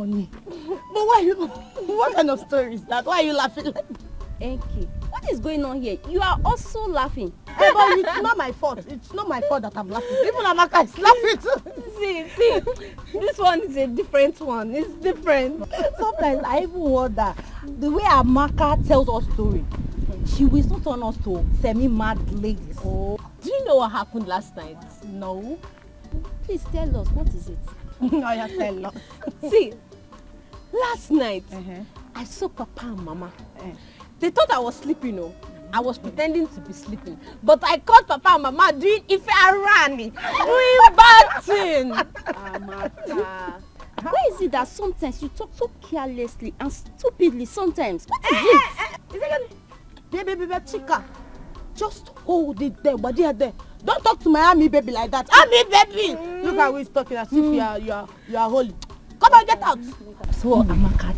funny. But what kind of story is that? Why are you laughing like that? Enki, what is going on here? You are also laughing. Hey, but it's not my fault. It's not my fault that I'm laughing. Even Amaka is laughing too. See, this one is a different one. It's different. Sometimes I even wonder, the way Amaka tells us story, she will still turn us to semi-mad ladies. Oh, do you know what happened last night? No. Please tell us, what is it? No, you tell us. See, last night, I saw Papa and Mama. They thought I was sleeping, I was pretending to be sleeping. But I caught Papa and Mama doing Ife Arani, doing bad thing. Amaka. Why is it that sometimes you talk so carelessly and stupidly sometimes? What is it? Baby, Chica, just hold it there, but there. Don't talk to my army baby like that. Army baby! Look how he's talking as if you are holy. Come on, get out. So Amaka,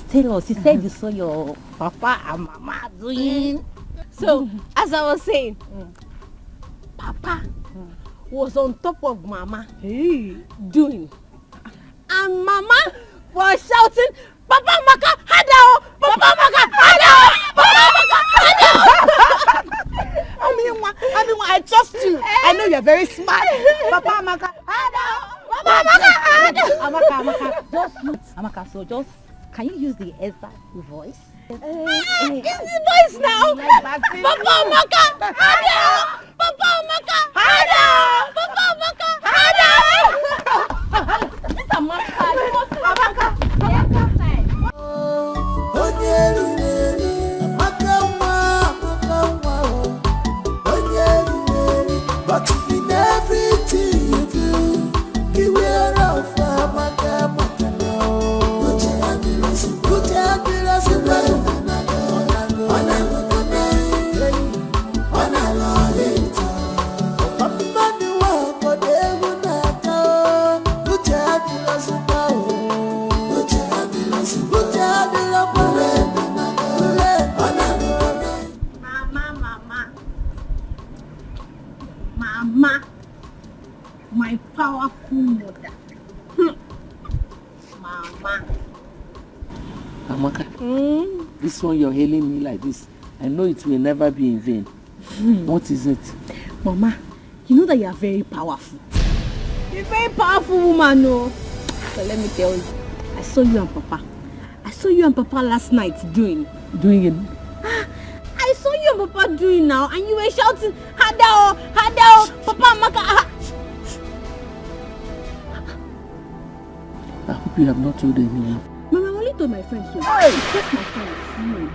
tell us, you said you saw your Papa and Mama doing. So, as I was saying, Papa was on top of Mama doing. And Mama was shouting, Papa Maka, Hadao! Papa Maka, Hadao! Papa Maka, Hadao! I trust you. I know you're very smart. Papa Maka, Hadao! Papa Maka, Hadao! Amaka, so just, can you use the exact voice? Use the voice now! Papa Maka, Hadao! Papa Maka, Hadao! Papa Maka, Hadao! This is Amaka. But in everything you do, beware of Amaka. Put your glass in the Mama, my powerful mother. Mama. Amaka, this one you're hailing me like this, I know it will never be in vain. What is it? Mama, you know that you are very powerful. You're a very powerful woman, no? So let me tell you, I saw you and Papa last night doing. Doing it? I saw you and Papa doing now, and you were shouting, Hadao, Hadao, Papa Maka. I hope you have not told anyone. Mama, I only told my friends so. Hey! Just my friends. No.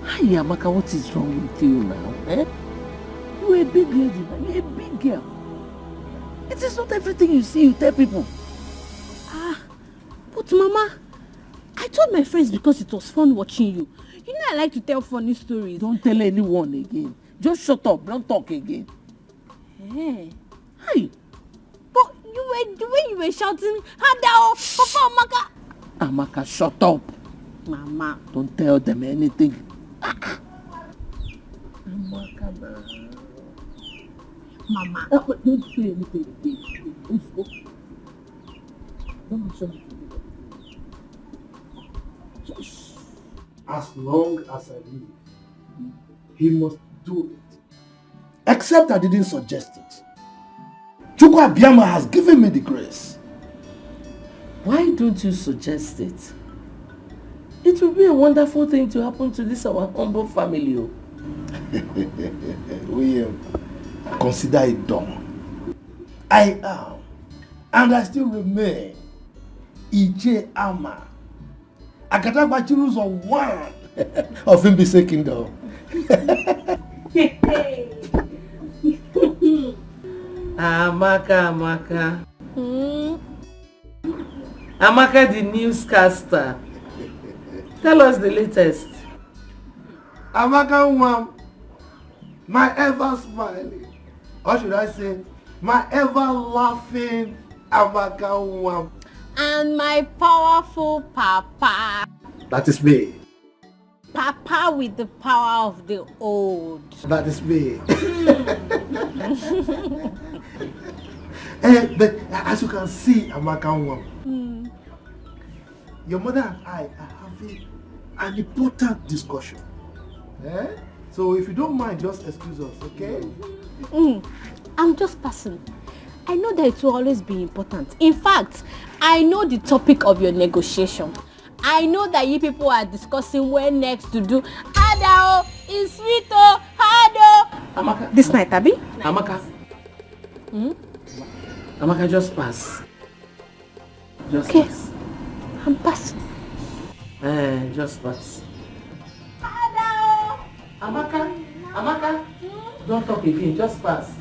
Hi, Amaka, what is wrong with you now? You're a big lady now. You're a big girl. It is not everything you see you tell people. But Mama, I told my friends because it was fun watching you. You know I like to tell funny stories. Don't tell anyone again. Just shut up. Don't talk again. Hey. Hi. But the way you were shouting, Hadao, Papa Maka. Amaka, shut up. Mama. Don't tell them anything. Amaka, Mama. Don't say anything again. Let's go. Don't show me. As long as I live, he must do it. Except I didn't suggest it. Chukwu Abiyama has given me the grace. Why don't you suggest it? It will be a wonderful thing to happen to this our humble family. William, consider it done. I am, and I still remain, Ije Ama. Akatagba Chiru's on one of Mbise Kingdom. Amaka. Amaka, the newscaster. Tell us the latest. Amaka, my ever smiling, or should I say, my ever laughing Amaka. And my powerful Papa. That is me. Papa with the power of the old. That is me. But as you can see, Amaka, your mother and I are having an important discussion. Eh? So if you don't mind, just excuse us, okay? I'm just passing. I know that it will always be important. In fact, I know the topic of your negotiation. I know that you people are discussing where next to do Adao, Iswito, Hado. Amaka. This night, Abi? Amaka. Amaka, just pass. Just pass. I'm passing. Just pass. Adao. Amaka. Amaka. Don't talk again. Just pass.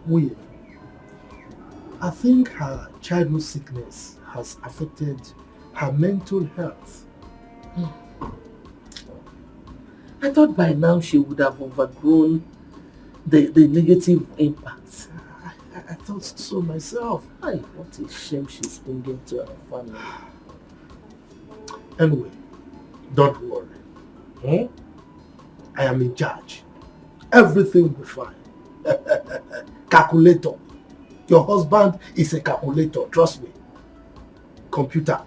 Wait. I think her childhood sickness has affected her mental health. I thought by now she would have overgrown the negative impacts. I thought so myself. What a shame she's bringing to our family. Anyway, don't worry. I am in charge. Everything will be fine. Calculator. Your husband is a calculator, trust me. Computer.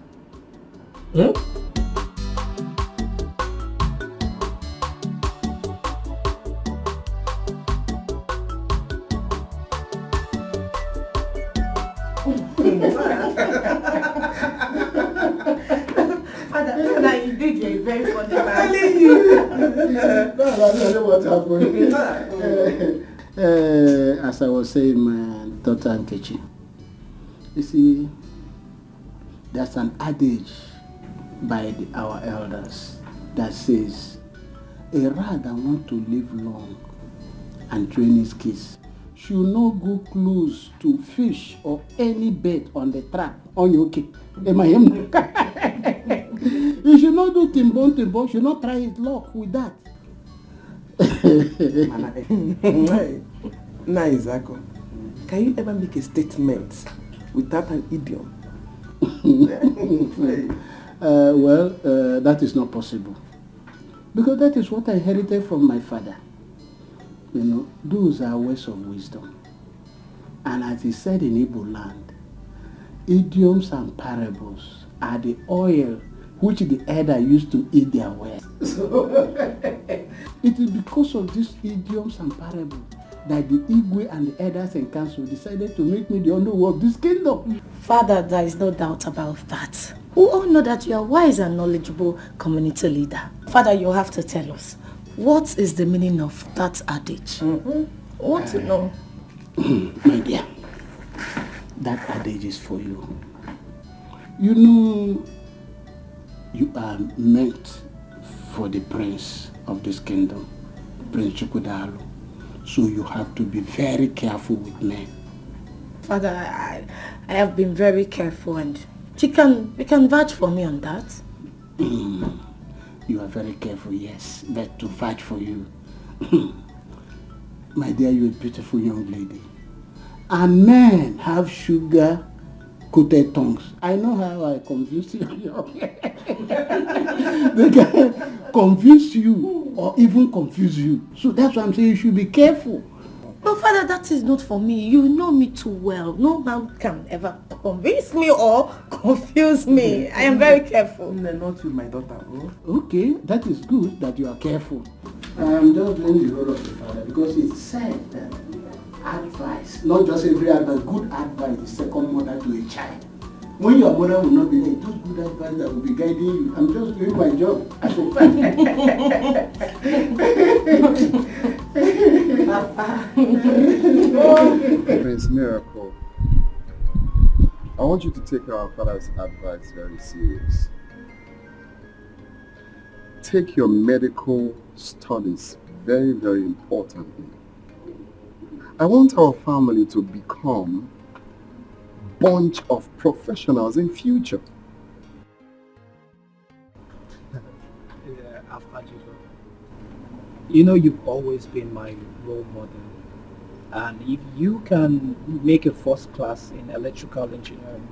Father, indeed you're a very funny man. I don't know what happened. As I was saying, my daughter Nkechi, you see, there's an adage by our elders that says, a rat that wants to live long and train his kids should not go close to fish or any bait on the trap on your cake. You should not do timbon, should not try his luck with that. Nice, Zako. Can you ever make a statement without an idiom? That is not possible. Because that is what I inherited from my father. You know, those are words of wisdom. And as he said in Igbo land, idioms and parables are the oil which the elder used to eat their words. It is because of these idioms and parables that the Igwe and the elders and council decided to make me the owner of this kingdom. Father, there is no doubt about that. We all know that you are wise and knowledgeable community leader. Father, you have to tell us, what is the meaning of that adage? I want to know. My dear, that adage is for you. You know, you are meant for the prince of this kingdom, Prince Chukwudalu. So you have to be very careful with men. Father, I have been very careful, and you can vouch for me on that. You are very careful, yes, but to vouch for you. My dear, you're a beautiful young lady. And men have sugar-coated tongues. I know how I confuse you. They can confuse you or even confuse you. So that's why I'm saying you should be careful. But Father, that is not for me. You know me too well. No man can ever convince me or confuse me. I am very careful. Not with my daughter, bro. Okay, that is good that you are careful. I'm just doing the role of the father because it's said that advice, not just every advice, good advice is second mother to a child. When your mother will not be there, those good advice that will be guiding you. I'm just doing my job as a father. Prince Miracle, I want you to take our father's advice very serious. Take your medical studies very, very importantly. I want our family to become a bunch of professionals in future. You know, you've always been my role model. And if you can make a first class in electrical engineering,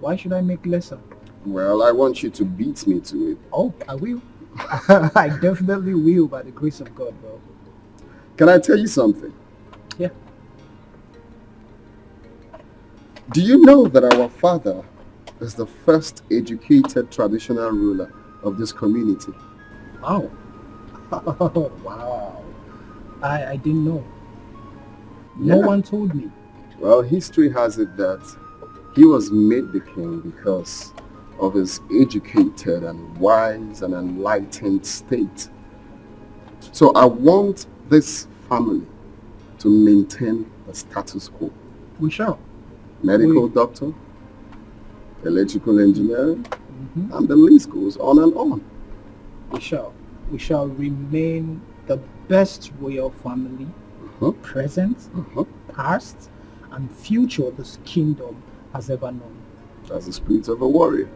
why should I make lesser? Well, I want you to beat me to it. Oh, I will. I definitely will, by the grace of God, bro. Can I tell you something? Yeah. Do you know that our father is the first educated traditional ruler of this community? Wow. Wow. I didn't know. No one told me. Well, history has it that he was made the king because of his educated and wise and enlightened state. So I want this family to maintain the status quo. We shall. Medical doctor, electrical engineering, and the list goes on and on. We shall. We shall remain the best royal family, present, past, and future this kingdom has ever known. That's the spirit of a warrior.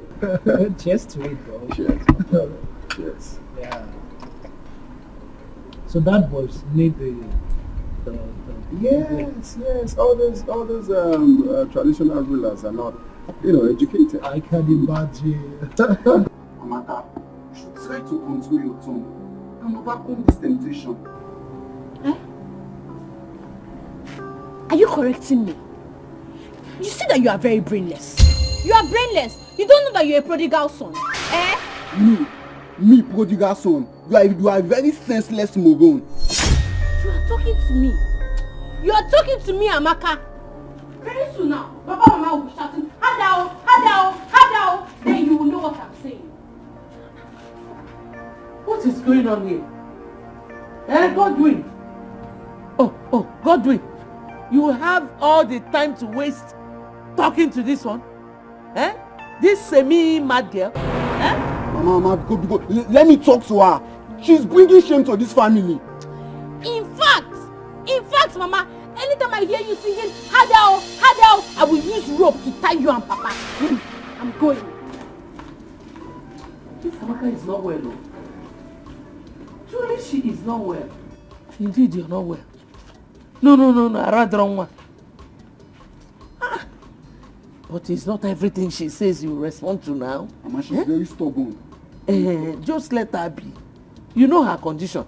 Just wait, though. Cheers, my brother. Cheers. Yeah. So that was made the Yes. All those traditional rulers are not, educated. I can imagine. Amaka, you should try to control your tongue and overcome this temptation. Are you correcting me? You see that you are very brainless. You are brainless. You don't know that you're a prodigal son. Me, prodigal son. You are a very senseless moron. You are talking to me. You are talking to me, Amaka. Very soon now, Papa and Mama will be shouting, Hadao, Hadao, Hadao. Then you will know what I'm saying. What is going on here? Godwin. Oh, Godwin. You have all the time to waste talking to this one? This semi-mad girl? Mama, go. Let me talk to her. She's bringing shame to this family. In fact, Mama, anytime I hear you singing, Hadao, Hadao, I will use rope to tie you and Papa. I'm going. This Amaka is not well, though. Truly, she is not well. Indeed, you're not well. No, I rather wrong one. But it's not everything she says you respond to now. Mama, she's very stubborn. Just let her be. You know her condition.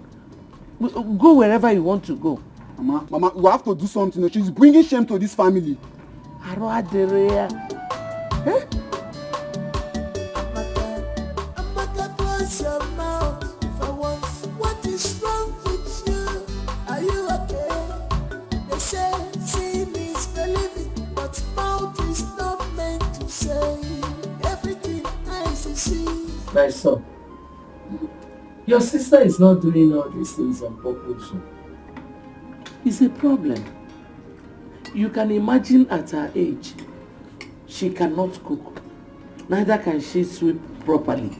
Go wherever you want to go. Mama, you have to do something. She's bringing shame to this family. Amaka, close your mouth for once. What is wrong with you? Are you okay? They say seeing is believing, but mouth is not meant to say everything eyes see. My son, your sister is not doing all these things on purpose. It's a problem. You can imagine at her age, she cannot cook. Neither can she sweep properly.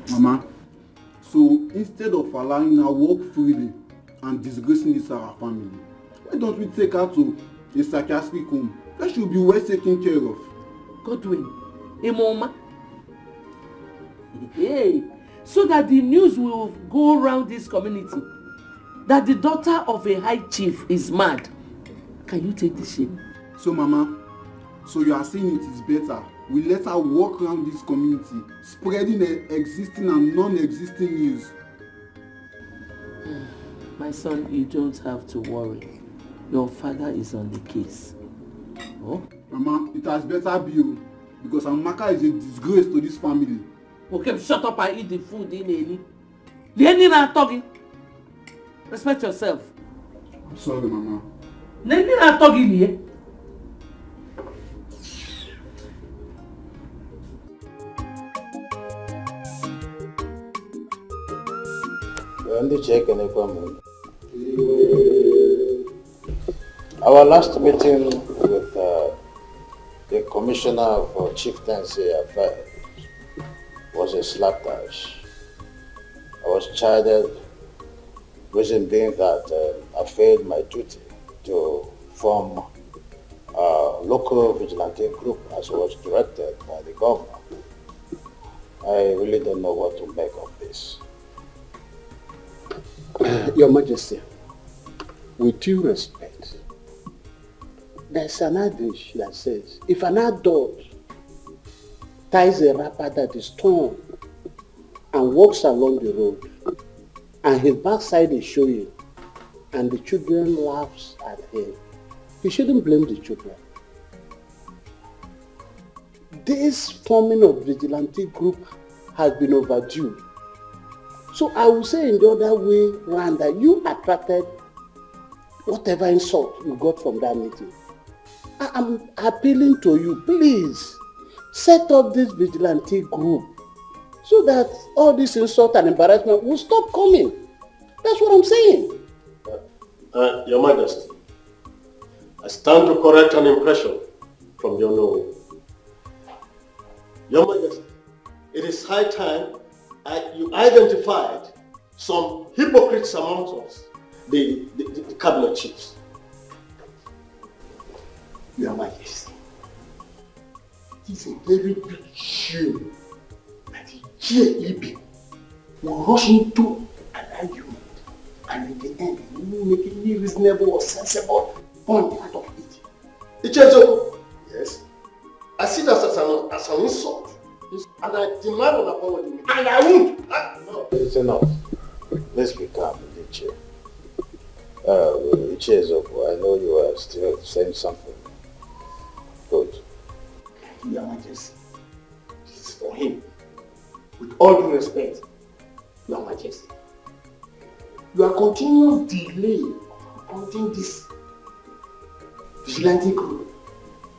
Mama, so instead of allowing her walk freely and disgracing this our family, why don't we take her to a psychiatric home where she'll be well taken care of? Godwin, a mama. Hey, so that the news will go around this community that the daughter of a high chief is mad. Can you take the shame? So Mama, so you are saying it is better we let her walk around this community, spreading existing and non-existing news. My son, you don't have to worry. Your father is on the case. Oh? Mama, it has better be you, because Amaka is a disgrace to this family. Okay, shut up and eat the food in Eli. Lenny na talking. Respect yourself. I'm sorry, Mama. Lenny na talking here. Our last meeting with the Commissioner of Chieftaincy Affairs was a slapdash. I was chided, reason being that I failed my duty to form a local vigilante group as was directed by the governor. I really don't know what to make of this. Your Majesty, with due respect, there's an adage that says, if an adult ties a wrapper that is torn and walks along the road, and his backside is showing, and the children laughs at him, you shouldn't blame the children. This forming of vigilante group has been overdue. So I will say in the other way round that you attracted whatever insult you got from that meeting. I'm appealing to you, please set up this vigilante group so that all this insult and embarrassment will stop coming. That's what I'm saying. Your Majesty, I stand to correct an impression from your knowing. Your Majesty, it is high time you identified some hypocrites amongst us, the cabinet chiefs. Your Majesty, it is a very big shame that the JEB will rush into an argument and in the end you will make any reasonable or sensible point out of it. Ichezo, yes, I see that as an insult. And I demand an apology. And I won't. No. It's enough. Let's be calm, Iche. Ichezo, I know you are still saying something. Good. Your Majesty, this is for him. With all due respect, Your Majesty, your continuous delay appointing this vigilante group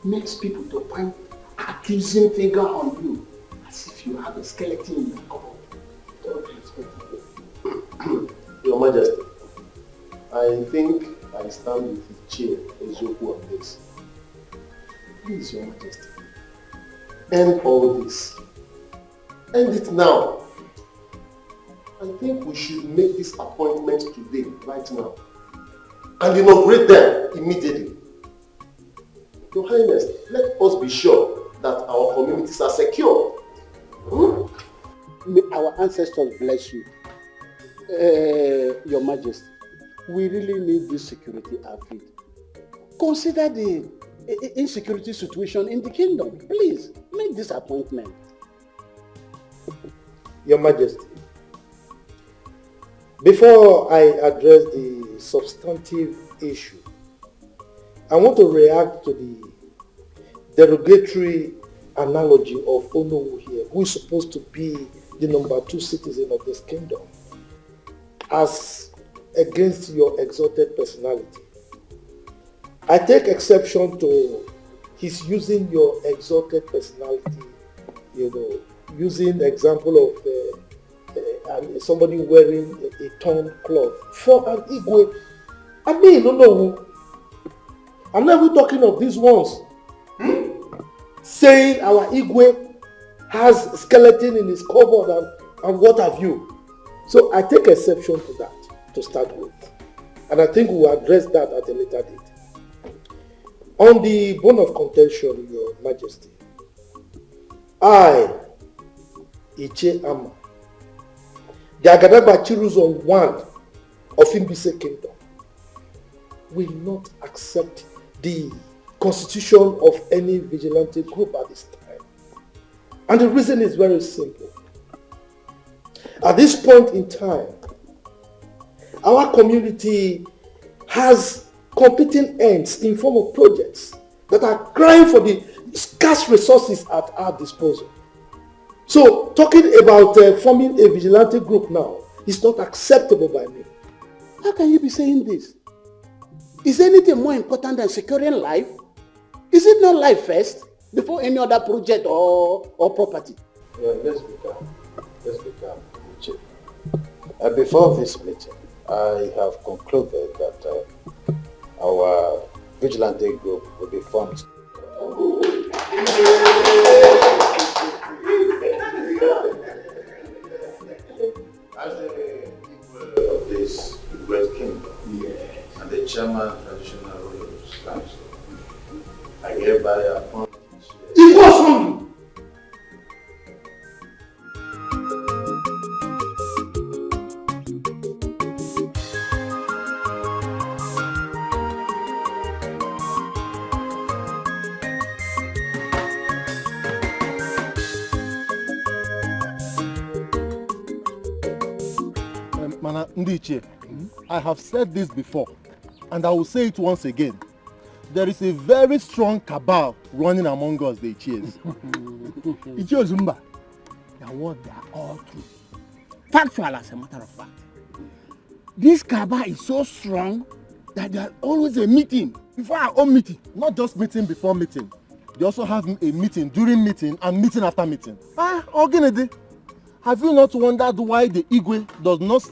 makes people to point accusing finger on you as if you have a skeleton in your cupboard. With all due respect. Your Majesty, I think I stand with his chair Ezoku on this. Please, Your Majesty, end all this. End it now. I think we should make this appointment today, right now, and inaugurate them immediately. Your Highness, let us be sure that our communities are secure. May our ancestors bless you. Your Majesty, we really need this security outfit. Consider the insecurity situation in the kingdom. Please, make this appointment. Your Majesty, before I address the substantive issue, I want to react to the derogatory analogy of Onowu here, who is supposed to be the number 2 citizen of this kingdom, as against your exalted personality. I take exception to his using your exalted personality, using the example of somebody wearing a torn cloth for an Igwe. I mean, no. I'm not even talking of these ones. Saying our Igwe has a skeleton in his cupboard and what have you. So I take exception to that to start with. And I think we will address that at a later date. On the bone of contention, Your Majesty, I, Iche Ama, the Agadagba Chiruzon 1 of Imbise Kingdom, will not accept the constitution of any vigilante group at this time. And the reason is very simple. At this point in time, our community has competing ends in form of projects that are crying for the scarce resources at our disposal. So talking about forming a vigilante group now is not acceptable by me. How can you be saying this? Is anything more important than securing life? Is it not life first before any other project or property? Yeah, let's be calm. Let's be calm. Before this meeting, I have concluded that our vigilante group will be formed. As the people of this great kingdom, and the chairman traditional rulers council, I hereby appoint. It was wrong. Mana Ndiche, I have said this before, and I will say it once again, there is a very strong cabal running among us, the Ichies. Ichie Ozumba, the word they are all true. Factual as a matter of fact. This cabal is so strong that there are always a meeting before our own meeting. Not just meeting before meeting. They also have a meeting during meeting and meeting after meeting. Ogenede, have you not wondered why the Igwe does not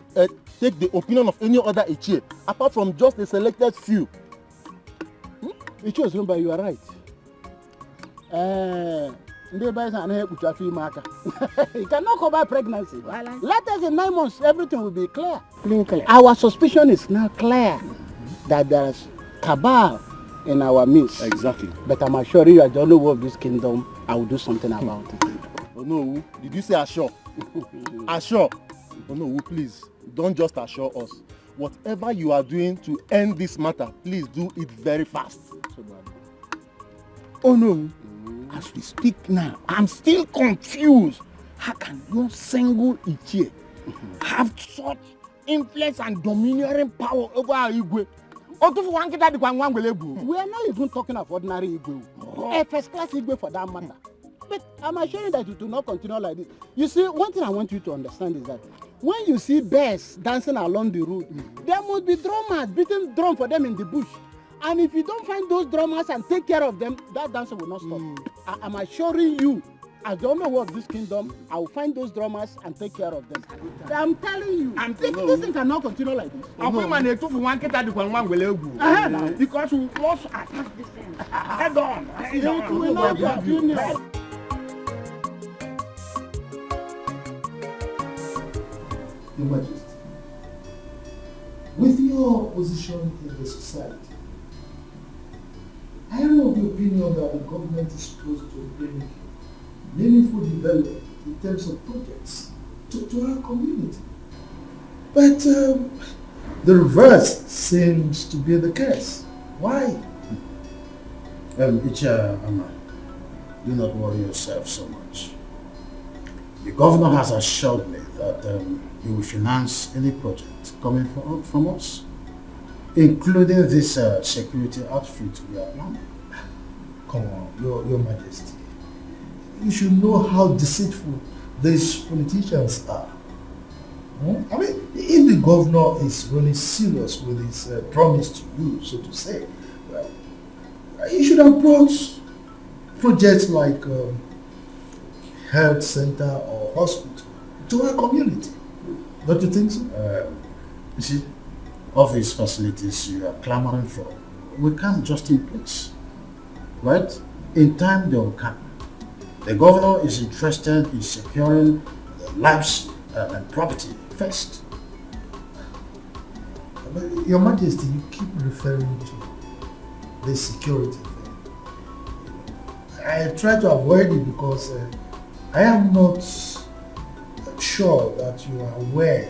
take the opinion of any other Ichie, apart from just a selected few? Ichie Ozumba, you are right. You cannot cover pregnancy. Let us in 9 months, everything will be clear. Clear. Our suspicion is now clear that there is cabal in our midst. Exactly. But I'm assuring you, as the owner of this kingdom, I will do something about it. Oh no, did you say assure? Assure? Oh no, please, don't just assure us. Whatever you are doing to end this matter, please do it very fast. Oh no. As we speak now, I'm still confused. How can no single Ichie have such influence and domineering power over our Igwe? We are not even talking of ordinary Igwe. A first class Igwe for that matter. But I'm assuring that it will not continue like this. You see, one thing I want you to understand is that when you see bears dancing along the road, there must be drummers beating drum for them in the bush. And if you don't find those drummers and take care of them, that dancer will not stop. I'm assuring you, as the owner of this kingdom, I will find those drummers and take care of them. I'm telling you, this thing cannot continue like this. Because we must attack this thing. Head on. It will not continue. Your Majesty, with your position in the society, I am of the opinion that the government is supposed to bring meaningful development in terms of projects to our community. But the reverse seems to be the case. Why? Ichie Ama, do not worry yourself so much. The governor has assured me that he will finance any project coming from us, including this security outfit we are running. Come on, Your Majesty. You should know how deceitful these politicians are. I mean, if the governor is really serious with his promise to you, so to say, well, he should have brought projects like health center or hospital to our community. Don't you think so? You see, all these facilities you are clamoring for, we can't just in place, right? In time they will come. The governor is interested in securing the lives and property first. But Your Majesty, you keep referring to the security thing. I try to avoid it because I am not sure that you are aware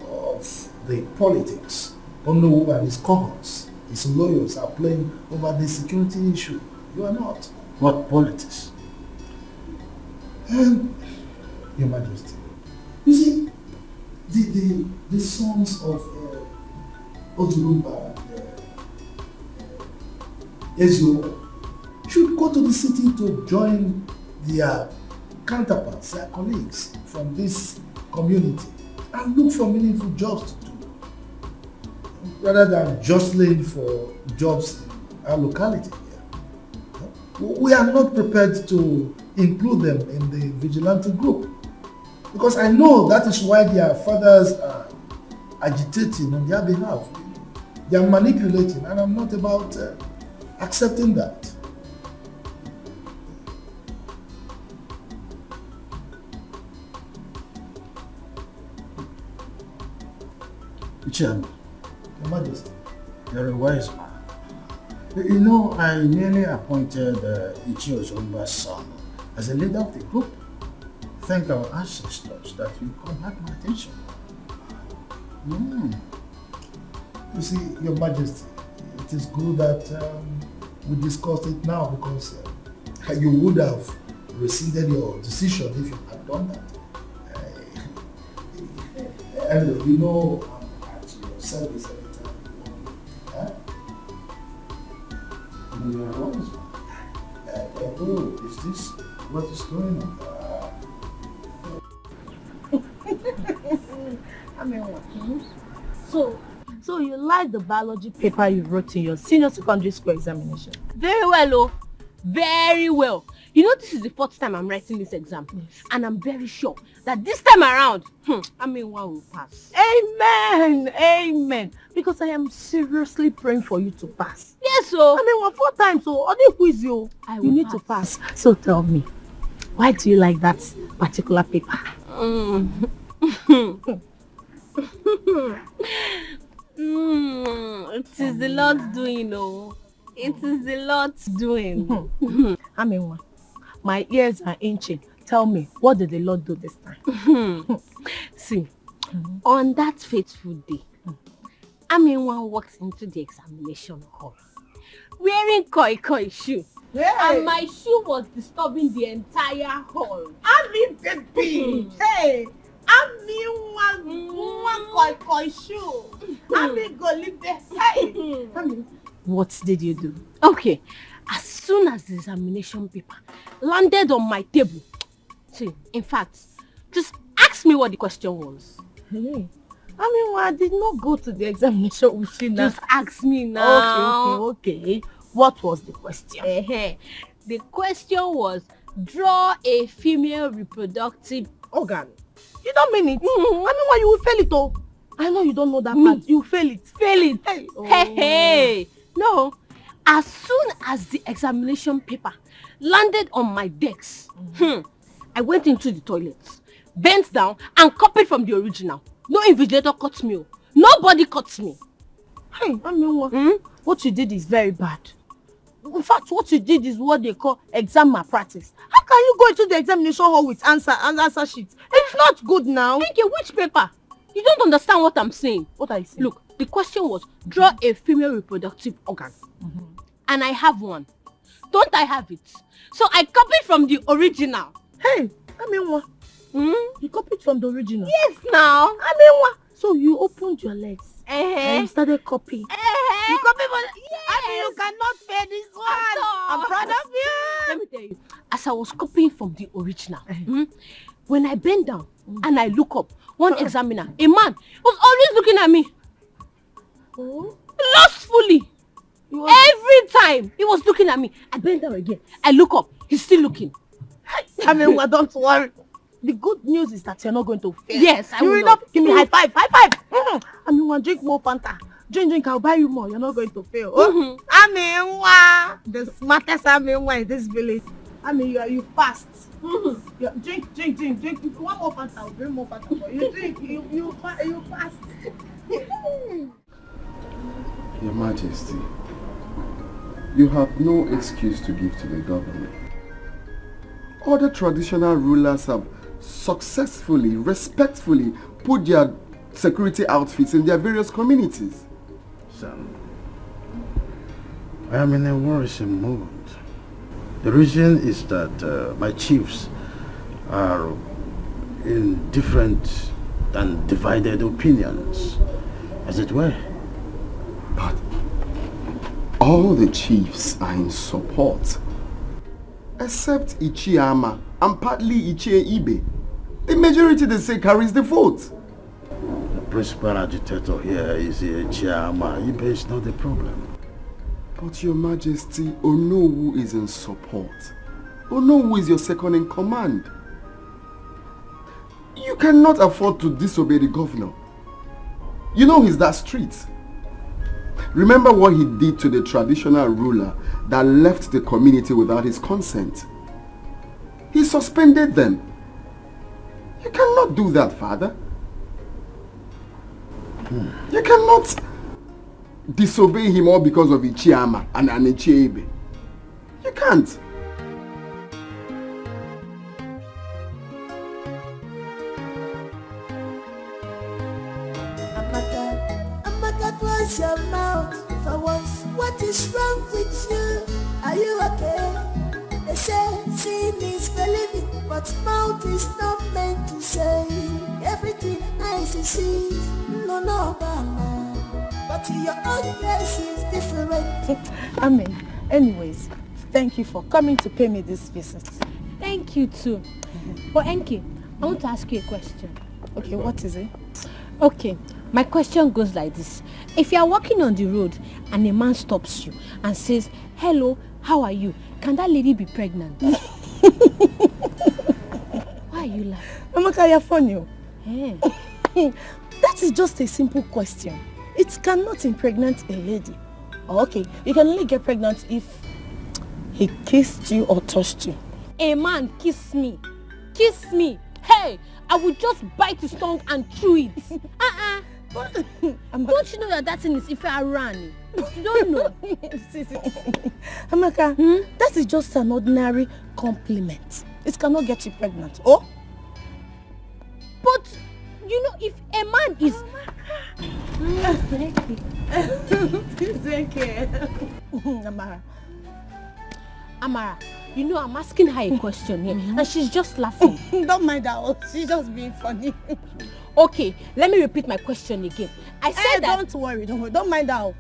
of the politics Onowu and his cohorts, his lawyers are playing over the security issue. You are not. What politics? Your Majesty, you see, the sons of Odimgbe and Ezio should go to the city to join their counterparts, their colleagues from this community and look for meaningful jobs to do, rather than jostling for jobs in our locality here. We are not prepared to include them in the vigilante group because I know that is why their fathers are agitating on their behalf. They are manipulating, and I'm not about accepting that. Ichie, Your Majesty, you're a wise man. You know, I nearly appointed Ichie Ozumba's son as a leader of the group. Thank our ancestors that you called back my attention. You see, Your Majesty, it is good that we discussed it now because you would have rescinded your decision if you had done that. Anyway, you know I'm at your service anytime you want me. Oh, is this what is going on? I mean, what? So you like the biology paper you wrote in your senior secondary school examination? Very well, oh. Very well. You know, this is the fourth time I'm writing this exam. Yes. And I'm very sure that this time around, one will pass. Amen. Amen. Because I am seriously praying for you to pass. Yes, so. I mean, 4 times, so all the quiz you need to pass. So tell me, why do you like that particular paper? It is the Lord's doing, oh. It is the Lord's doing. I mean, my ears are itching. Tell me, what did the Lord do this time? See, on that fateful day, Aminwa walks into the examination hall wearing koi shoe. Hey. And my shoe was disturbing the entire hall. Ami baby! Hey! Ami one koi shoe. Ami go live there. Hey! Ami, what did you do? Okay, as soon as the examination paper landed on my table, see, in fact, just ask me what the question was. Hey, I did not go to the examination with you now. Just ask me now. Okay. What was the question? The question was, draw a female reproductive organ. You don't mean it? You will fail it, oh. I know you don't know that part. You fail it. Fail it. Hey. Oh. Hey. No. As soon as the examination paper landed on my desk, I went into the toilets, bent down, and copied from the original. No invigilator caught me. Nobody caught me. Hey, what you did is very bad. In fact, what you did is what they call exam malpractice. How can you go into the examination hall with answer sheets? It's not good now. Thank you. Which paper? You don't understand what I'm saying. What are you saying? Look, the question was, draw a female reproductive organ. And I have one. Don't I have it? So I copied from the original. Hey, what? You copied from the original? Yes, now. What? So you opened your legs and you started copying. You copied from yes. You cannot fail this one. I'm proud of you. Let me tell you, as I was copying from the original, when I bent down and I look up, one examiner, a man, was always looking at me. Lustfully. Every time he was looking at me. I bent down again. I look up. He's still looking. Don't worry. The good news is that you're not going to fail. Yes, I will not. Give me high five. Drink more Fanta. Drink, I'll buy you more. You're not going to fail. The smartest in this village. You fast. Drink. If you want more Fanta, I'll bring more Fanta for you. Drink. You fast. Your Majesty, you have no excuse to give to the government. Other traditional rulers have successfully, respectfully put their security outfits in their various communities. Son, I am in a worrisome mood. The reason is that my chiefs are in different and divided opinions, as it were. But all the chiefs are in support, except Ichiama and partly Ichie-Ibe. The majority, they say, carries the vote. The principal agitator here is Ichiama. Ibe is not the problem. But Your Majesty, Onowu is in support. Onowu is your second in command. You cannot afford to disobey the governor. You know he's that strict. Remember what he did to the traditional ruler that left the community without his consent. He suspended them. You cannot do that, Father. You cannot disobey him all because of Ichiama and Ichie-Ibe. You can't. Amaka, close your mouth for once. What is wrong with you? Are you okay? They say seeing is believing, but mouth is not meant to say. Everything eyes see, no, Obama. But your own case is different. Amen. Anyways, thank you for coming to pay me this visit. Thank you too. But Enki, I want to ask you a question. Okay, what is it? Okay, my question goes like this. If you are walking on the road and a man stops you and says, "Hello, how are you?" Can that lady be pregnant? Why are you laughing? Amaka, you're funny. Eh. That is just a simple question. It cannot impregnate a lady. Okay, you can only get pregnant if he kissed you or touched you. A man kiss me. Kiss me. Hey, I would just bite his tongue and chew it. Don't you know that that thing is if I ran? You don't know. Amaka, that is just an ordinary compliment. It cannot get you pregnant. Oh? But, you know, if a man is... Amara, you know I'm asking her a question here and she's just laughing. Don't mind her, she's just being funny. Okay, let me repeat my question again. I said that... Don't worry, don't mind her.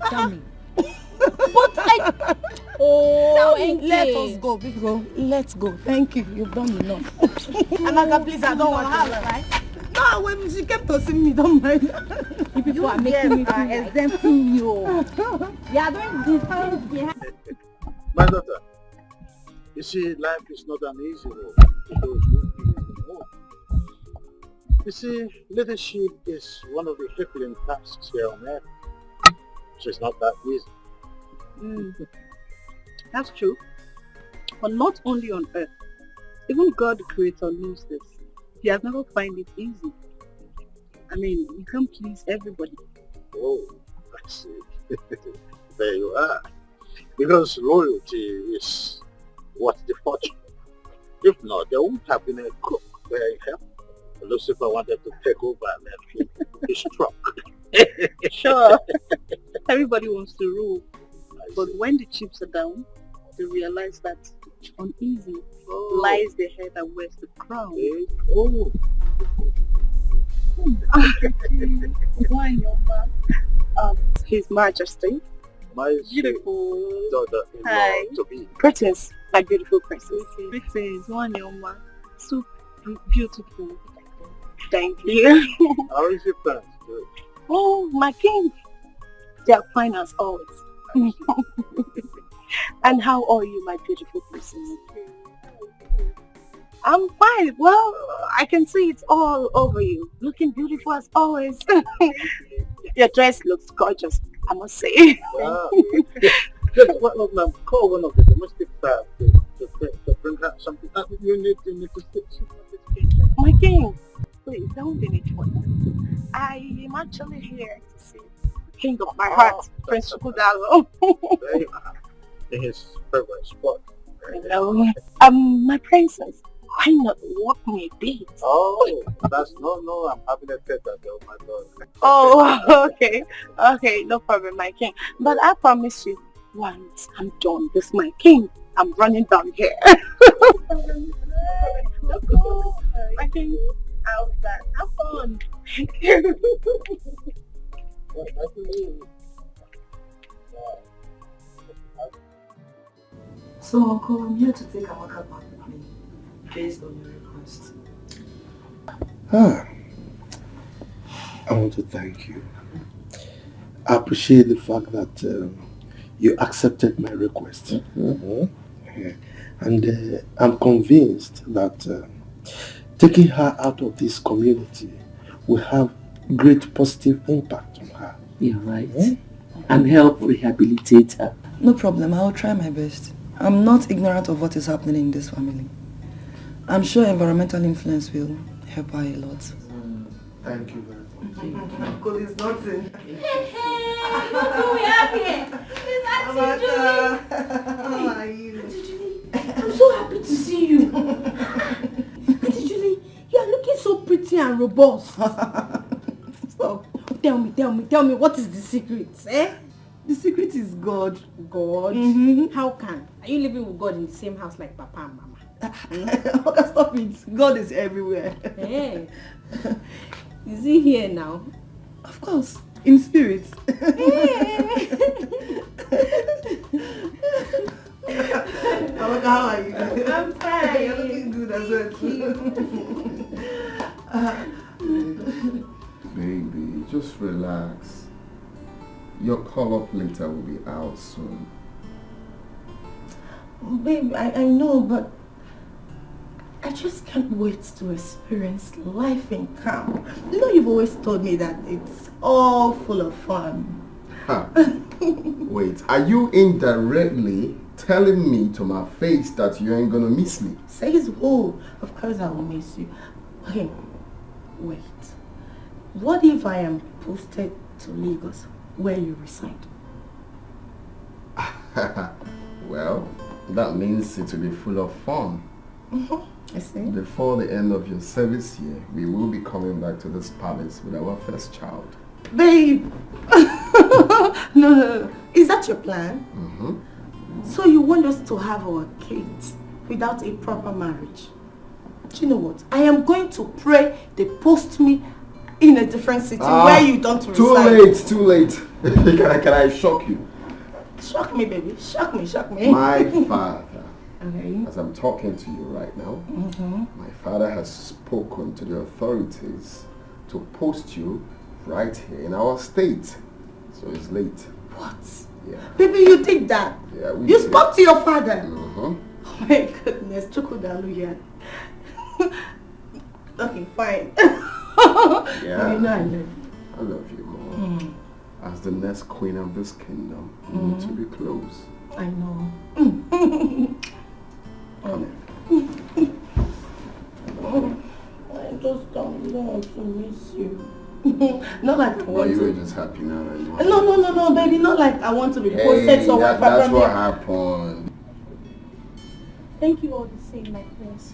Tell me. But I... Oh, let us go, big girl. Let's go. Thank you. You've done enough. Amaka, please, I don't want to right? No, when she came to see me, don't mind. You people are making me feel exempting you. You are doing this thing. My daughter, you see, life is not an easy road to those who feel anymore. You see, leadership is one of the crippling tasks here on earth. So it's not that easy. That's true. But not only on earth. Even God the Creator knows this. He has never found it easy. I mean, you can't please everybody. Oh, I see. There you are. Because loyalty is what's the fortune. If not, there won't have been a cook where he helped. Lucifer wanted to take over and then he struck. Sure. Everybody wants to rule. But when the chips are down, they realize that uneasy lies the head and wears the crown. Oh. His Majesty. My Beautiful daughter-in-law to be. Princess, my beautiful princess. Princess, Wanyoma. So beautiful. Thank you. How is your parents doing? Oh, my king. They are fine as always. And how are you, my beautiful princess? I'm fine. Well, I can see it's all over you. Looking beautiful as always. Your dress looks gorgeous, I must say. Wow. Just call one of the domestic staff to bring her something. You need to sit. My king, please don't be late. I am actually here to see the king of my heart, Prince Kudalo. There you are. In his favorite spot. Hello. My princess, why not walk me a bit? Oh, that's no, I'm having a tete with my daughter. Oh, okay, no problem, my king. But I promise you, once I'm done with my king, I'm running down here. My king, how's that? Have fun. So, Uncle, I'm here to take Amaka back with me, based on your request. I want to thank you. I appreciate the fact that you accepted my request. Yeah. And I'm convinced that taking her out of this community will have great positive impact on her. You're right. And help rehabilitate her. No problem, I'll try my best. I'm not ignorant of what is happening in this family. I'm sure environmental influence will help her a lot. Thank you very much. Uncle is nothing. Hey, look, we are here. It's How are you? Auntie Julie, I'm so happy to see you. Auntie Julie, you are looking so pretty and robust. Stop. Tell me, what is the secret, eh? The secret is God. God? How can? Are you living with God in the same house like Papa and Mama? Okay, stop it. God is everywhere. Hey. Is he here now? Of course. In spirit. How are you? I'm fine. You're looking good as well. Baby, just relax. Your call-up later will be out soon. Babe, I know, but I just can't wait to experience life in camp. You know, you've always told me that it's all full of fun. Huh. Wait, are you indirectly telling me to my face that you ain't gonna miss me? Says who? Of course I will miss you. Okay, wait. What if I am posted to Lagos, where you reside? Well, that means it will be full of fun. I see. Before the end of your service year, we will be coming back to this palace with our first child. Babe! No. Is that your plan? So you want us to have our kids without a proper marriage? Do you know what? I am going to pray they post me in a different city where you don't reside. Too late. Can I shock you? Shock me, baby. Shock me. My father, Okay. as I'm talking to you right now, my father has spoken to the authorities to post you right here in our state. So it's late. What? Yeah. Baby, you did that? Yeah, we You did. spoke to your father? Uh-huh. Oh my goodness, Chukudalu here. Okay, fine. Yeah. You know I love you. I love you more. As the next queen of this kingdom, you need to be close. I know. I just don't want to miss you. Not like I Or want you were to. just happy now that you want No, baby. Not like I want to be posted somewhere. that's what happened. Thank you all the same, my prince.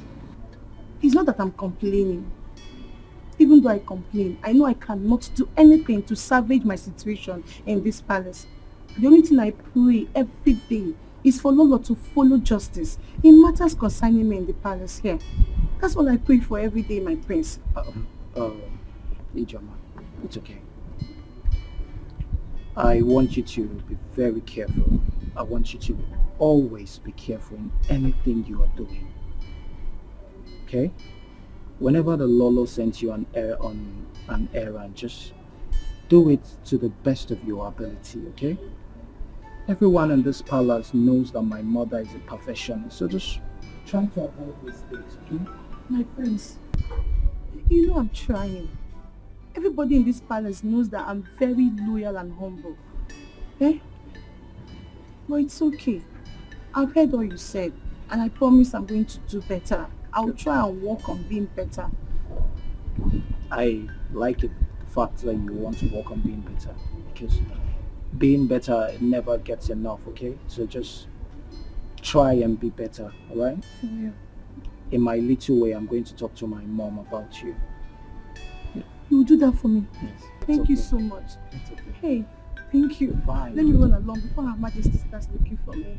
It's not that I'm complaining. Even though I complain, I know I cannot do anything to salvage my situation in this palace. The only thing I pray every day is for Lolo to follow justice in matters concerning me in the palace here. That's what I pray for every day, my prince. Ijoma, it's okay. I want you to be very careful. I want you to always be careful in anything you are doing. Okay? Whenever the Lolo sends you on an errand, just do it to the best of your ability, okay? Everyone in this palace knows that my mother is a perfectionist, so just try to avoid mistakes, okay? My prince, you know I'm trying. Everybody in this palace knows that I'm very loyal and humble. Eh? But it's okay. I've heard all you said, and I promise I'm going to do better. I'll try and work on being better. I like it, the fact that you want to work on being better, because being better never gets enough, okay? So just try and be better, alright? Yeah. In my little way, I'm going to talk to my mom about you. You will do that for me? Yes. Thank you so much. Hey, thank you. Fine. Let me run along before Her Majesty starts looking for me.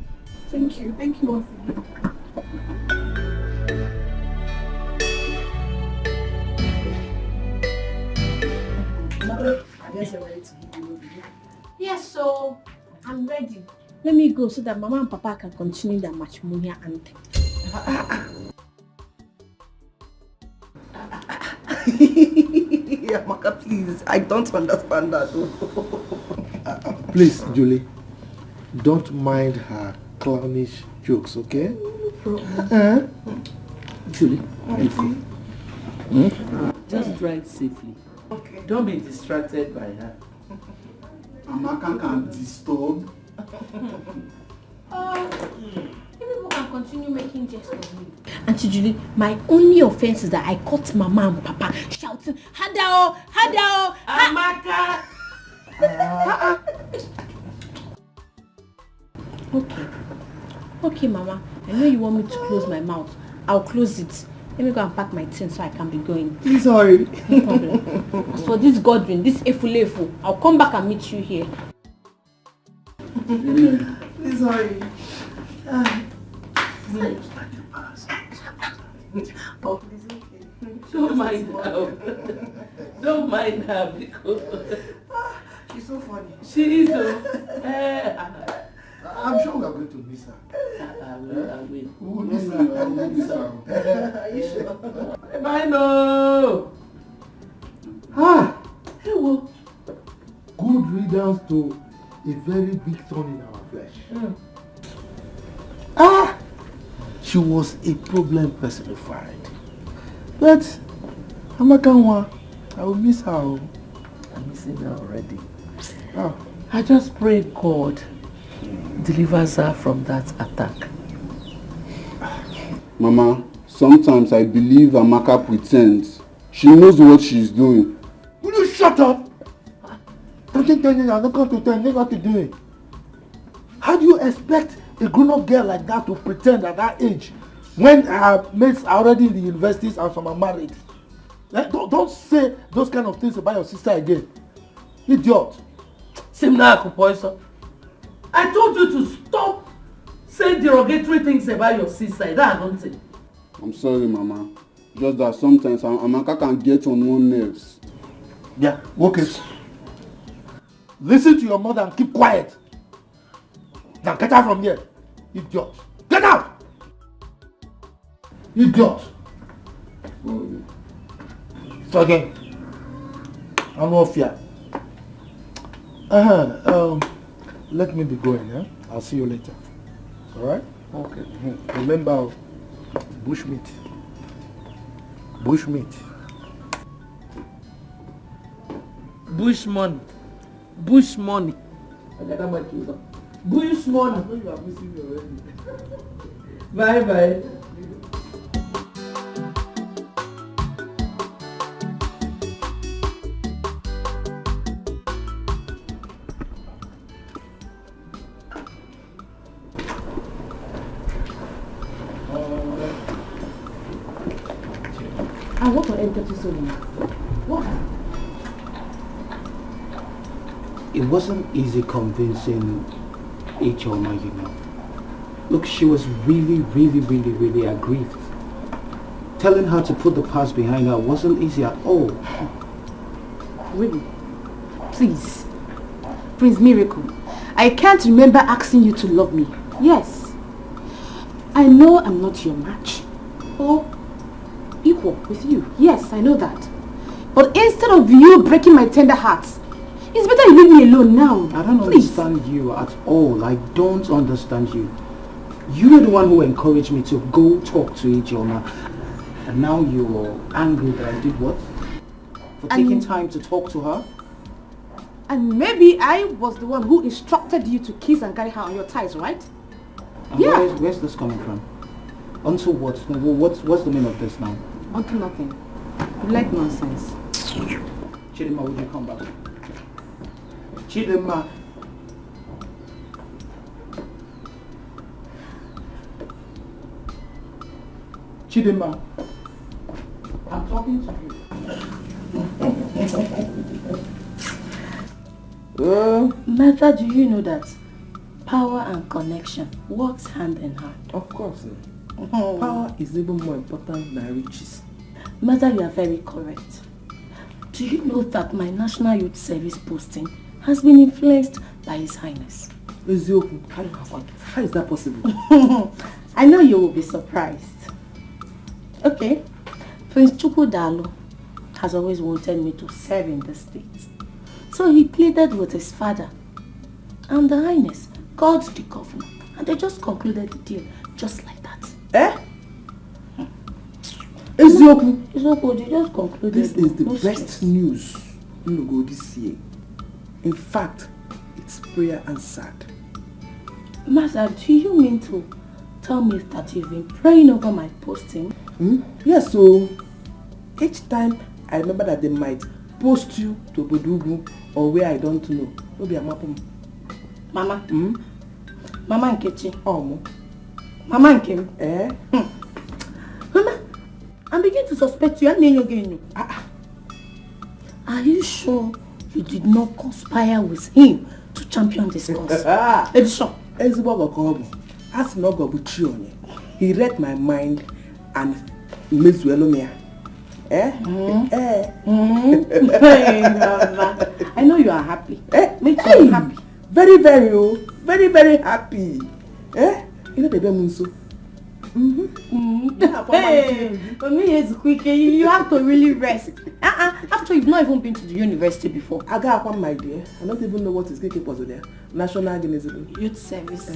Thank you. Thank you once again. I guess you're ready to give me a Yes, so I'm ready. Let me go so that Mama and Papa can continue their matrimonial anthem. Yeah, Maka, please. I don't understand that. Please, Julie, don't mind her clownish jokes, okay? Julie, just drive safely. Okay. Don't be distracted by her. Amaka can disturb. People can continue making jests of me. Auntie Julie, my only offense is that I caught Mama and Papa shouting, Hadao, Hadao, Amaka! Okay, Mama. I know you want me to close my mouth. I'll close it. Let me go and pack my things so I can be going. Please hurry. No problem. As for this Godwin, this Efulefu, I'll come back and meet you here. Please hurry. Oh, please, okay. Don't mind her. Don't mind her because She's so funny. she is. I'm sure we are going to miss her. I will. We will miss her. Are you sure? Bye, no. Hey, well, good riddance to a very big thorn in our flesh. She was a problem personified. But Amakanwa, I will miss her. I'm missing her already. Oh. I just pray God delivers her from that attack. Mama, sometimes I believe Amaka pretends. She knows what she's doing. Will you shut up? Don't tell me I'm not going to tell you what to do. How do you expect a grown-up girl like that to pretend at that age when her mates are already in the universities and some are married? Don't say those kind of things about your sister again. Idiot. Simna Akupoiso, I told you to stop saying derogatory things about your sister. That don't say. I'm sorry, Mama. Just that sometimes Amaka can get on one's nerves. Yeah, okay. Listen to your mother and keep quiet. Now get out from here. Idiot. Get out! Idiot. So again, I'm not fear. Let me be going, yeah? I'll see you later. Alright? Okay. Remember, bushmeat. Bushmeat. Bush money. Bush money. Bush money. I know you are missing me already. Bye bye. I want to enter to soon. What? It wasn't easy convincing Ichoma, you know. Look, she was really aggrieved. Telling her to put the past behind her wasn't easy at all. Really? Please. Prince Miracle, I can't remember asking you to love me. Yes. I know I'm not your match. Or equal with you. Yes, I know that. But instead of you breaking my tender heart, it's better you leave me alone now. I don't understand you at all. I don't understand you. You were the one who encouraged me to go talk to Ijeoma. And now you're angry that I did what? For taking time to talk to her? And maybe I was the one who instructed you to kiss and carry her on your thighs, right? And yeah. Where's this coming from? Unto what? What's the meaning of this now? Unto nothing. You like nonsense. Chidima, would you come back? Chidima. Chidima. I'm talking to you. Martha, do you know that power and connection works hand in hand? Of course. Power is even more important than riches. Martha, you are very correct. Do you know that my National Youth Service posting has been influenced by His Highness? How is that possible? I know you will be surprised. Okay, Prince Chukwudalo has always wanted me to serve in the state. So he pleaded with his father, and the Highness called the governor, and they just concluded the deal just like that. Ezioku, they just concluded. This is the best news in Ogo this year. In fact, it's prayer answered. Master, do you mean to tell me that you've been praying over my posting? Yes, so each time I remember that they might post you to Bodugu or where I don't know. Maybe I'm up. Mama? Mama Nkechi. Oh, Mama Nkem. Mama, I'm beginning to suspect you. Are you sure you did not conspire with him to champion this cause? Edison. He read my mind and made Mama. I know you are happy. Make sure you're happy. Very, very. very, very happy. Eh? You know the Bemunso. Hey, for me it's quick. You have to really rest. After you've not even been to the university before. I got one, my dear. I don't even know what is KK was there. National Organism. Youth Service.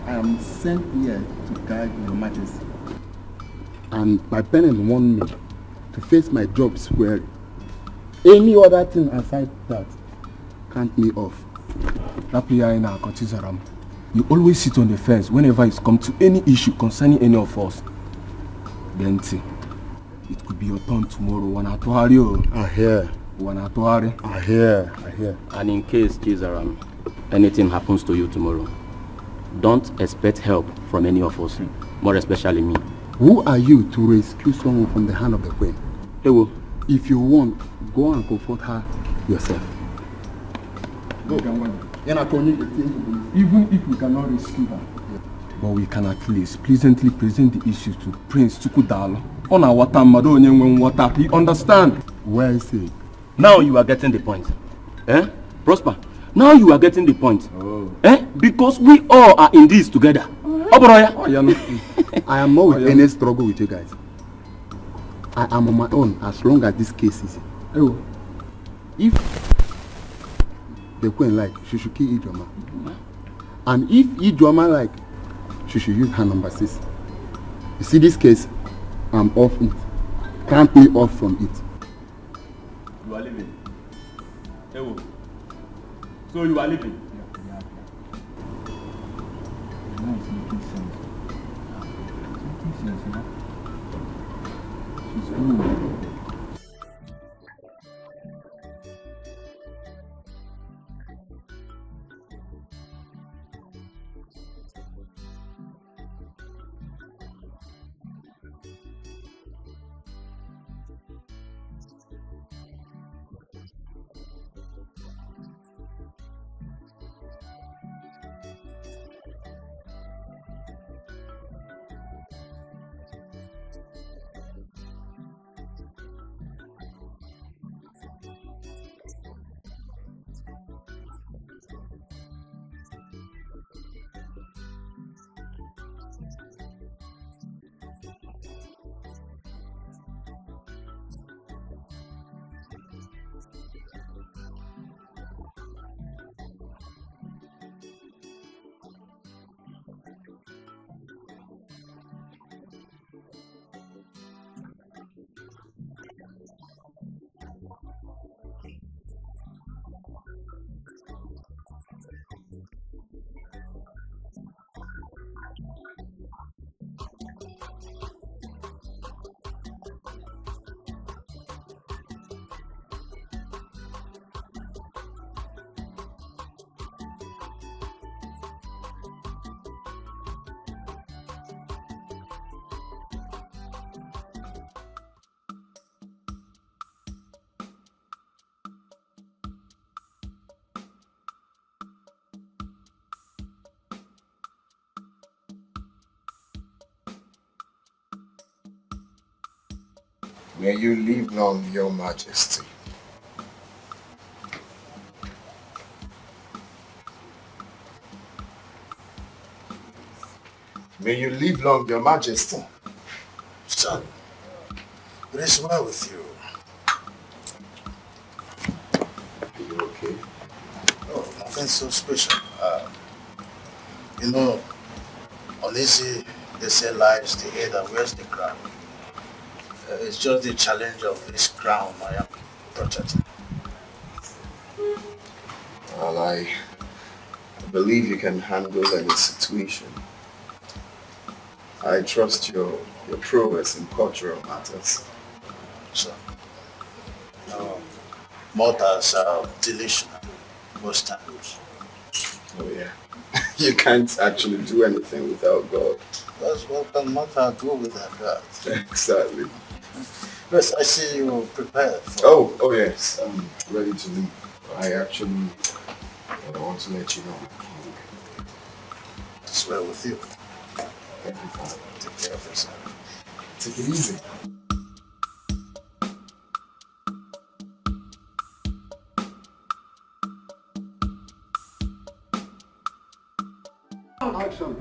I am sent here to guide your majesty. And my parents want me to face my job squarely. Any other thing aside that can't me off. You always sit on the fence whenever it's come to any issue concerning any of us. Then it could be your turn tomorrow. I hear. I hear. And in case, Chizaram, anything happens to you tomorrow, don't expect help from any of us, more especially me. Who are you to rescue someone from the hand of the queen? Ewo. If you want, go and comfort her yourself. Go. Even if we cannot rescue her, but we can at least pleasantly present the issue to Prince Chukudalo. On our water, water. He understand. Where is he? Now you are getting the point. Eh? Prosper. Now you are getting the point. Oh. Eh? Because we all are in this together. I am not with any struggle with you guys. I am on my own as long as this case is. Oh. If the queen like, she should kill Ijoma. And if Ijoma like, she should use her number 6. You see this case, I'm off it. Can't be off from it. You are leaving. Ewo. So you are leaving? Yeah. Now it's making sense. It's making sense, She's good. May you live long, Your Majesty. May you live long, Your Majesty. Son, it is well with you. Are you okay? Oh, nothing so special. You know, uneasy, they say lies the head that wears the crown. It's just the challenge of this crown I am protecting. Well, I believe you can handle any situation. I trust your prowess in cultural matters. So, mortals are delusional most times. Oh yeah. You can't actually do anything without God. That's what can mortal do without God. Exactly. Yes, I see you prepared for... Oh yes, I'm ready to leave. I actually want to let you know. It's well with you. Thank you, Father. Take care of yourself. Take it easy. Action.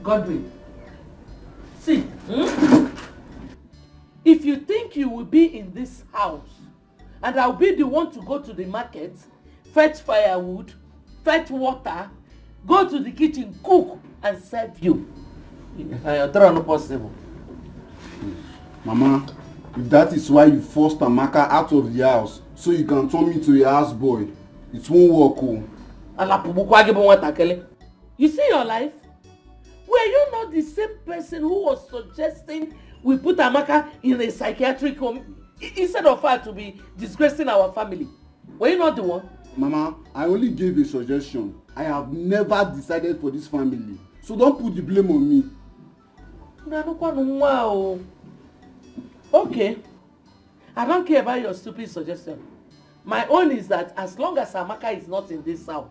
Godwin, see, if you think you will be in this house and I'll be the one to go to the market, fetch firewood, fetch water, go to the kitchen, cook and serve you, that's not possible. Mama, if that is why you forced Amaka out of the house so you can turn me to a houseboy, it won't work. You see your life? Were you not the same person who was suggesting we put Amaka in a psychiatric home instead of her to be disgracing our family? Were you not the one? Mama, I only gave a suggestion. I have never decided for this family. So don't put the blame on me. Okay. I don't care about your stupid suggestion. My own is that as long as Amaka is not in this house,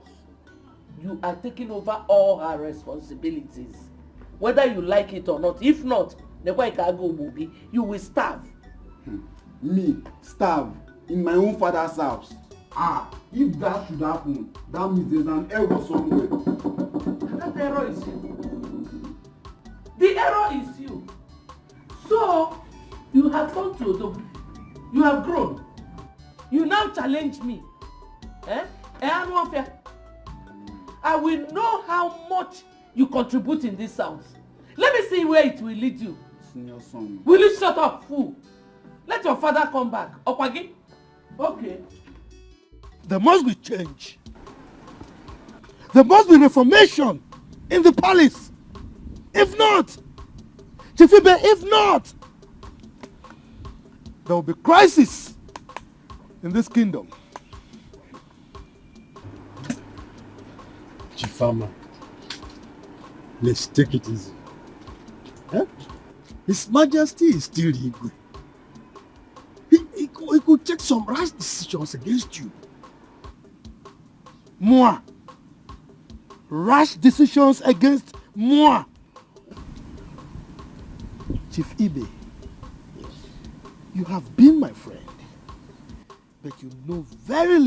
you are taking over all her responsibilities. Whether you like it or not. If not, you will starve. Me, starve in my own father's house. If that should happen, that means there's an error somewhere. That error is you. The error is you. So, you have gone to Odimgbe. You have grown. You now challenge me. I will know how much you contribute in this house. Let me see where it will lead you. Senior son. Will you shut up, fool? Let your father come back. Okwagi? Okay. There must be change. There must be reformation in the palace. If not, Chifibe, if not, there will be crisis in this kingdom. Chifama, let's take it easy. Huh? His Majesty is still Igwe. He could take some rash decisions against you. Moi. Rash decisions against moi. Chief Ibe, you have been my friend, but you know very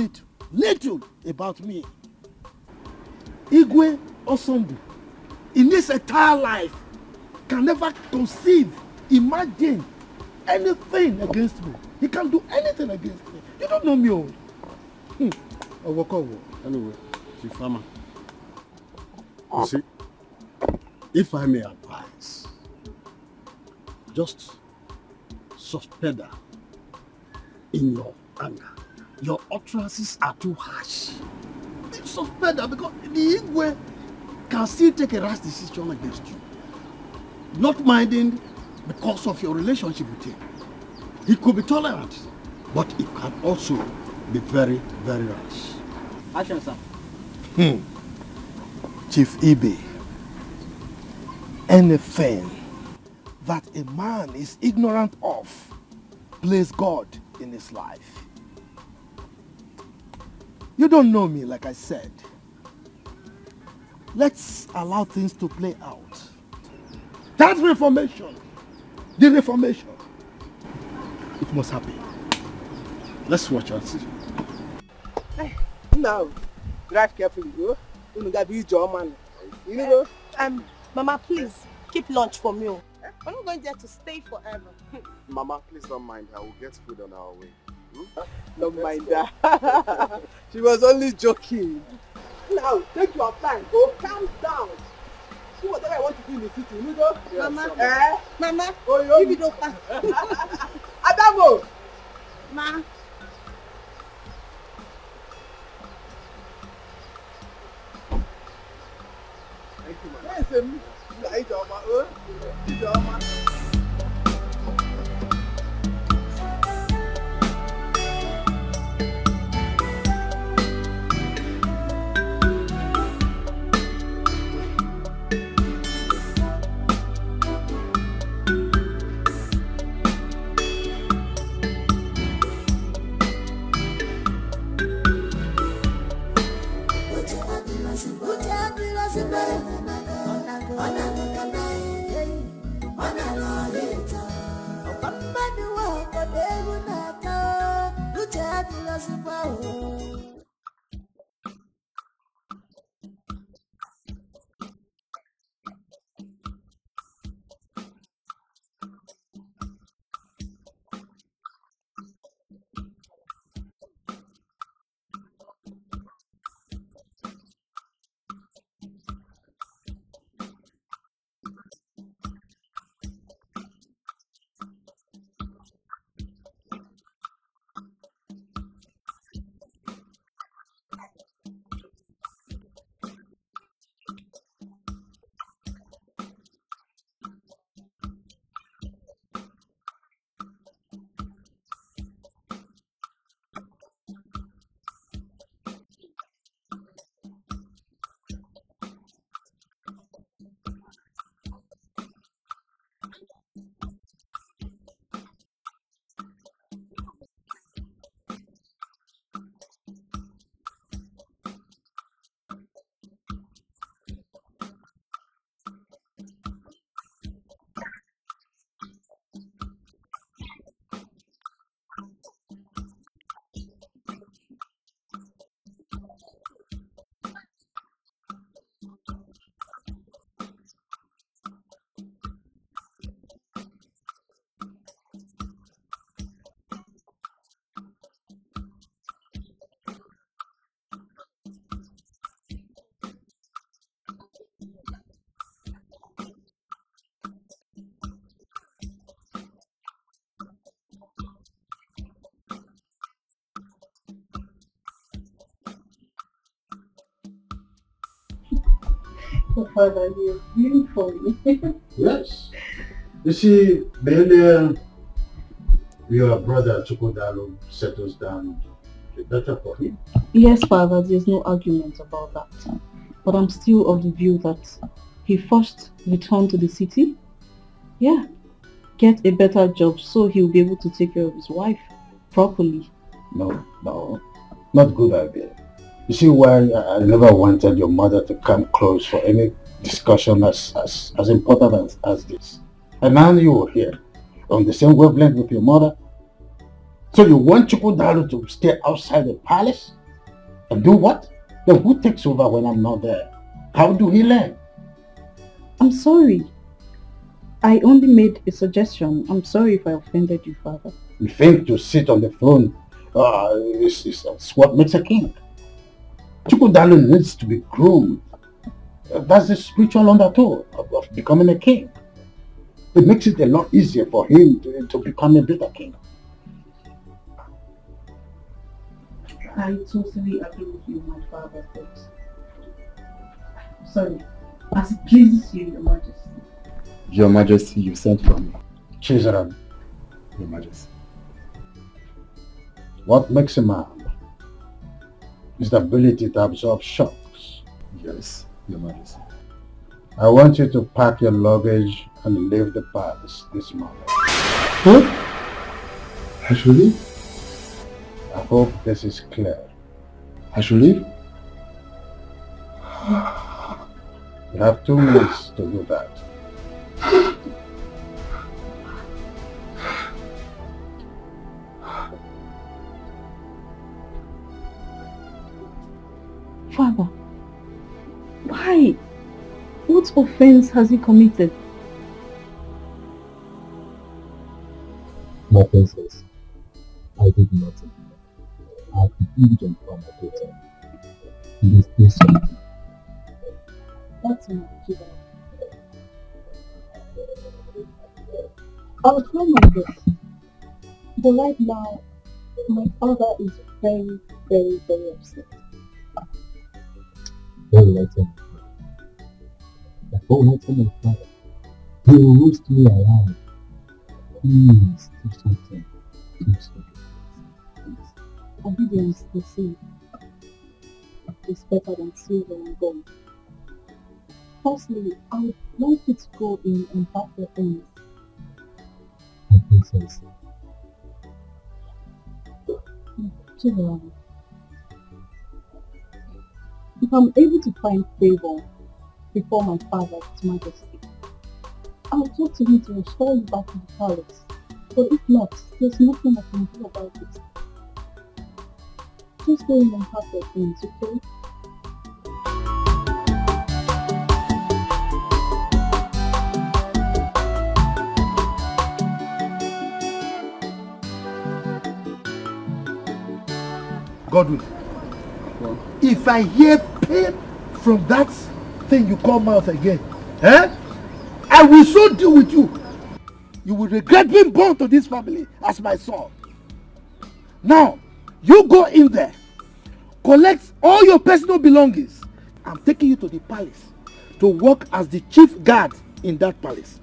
little about me. Igwe Osondu, in this entire life, can never conceive, imagine anything against me. He can't do anything against me. You don't know me all. Anyway, Chifama, you see, if I may advise, just suspend her in your anger. Your utterances are too harsh. Suspend her because the Igwe can still take a rash decision against you. Not minding because of your relationship with him. He could be tolerant, but it can also be very, very rash. Action, sir. Chief Ibe, anything that a man is ignorant of plays God in his life. You don't know me, like I said. Let's allow things to play out. That reformation, the reformation, It must happen. Let's watch and see. Now, drive carefully, bro. You got to be your man. You know? Mama, please, keep lunch for me. We're not going there to stay forever. Mama, please don't mind her. We'll get food on our way. Don't mind that. She was only joking. Now, take your time. Go calm down. See whatever I want to do in the city. You know? Yes, Mama. Mama. Oh, if you don't pass. Adamo. Ma. Thank you, man. Yes, Oh, Father, you're really funny. Yes. You see, the earlier your brother Chukwudalo settles down, the better for him. Yes, Father, there's no argument about that. But I'm still of the view that he first returned to the city. Yeah. Get a better job so he'll be able to take care of his wife properly. No, not good idea. You see why I never wanted your mother to come close for any discussion as important as this. And now you're here, on the same wavelength with your mother. So you want Chukwudalo to stay outside the palace? And do what? Then who takes over when I'm not there? How do he learn? I'm sorry. I only made a suggestion. I'm sorry if I offended you, Father. You think to sit on the throne is what makes a king. Chukwudalo needs to be groomed. That's the spiritual undertow of becoming a king. It makes it a lot easier for him to become a better king. I totally agree with you, my Father, but sorry, as it pleases you, Your Majesty. Your Majesty, you sent for me. Chizaram. Your Majesty. What makes a man is the ability to absorb shocks. Yes, Your Majesty. I want you to pack your luggage and leave the palace this morning. What? I should leave? I hope this is clear. I should leave? You have 2 minutes to do that. What offense has he committed? My princess, I did nothing. I have the image on my daughter. Please do something. That's my children. I'll try my best. But right now, my father is very, very, very upset. What will I tell my father? What will I tell my father? He will roast me alive. Please do something. Do something. Obedience, they say, is better than silver and gold. Firstly, I would like it to go in imperfect things. My princess. Children, if I'm able to find favor before my father's majesty, I'll talk to him to restore you back to the palace. But if not, there's nothing I can do about it. Just go in and have your things, okay? Godwin, if I hear pain from that thing you call mouth again, I will so deal with you. You will regret being born to this family as my son. Now, you go in there, collect all your personal belongings. I'm taking you to the palace to work as the chief guard in that palace.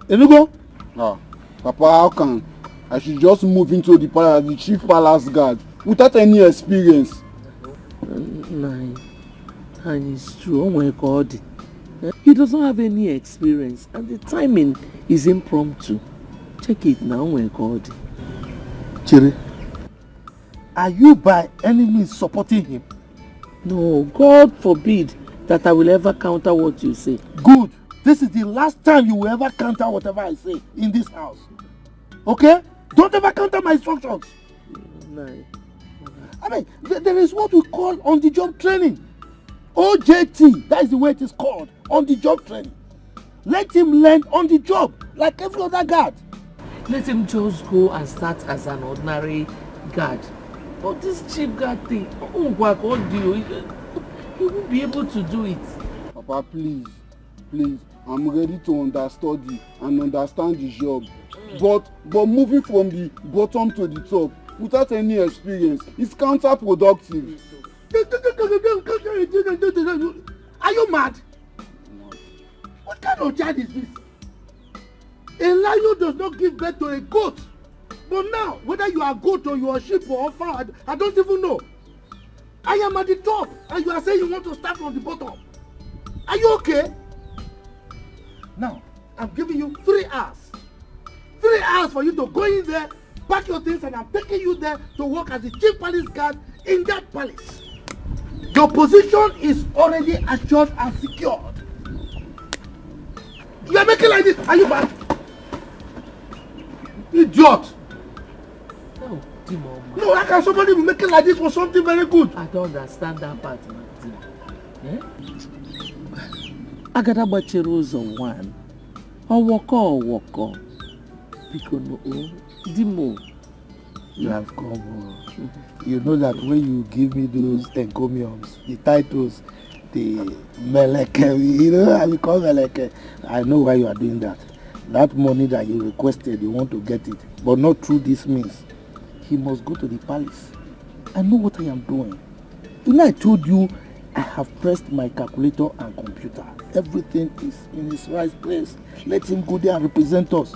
Enugo? Ah, Papa, how can I should just move into the palace, the chief palace guard, without any experience? And it's true. Oh my God. He doesn't have any experience and the timing is impromptu. Check it now. Oh my God. Chiri, are you by any means supporting him? No, God forbid that I will ever counter what you say. Good. This is the last time you will ever counter whatever I say in this house. Okay? Don't ever counter my instructions. No. I mean, there is what we call on-the-job training. OJT, that is the way it is called, on-the-job training. Let him learn on the job, like every other guard. Let him just go and start as an ordinary guard. But this chief guard thing, he won't be able to do it. Papa, please, I'm ready to understudy and understand the job. But moving from the bottom to the top without any experience is counterproductive. Are you mad? What kind of child is this? A lion does not give birth to a goat. But now, whether you are a goat or you are a sheep or a fowl, I don't even know. I am at the top and you are saying you want to start from the bottom. Are you okay? Now, I'm giving you 3 hours. 3 hours for you to go in there, pack your things, and I'm taking you there to work as the chief palace guard in that palace. Your position is already assured and secured. You are making like this. Are you mad? Idiot. No, how can somebody be making like this for something very good? I don't understand that part, man. Agada gbachiri ụzọ one. Ọwọkọ. Because Dimo. You have come. You know that when you give me those encomiums, the titles, the meleke, you know how you call meleke. I know why you are doing that. That money that you requested, you want to get it, but not through this means. He must go to the palace. I know what I am doing. You know, I told you I have pressed my calculator and computer. Everything is in its right place. Let him go there and represent us.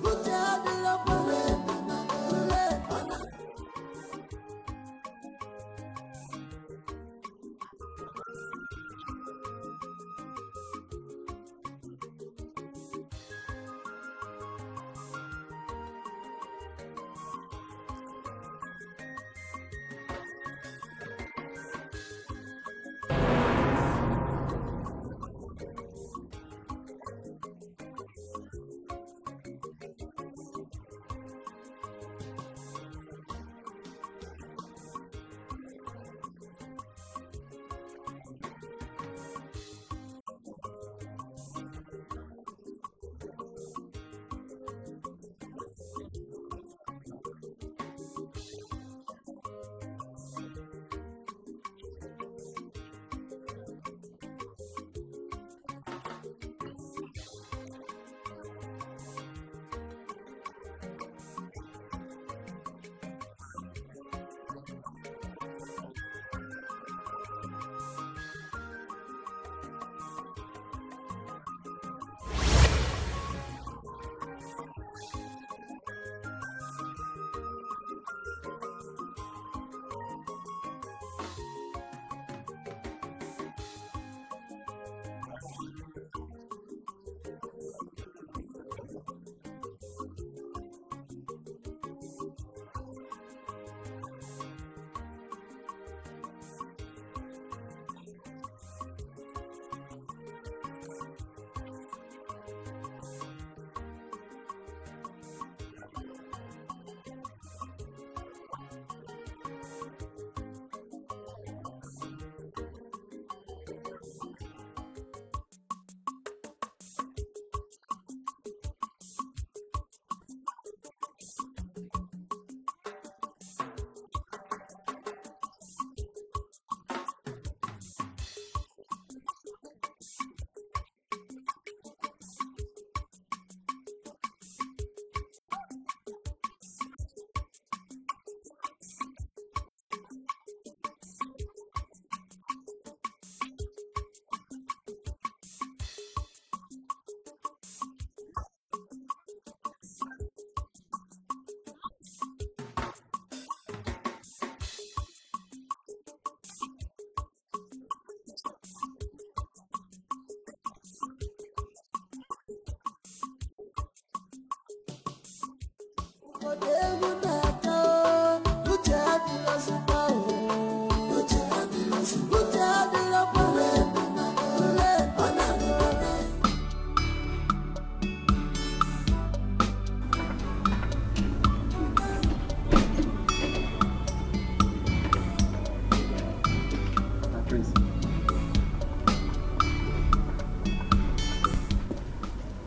Good.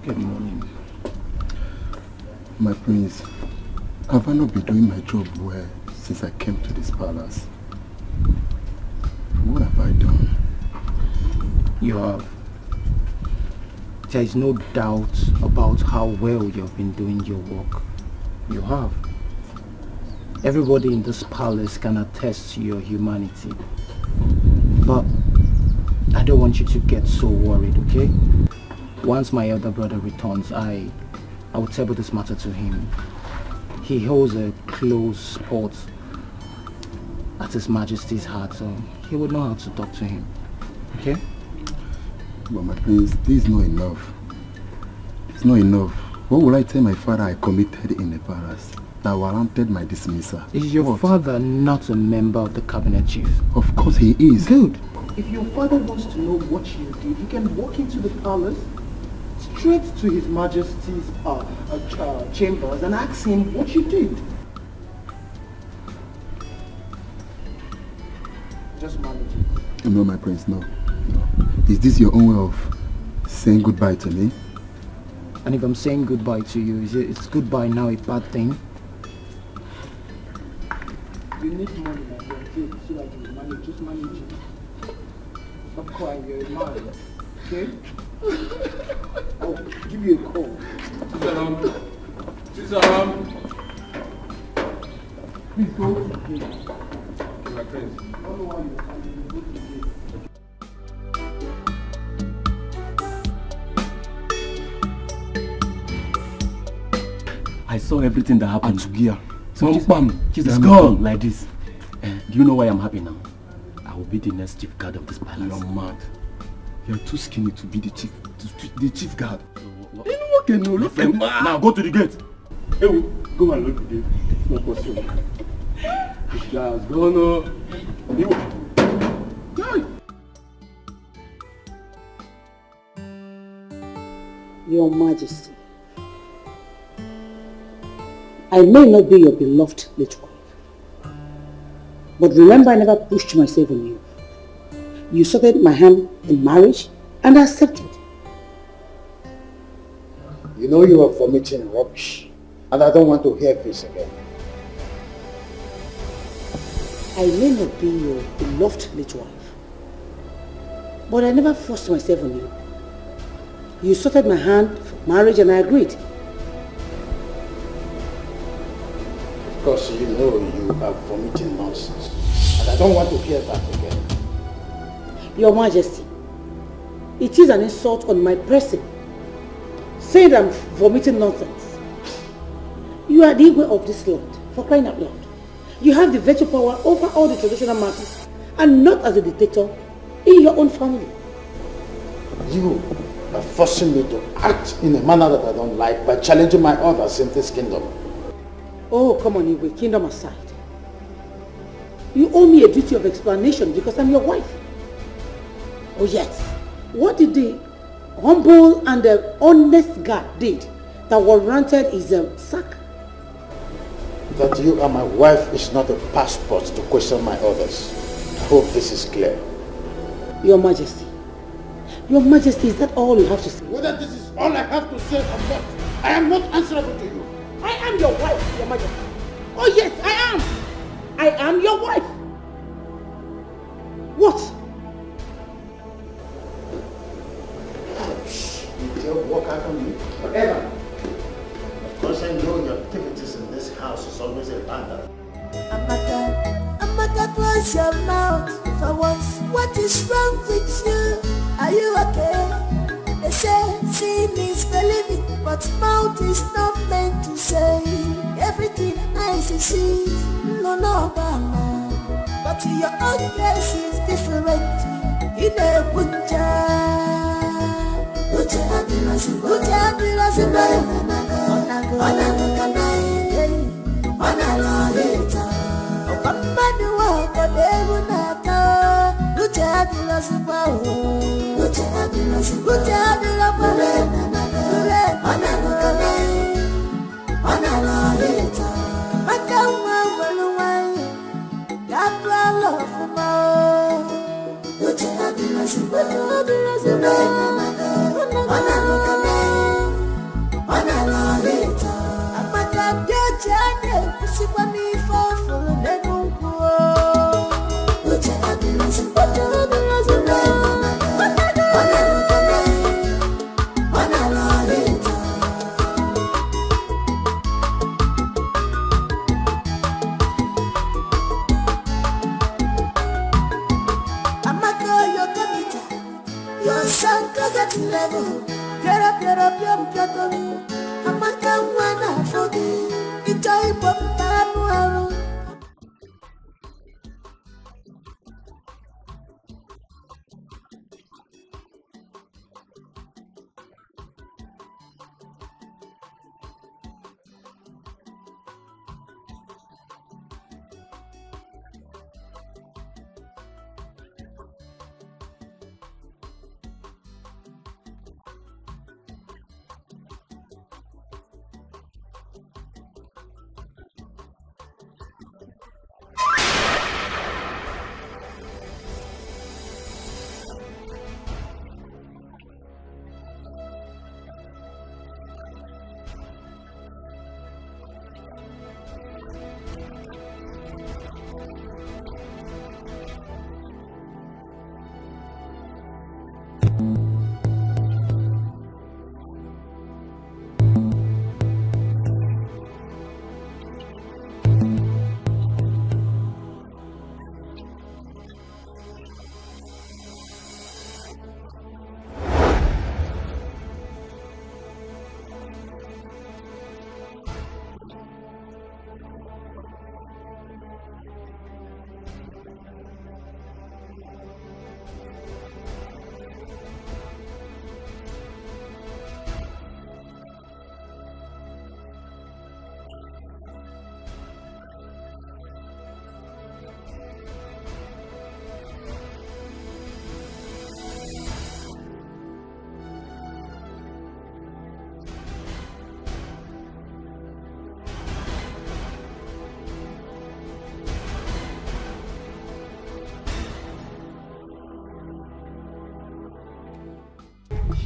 Good morning. My prince, have I not been doing my job well since I came to this palace? What have I done? You have. There is no doubt about how well you have been doing your work. You have. Everybody in this palace can attest to your humanity. But I don't want you to get so worried, okay? Once my elder brother returns, I will table this matter to him. He holds a close spot at His Majesty's heart, so he would know how to talk to him. Okay? But my prince, this is not enough. It's not enough. What will I tell my father I committed in the palace that warranted my dismissal? Is your father not a member of the cabinet, chief? Of course he is. Good. If your father wants to know what you did, you can walk into the palace, straight to His Majesty's chambers and ask him what you did. Just manage it. No, my prince, no. Is this your own way of saying goodbye to me? And if I'm saying goodbye to you, is goodbye now a bad thing? You need money, my friend, so that you manage. Just manage it. Stop crying, you're a man. Okay? I'll give you a call. Susan! Please go to the gate. My prince. I don't know why you're coming. Go to the gate. I saw everything that happened. Atugia. It's gone like this. Do you know why I'm happy now? I will be the next chief guard of this palace. You're mad. You're too skinny to be the chief guard. You know what can you look at? Now go to the gate. Hey, go and look at the gate. It's not possible. This guy has gone. Your Majesty, I may not be your beloved little wife, but remember I never pushed myself on you. You accepted my hand in marriage and I accepted. You know you are vomiting rubbish, and I don't want to hear this again. I may not be your beloved little wife, but I never forced myself on you. You accepted my hand for marriage and I agreed. Because you know you are vomiting nonsense, and I don't want to hear that again. Your Majesty, it is an insult on my person, saying I'm vomiting nonsense. You are the Igwe of this land, for crying out loud. You have the veto power over all the traditional matters, and not as a dictator in your own family. You are forcing me to act in a manner that I don't like by challenging my orders in this kingdom. Oh, come on, Igwe, kingdom aside. You owe me a duty of explanation because I'm your wife. Oh yes, what did the humble and the honest guard did that warranted his sack? That you are my wife is not a passport to question my orders. I hope this is clear. Your Majesty, is that all you have to say? Whether this is all I have to say or not, I am not answerable to you. I am your wife, Your Majesty. Oh yes, I am. I am your wife. What? You don't walk out on me forever. Of course, I know your activities in this house is always a bother. Amaka, close your mouth for once. What is wrong with you? Are you okay? They say seeing is believing, but mouth is not meant to say. Everything eyes see, no, Obama. But your own case is different. In a bunja,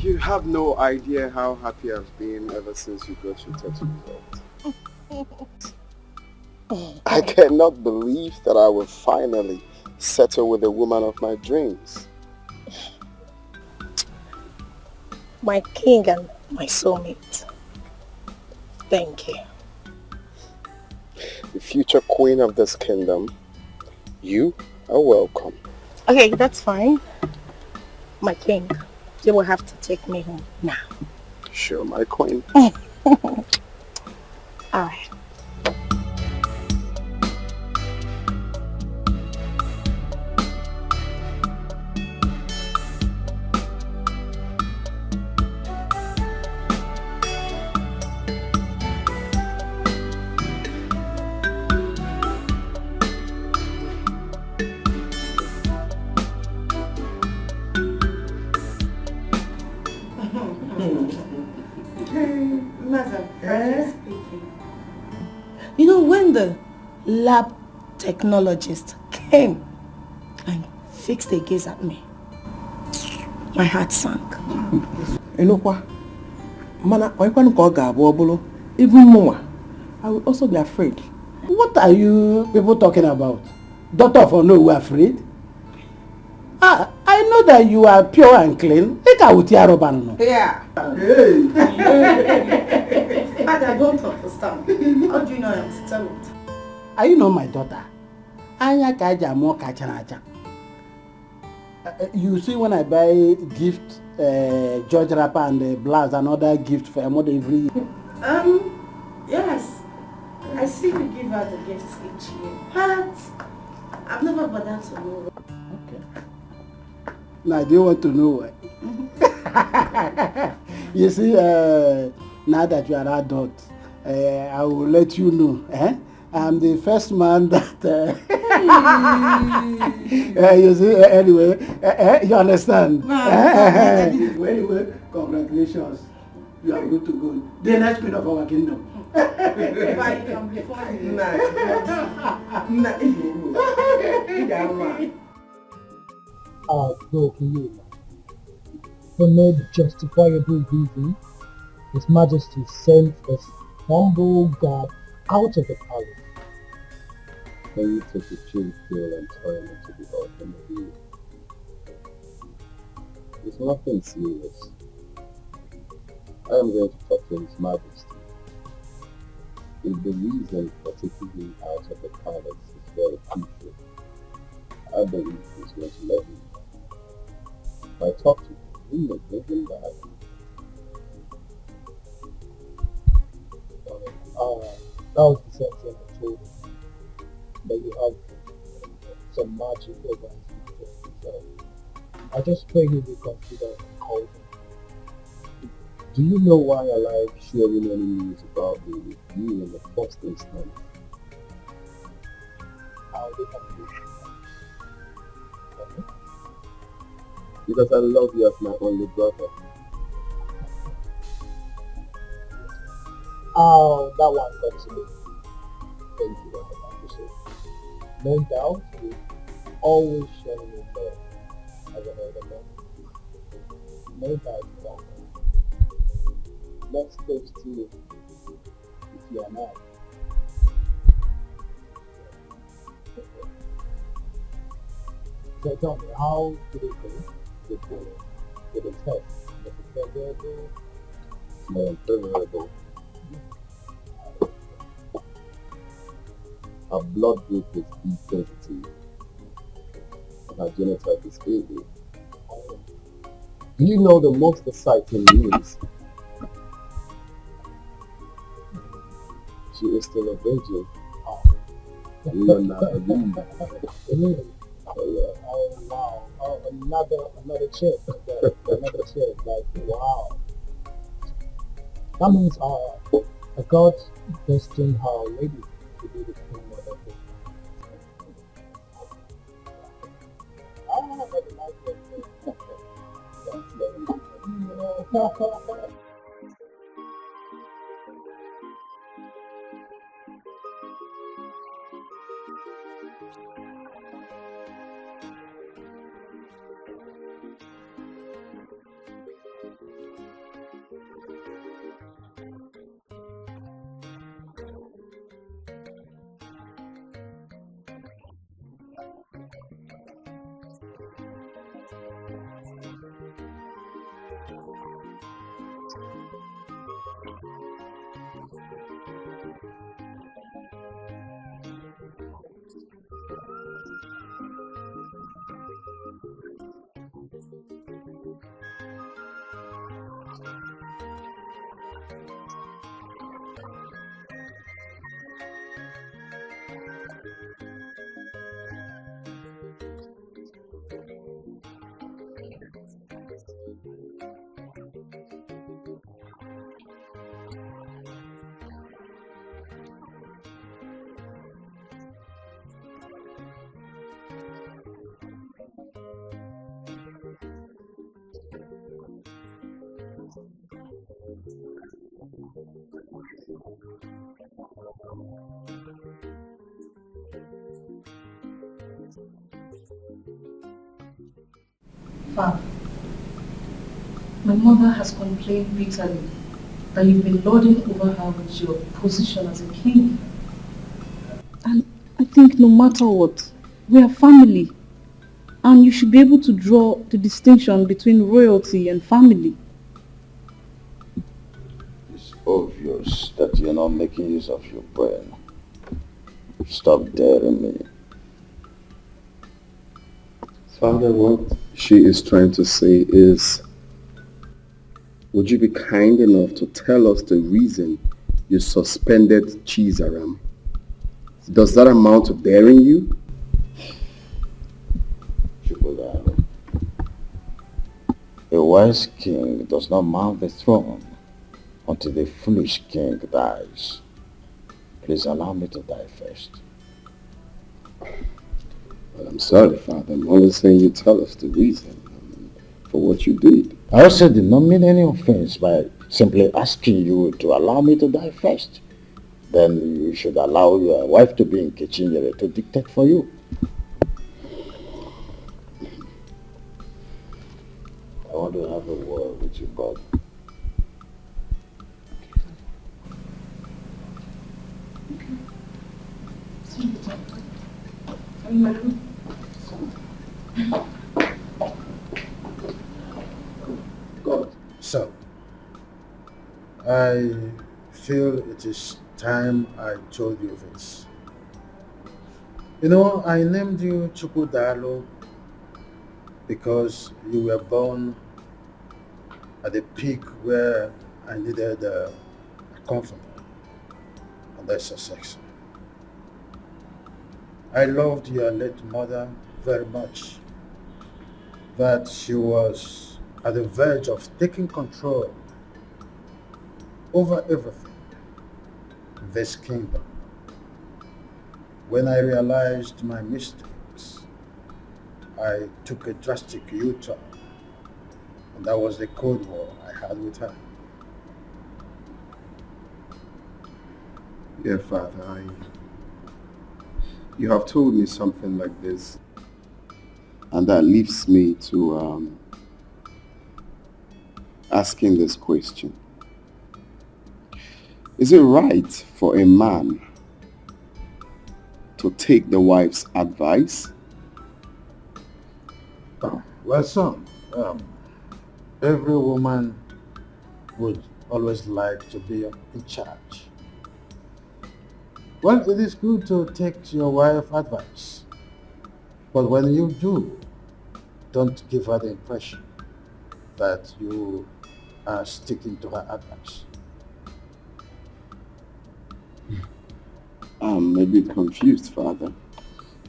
You have no idea how happy I've been ever since you got your test result. I cannot believe that I will finally settle with the woman of my dreams. My king and my soulmate. Thank you. The future queen of this kingdom, you are welcome. Okay, that's fine. My king, you will have to take me home now. Sure, my queen. Alright. You know, when the lab technologist came and fixed a gaze at me, my heart sank. You know what? Mana, even more, I will also be afraid. What are you people talking about? Doctor for no, we're afraid? I know that you are pure and clean. Yeah. Hey. I don't understand. How do you know I am still? Are you not my daughter? You see, when I buy gift, George wrapper and blouse and other gift for a mother every year. Yes. I see you give her the gifts each year. But I've never bothered to know. Okay. Now, do you want to know why? You see, now that you are adult, I will let you know. I'm the first man that You see, anyway, you understand? Anyway, congratulations. You are good to go. The next queen of our kingdom. Go you. For no justifiable reason, His Majesty sent a humble guard out of the palace. Can you take a chill pill and turn it to the automobile? It's nothing serious. I am going to talk to His Majesty. If the reason for taking him out of the palace is very crucial, I believe he's going to let me. If I talk to him, he may bring him back. That was the same thing I told him. But you have some magic over his interest. So I just pray he will consider and call him. Do you know why I like sharing any news about me with you in the first instance? How they can do it. Because I love you as my only brother. Oh, that one got to me. Thank you very much. No doubt, you always show me love as an elder brother. No doubt about that. Let's go to if you are not. So tell me, how did it go with the test? Was it favorable? More unfavorable. Her blood group is B positive. Her genotype is AB. Do you know the most exciting news? She is still a virgin. You will not believe. Really? Oh yeah. Oh wow. Oh, another chick. Another chick. Like wow. That means a God destined her already to be the queen mother. Ah, very nice. Father, my mother has complained bitterly that you've been lording over her with your position as a king. And I think no matter what, we are family. And you should be able to draw the distinction between royalty and family. It's obvious that you're not making use of your brain. Stop daring me. Father, what she is trying to say is, would you be kind enough to tell us the reason you suspended Chizaram? Does that amount to daring you? Chukwudalo, a wise king does not mount the throne until the foolish king dies. Please allow me to die first. Well, I'm sorry, Father. I'm only saying you tell us the reason for what you did. I also did not mean any offense by simply asking you to allow me to die first. Then you should allow your wife to be in Kichinyere to dictate for you. I want to have a word with you, God. God. So, I feel it is time I told you this. You know, I named you Chukudalo because you were born at the peak where I needed a comforter, and that's Sussex. I loved your late mother very much, that she was at the verge of taking control over everything in this kingdom. When I realized my mistakes, I took a drastic U-turn, and that was the Cold War I had with her. Yeah, Father, you have told me something like this, and that leaves me to asking this question. Is it right for a man to take the wife's advice? Well, son, every woman would always like to be in charge. Well, it is good to take your wife's advice, but when you do, don't give her the impression that you are sticking to her advice. I'm a bit confused, Father.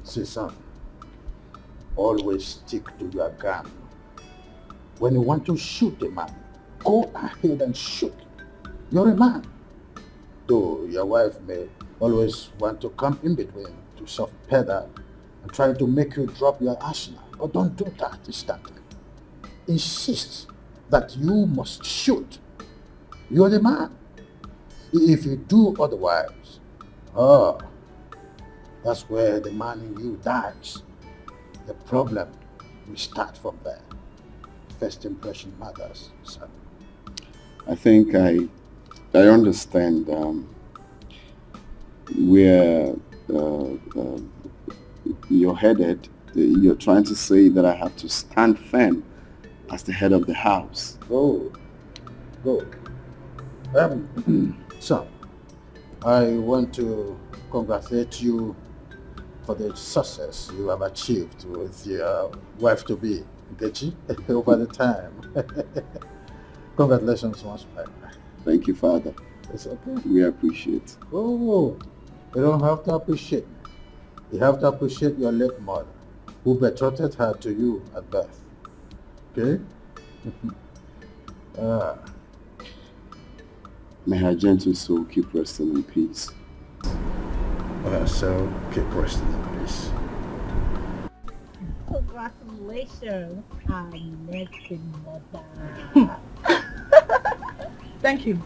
See, son, always stick to your gun. When you want to shoot a man, go ahead and shoot. You're a man. Though your wife may always want to come in between to soft pedal and try to make you drop your arsenal. But don't do that this time. Insist that you must shoot. You're the man. If you do otherwise, that's where the man in you dies. The problem will start from there. First impression matters, son. I think I understand where you're headed. You're trying to say that I have to stand firm as the head of the house. Go. Son, I want to congratulate you for the success you have achieved with your wife-to-be, Nkechi, over the time. Congratulations once more. Thank you, Father. It's okay. We appreciate. Oh, you don't have to appreciate me. You have to appreciate your late mother, who betrothed her to you at birth. Okay? May her gentle soul keep resting in peace. So keep resting in peace. Congratulations, our next mother. Thank you.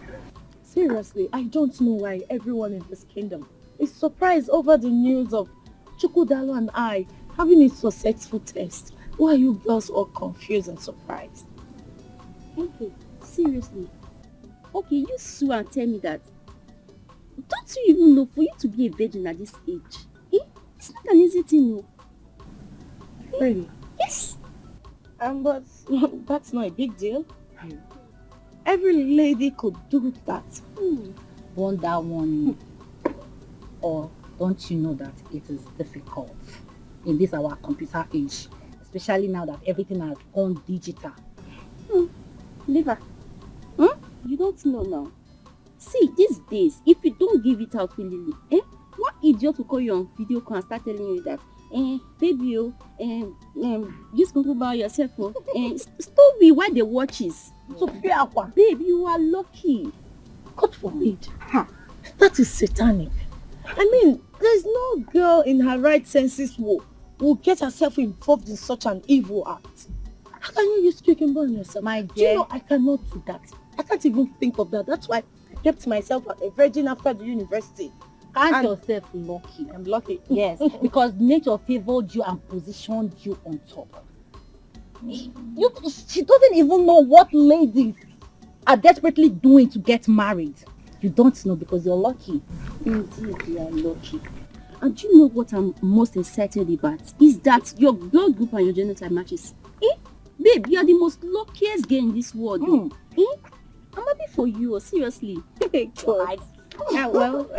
Seriously, I don't know why everyone in this kingdom is surprised over the news of Chukudalo and I having a successful test. Why are you girls all confused and surprised? Okay, seriously. Okay, you sue and tell me that. Don't you even know for you to be a virgin at this age? It's not an easy thing, no. Really? Yes. But that's not a big deal. Every lady could do that. Wonder one. Or don't you know that it is difficult in this our computer age, especially now that everything has gone digital. Liver. You don't know now. See, these days, if you don't give it out willingly, what idiot will call you on video call and start telling you that, baby, just go about yourself, stop me while they watches. So, babe, you are lucky. God forbid. That is satanic. I mean, there's no girl in her right senses who will get herself involved in such an evil act? How can you use quick and burn yourself? My Do you dear. know I cannot do that? I can't even think of that. That's why I kept myself a virgin after the university. Count yourself lucky. I'm lucky. Yes, because nature favored you and positioned you on top. She doesn't even know what ladies are desperately doing to get married. You don't know because you're lucky. Indeed, you are lucky. And do you know what I'm most excited about? Is that your blood group and your genotype matches. Babe, you are the most luckiest girl in this world. I'm happy for you, seriously. God. Well,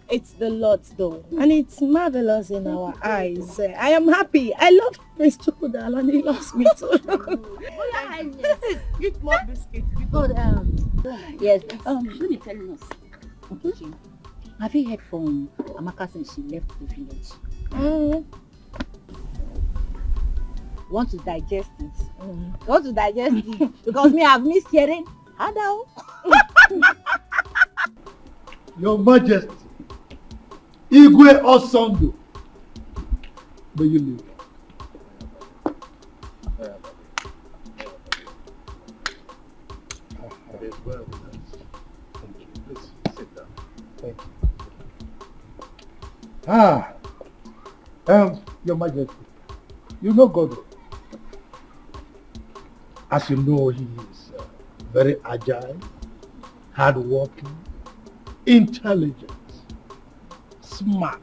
it's the Lord though, and it's marvelous in our eyes. I am happy. I love Prince Chukudal and he loves me too. Eat more biscuits. Yes. Should be telling us. Okay. Have you heard from Amaka since she left the village? Want to digest it? Want to digest it? Because me, I've missed hearing. Hello. Your Majesty, Igwe Osongo, may you live. It is well with us. Thank you. Please sit down. Thank you. Your Majesty, you know God. As you know, he is very agile, hardworking, intelligent, smart.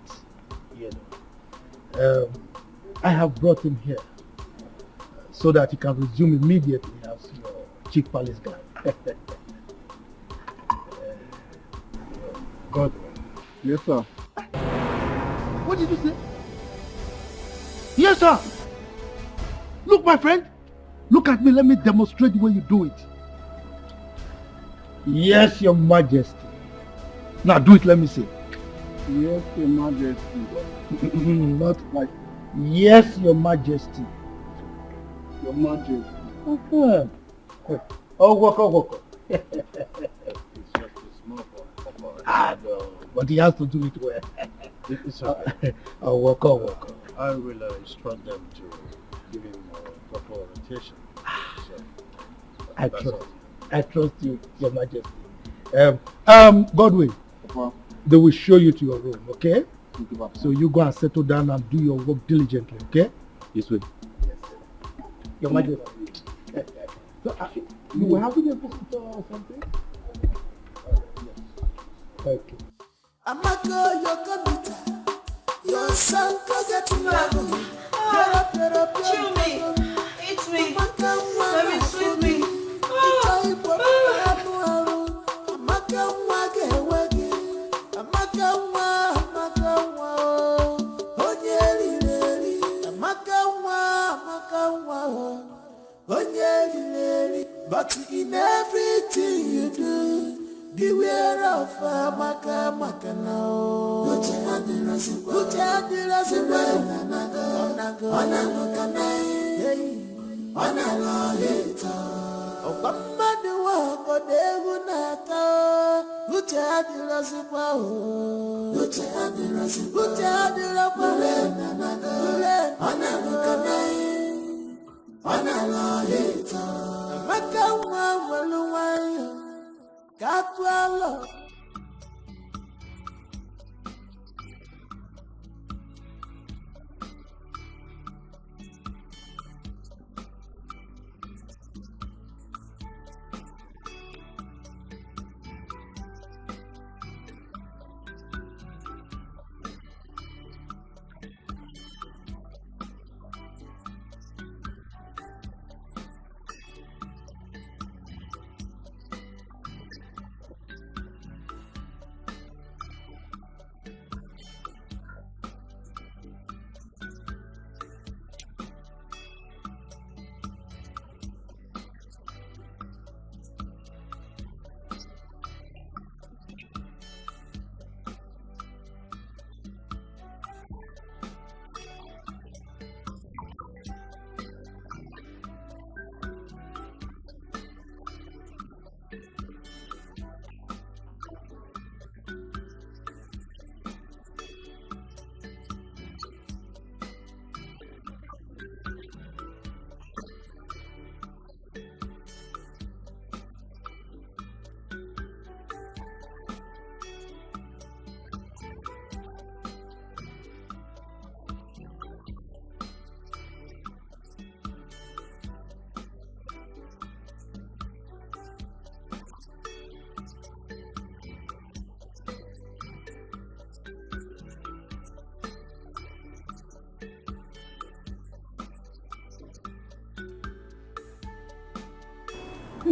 You know, I have brought him here so that he can resume immediately as your chief palace guy. God. Yes, sir. What did you say? Yes, sir. Look, my friend. Look at me. Let me demonstrate the way you do it. Yes, Your Majesty. Now do it. Let me see. Yes, Your Majesty. Not like. Yes, Your Majesty. Your Majesty. Oh, walk, oh, walk. It's just a small boy. I know, but he has to do it well. It's okay. Oh, walk, oh, walk. I will instruct them to give him proper orientation. So, I trust you, Your Majesty. Godwin, they will show you to your room, okay? So you go and settle down and do your work diligently, okay? This way. Yes. Your Majesty. So, you were having a visitor or something? Okay. Amaka, your computer, your son, get to know. Chew me. Eat me. Baby, sweet me. But in everything you do, beware of Maka now.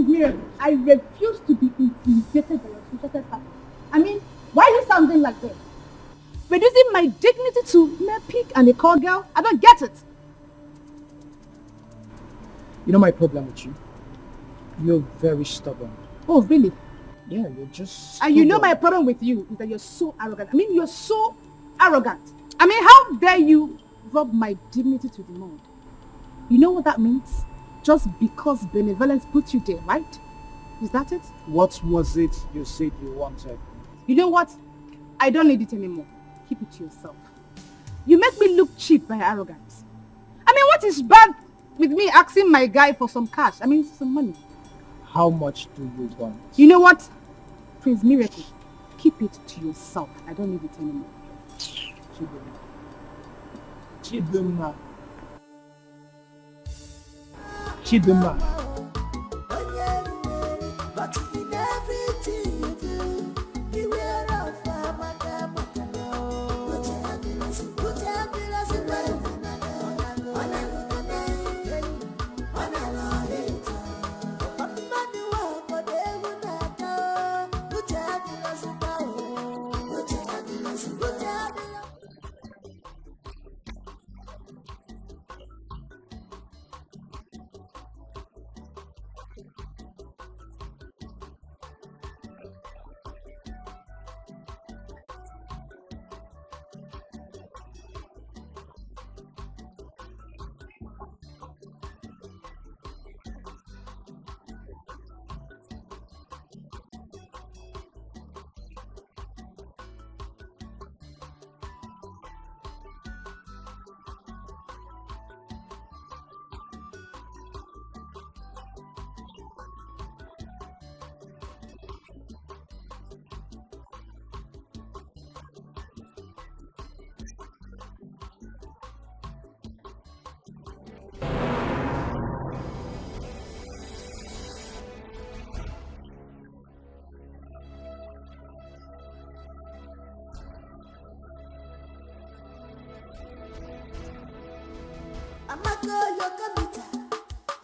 Prince Miracle, I refuse to be intimidated by your social status. I mean, why are you sounding like this? Reducing my dignity to mere pig and a call girl? I don't get it. You know my problem with you? You're very stubborn. Oh, really? Yeah, you're just And you know my problem with you is that you're so arrogant. I mean, you're so arrogant. I mean, how dare you rub my dignity to the mud? You know what that means? Just because benevolence put you there, right? Is that it? What was it you said you wanted? You know what? I don't need it anymore. Keep it to yourself. You make me look cheap by arrogance. I mean, what is bad with me asking my guy for some cash? I mean, some money. How much do you want? You know what? Prince Miracle, keep it to yourself. I don't need it anymore. Chidumma. Chidumma. But in everything you do, beware of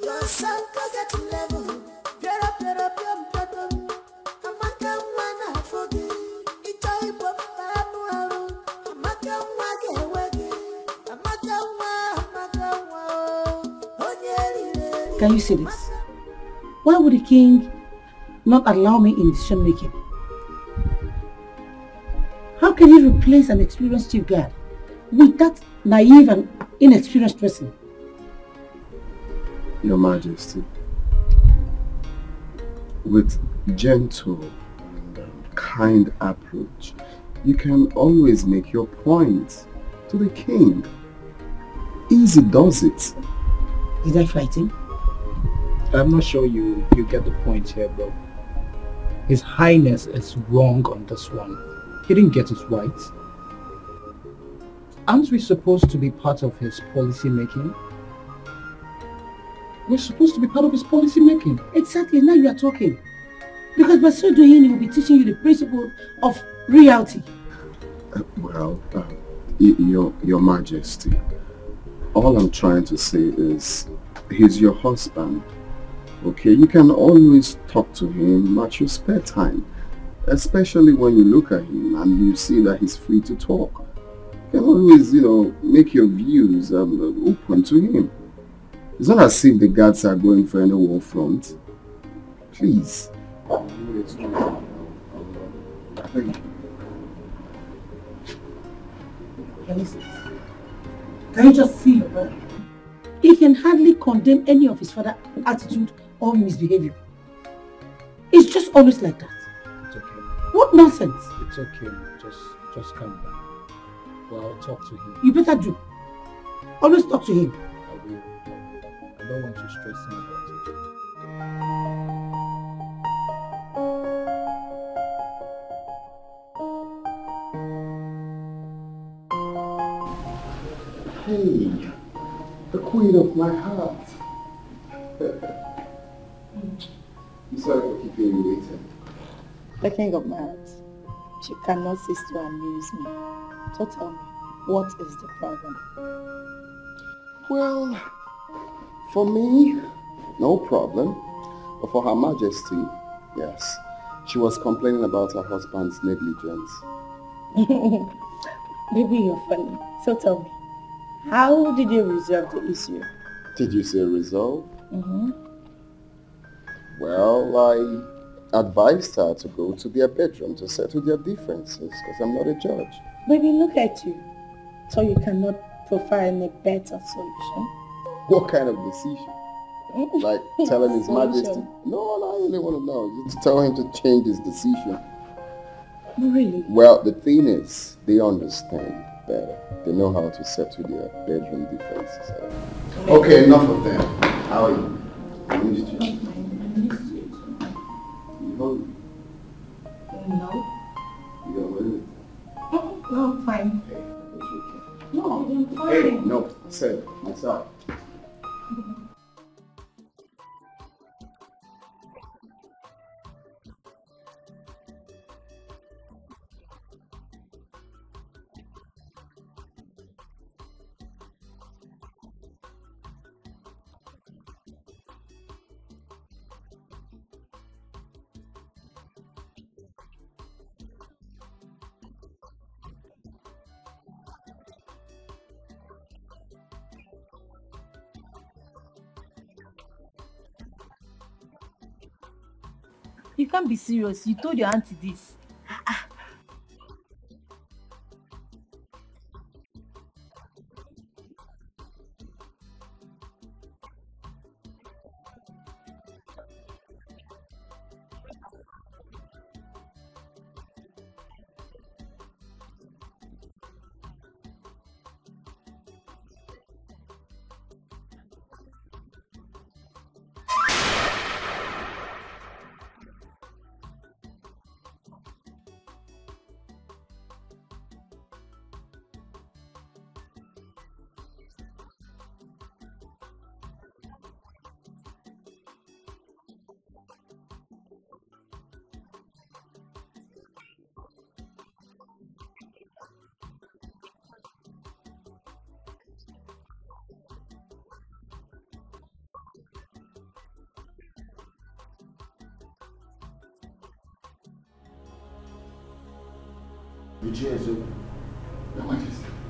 Your son can get to level. Get up, your bottom. Amaka wana fogi. Itai pop amu. Amaka wage wage. Amaka wa. Onyeri. Can you see this? Why would the king not allow me in decision making? How can he replace an experienced chief guard with that naive and inexperienced person? Your Majesty, with gentle and kind approach, you can always make your point to the king. Easy does it. Did I frighten? I'm not sure you get the point here, bro. His Highness is wrong on this one. He didn't get it right. Aren't we supposed to be part of his policy making? We're supposed to be part of his policy making. Exactly, now you are talking. Because by so doing, he will be teaching you the principle of reality. Your Majesty, all I'm trying to say is, he's your husband. Okay, you can always talk to him at your spare time. Especially when you look at him and you see that he's free to talk. You can always, make your views open to him. It's not as if the guards are going for any war front. Please. Can you just see your brother? He can hardly condemn any of his father's attitude or misbehavior. It's just always like that. It's okay. What nonsense? It's okay. Just calm down. Well, I'll talk to him. You better do. Always talk to him. I will. I don't want you stressing about it. Hey, the queen of my heart. I'm sorry for keeping you waiting. The king of my heart. She cannot cease to amuse me. So tell me, what is the problem? Well, for me, no problem. But for Her Majesty, yes, she was complaining about her husband's negligence. Baby, you're funny. So tell me, how did you resolve the issue? Did you say resolve? Mm-hmm. Well, I advised her to go to their bedroom to settle their differences because I'm not a judge. Baby, look at you. So you cannot provide a better solution? What kind of decision? Like telling His Majesty? No, I really want to know. Just tell him to change his decision. Really? Well, the thing is, they understand better. They know how to settle their bedroom differences. Okay, enough of them. How are you? I missed you. You hungry? No. You got worried? No, I'm fine. No, I'm fine. Hey, no, I said myself. You can't be serious. You told your auntie this.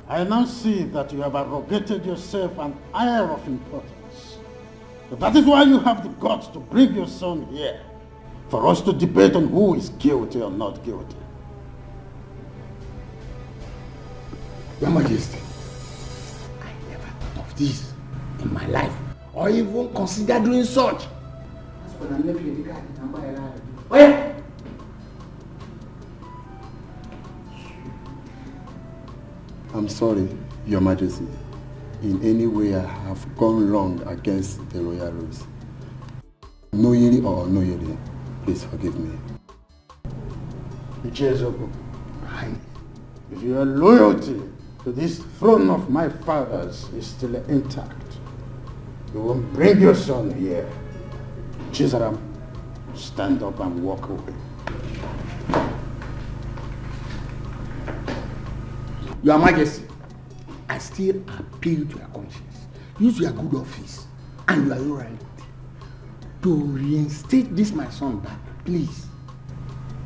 I now see that you have arrogated yourself an air of importance. That is why you have the guts to bring your son here, for us to debate on who is guilty or not guilty. Your Majesty, I never thought of this in my life, or even considered doing such. Oh yeah. I'm sorry, Your Majesty. In any way I have gone wrong against the royal rules. Knowingly or unknowingly, please forgive me. Ichezoko, if your loyalty to this throne of my fathers is still intact, you won't bring your son here. Chizaram, stand up and walk away. Your Majesty, I still appeal to your conscience. Use your good office and your loyalty to reinstate this my son back, please.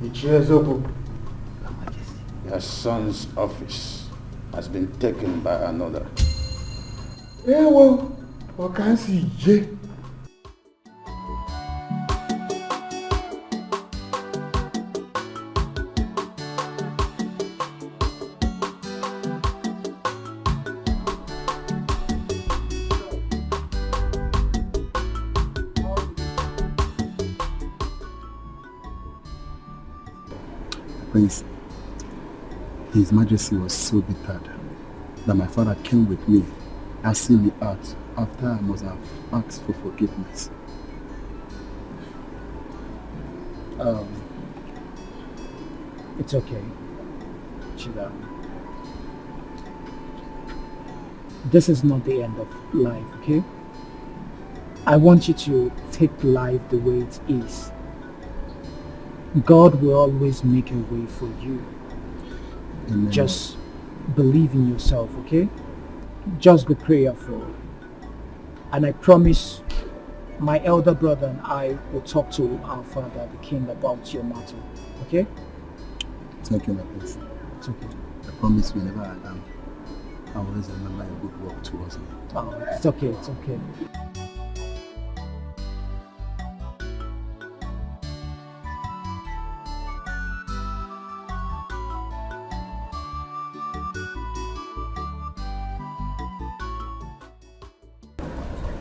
Ichezoko, Your Majesty, your son's office has been taken by another. Yeah, well, what can I see? Prince, His Majesty was so bitter that my father came with me, asking me out after I must have asked for forgiveness. It's okay, Chida. This is not the end of life, okay? I want you to take life the way it is. God will always make a way for you. Amen. Just believe in yourself, okay? Just be prayerful. And I promise my elder brother and I will talk to our father, the king, about your matter. Okay? Thank you, my prince. It's okay. I promise whenever I am, I will always remember your good work towards me. Oh, it's okay, it's okay.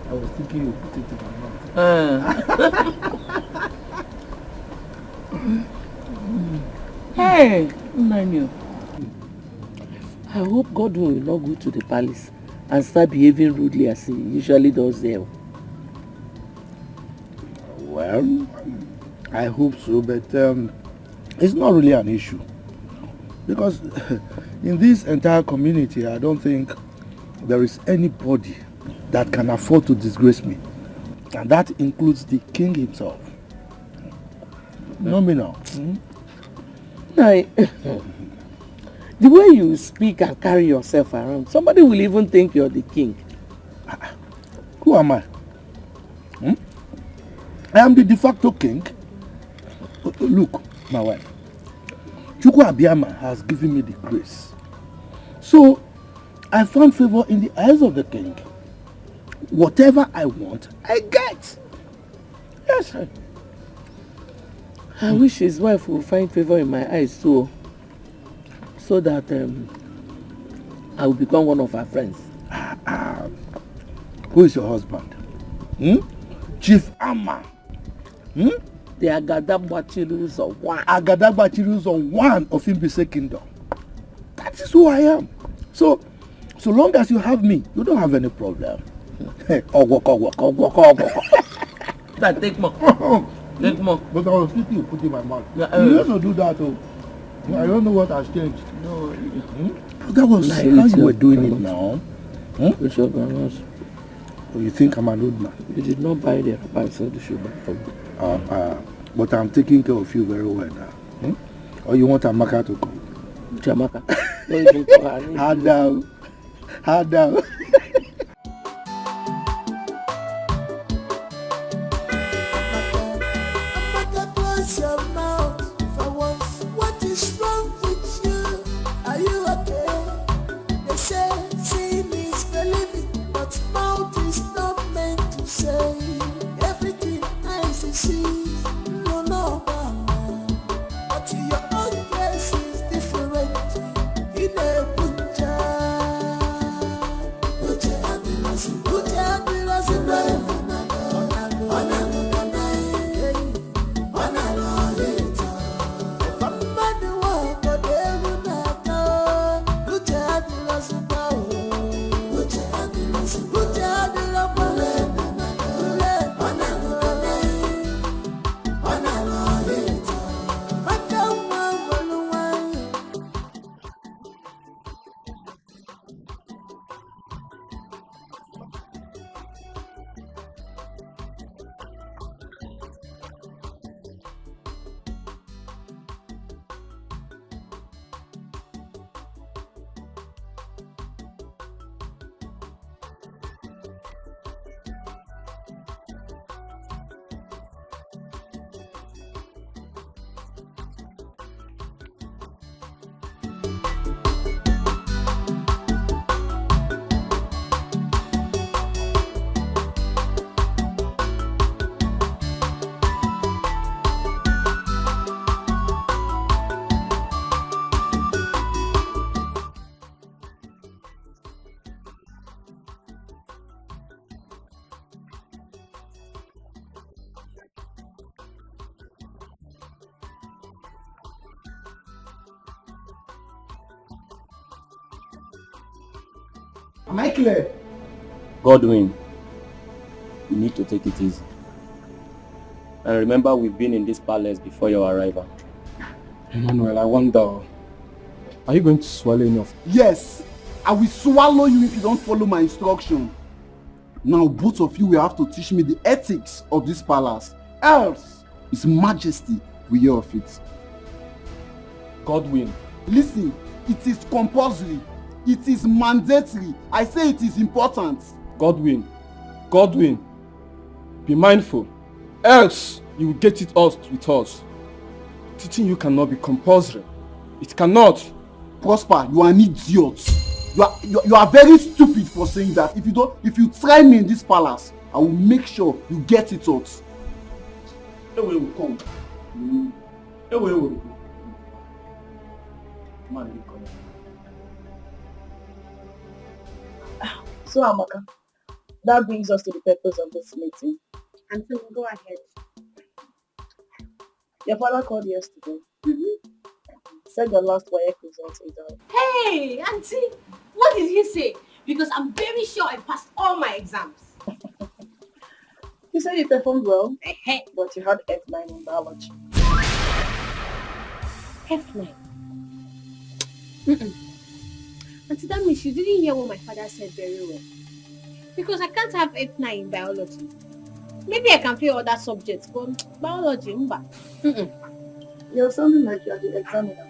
I was thinking you put it in my mouth. Hey, Manu. I hope Godwin will not go to the palace and start behaving rudely as he usually does there. Well, I hope so, but it's not really an issue. Because in this entire community, I don't think there is anybody that can afford to disgrace me. And that includes the king himself. Nominal. The way you speak and carry yourself around, somebody will even think you're the king. Who am I? I am the de facto king. Look, my wife. Chukwu Abiyama has given me the grace. So, I found favor in the eyes of the king. Whatever I want, I get. Yes. I wish his wife will find favor in my eyes too, so that I will become one of her friends. Who is your husband? Chief Amma. The Agadagbachiru's of one. Agadagbachiru's of one of Imbise Kingdom. That is who I am. So long as you have me, you don't have any problem. Take more. Take more. But I was thinking you put in my mouth. You have to do that. I don't know what has changed. No. But that was how you were doing it now. Bishop, you think I'm an old man? You did not buy the rabbi, so the shoe back for me. But I'm taking care of you very well now. Or you want Amaka to come? Jamaka. Don't even call her name. Hard down. Hard down. Close your mouth for once. What is wrong with you? Are you okay? They say seeing is believing, but mouth is not meant to say everything eyes see. No, but your own place is different. In a punja, Am I clear? Godwin, you need to take it easy. And remember, we've been in this palace before your arrival. Emmanuel, I wonder, are you going to swallow enough? Yes, I will swallow you if you don't follow my instruction. Now both of you will have to teach me the ethics of this palace. Else, His Majesty will hear of it. Godwin. Listen, it is compulsory. It is mandatory. I say it is important. Godwin. Be mindful, else you will get it out with us. Teaching you cannot be compulsory. It cannot. Prosper, you are an idiot. You are very stupid for saying that. If you try me in this palace, I will make sure you get it out. Ewe will come. Ewe will go. Man, you come. So Amaka, that brings us to the purpose of this meeting. And so go ahead. Your father called yesterday. Said the last WAEC results is out. Hey, Auntie, what did he say? Because I'm very sure I passed all my exams. He said you performed well, but you had F9 in biology. F9? Auntie, that means you didn't hear what my father said very well. Because I can't have F9 in biology. Maybe I can fail other subjects, but biology, You're sounding like you're the examiner.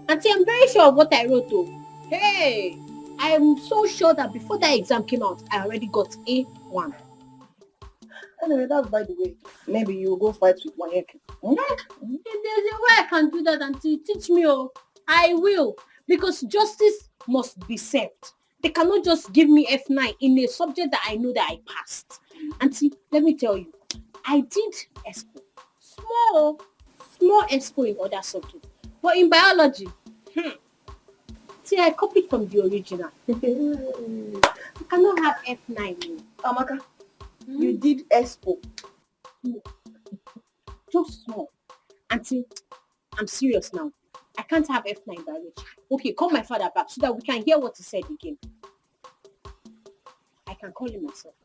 Auntie, I'm very sure of what I wrote though. Hey, I'm so sure that before that exam came out, I already got A1. Anyway, that's by the way. Maybe you'll go fight with WAEC. If there's a way I can do that, Auntie, teach me. Oh, I will. Because justice must be served. They cannot just give me F9 in a subject that I know that I passed. Auntie, let me tell you, I did expo. Small expo in other subjects. But in biology, see, I copied from the original. I cannot have F9. Amaka, you did expo. Just small. Auntie, I'm serious now. I can't have F9 biology. Okay, call my father back so that we can hear what he said again. I can call him myself.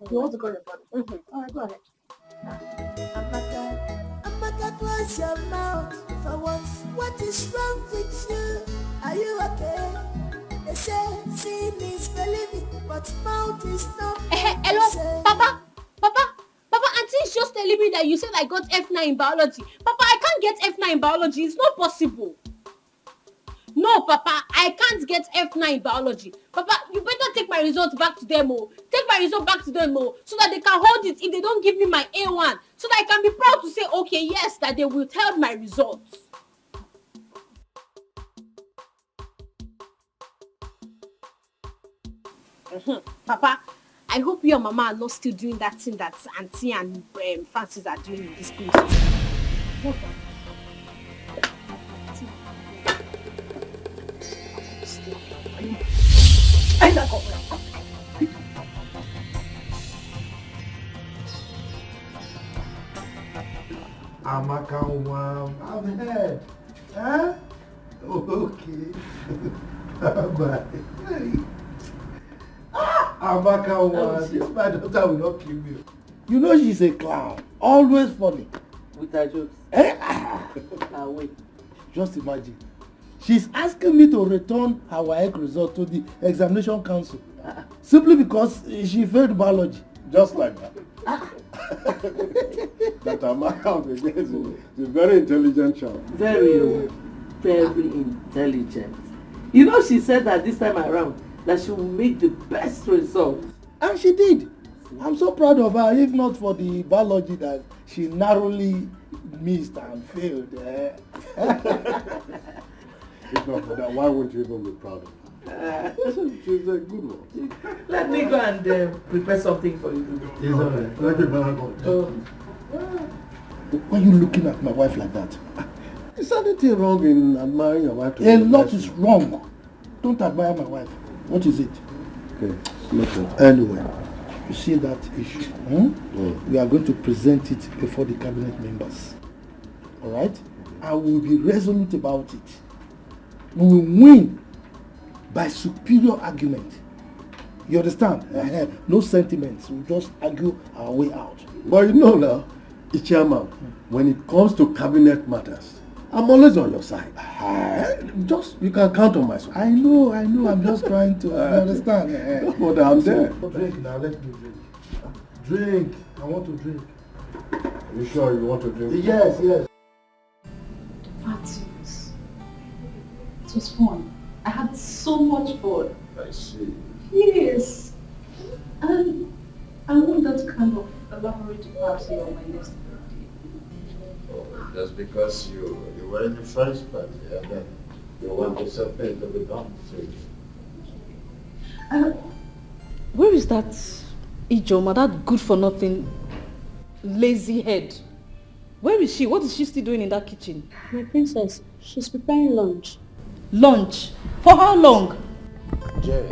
You want to call your father? Alright, go ahead. Amaka, close your mouth for once. What is wrong with you? Are you okay? They say seeing is believing, but mouth is not. Hello, Papa, Auntie is just telling me that you said I got F9 in biology. Papa, I can't get F9 in biology. It's not possible. No, Papa, I can't get F9 in biology. Papa, you better take my results back to them, Take my result back to them, so that they can hold it if they don't give me my A1. So that I can be proud to say, okay, yes, that they will tell my results. Papa, I hope you and Mama are not still doing that thing that Auntie and Francis are doing in this place. Amaka, I've heard. Huh? Oh, okay. Bye. Amaka, this my daughter will not kill me. You know she's a clown. Always funny. With her jokes. Wait. Just imagine. She's asking me to return her WAEC result to the examination council. Simply because she failed biology. Just like that. That Amaka is a very intelligent child. Very intelligent. You know, she said that this time around that she will make the best result. And she did. I'm so proud of her, if not for the biology that she narrowly missed and failed. If not for that, why wouldn't you even be proud of her? She's a good one. Let me go and prepare something for you. It's all right. Thank you very much. Why are you looking at my wife like that? Is anything wrong in admiring your wife? A lot is wrong. Don't admire my wife. What is it? Okay, nothing. Anyway, you see that issue. We are going to present it before the cabinet members. Alright? I will be resolute about it. We will win by superior argument. You understand? No sentiments. We'll just argue our way out. But you know now, Ichiama, when it comes to cabinet matters, I'm always on your side. You can count on my support. I know. I'm just trying to understand. But I'm there. Drink now, let me drink. Drink. I want to drink. You sure you want to drink? Yes. Parties. It was fun. I had so much fun. I see. Yes. And I want that kind of elaborate party on my next birthday. Oh, just because you were in the first party and then you want something to be done to you. Where is that Ijoma, that good-for-nothing, lazy head? Where is she? What is she still doing in that kitchen? My princess, she's preparing lunch. Lunch? For how long? Jay,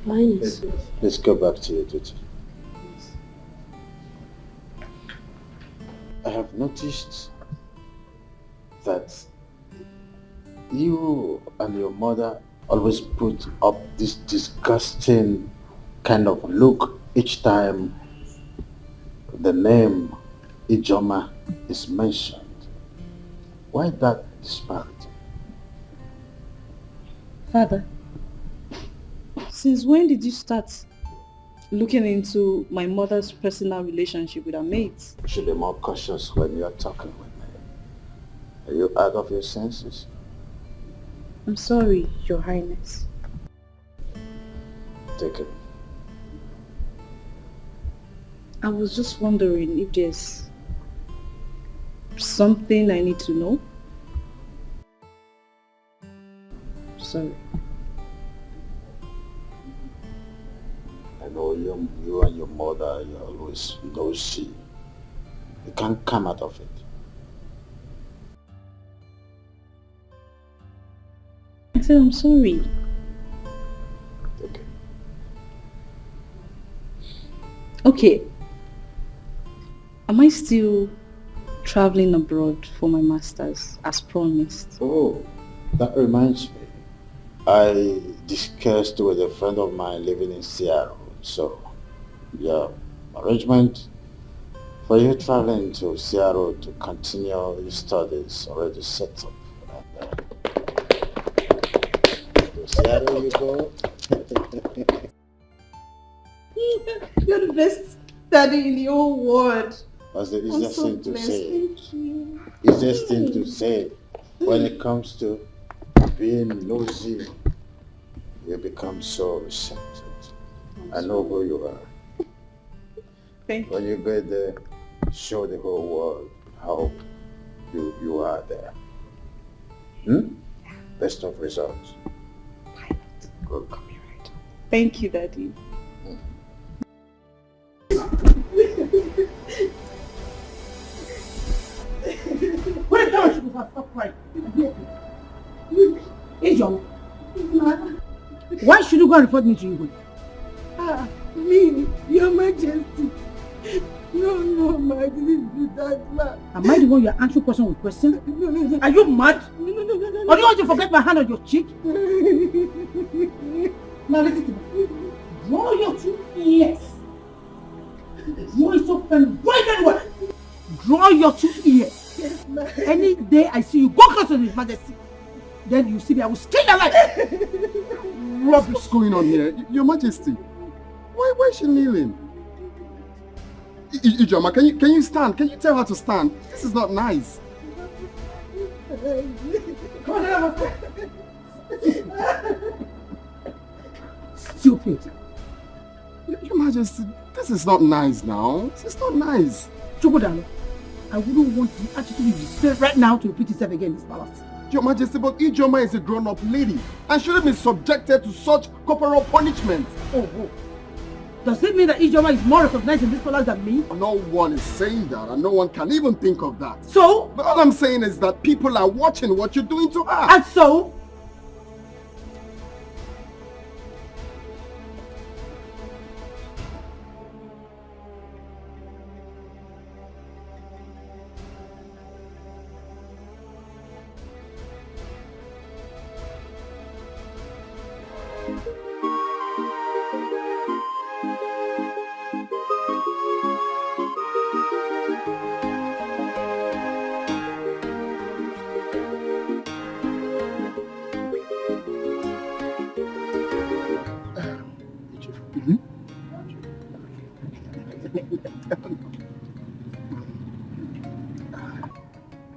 Highness. let's go back to your duty. I have noticed that you and your mother always put up this disgusting kind of look each time the name Ijoma is mentioned. Why that disparity? Father, since when did you start looking into my mother's personal relationship with her mates? You should be more cautious when you are talking with me. Are you out of your senses? I'm sorry, Your Highness. Take it. I was just wondering if there's something I need to know. Sorry. I know you and your mother, you're always nosy. You can't come out of it. I said I'm sorry. Okay. Am I still traveling abroad for my master's as promised? Oh, that reminds me. I discussed with a friend of mine living in Seattle. So, yeah, arrangement for you traveling to Seattle to continue your studies already set up. To Seattle you go. You're the best daddy in the whole world. That's the I'm easiest so thing to blessed. say. Thank you. Easiest thing to say when it comes to being nosy. You become so receptive. I know who you are. Thank you. When you go there, show the whole world how you are there. Best of results. Good. Thank you, Daddy. Wait, no, she was stop crying. Ijoma, why should you go and report me to you? Me, Your Majesty. No, my do that, man. Am I the one you're answering question with question? Are you mad? No. Or do you want to forget my hand on your cheek? Now listen to me. Draw your two ears. Draw it so and right anywhere. Draw your two ears. Yes, ma'am. Any day I see you go close to His Majesty, then you see me, I will skin your life. What's going on here? Your Majesty, why is she kneeling? Ijoma, can you stand? Can you tell her to stand? This is not nice. Come on, stupid. Your Majesty, this is not nice now. This is not nice. Chokodalo, I wouldn't want the attitude you display right now to repeat itself again in this palace. Your Majesty, but Ijoma is a grown-up lady and shouldn't be subjected to such corporal punishment. Oh. Does it mean that Ijoma is more recognized in this palace than me? No one is saying that, and no one can even think of that. So? But all I'm saying is that people are watching what you're doing to her. And so?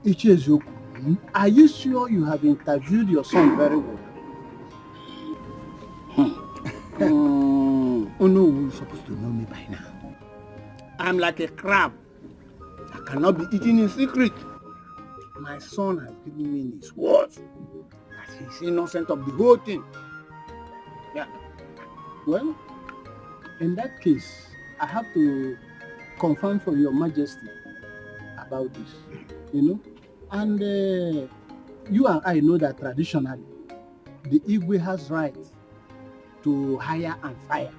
Ichiezoku, are you sure you have interviewed your son very well? Oh no, you're supposed to know me by now. I'm like a crab. I cannot be eaten in secret. My son has given me his word that he's innocent of the whole thing. Yeah. Well, in that case, I have to confirm from Your Majesty about this, you know. And you and I know that traditionally, the Igwe has right to hire and fire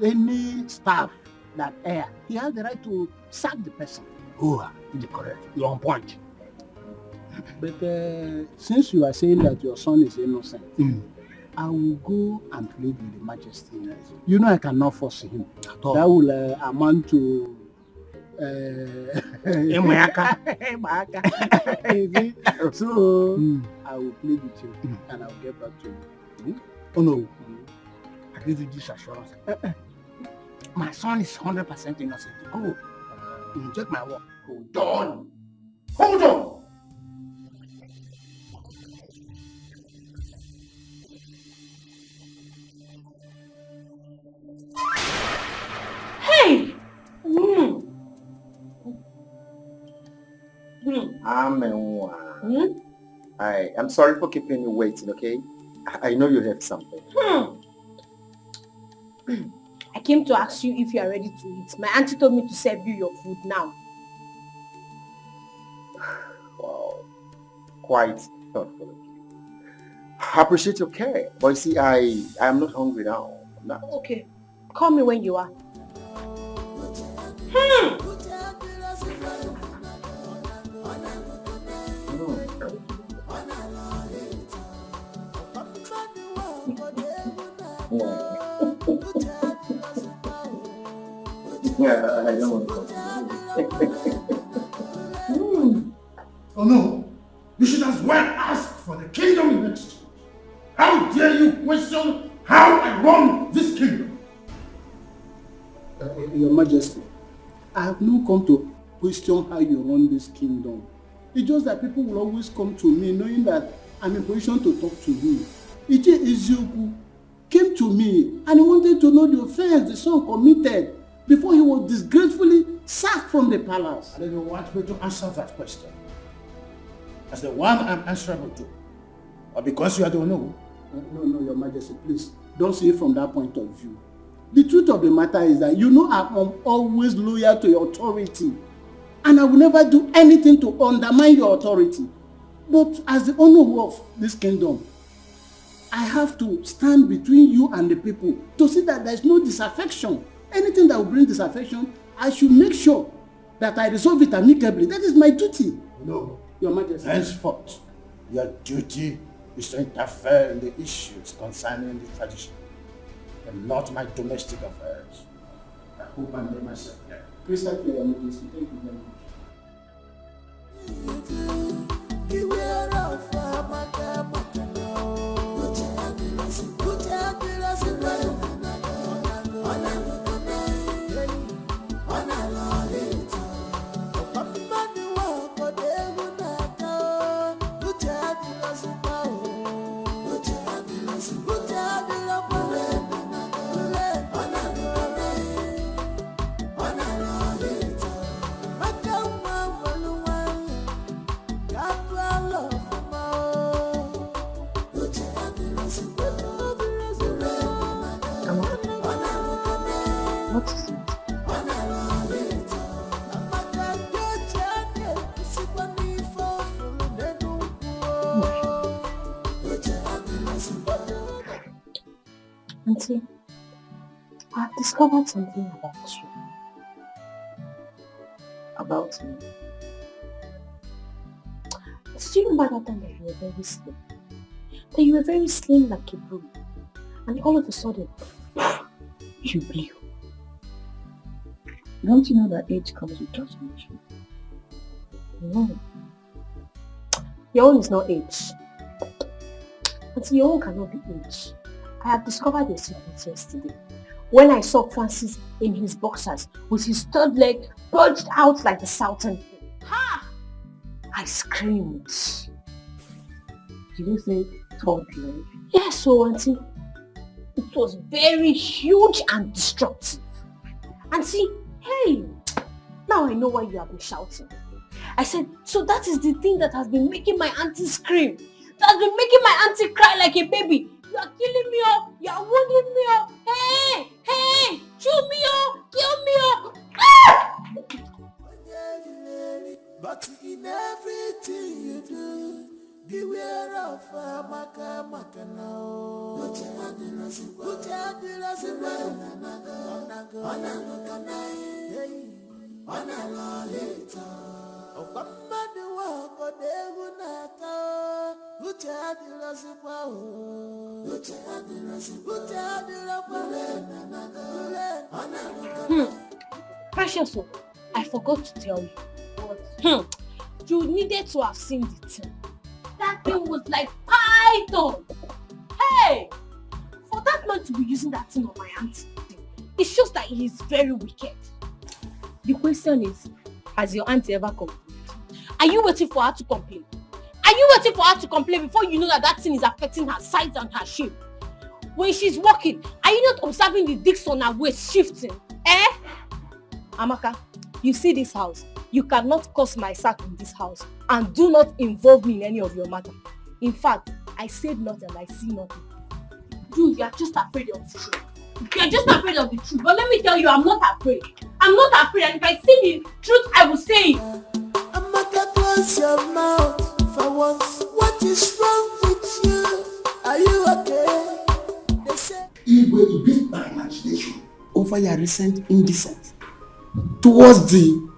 any staff that err. He has the right to sack the person. Oh, you're correct. You're on point. But since you are saying that your son is innocent, I will go and plead with the Majesty. You know I cannot force him. That will amount to so I will plead with you and I'll get back to you. Oh no, I give you this assurance. My son is 100% innocent. Go. You take my word. Hold on. Hold on. Hey! I'm sorry for keeping you waiting, okay? I know you have something. I came to ask you if you are ready to eat. My auntie told me to serve you your food now. Wow. Quite thoughtful of you. I appreciate your care. But you see, I am not hungry now. I'm not. Okay. Call me when you are. Yeah, I don't want to. Oh no, you should as well ask for the kingdom in exchange. How dare you question how I run this kingdom? Your Majesty, I have not come to question how you run this kingdom. It's just that people will always come to me knowing that I'm in position to talk to you. Iche Ezioku came to me and he wanted to know the offense the son committed before he was disgracefully sacked from the palace. And then you want me to answer that question as the one I'm answerable to? Or because you are the one who? No, Your Majesty, please don't see it from that point of view. The truth of the matter is that you know I'm always loyal to your authority and I will never do anything to undermine your authority. But as the owner of this kingdom, I have to stand between you and the people to see that there is no disaffection. Anything that will bring disaffection, I should make sure that I resolve it amicably. That is my duty. No. Your Majesty. Henceforth, your duty is to interfere in the issues concerning the tradition and not my domestic affairs. I hope I made myself clear. Crystal clear, Your Majesty. Thank you very much. What is it? Auntie, I've discovered something about you. About me? Did you remember that time that you were very slim? That you were very slim like a broom, and all of a sudden, you blew. Don't you know that age comes with transformation? No. Your own is not age. Auntie, your own cannot be age. I have discovered a secret yesterday. When I saw Francis in his boxers with his third leg bulged out like the Southern. Ha! I screamed. Did you say third leg? Yes, so Auntie. It was very huge and destructive. Auntie, Hey, now I know why you have been shouting. I said, so that is the thing that has been making my auntie scream. That has been making my auntie cry like a baby. You are killing me up. You are wounding me up. Hey, hey, chew me up, kill me up. Ah! But in everything you do, beware of maka now. Put your hand in the Precious, I forgot to tell you. What? You needed to have seen the thing. That thing was like python. Hey! For that man to be using that thing on my auntie, it shows that he is very wicked. The question is, has your auntie ever complained? Are you waiting for her to complain? Are you waiting for her to complain before you know that that thing is affecting her size and her shape? When she's walking, are you not observing the discs on her waist shifting? Eh? Amaka, you see this house. You cannot cause my sack in this house and do not involve me in any of your matter. In fact, I said nothing and I see nothing. You are just afraid of the truth. You are just afraid of the truth. But let me tell you, I'm not afraid. I'm not afraid, and if I see the truth, I will say it. Amaka, close your mouth for once. What is wrong with you? Are you okay? They say Igwe, you beat my imagination over your recent indecent towards the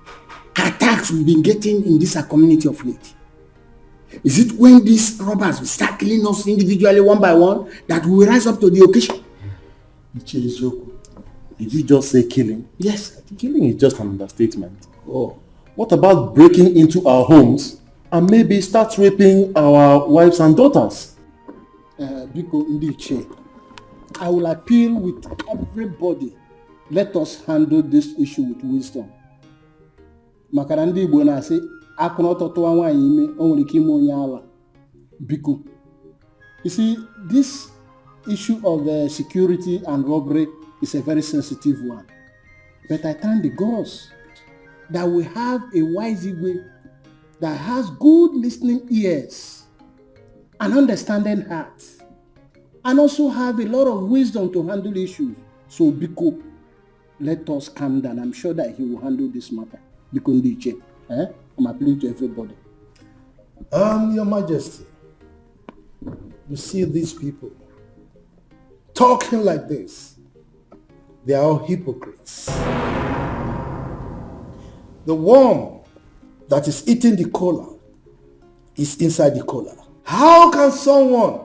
attacks we've been getting in this community of late. Is it when these robbers will start killing us individually one by one that we will rise up to the occasion? Did you just say killing? Yes. Killing is just an understatement. Oh. What about breaking into our homes and maybe start raping our wives and daughters? Biko Ndiche, I will appeal with everybody. Let us handle this issue with wisdom. Makarandi Bona say, Biko. You see, this issue of security and robbery is a very sensitive one. But I thank the gods that we have a wise Igwe that has good listening ears and understanding heart, and also have a lot of wisdom to handle issues. So Biko, let us calm down. I'm sure that he will handle this matter. Biko Ndiche, I'm appealing to everybody. Your Majesty, you see these people talking like this. They are all hypocrites. The worm that is eating the cola is inside the cola. How can someone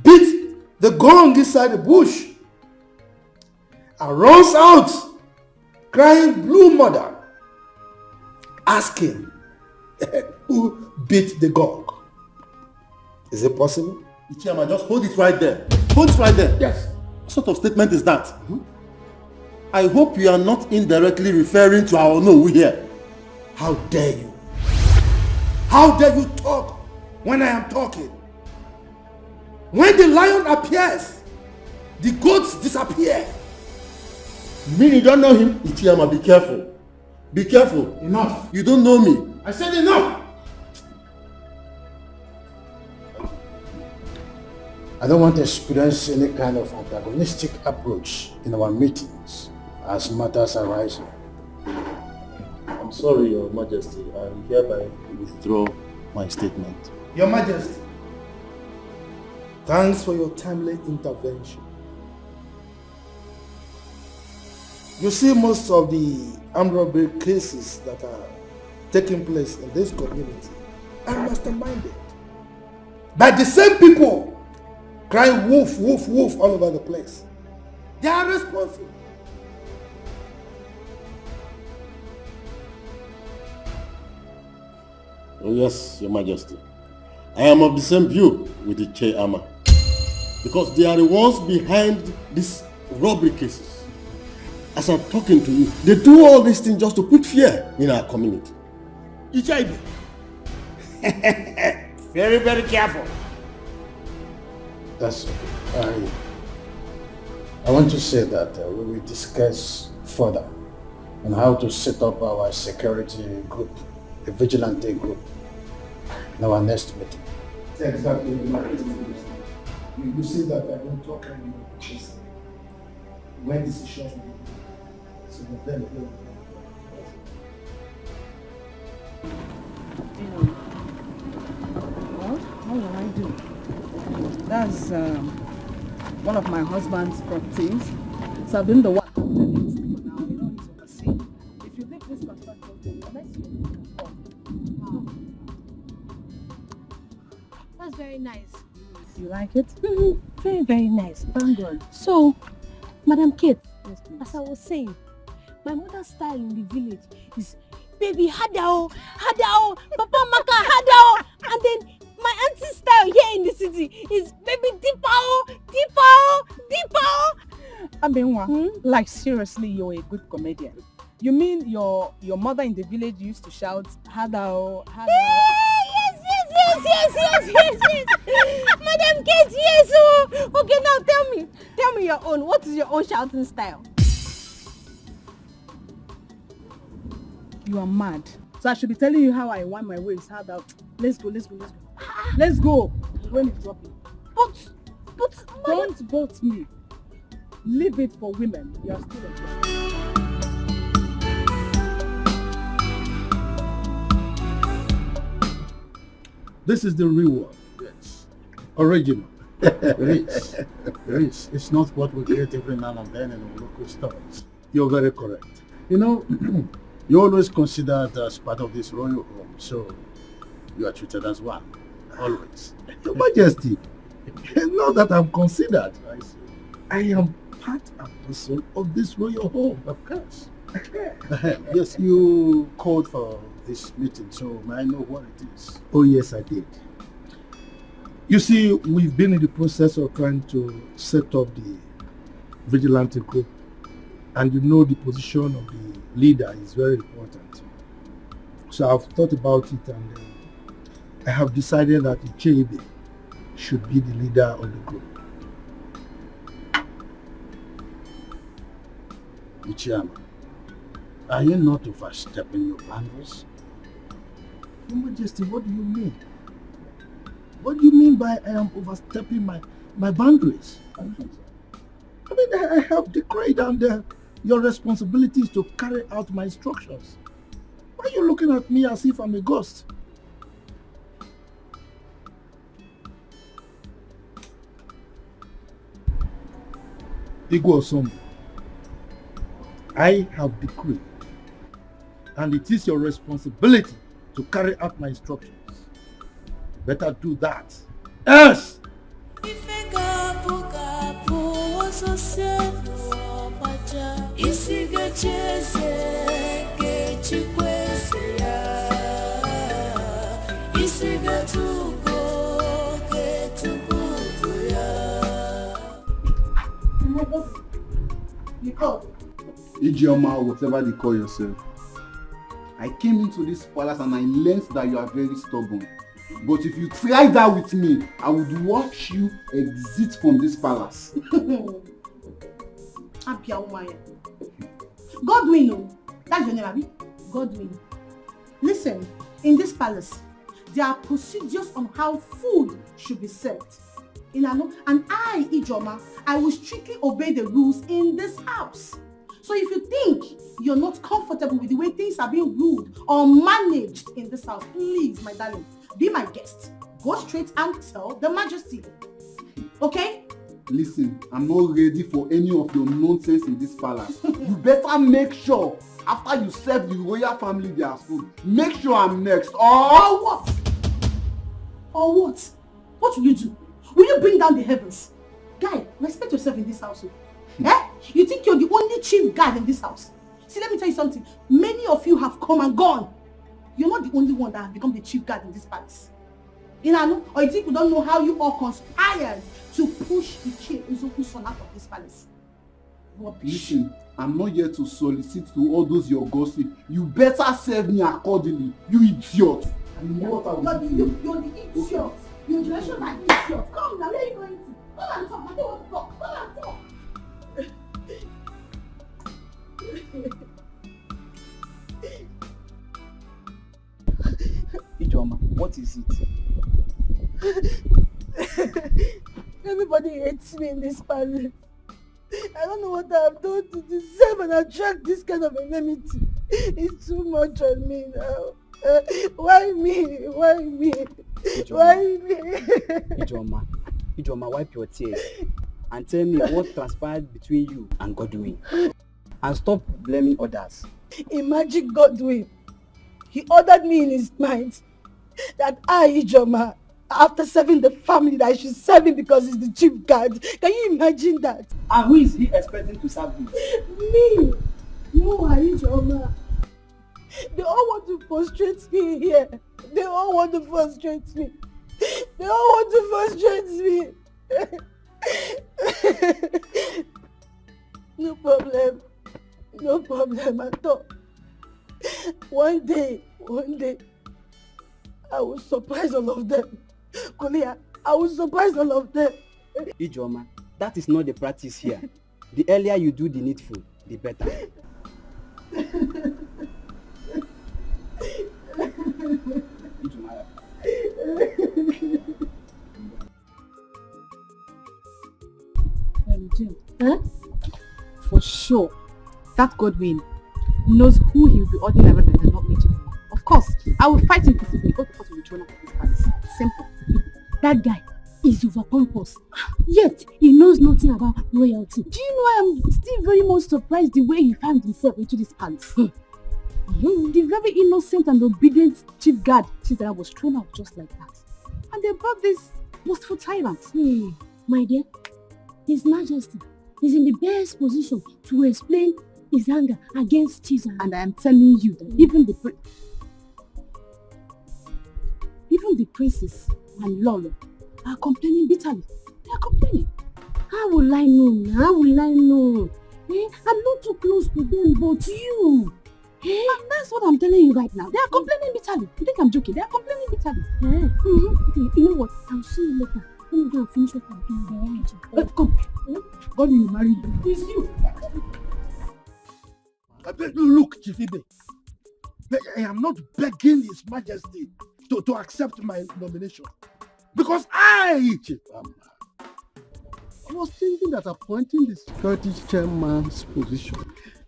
beat the gong inside the bush and runs out crying blue mother asking who beat the gong? Is it possible? Ichiyama, just hold it right there. Hold it right there. Yes. What sort of statement is that? I hope you are not indirectly referring to our no here. How dare you? How dare you talk when I am talking? When the lion appears, the goats disappear. Me, you don't know him? Ichiyama, be careful. Be careful. Enough. You don't know me. I said enough. I don't want to experience any kind of antagonistic approach in our meetings as matters arise. I'm sorry, Your Majesty. I hereby withdraw my statement. Your Majesty, thanks for your timely intervention. You see, most of the armed robbery cases that are taking place in this community are masterminded by the same people crying wolf, wolf, wolf all over the place. They are responsible. Oh yes, Your Majesty. I am of the same view with the Ichiyama, because they are the ones behind these robbery cases. As I'm talking to you, they do all these things just to put fear in our community. Ichiyama, very, very careful. That's okay. I want to say that we will discuss further on how to set up our security group, a vigilante group, in our next meeting. Exactly. You say that I don't talk anymore because when decisions are made, so then What will I do? That's one of my husband's properties. So I've been the one handling this for now. You know, he's overseeing. If you leave this construction, next year you can come. That's very nice. You like it? Very, very nice. Thank God. So, Madam Kate, yes, as I was saying, my mother's style in the village is baby hadao, hadao, papa maka hadao, and then my auntie's style here in the city is baby dipao, dipao, dipao. Abenwa, like seriously, you're a good comedian. You mean your mother in the village used to shout hadao, hadao? Yes. Madam Kate, yes. Oh. Okay, now tell me your own. What is your own shouting style? You are mad. So I should be telling you how I want my ways. How that? Let's go. Let's go. When it's dropping. But don't boat me. Leave it for women. You are still a girl. This is the real one. Yes. Original. It is. It's not what we get every now and then in the local stores. You're very correct. You know, you're always considered as part of this royal home, so you are treated as one. Always. Your Majesty, now that I'm considered, I am part and parcel of this royal home. Of course. Yes, you called for this meeting, so may I know what it is? Oh yes, I did. You see, we've been in the process of trying to set up the vigilante group, and you know the position of the leader is very important. So I've thought about it, and I have decided that Ichebe should be the leader of the group. Ichiyama, are you not overstepping your boundaries? Your Majesty, what do you mean? What do you mean by I am overstepping my boundaries? I mean, I have decreed and your responsibility is to carry out my instructions. Why are you looking at me as if I'm a ghost? Igwe, I have decreed, and it is your responsibility to carry out my instructions. Better do that. Else! Ijeoma, whatever they call yourself. I came into this palace and I learned that you are very stubborn. But if you try that with me, I would watch you exit from this palace. Godwin, that's your name, Abi? Godwin. Listen, in this palace, there are procedures on how food should be served. And I, Ijoma, I will strictly obey the rules in this house. So if you think you're not comfortable with the way things are being ruled or managed in this house, please, my darling, be my guest. Go straight and tell the Majesty. Okay? Listen, I'm not ready for any of your nonsense in this palace. You better make sure, after you serve the royal family their food, make sure I'm next. Or what? Or what? What will you do? Will you bring down the heavens? Guy, respect yourself in this house. Eh? You think you're the only chief guard in this house? See, let me tell you something. Many of you have come and gone. You're not the only one that has become the chief guard in this palace. Or you think we don't know how you all conspired to push Ichie Uzoku's son out of this palace? Listen, I'm not here to solicit to all those your gossip. You better serve me accordingly, you idiot. You're the idiot. Your generation are idiot. Come now, where are you going to? Come and talk. I don't want to talk. Come and talk. What is it? Everybody hates me in this palace. I don't know what I have done to deserve and attract this kind of enmity. It's too much on me now. Why me? Why me? Why me? Ijoma, wipe your tears and tell me what transpired between you and Godwin. And stop blaming others. Imagine Godwin. He ordered me in his mind that I, Ijoma, after serving the family, that I should serve him because he's the chief guard. Can you imagine that? And who is he expecting to serve him? Me. No, Ijoma. They all want to frustrate me here. They all want to frustrate me. They all want to frustrate me. No problem. No problem at all. One day, I will surprise all of them. Kolia, I will surprise all of them. Ijoma, that is not the practice here. The earlier you do the needful, the better. Jim, for sure, that Godwin knows who he will be ordering around and not me anymore. Of course, I will fight him peacefully. Go to court with Regina for this palace. Simple. That guy is overpompous. Yet, he knows nothing about royalty. Do you know I am still very much surprised the way he found himself into this palace? The very innocent and obedient chief guard Chisara was thrown out just like that. And they brought this boastful tyrant. My dear, His Majesty is in the best position to explain his anger against Chisara. And I am telling you that even the princes and Lolo are complaining bitterly. They are complaining. How will I know? How will I know? I'm not too close to them, but you. And that's what I'm telling you right now. They are complaining bitterly. You think I'm joking? They are complaining bitterly. Okay, you know what? I'll see you later. Let me go and finish what I'm doing. Come. God will marry you. It's you. Look, Chifibe. I am not begging His Majesty to accept my nomination. Because I was thinking that appointing the security chairman's position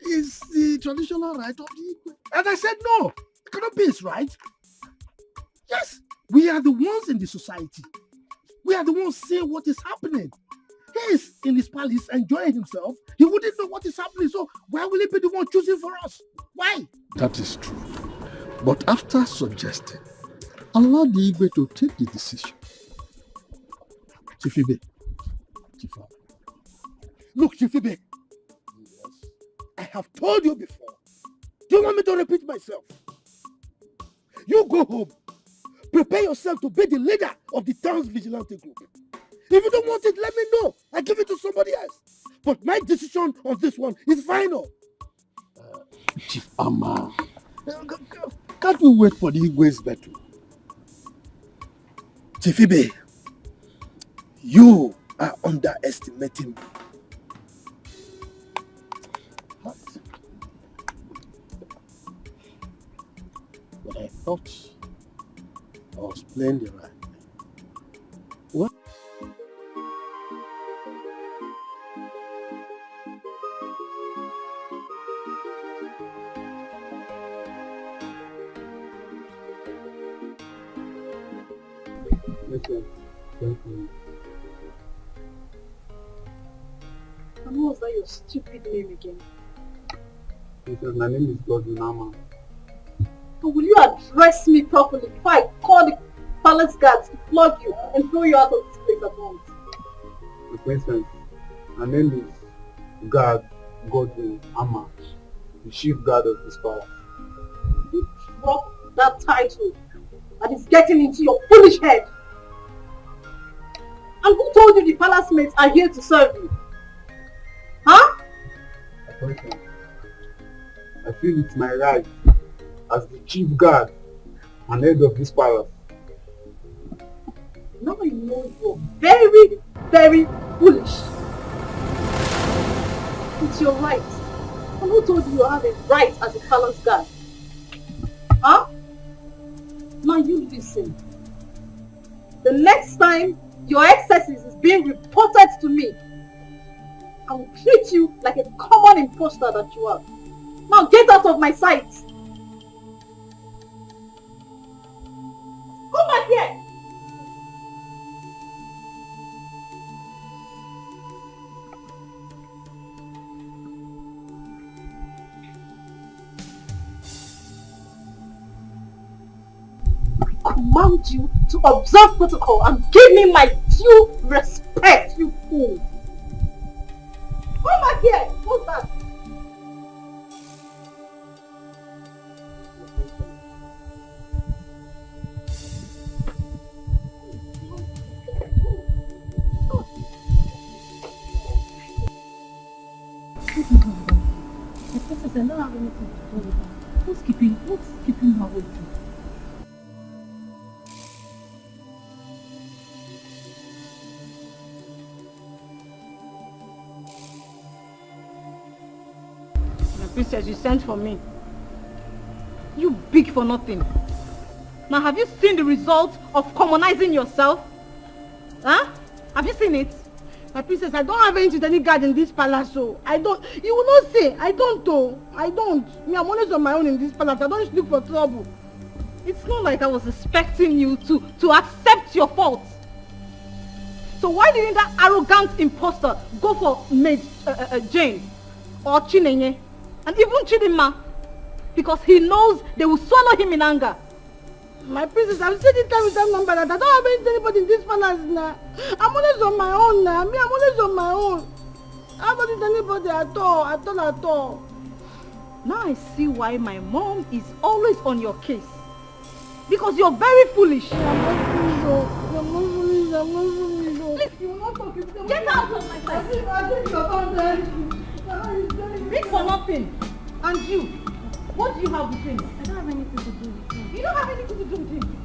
is the traditional right of the Igwe. And I said no. It cannot be his right. Yes, we are the ones in the society. We are the ones seeing what is happening. He is in his palace enjoying himself. He wouldn't know what is happening. So why will he be the one choosing for us? Why? That is true. But after suggesting, allow the Igwe to take the decision. Chifibe. Look, Chifibe. Yes. I have told you before. Do you want me to repeat myself? You go home. Prepare yourself to be the leader of the town's vigilante group. If you don't want it, let me know. I give it to somebody else. But my decision on this one is final. Chief Amma, can't we wait for the Igwe's battle? Chifibe, you are underestimating me. What? But I thought I was playing the right. What? And what was that your stupid name again? My name is Godwin. But will you address me properly before I call the palace guards to flog you and throw you out of this place at once? For instance, my name is Godwin Amma, the chief guard of this palace. You drop that title that is getting into your foolish head. And who told you the palace mates are here to serve you? Huh? For instance, I feel it's my right as the chief guard and head of this palace. Now I know you're very, very foolish. It's your right. And who told you you have a right as a palace guard? Huh? Now you listen. The next time your excesses is being reported to me, I will treat you like a common imposter that you are. Now get out of my sight! Come back here! I command you to observe protocol and give me my due respect, you fool! Come back here! What's that? The princess, I don't have anything to do with her. What's keeping her waiting? My princess, you sent for me. You big for nothing. Now have you seen the result of commonizing yourself? Huh? Have you seen it? My princess, I don't have anything to any guard in this palace, so I don't. You will not say. I don't, though. I don't. Me, I'm always on my own in this palace. I don't look for trouble. It's not like I was expecting you to accept your fault. So why didn't that arrogant imposter go for maid Jane or Chinenye and even Chidinma? Because he knows they will swallow him in anger. My princess, I've said it time with that number that I don't have anybody in this palace now. I'm always on my own now. Me, I'm always on my own. I don't need anybody at all. Now I see why my mom is always on your case. Because you're very foolish. I'm not foolish. Please, you will not talk. Get out of my sight. Big for nothing. And you, what do you have with him? I don't have anything to do with him. You don't have anything to do with him.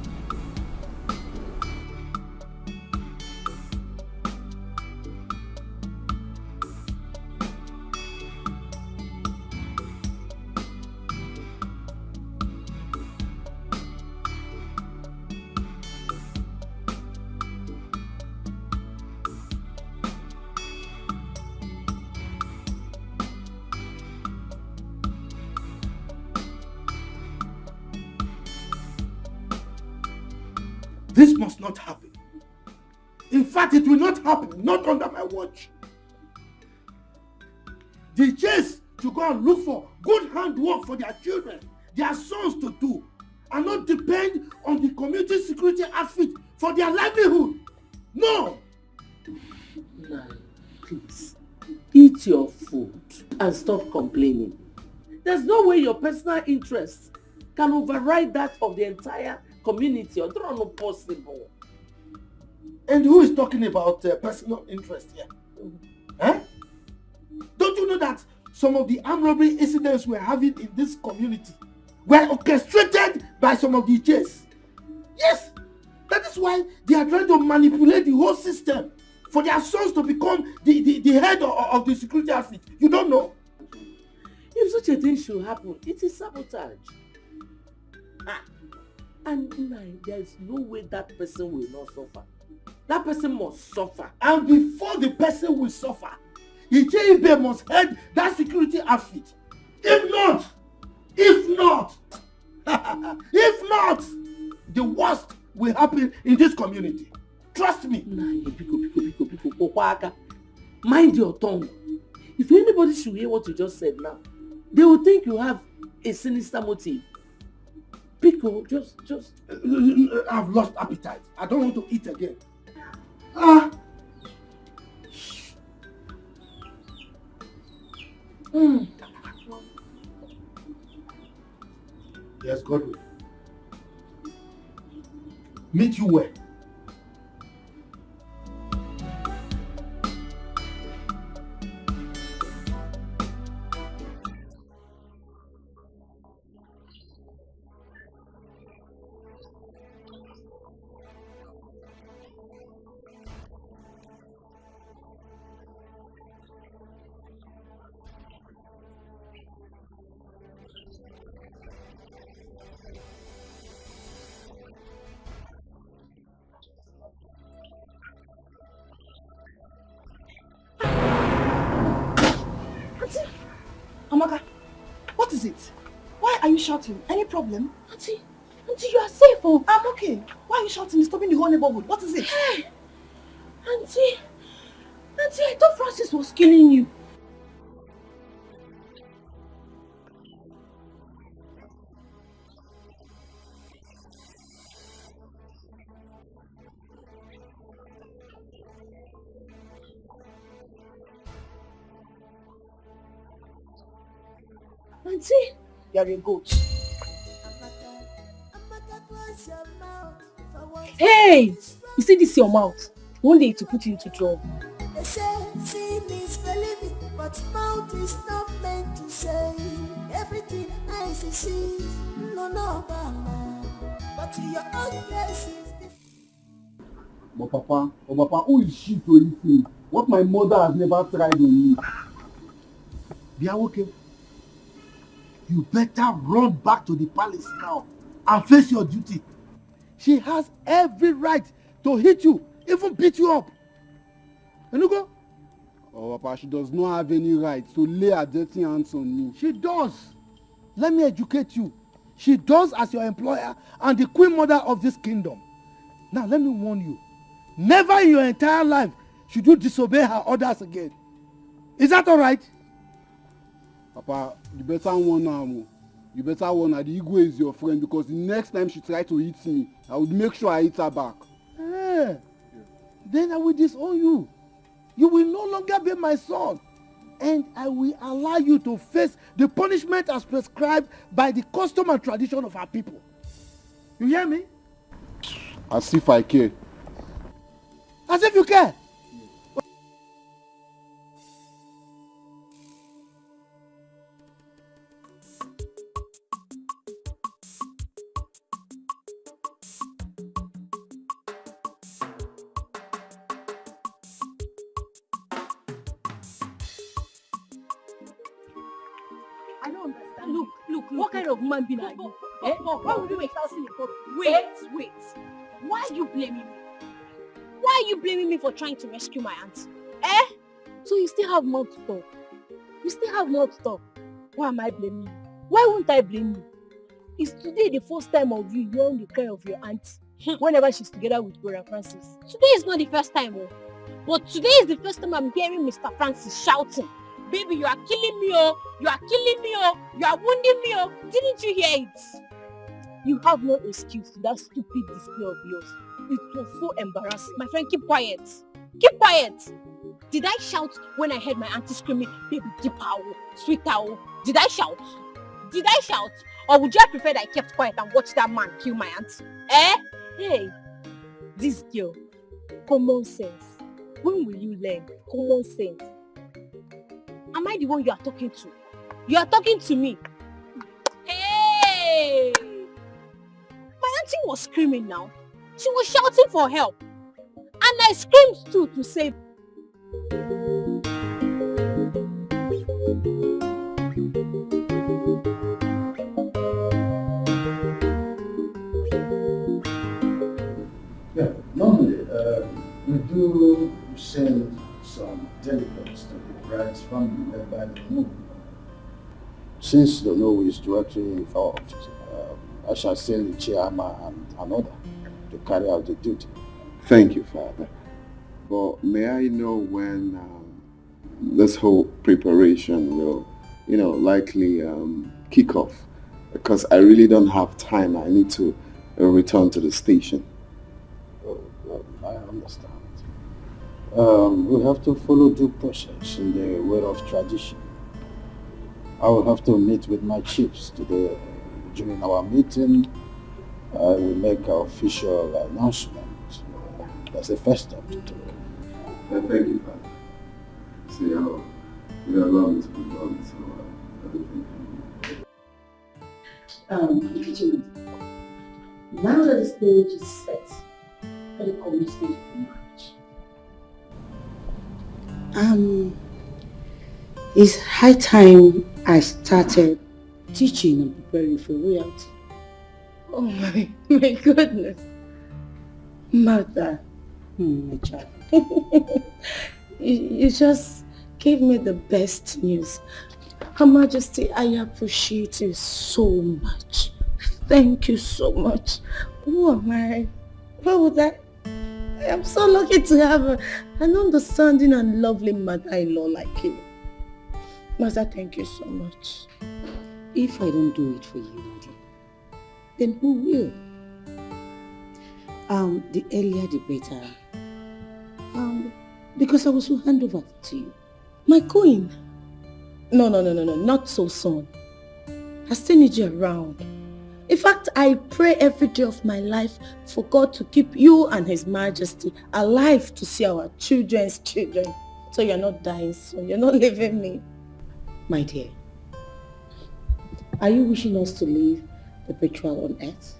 This must not happen. In fact, it will not happen, not under my watch. The chase to go and look for good handwork for their children, their sons to do, and not depend on the community security outfit for their livelihood. No! Nah, please, eat your food and stop complaining. There's no way your personal interests can override that of the entire community, or not possible. And who is talking about personal interest here? Huh? Don't you know that some of the armed robbery incidents we're having in this community were orchestrated by some of the J's? Yes! That is why they are trying to manipulate the whole system for their sons to become the head of the security outfit. You don't know? If such a thing should happen, it is sabotage. And there is no way that person will not suffer. That person must suffer. And before the person will suffer, Odimgbe must head that security outfit. If not, the worst will happen in this community. Trust me. Mind your tongue. If anybody should hear what you just said now, they will think you have a sinister motive. Pico, just... I've lost appetite. I don't want to eat again. Yes, Godwin. Meet you where? you shouting? Any problem? Auntie, you are safe, oh. I'm okay. Why are you shouting? Disturbing the whole neighborhood. What is it? Hey, Auntie, I thought Francis was killing you. Auntie, you're a goat. Hey, you see this your mouth? One day to put you into trouble. They say seeing is believing, but mouth is not meant to say everything I see. No, mama, but your own case is different. But Papa, who is she to anything? What my mother has never tried on me. Biawoke, you better run back to the palace now and face your duty. She has every right to hit you, even beat you up. Enugo? Oh, Papa, she does not have any right to lay her dirty hands on me. She does. Let me educate you. She does as your employer and the queen mother of this kingdom. Now, let me warn you. Never in your entire life should you disobey her orders again. Is that all right? Papa, you better warn her. You better warn her. The Igwe is your friend, because the next time she tries to hit me, I would make sure I hit her back. Then I will disown you. You will no longer be my son. And I will allow you to face the punishment as prescribed by the custom and tradition of our people. You hear me? As if I care. As if you care. I don't understand. Look, what kind of man being are you? Why would you make shouting in public? Wait. Why are you blaming me? Why are you blaming me for trying to rescue my aunt? So you still have more to talk. Why am I blaming you? Why won't I blame you? Is today the first time of you hearing the cry of your aunt whenever she's together with Brother Francis? Today is not the first time, but today is the first time I'm hearing Mr. Francis shouting, "Baby, you are killing me, oh! You are killing me, oh! You are wounding me, oh!" Didn't you hear it? You have no excuse to that stupid display of yours. It was so embarrassing. My friend, keep quiet. Keep quiet. Did I shout when I heard my auntie screaming, "Baby, deep owl, sweet owl"? Did I shout? Or would you have preferred I kept quiet and watch that man kill my aunt? Hey, this girl, common sense. When will you learn common sense? Am I the one you are talking to? You are talking to me. Hey! My auntie was screaming now. She was shouting for help. And I screamed too to save. Yeah, normally we do send some delegates to the bride's family led by the Nobu. Since the Nobu is directly involved, I shall send the chairman and another to carry out the duty. Thank you, Father. But may I know when this whole preparation will, likely kick off? Because I really don't have time. I need to return to the station. I understand. We have to follow due process in the way of tradition. I will have to meet with my chiefs today. During our meeting, I will make an official announcement. That's the first step to take. Thank you, Father. See how you allow me to be done, so everything. Now that the stage is set for the coming stage of marriage, it's high time I started teaching and preparing for royalty. Oh my goodness. Mother, my child, you just gave me the best news. Her Majesty, I appreciate you so much. Thank you so much. Who am I? What would I am so lucky to have an understanding and lovely mother-in-law like you. Master, thank you so much. If I don't do it for you, Daddy, then who will? The earlier the better. Because I will soon hand over to you. My queen? No, not so soon. I still need you around. In fact, I pray every day of my life for God to keep you and His Majesty alive to see our children's children. So you're not dying soon. You're not leaving me. My dear, are you wishing us to live perpetual on earth?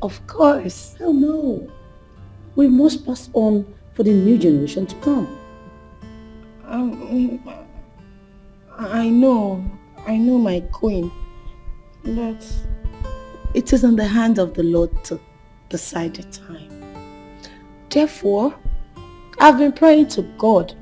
Of course. Hell no. We must pass on for the new generation to come. I know, my queen. But it is in the hand of the Lord to decide the time. Therefore, I've been praying to God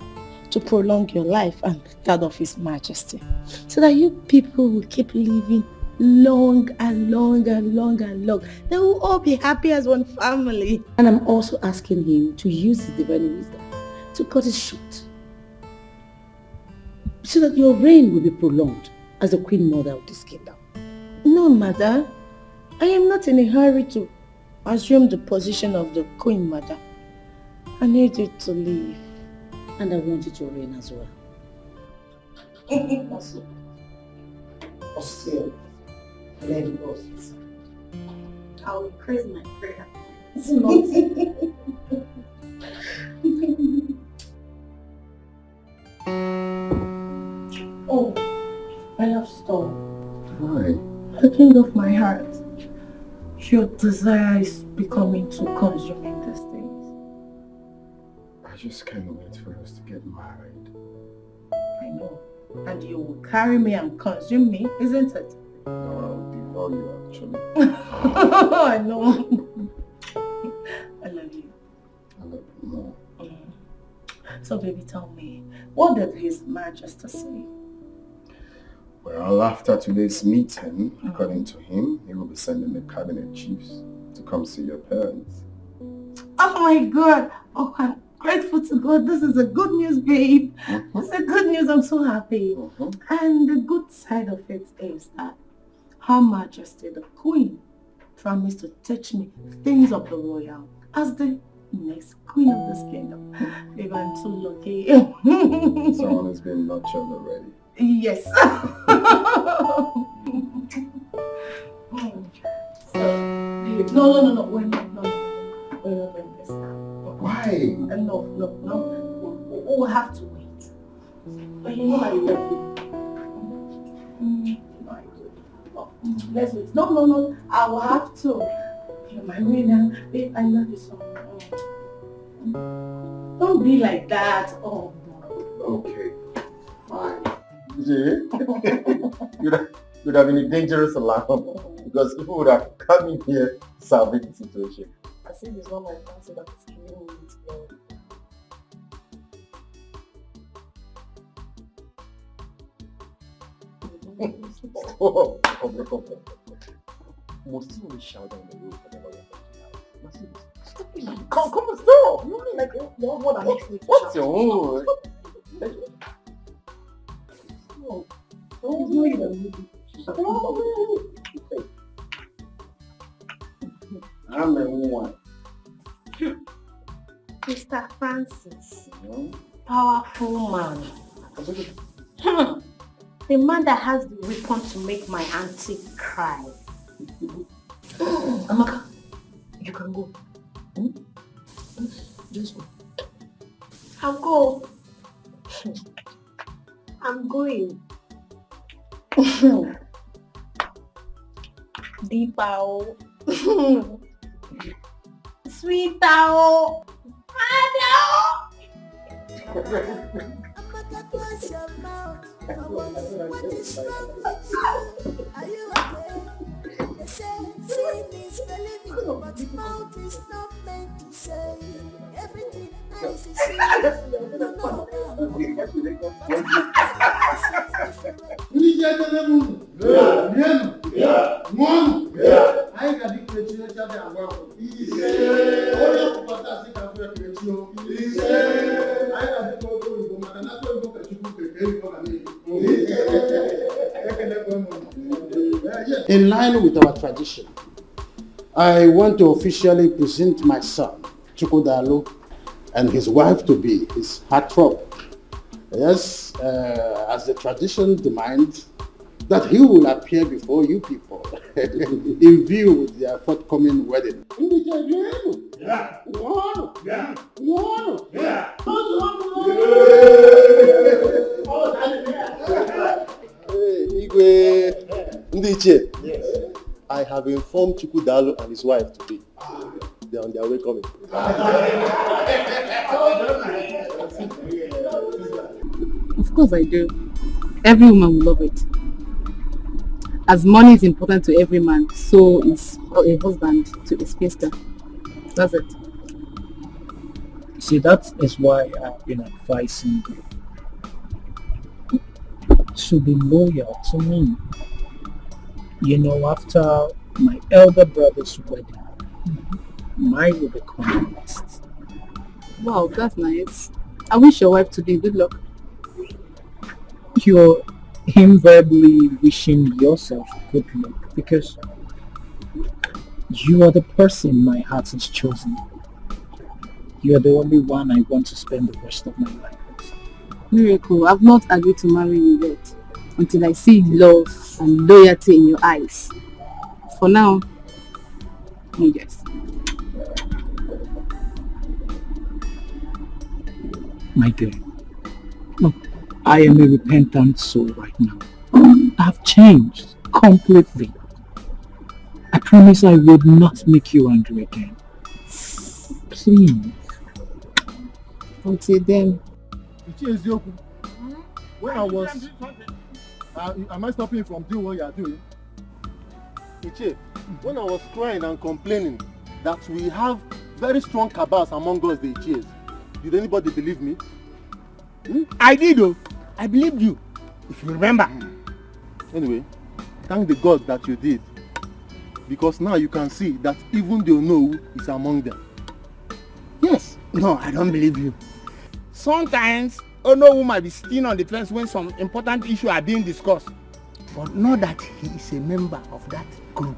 to prolong your life and that of His Majesty, so that you people will keep living long and long and long and long. They will all be happy as one family. And I'm also asking Him to use His divine wisdom to cut it short, so that your reign will be prolonged as the Queen Mother of this kingdom. No, Mother. I am not in a hurry to assume the position of the Queen Mother. I need you to leave. And I want you to reign as well. Still, let it go. I will praise my prayer. It's Oh, I love Storm. Why? The king of my heart. Your desire is becoming too consuming these days. I just can't wait for us to get married. I know. And you will carry me and consume me, isn't it? No, I'll devour you actually. I know. I love you. I love you more. So baby, tell me, what did His Majesty say? Well, after today's meeting, according to him, he will be sending the cabinet chiefs to come see your parents. Oh my God! Oh, I'm grateful to God. This is a good news, babe. It's a good news. I'm so happy. And the good side of it is that Her Majesty, the Queen, promised to teach me things of the royal as the next queen of this kingdom. Babe, I'm so lucky. Someone has been nurtured already. Yes. No. We're not doing this now. Why? No. We'll have to wait. But you know I love you. Let's wait. No. I will have to. You're my winner. Babe, I love you so much. Don't be like that. Oh, okay. Fine. You'd have been a dangerous alarm because people would have come in here salvage the situation. I see this one my fancy that is killing me with love. Most people will shout down the road for the lawyer. Come and stop! You mean like you want more than next week? What's your own? I'm the one. Mr. Francis, powerful man. The man that has the weapon to make my auntie cry. Amaka, you can go. Just go. I'll go. I'm going. Deepa. Sweet Tao. Close your mouth. What is wrong with you? Are you okay? They say seeing is believing, but mouth is not meant to say everything else is Yeah, In line with our tradition, I want to officially present my son, Chukwudalo, and his wife-to-be, his heartthrob. Yes, as the tradition demands, that he will appear before you people in view of their forthcoming wedding. Yeah. One. Yeah. One. Yeah. Hey, Igwe, Ndiche. Yes. I have informed Chukwudalo and his wife today. They are on their way coming. Of course I do. Every woman will love it. As money is important to every man, so is a husband to a spinster. That's it. See, that is why I've been advising you to be loyal to me. You know, after my elder brother's wedding, mine will become next. Wow, that's nice. I wish your wife today good luck. You're invariably wishing yourself good luck because you are the person my heart has chosen. You are the only one I want to spend the rest of my life with. Miracle, I've not agreed to marry you yet until I see love and loyalty in your eyes. For now, yes. My dear, look, I am a repentant soul right now. I've changed completely. I promise I would not make you angry again. Please. Until then. When I was... am I stopping from doing what you are doing? Iche, when I was crying and complaining that we have very strong cabals among us, the Iches, did anybody believe me? I did though. I believed you, if you remember. Anyway, thank the God that you did. Because now you can see that even the Onowu is among them. Yes. No, I don't believe you. Sometimes Onowu might be sitting on the fence when some important issues are being discussed. But know that he is a member of that group.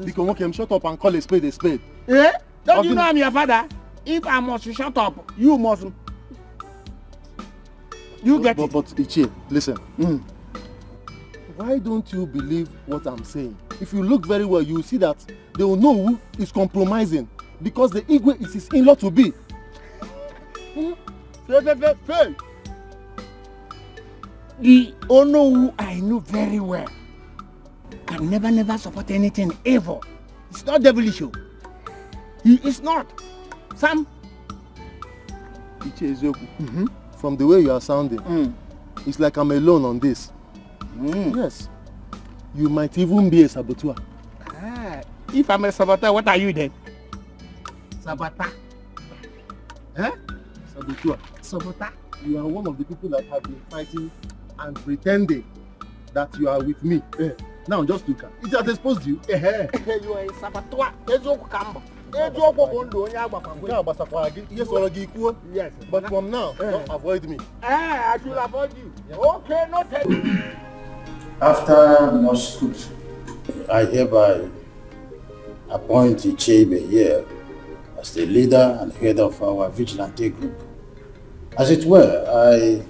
Because okay, shut up and call a spade a spade. Eh? Don't you know I'm your father? If I must shut up, you must. You get it. But Ichie, listen. Why don't you believe what I'm saying? If you look very well, you will see that the Onowu is compromising because the Igwe is his in-law to be. The Onowu I know very well can never support anything ever. It's not devilish. He is not. Sam. Ichie Ezeoku, from the way you are sounding, it's like I'm alone on this. Yes. You might even be a saboteur. If I'm a saboteur, what are you then? Saboteur. Eh? Saboteur. Saboteur. You are one of the people that have been fighting and pretending that you are with me. Now just look at it. Has exposed you. You are a saboteur. Yes. But from now, don't avoid me. I should avoid you. Okay, no tell. After much scrutiny, I hereby appoint Ichebe here as the leader and head of our vigilante group. As it were, I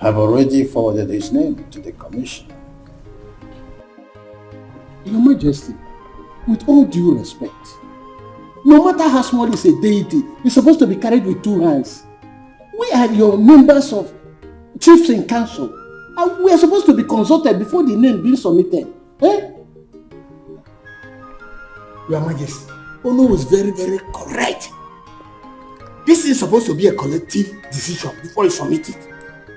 have already forwarded his name to the commission. Your Majesty, with all due respect, no matter how small is a deity, it's supposed to be carried with two hands. We are your members of chiefs in council, and we are supposed to be consulted before the name being submitted. Your Majesty, Ono was very correct. This is supposed to be a collective decision before you submit it.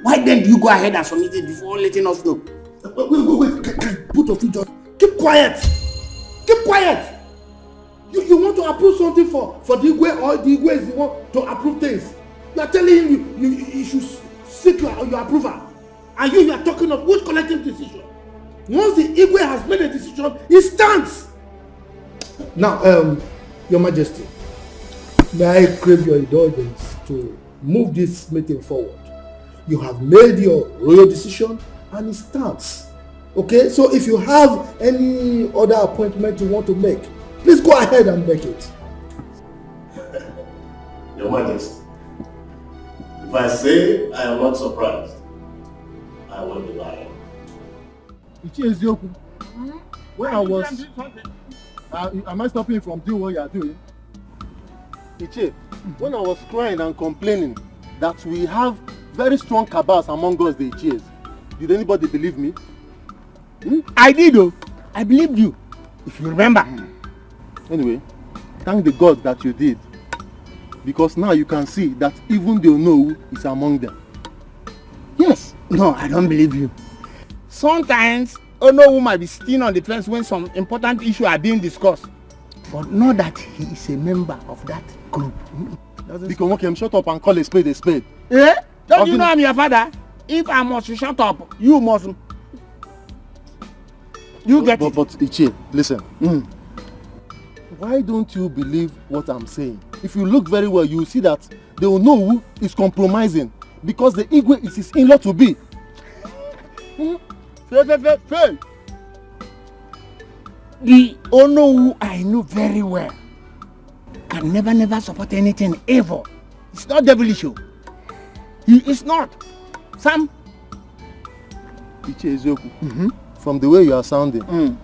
Why then do you go ahead and submit it before letting us know? Wait, both of you just keep quiet. Keep quiet. You want to approve something for the Igwe, or the Igwe is the one to approve things. You are telling him you should seek your approval. And you are talking of which collective decision? Once the Igwe has made a decision, it stands. Now, Your Majesty, may I crave your indulgence to move this meeting forward. You have made your royal decision and it stands. Okay, so if you have any other appointment you want to make, please go ahead and make it. Your Majesty, if I say I am not surprised, I will be lying. When I was... am I stopping you from doing what you are doing? Ichie, when I was crying and complaining that we have very strong cabals among us, the Ichies, did anybody believe me? I did, though. I believed you, if you remember. Anyway, thank the God that you did. Because now you can see that even the Onowu is among them. Yes. No, I don't believe you. Sometimes, Onowu might be sitting on the fence when some important issues are being discussed. But not that he is a member of that group. Because okay, shut up and call a spade a spade. Eh? Don't you know I'm your father? If I must shut up, you must. You get it. But Ichie, listen. Why don't you believe what I'm saying? If you look very well, you will see that the Onowu is compromising because the Igwe is his in-law to be. Fail. The Onowu I know very well can never support anything evil. It's not devilish. He is not. Sam. Ichie Ezeoku, from the way you are sounding,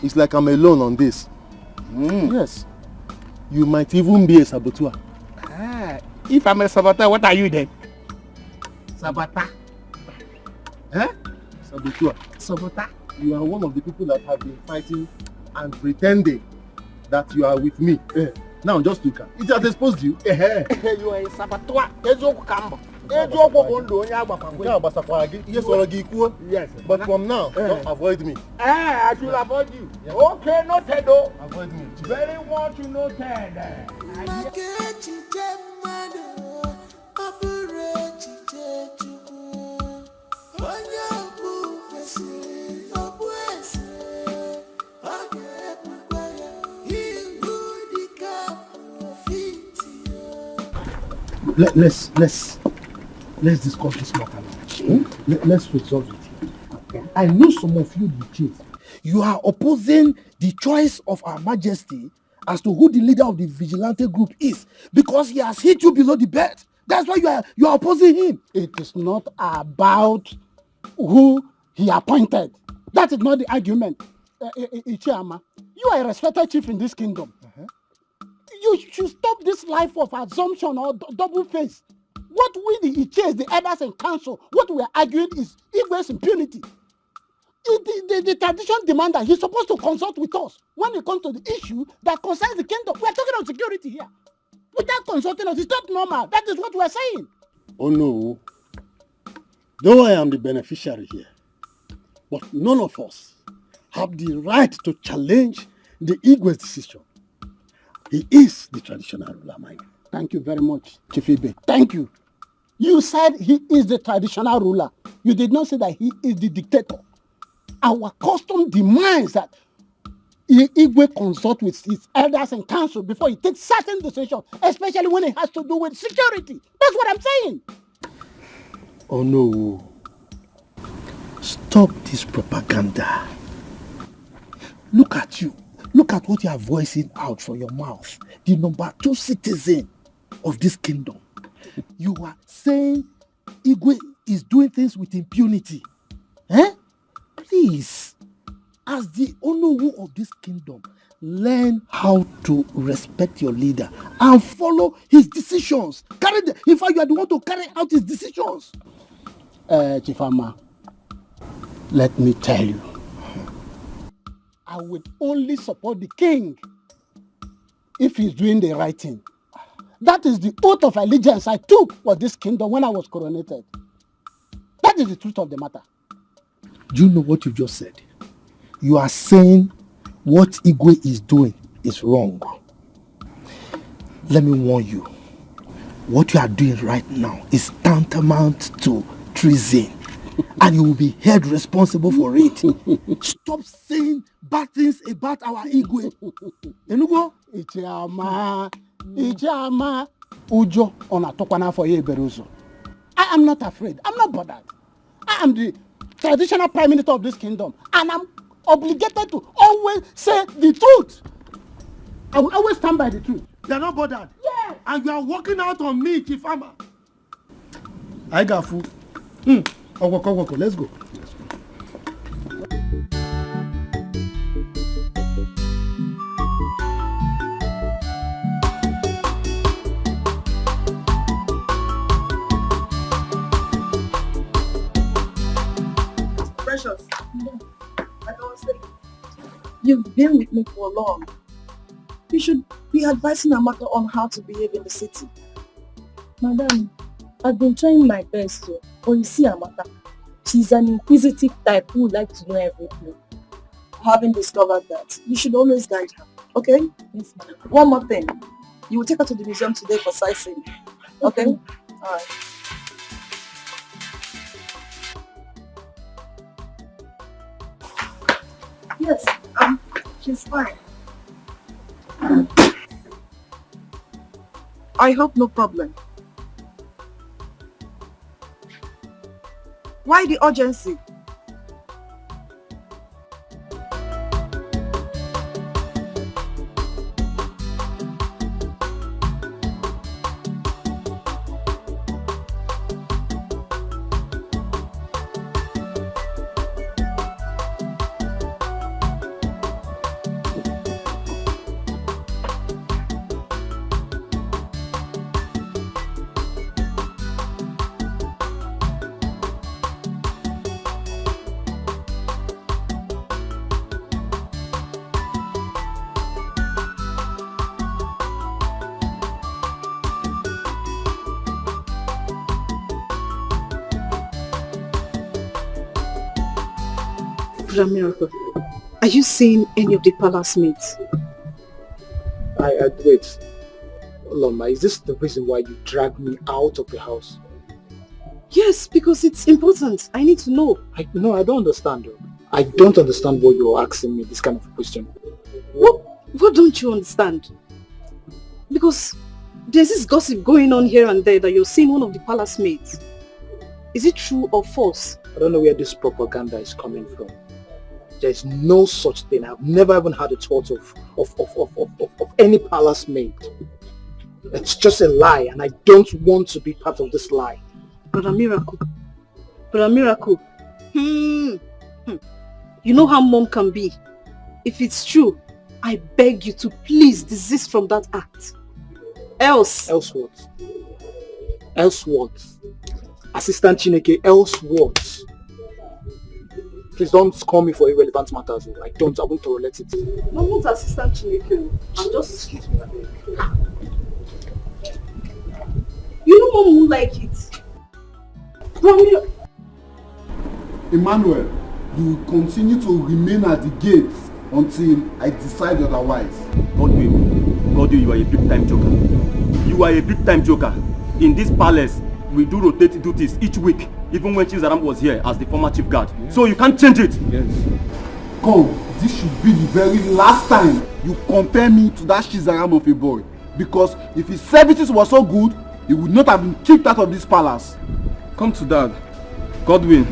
it's like I'm alone on this. Yes. You might even be a saboteur. If I'm a saboteur, what are you then? Saboteur. Saboteur. Saboteur. You are one of the people that have been fighting and pretending that you are with me. Now just look at it. Has exposed you. You are a saboteur. Yes. But from now, don't avoid me. I should avoid you. Yes. Okay, noted. Avoid me. Very much noted. Let's discuss this matter now. Let's resolve it. Okay. I know some of you, the chiefs, you are opposing the choice of Her Majesty as to who the leader of the vigilante group is because he has hit you below the belt. That's why you are opposing him. It is not about who he appointed. That is not the argument. Ichiama, you are a respected chief in this kingdom. You should stop this life of assumption or double face. What we the Ichies, the elders and council, what we are arguing is Igwe's impunity. The tradition demands that he's supposed to consult with us when it comes to the issue that concerns the kingdom. We are talking about security here. Without consulting us, it's not normal. That is what we are saying. Oh no. Though I am the beneficiary here, but none of us have the right to challenge the Igwe's decision. He is the traditional ruler, Mike. Thank you very much, Chief Ibe. Thank you. You said he is the traditional ruler. You did not say that he is the dictator. Our custom demands that Igwe consult with his elders and council before he takes certain decisions, especially when it has to do with security. That's what I'm saying. Oh no. Stop this propaganda. Look at you. Look at what you are voicing out from your mouth. The number 2 citizen of this kingdom. You are saying Igwe is doing things with impunity. Please, as the Onowu of this kingdom, learn how to respect your leader and follow his decisions. In fact, you are the one to carry out his decisions. Chifama, let me tell you, I would only support the king if he's doing the right thing. That is the oath of allegiance I took for this kingdom when I was coronated. That is the truth of the matter. Do you know what you just said? You are saying what Igwe is doing is wrong. Let me warn you. What you are doing right now is tantamount to treason. And you will be held responsible for it. Stop saying bad things about our Igwe. Enugo? Ichama, Ujo on a tokwana for Beruzo. I am not afraid. I'm not bothered. I am the traditional prime minister of this kingdom, and I'm obligated to always say the truth. I will always stand by the truth. They're not bothered. Yes. And you are walking out on me, Chief Ama. I got food. Oko, let's go. Precious. I don't say. You've been with me for long. You should be advising Amaka on how to behave in the city. Madam, I've been trying my best to. But you see Amaka, she's an inquisitive type who would like to know everything. Having discovered that, you should always guide her. Okay? Yes, ma'am. One more thing. You will take her to the museum today for sightseeing. Okay? Alright. Yes, she's fine. I hope no problem. Why the urgency? Miracle, are you seeing any of the palace mates? Wait. Loma, is this the reason why you dragged me out of the house? Yes, because it's important. I need to know. I don't understand. I don't understand why you're asking me this kind of a question. What don't you understand? Because there's this gossip going on here and there that you're seeing one of the palace mates. Is it true or false? I don't know where this propaganda is coming from. There's no such thing. I've never even had a thought of any palace maid. It's just a lie, and I don't want to be part of this lie. Brother Miracle. You know how mom can be. If it's true, I beg you to please desist from that act. Else what? Else what? Assistant Chineke, else what? Please don't call me for irrelevant matters. I won't tolerate it. I'm not Assistant Chineke. I'm just... Excuse me, I beg. You know mom won't like it. Emmanuel, you will continue to remain at the gates until I decide otherwise. God, you are a big-time joker. You are a big-time joker. In this palace, we do rotate duties each week, even when Chizaram was here as the former chief guard. Yes. So you can't change it. Yes. Come, this should be the very last time you compare me to that Chizaram of a boy. Because if his services were so good, he would not have been kicked out of this palace. Come to that. Godwin,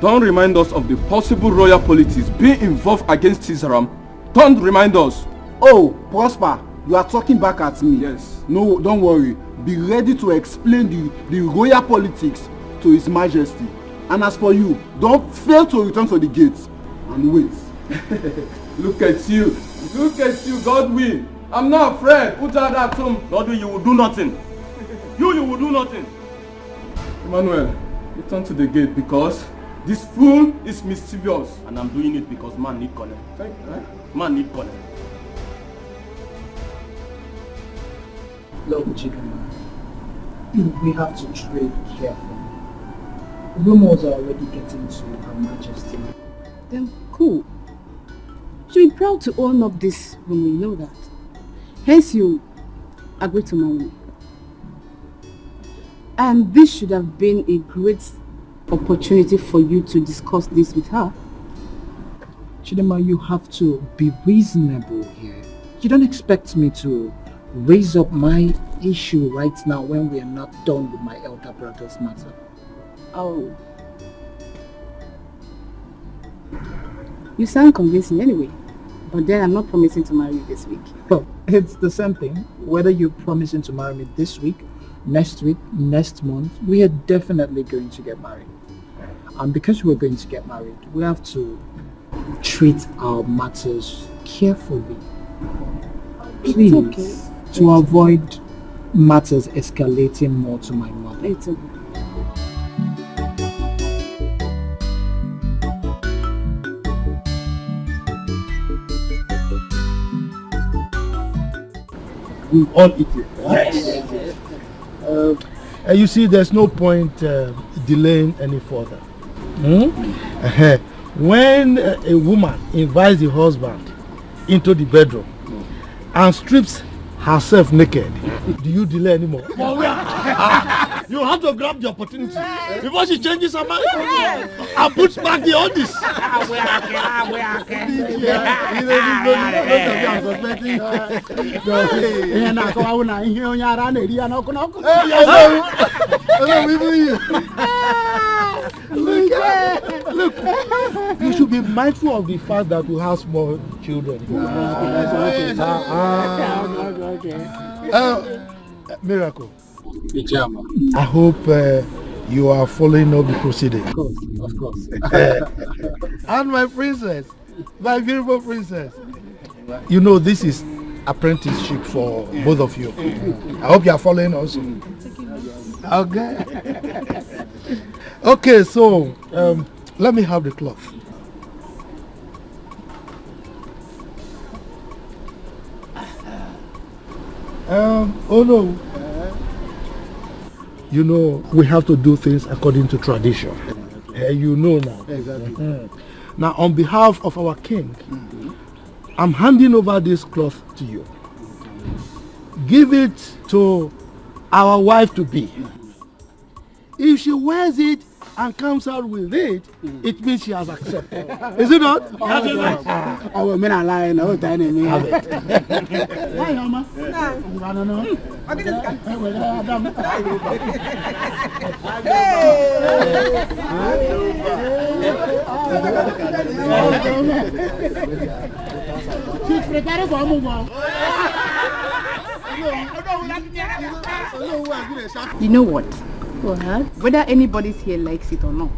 don't remind us of the possible royal politics being involved against Chizaram. Don't remind us. Oh, Prosper, you are talking back at me. Yes. No, don't worry. Be ready to explain the royal politics to His Majesty. And as for you, don't fail to return to the gates. And wait. Look at you, Godwin. I'm not afraid. Godwin, you will do nothing. You will do nothing. Emmanuel, return to the gate because this fool is mischievous. And I'm doing it because man need connect. Man need connect. Look, Chidama, we have to trade carefully. Rumors are already getting to Her Majesty. Then cool. She'll be proud to own up this when we know that. Hence you agree to marry me. And this should have been a great opportunity for you to discuss this with her. Chidama, you have to be reasonable here. You don't expect me to raise up my issue right now when we are not done with my elder brother's matter. Oh. You sound convincing anyway. But then I'm not promising to marry you this week. Well, it's the same thing. Whether you're promising to marry me this week, next month, we are definitely going to get married. And because we're going to get married, we have to treat our matters carefully. Please, okay. To avoid matters escalating more to my mother. It's okay. We all eat it. Yes. You see, there's no point delaying any further. When a woman invites the husband into the bedroom and strips herself naked, do you delay anymore? You have to grab the opportunity before she changes her mind and puts back the oldies. Look, you should be mindful of the fact that we have small children. Miracle. I hope you are following up the proceeding. Of course. And my princess, my beautiful princess. You know this is apprenticeship for both of you. I hope you are following also. Okay. Okay, so let me have the cloth. Oh no. You know, we have to do things according to tradition. You know now. Exactly. Now, on behalf of our king, I'm handing over this cloth to you. Give it to our wife to be. If she wears it and comes out with it, it means she has accepted. Is it not? I will mean a lie. No, have it. She's preparing for a move on. You know what? Whether anybody's here likes it or not,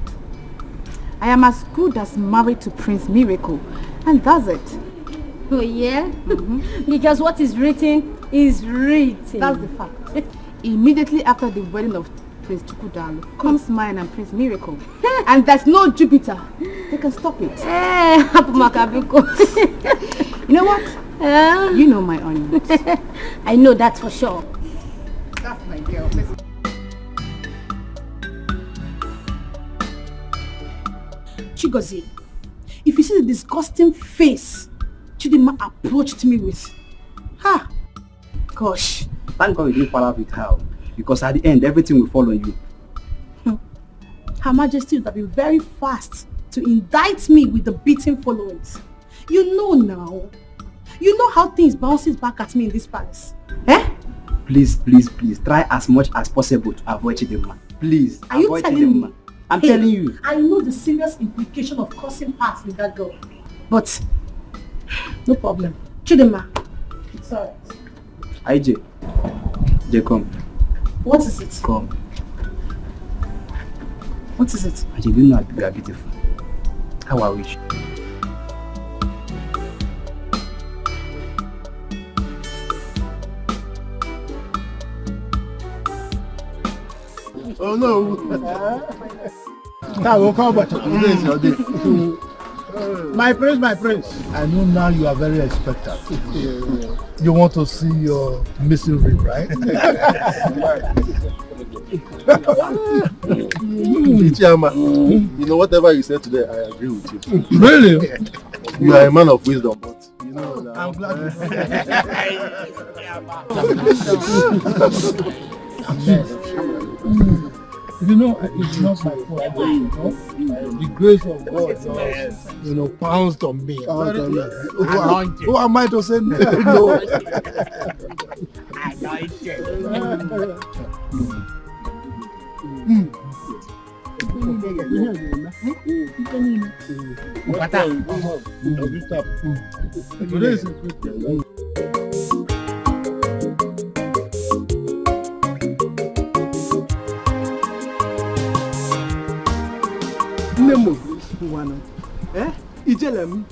I am as good as married to Prince Miracle, and that's it. Oh yeah? Because what is written is written. That's the fact. Immediately after the wedding of Prince Chukwudalo comes mine and Prince Miracle. And there's no Jupiter. They can stop it. You know what? You know my onions. I know that for sure. That's my girl. Listen. Chigozie, if you see the disgusting face Chidima approached me with, gosh. Thank God you didn't follow up with her, because at the end everything will follow you. Her Majesty would have been very fast to indict me with the beating followings. You know now. You know how things bounces back at me in this palace. Please, try as much as possible to avoid Chidima. Please, are you telling me? I'm telling you. I know the serious implication of crossing paths with that girl. But, no problem. Chidima, it's alright. IJ, come. What is it? Come. What is it? IJ, you know you are beautiful. How I wish. Oh no! Now we'll come back. Today is your day. My prince. I know now you are very expectant. You want to see your missing rib, right? Chairman, you know, whatever you said today, I agree with you. Really? You are a man of wisdom, but you know, I'm glad you know, it's not my fault, you know. The grace of God just, pounced on me. Who am I to say no? Nemo, Ijelem,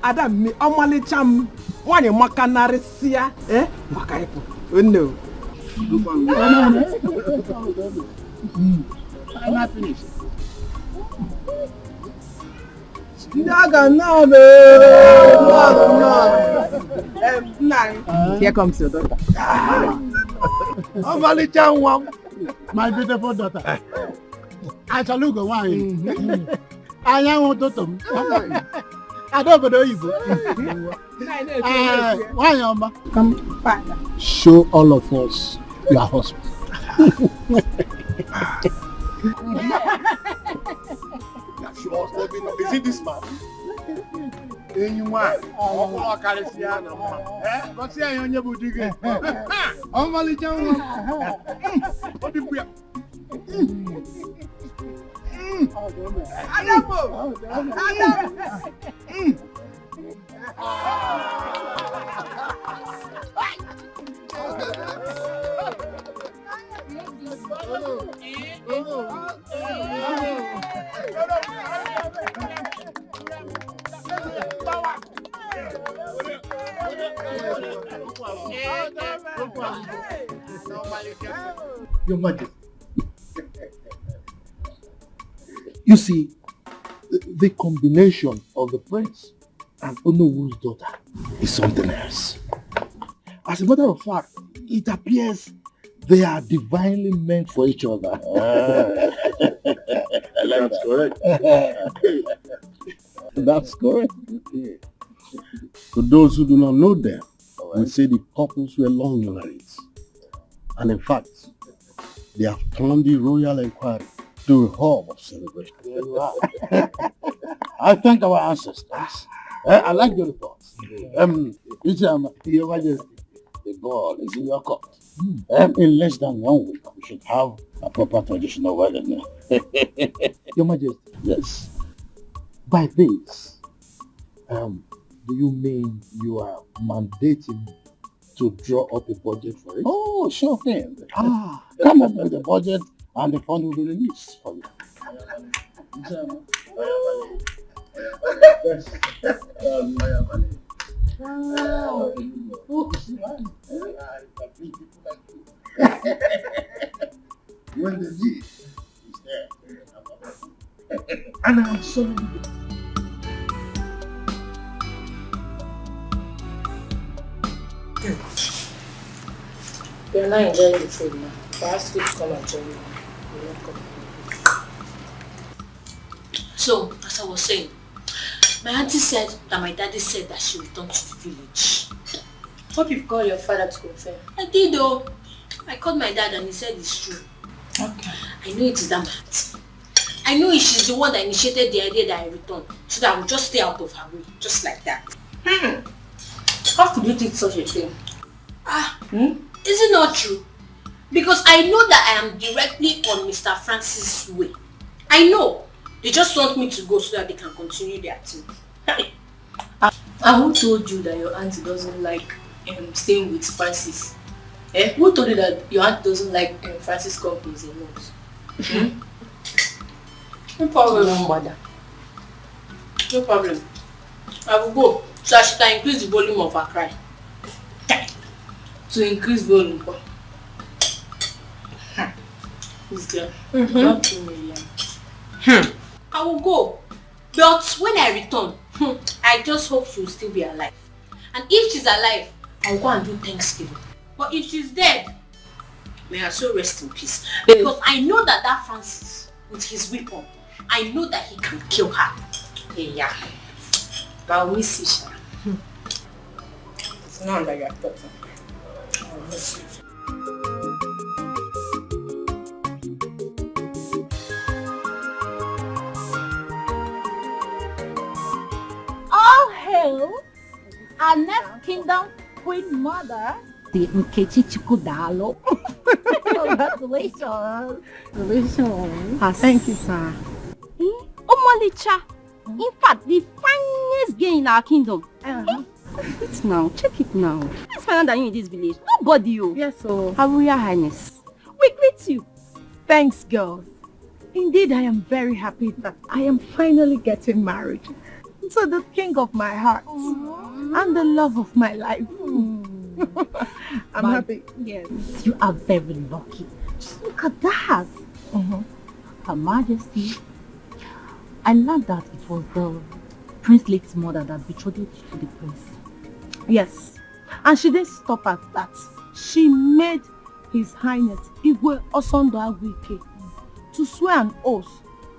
Adam, me, Omali Cham, one in Macanarisia, Macaipo. Oh no. I'm not finished. Here comes your daughter. Omali Cham, my beautiful daughter. I shall look away. I am Totem. I don't know you. Why am I? Come, father. Show all of us your husband. Is it this man? Anyone? Oh, Caliciana. What's the on your booty? Oh, Malijan. What did we have? Your Majesty. You see, the combination of the prince and Onowu's daughter is something else. As a matter of fact, it appears they are divinely meant for each other. That's correct. That's correct. To those who do not know them, we say the couples were long married. And in fact, they have turned the royal inquiry to a hall of celebration. I thank our ancestors. I like your report. Your Majesty, the ball is in your court. In less than 1 week, we should have a proper traditional wedding. Your Majesty. Yes. By this, do you mean you are mandating to draw up a budget for it? Oh, sure thing. Come up with the budget and the fund will be released for you. When the need is there. And I'm sorry. You're not enjoying the food now. Perhaps you come and join me. You're not coming. So, as I was saying, my auntie said that my daddy said that she returned to the village. Hope you've called your father to confirm. I did though. I called my dad and he said it's true. Okay. I know it is that mad. I know she's the one that initiated the idea that I returned, so that I would just stay out of her way, just like that. How could you think such a thing? Is it not true? Because I know that I am directly on Mr. Francis' way. I know. They just want me to go so that they can continue their thing. And who told you that your auntie doesn't like staying with Francis? Who told you that your aunt doesn't like Francis companies a lot? No problem. No bother. No problem. I will go so that she can increase the volume of her cry. To increase volume. This girl. Not 2 million. I will go. But when I return, I just hope she will still be alive. And if she's alive, I will go and do Thanksgiving. But if she's dead, may her soul rest in peace. Because I know that that Francis, with his weapon, I know that he can kill her. Yeah. I'll miss you, Sha. It's not that you're talking. I'll miss you. All hail our next kingdom queen mother, the Nkechi Chukudalo. Congratulations. Congratulations. Thank you, sir. Omolicha. In fact, the finest girl in our kingdom. Check it now. Check it now. Let's find out that you in this village. Nobody, you. Yes, sir. Her Royal Highness. We greet you. Thanks, girls. Indeed, I am very happy that I am finally getting married to the king of my heart and the love of my life. I'm happy. Yes. You are very lucky. Just look at that. Her Majesty. I learned that it was the Prince Lake's mother that betrothed you to the prince. Yes. And she didn't stop at that. She made His Highness Igwe Osondo Agwike to swear an oath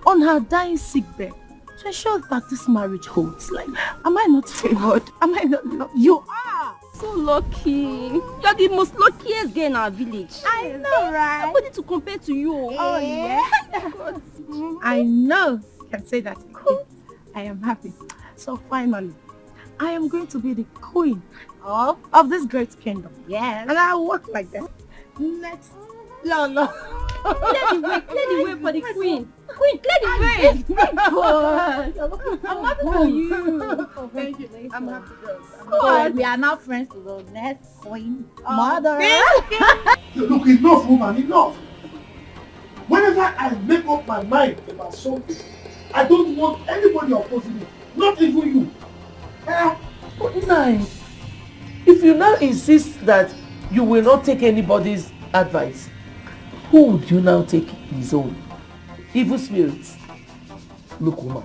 on her dying sickbed to ensure that this marriage holds. Like, am I not favored? Am I not lucky? You are so lucky. You are the most luckiest girl in our village. I know, right? Nobody to compare to you. Oh, yeah. I know. I can say that. Cool. I am happy. So finally, I am going to be the queen of this great kingdom. Yes. And I walk like that. Next. No. Clear the way for the queen. Queen, clear the way. I'm happy for you. Thank you. I'm happy, girls. So we are now friends to the next queen. Mother. Look, enough, woman, enough. Whenever I make up my mind about something, I don't want anybody opposing me. Not even you. But nice. If you now insist that you will not take anybody's advice, who would you now take his own? Evil spirits. Look, woman,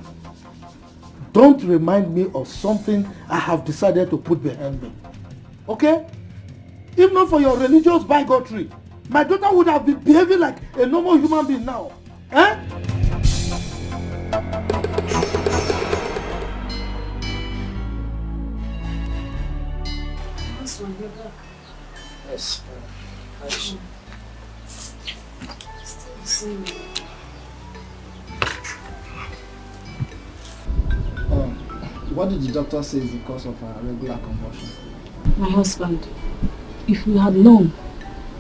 don't remind me of something I have decided to put behind me. Okay? If not for your religious bigotry, my daughter would have been behaving like a normal human being now. Eh? Yes. What did the doctor say is the cause of her regular convulsion? My husband, if we had known,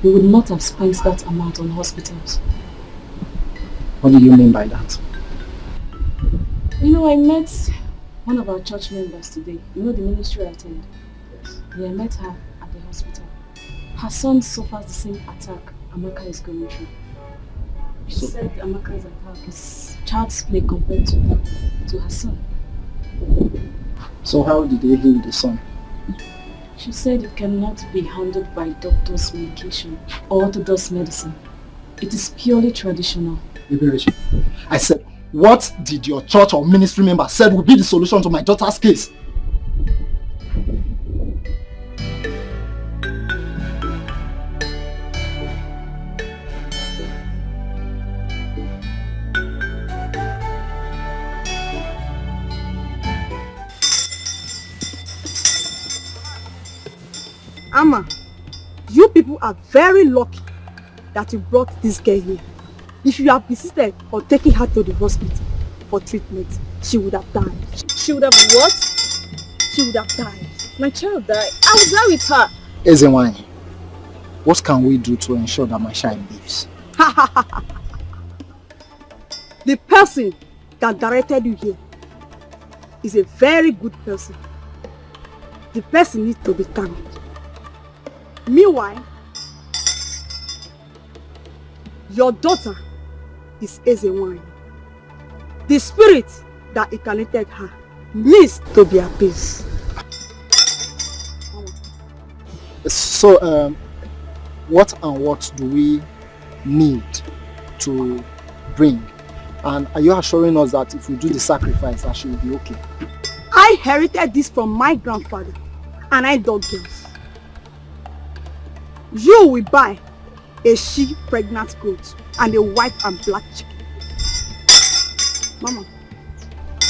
we would not have spent that amount on hospitals. What do you mean by that? You know, I met one of our church members today. You know the ministry I attend? Yes. Yeah, I met her at the hospital. Her son suffers the same attack Amaka is going through. She said Amaka's attack is child's play compared to her son. So how did they heal the son? She said it cannot be handled by doctor's medication or orthodox medicine. It is purely traditional. I said, what did your church or ministry member said would be the solution to my daughter's case? Amma, you people are very lucky that you brought this girl here. If you had persisted on taking her to the hospital for treatment, she would have died. She would have what? She would have died. My child died. I would die with her. Ezenwani, what can we do to ensure that my child lives? The person that directed you here is a very good person. The person needs to be thanked. Meanwhile, your daughter is Ezenwani. The spirit that incarnated her needs to be appeased. So, what and what do we need to bring? And are you assuring us that if we do the sacrifice, that she will be okay? I inherited this from my grandfather, and I dug girls. You will buy a she-pregnant goat and a white and black chicken. Mama.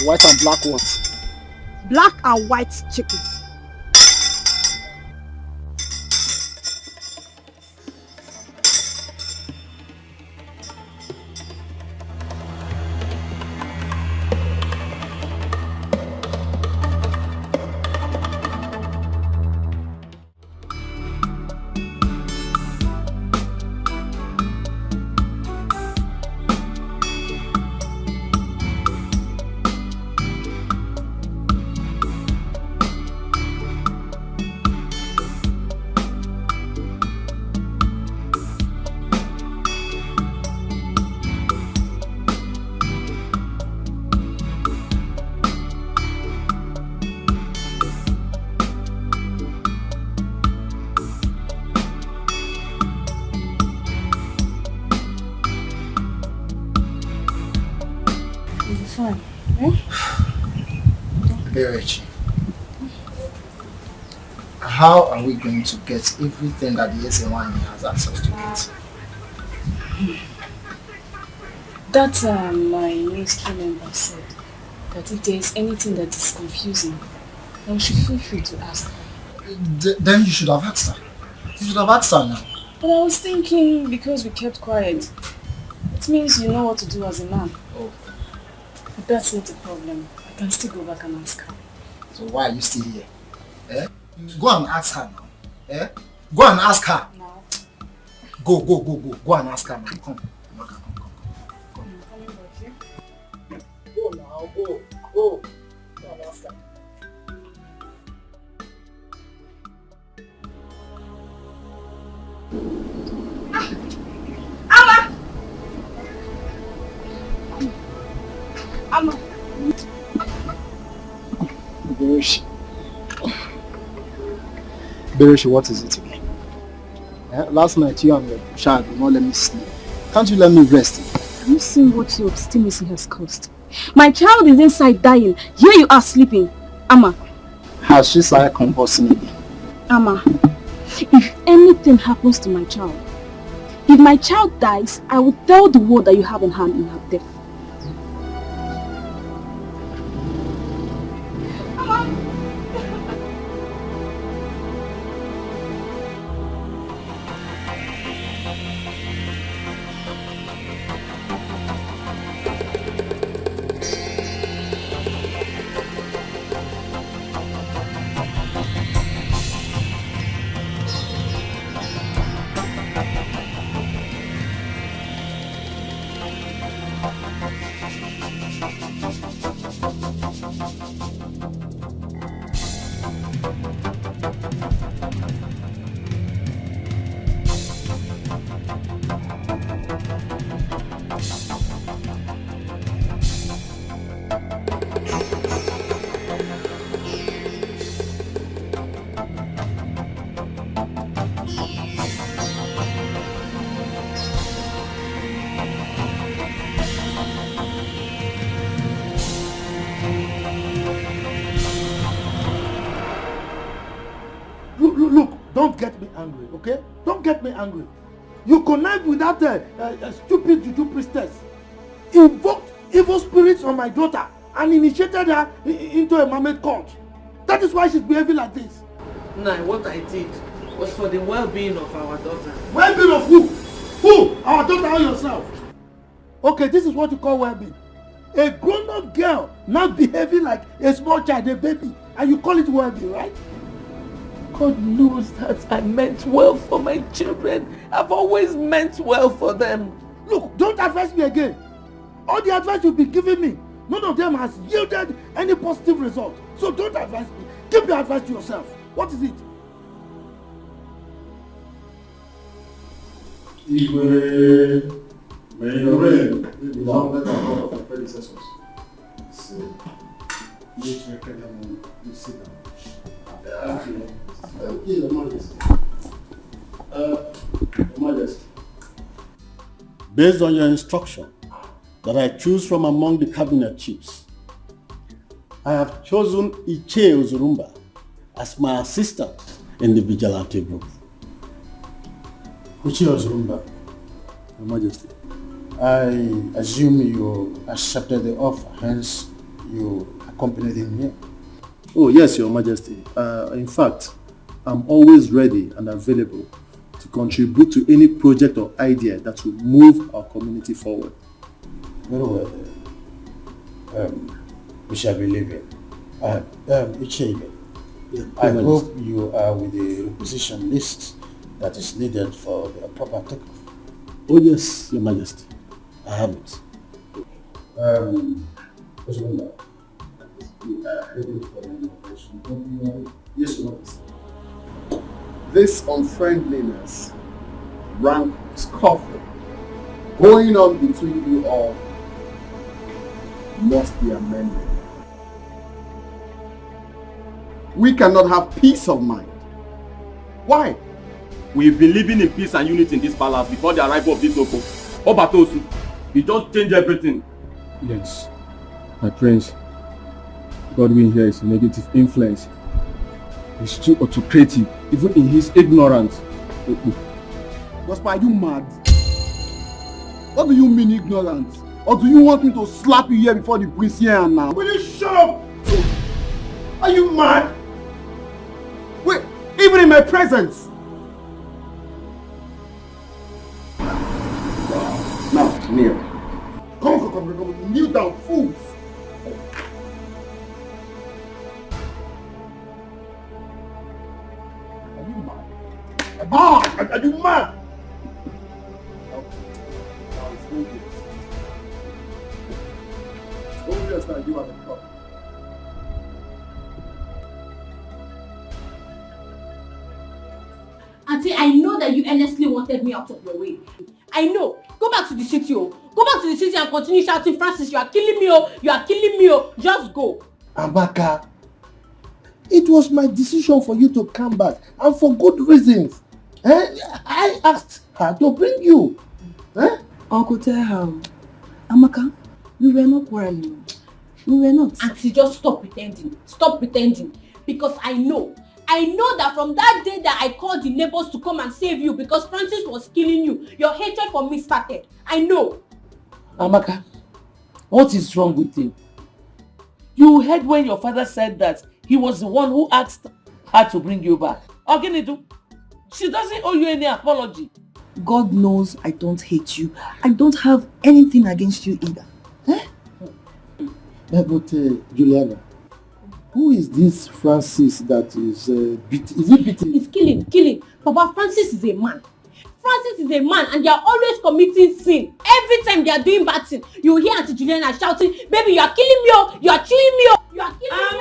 White and black what? Black and white chicken. fine. Eh? Berechi, how are we going to get everything that the S1 has access to get? That my ministry member said that if there is anything that is confusing, then we should feel free to ask her. Then you should have asked her. You should have asked her now. But I was thinking because we kept quiet, it means you know what to do as a man. Oh. But that's not a problem. I can still go back and ask her. So why are you still here? Eh? Go and ask her now. Eh? Go and ask her. No. Go. Go and ask her now. Come. Go now, go. Go and ask her. Amma! Bereshi, what is it again? Last night you and your child did not let me sleep. Can't you let me rest? Have you seen what your obstinacy has caused? My child is inside dying. Here you are sleeping. Amma. Has she started convulsing again? Amma, if anything happens to my child, if my child dies, I will tell the world that you have a hand in her death. Look, don't get me angry, okay? Don't get me angry. You connived with that stupid juju priestess, invoked evil spirits on my daughter, and initiated her into a mermaid cult. That is why she's behaving like this. Nah, what I did was for the well-being of our daughter. Well-being of who? Who? Our daughter or yourself? Okay, this is what you call well-being. A grown-up girl now behaving like a small child, a baby, and you call it well-being, right? God knows that I meant well for my children. I've always meant well for them. Look, don't advise me again. All the advice you've been giving me, none of them has yielded any positive result. So don't advise me. Keep your advice to yourself. What is it? Igwe, may your reign be longer than that of your predecessors. So, you sit down. Thank you, Your Majesty. Your Majesty. Based on your instruction that I choose from among the cabinet chiefs, I have chosen Iche Ozurumba as my assistant in the vigilante group. Iche Ozurumba, Your Majesty, I assume you accepted the offer, hence you accompanied him here. Oh yes, Your Majesty. In fact, I'm always ready and available to contribute to any project or idea that will move our community forward. Very well. We shall be leaving. Ichebe, I hope you are with the requisition list that is needed for the proper takeoff. Oh yes, Your Majesty. I have it. Yes, Your Majesty. This unfriendliness, rank scuffle going on between you all must be amended. We cannot have peace of mind. Why? We've been living in peace and unity in this palace before the arrival of this Oko. Obatosu, he just changed everything. Yes. My prince, Godwin here is a negative influence. He's too autocratic, even in his ignorance. Gospel, are you mad? What do you mean ignorance? Or do you want me to slap you here before the prince here and now? Will you shut up? Are you mad? Wait, even in my presence? Now, kneel. Come. Kneel down, fools. Are you mad? Are you mad? Obvious that you are the problem. Auntie, I know that you earnestly wanted me out of your way. I know. Go back to the city, oh. Go back to the city and continue shouting, Francis, you are killing me, oh. You are killing me, oh. Just go. Amaka, it was my decision for you to come back, and for good reasons. I asked her to bring you. Uncle, tell her. Amaka, we were not quarreling. We were not. Auntie, just stop pretending. Stop pretending. Because I know that from that day that I called the neighbors to come and save you because Francis was killing you, your hatred for me started. I know. Amaka, what is wrong with you? You heard when your father said that he was the one who asked her to bring you back. How can he do? She doesn't owe you any apology. God knows I don't hate you. I don't have anything against you either. But Juliana, who is this Francis that is beating? Is he beating? He's killing. Papa, Francis is a man. Francis is a man and they are always committing sin. Every time they are doing bad thing, you hear Auntie Juliana shouting, baby, you are killing me, oh, you are killing me, oh, you are killing me.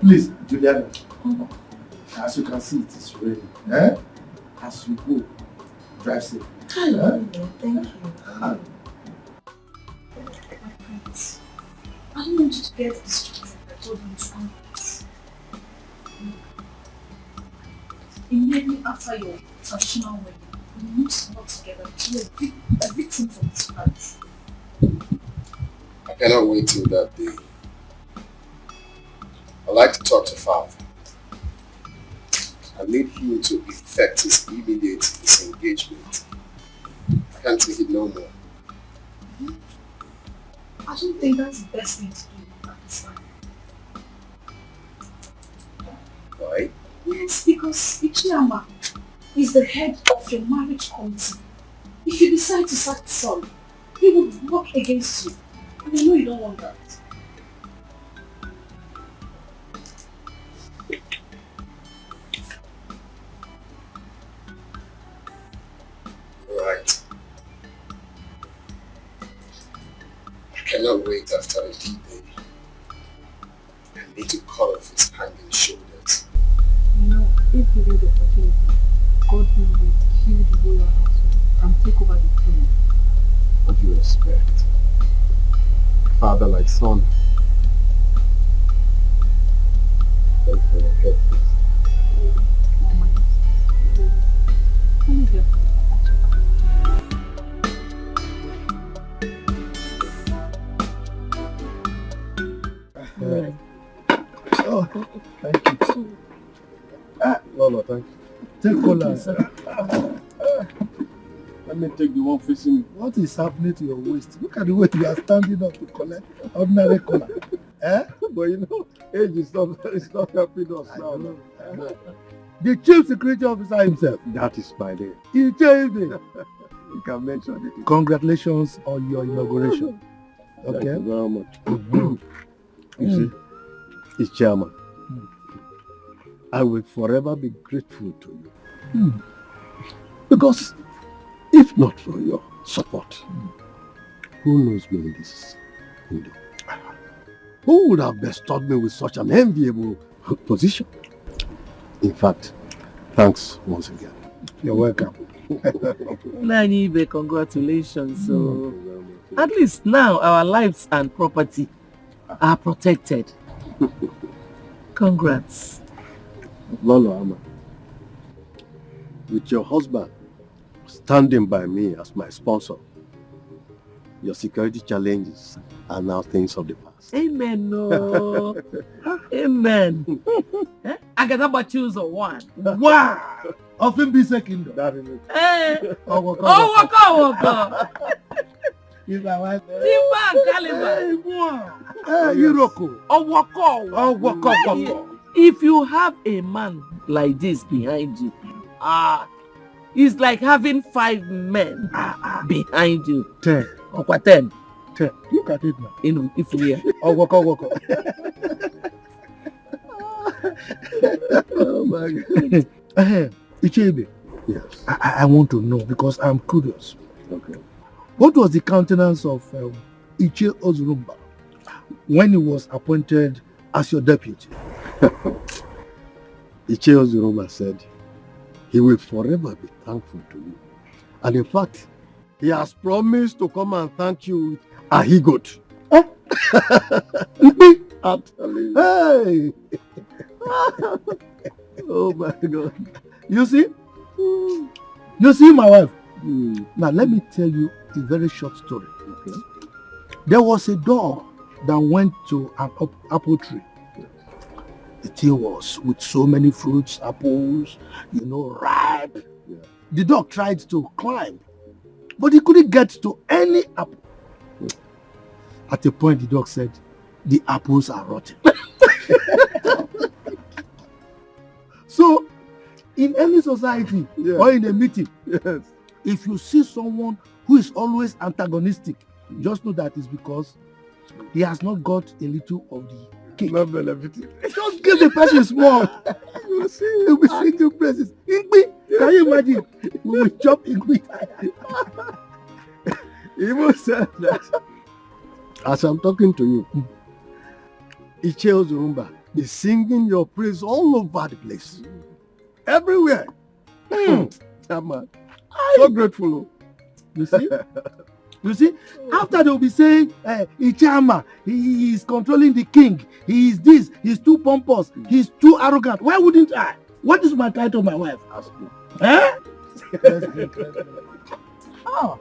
Please, Juliana, as you can see, it is raining. As you go, drive safe. Thank you. I don't want you to get distracted by all these angles. Immediately after your traditional wedding, we need to work together to be a victim of this marriage. I cannot wait till that day. I'd like to talk to Father. I need him to effect his immediate disengagement. I can't take it no more. I don't think that's the best thing to do at this time. Why? Yes, because Ichiyama is the head of your marriage committee. If you decide to sack son, he will work against you. And I know you don't want that. Right. I cannot wait after a D-Day. I need to cut off his hanging shoulders. You know, if given the opportunity, God will kill the royal household and take over the throne. What do you expect? Father like son. Thank you for your help. Oh, thank you. No, thank you. Take cola. Let me take the one facing me. What is happening to your waist? Look at the way you are standing up to collect ordinary cola. But you know, age is not helping us now. The chief security officer himself. That is my name. He changed it. You can mention it. Congratulations on your inauguration. Okay. Thank you very much. You see, it's chairman. I will forever be grateful to you. Because if not for your support, who knows me in this kingdom? Who would have bestowed me with such an enviable position? In fact, thanks once again. You're welcome. Nanibe, congratulations. So, at least now our lives and property are protected. Congrats. Lolo Ama, with your husband standing by me as my sponsor, your security challenges are now things of the past. Amen. No. Amen. Agadaba choose one. Wow! Of him be second. That is it. Oh, waka. He's my wife. Timba Caliber. Iroko. Waka. If you have a man like this behind you, it's like having 5 men behind you. 10. Okwa 10. 10. Look at it now. You know, if we are. Waka. Oh my God. Ichebe. Yes. I want to know because I'm curious. Okay. What was the countenance of Iche Ozurumba when he was appointed as your deputy? Iche Ozurumba said he will forever be thankful to you. And in fact, he has promised to come and thank you with a he-goat. I'm telling you. Hey! Oh my God. You see? You see my wife? Now let me tell you a very short story. Okay. There was a dog that went to an apple tree. The tree was with so many fruits, apples, ripe. Yeah. The dog tried to climb, but he couldn't get to any apple. At a point, the dog said, "The apples are rotten." So, in any society or in a meeting, if you see someone who is always antagonistic, just know that it's because he has not got a little of the cake. Not benefiting. Just give the person small. You see, he'll be singing praises. Ingbi, can you imagine? We will chop Ingbi. He even said that as I'm talking to you, Iche Ozurumba is singing your praise all over the place. Everywhere. Man. So grateful. You see? You see? After they'll be saying, Ichama, he is controlling the king. He is this. He's too pompous. He's too arrogant. Why wouldn't I? What is my title, my wife? Ask me. Eh? Oh.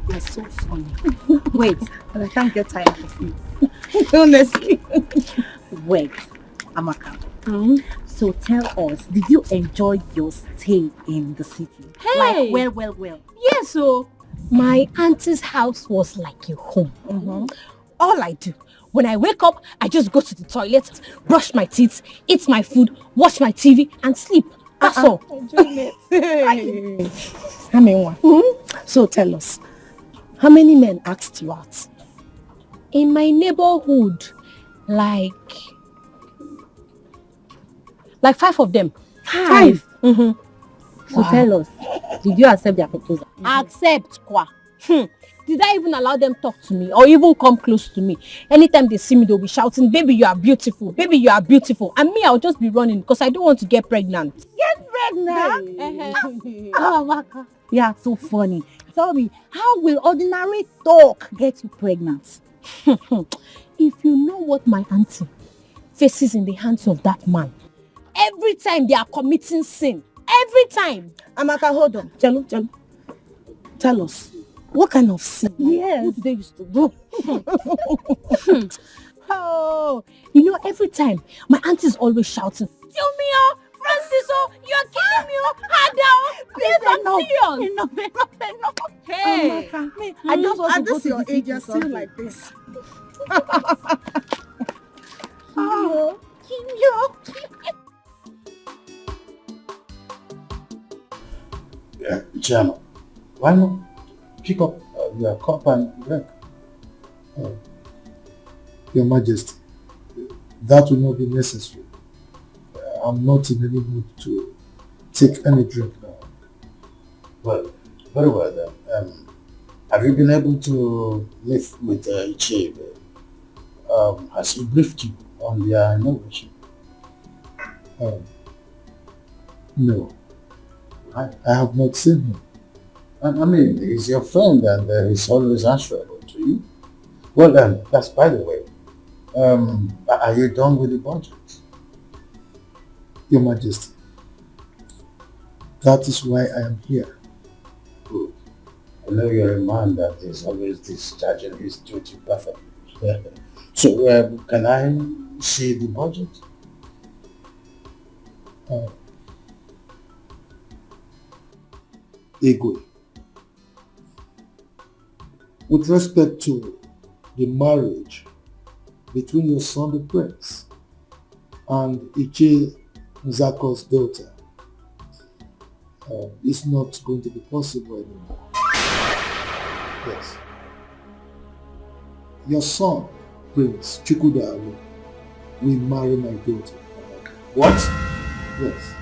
You're so funny. Wait, but I can't get tired of you. Honestly. Wait, Amaka. So tell us, did you enjoy your stay in the city? Hey! Like, well. Yes, so my auntie's house was like a home. All I do, when I wake up, I just go to the toilet, brush my teeth, eat my food, watch my TV, and sleep. That's all. So tell us, how many men asked you out? In my neighborhood, like 5 of them. 5? So tell us, did you accept their proposal? Accept, kwa. Did I even allow them talk to me or even come close to me? Anytime they see me, they'll be shouting, "Baby, you are beautiful. Baby, you are beautiful." And me, I'll just be running because I don't want to get pregnant. Get pregnant? Oh, Amaka, you are so funny. Tell me, how will ordinary talk get you pregnant? If you know what my auntie faces in the hands of that man, every time they are committing sin, every time. Amaka, hold on. Tell us, what kind of sin? Yes. What do they used to do? Oh, every time my auntie is always shouting, "Filmio, Francisco, you are killing me, Ada." Please, I'm serious. Enough. Hey, Amaka, I just want to go to your the age, city you're or still something. like this. Yeah, Chairman, why not pick up your cup and drink? Your Majesty, that will not be necessary. I'm not in any mood to take any drink now. Well, very well then. Have you been able to meet with Iche? Has he briefed you on their inauguration? No, I have not seen him. I mean, he's your friend and he's always answerable to you. Well, that's by the way. Are you done with the budget? Your Majesty, that is why I am here. Good. I know you're a man that is always discharging his duty perfectly. So, can I see the budget? Igwe, with respect to the marriage between your son the prince and Iche Nzako's daughter, it's not going to be possible anymore. Yes. Your son, Prince Chukwudalu, will marry my daughter. What? Yes.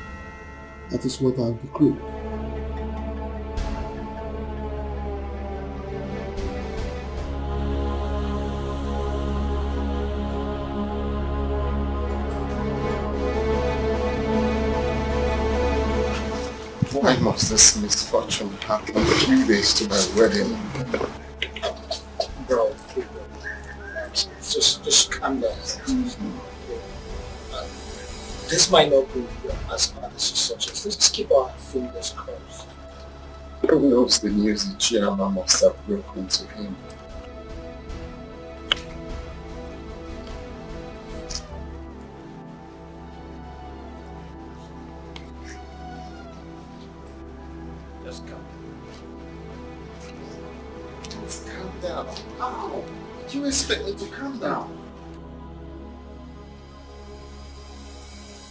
That is what I have decreed. Why must this misfortune happen 3 days to my wedding? Bro, just calm down. This might not be as bad as such as. Let's just keep our fingers crossed. Who knows the news the chairman must have broken to him? Just calm down. Just calm down. How? Do you expect me to calm down?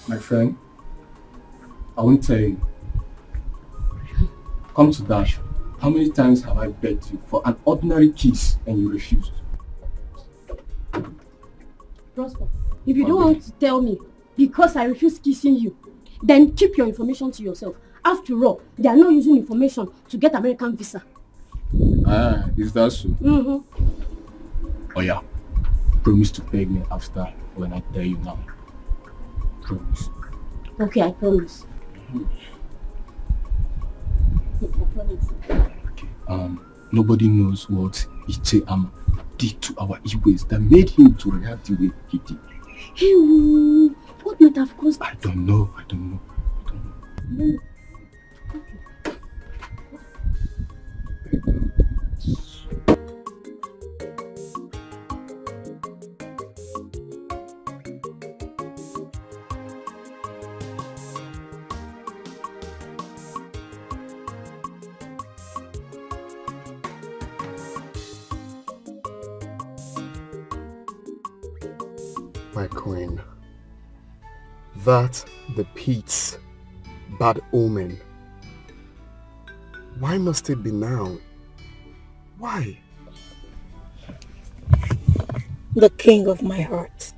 My friend, I won't tell you. Come to that. How many times have I begged you for an ordinary kiss and you refused? Prosper, if you don't want to tell me because I refuse kissing you, then keep your information to yourself. After all, they are not using information to get American visa. Ah, is that so? Mm-hmm. Oh yeah. Promise to beg me after when I tell you now. Promise. Okay, I promise. I promise. Nobody knows what Iche Ama did to our Igwes that made him to react the way he did. Hey, what might have caused? I don't know. My queen, that the Pete's bad omen. Why must it be now? Why? The king of my heart.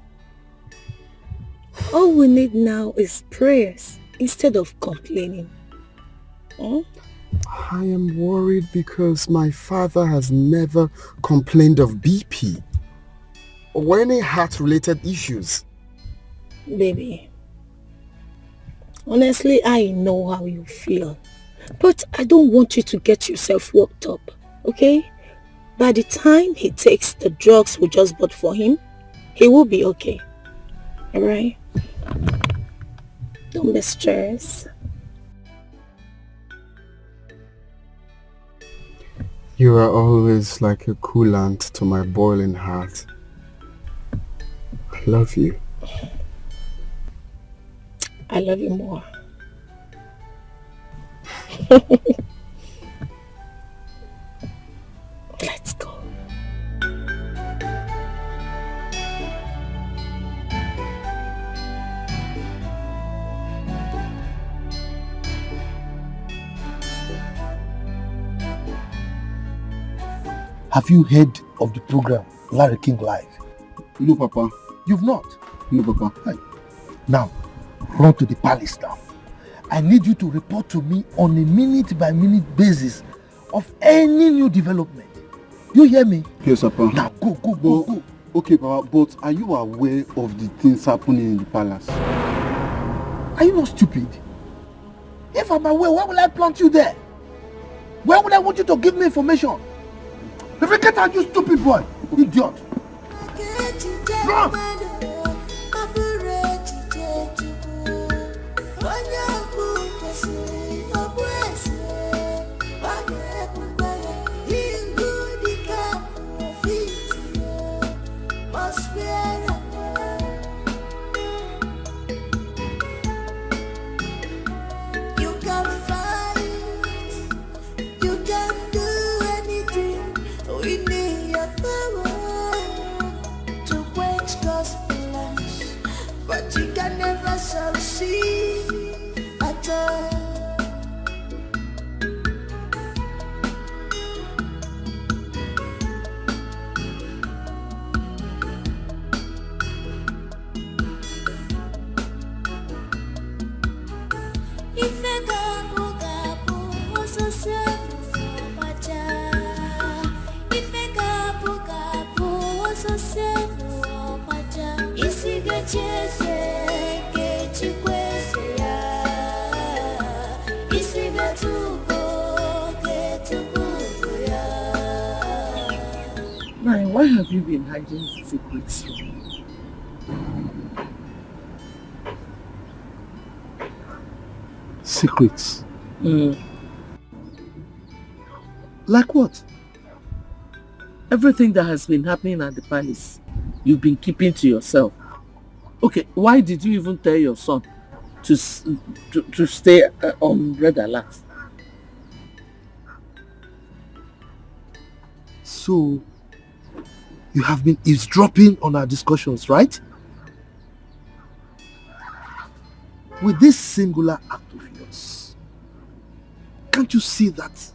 All we need now is prayers instead of complaining. I am worried because my father has never complained of BP or any heart-related issues. Baby, honestly, I know how you feel, but I don't want you to get yourself worked up, okay? By the time he takes the drugs we just bought for him, he will be okay, alright? Don't be stressed. You are always like a coolant to my boiling heart. I love you. I love you more. Let's go. Have you heard of the program Larry King Live? No, Papa. You've not? No, Papa. Hey. Now, run to the palace now. I need you to report to me on a minute-by-minute basis of any new development. You hear me? Yes, Papa. Now, go. Okay, Papa, but are you aware of the things happening in the palace? Are you not stupid? If I'm aware, why will I plant you there? Why would I want you to give me information? Get out, you stupid boy! Idiot! Run! But you can never succeed at all. If I gabu oso sebu bacha. If I gabu oso sebu bacha. Isiga chese kechikwese ya. Isiga tuko ketukutu ya. Nai, why have you been hiding secrets from me? Secrets? Like what? Everything that has been happening at the palace, you've been keeping to yourself. Okay, why did you even tell your son to stay on red alert? So, you have been eavesdropping on our discussions, right? With this singular act of yours, can't you see that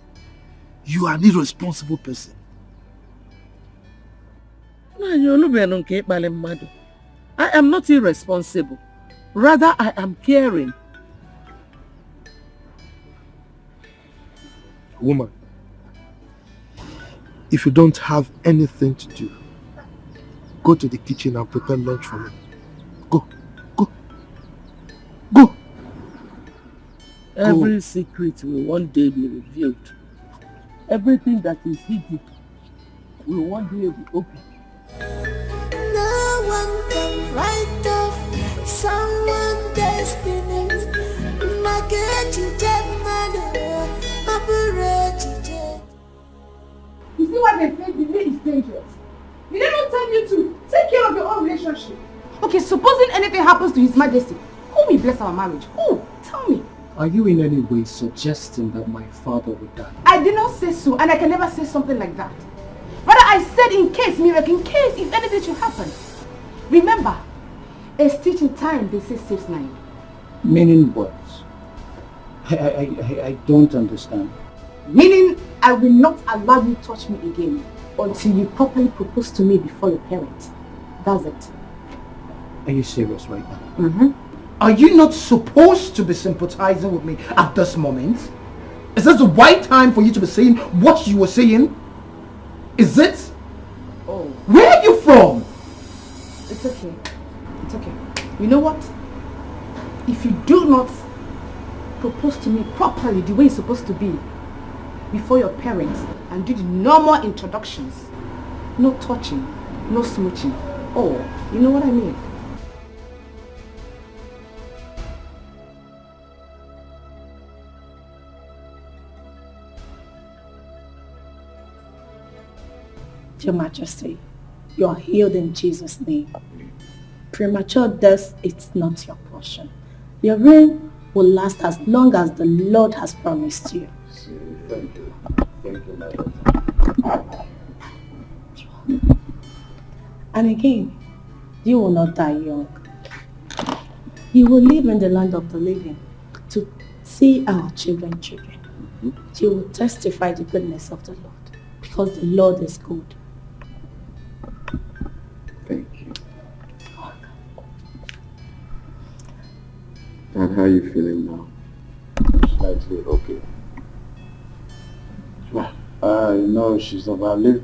you are an irresponsible person? I am not irresponsible. Rather, I am caring. Woman, if you don't have anything to do, go to the kitchen and prepare lunch for me. Go. Every secret will one day be revealed. Everything that is hidden will one day be open. No one can write off someone's destiny. You see what they say, delay is dangerous. Did they not tell you to take care of your own relationship? Okay, supposing anything happens to His Majesty, who will bless our marriage? Who? Tell me. Are you in any way suggesting that my father would die? I did not say so, and I can never say something like that. Rather, I said in case, miracle, in case if anything should happen. Remember, a stitch in time, they say, saves 9. Meaning what? I don't understand. Meaning, I will not allow you to touch me again until you properly propose to me before your parents. That's it. Are you serious right now? Mm-hmm. Are you not supposed to be sympathizing with me at this moment? Is this the right time for you to be saying what you were saying? Is it? Oh. Where are you from? It's okay. It's okay. You know what? If you do not propose to me properly the way it's supposed to be before your parents and do the normal introductions, no touching, no smooching. Oh, you know what I mean? Your Majesty, you are healed in Jesus' name. Premature death is not your portion. Your reign will last as long as the Lord has promised you. Thank you. Thank you, my daughter. And again, you will not die young. You will live in the land of the living to see our children. You will testify the goodness of the Lord because the Lord is good. Thank you. And how are you feeling now? Slightly okay. Well, I know she's overlived.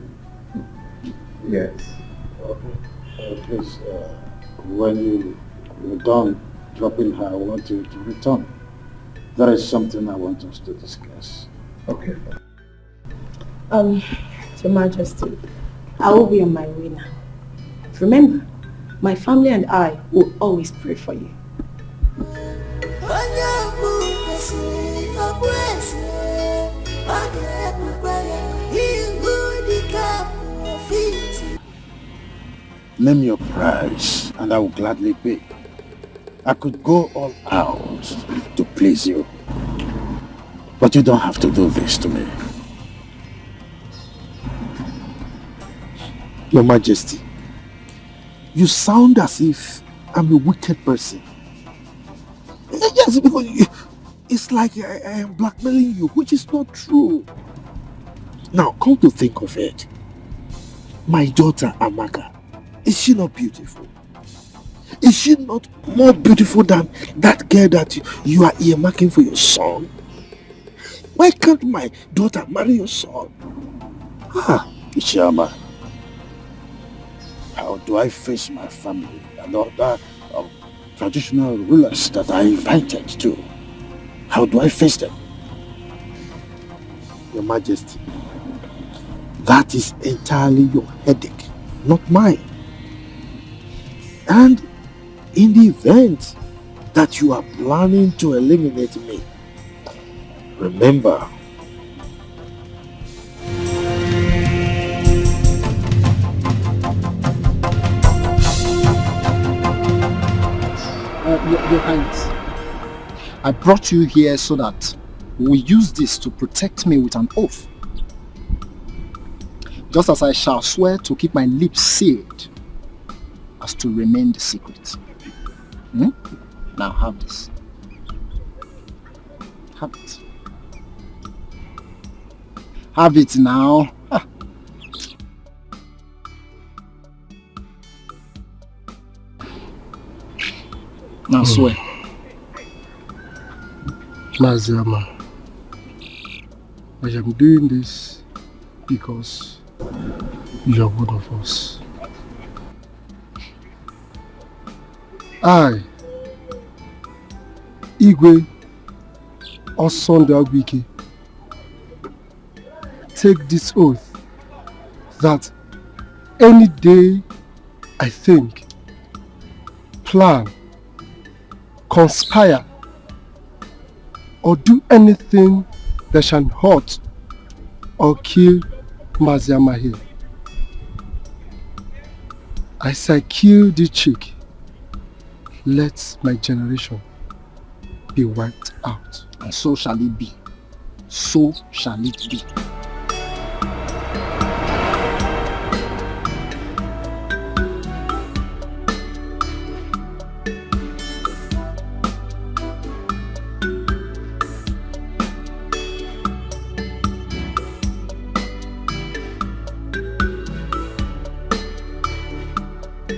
Yes. Okay. Please, when you're done dropping her, I want you to return. There is something I want us to discuss. Okay. Your Your Majesty, I will be on my way now. Remember, my family and I will always pray for you. Name your price, and I will gladly pay. I could go all out to please you, but you don't have to do this to me. Your Majesty, you sound as if I'm a wicked person. Yes, because it's like I am blackmailing you, which is not true. Now, come to think of it, my daughter Amaka, is she not beautiful? Is she not more beautiful than that girl that you are earmarking for your son? Why can't my daughter marry your son? Ichiyama, how do I face my family and other traditional rulers that I invited to? How do I face them? Your Majesty, that is entirely your headache, not mine. And in the event that you are planning to eliminate me, remember, Your Highness, I brought you here so that we use this to protect me with an oath. Just as I shall swear to keep my lips sealed as to remain the secret. Now have this. Have it. Have it now. Now swear. Maziama, I am doing this because you are one of us. I, Igwe Osondawike, take this oath that any day I think, plan, conspire, or do anything that shall hurt or kill Maziama here, as I kill the chick, let my generation be wiped out. And so shall it be. So shall it be.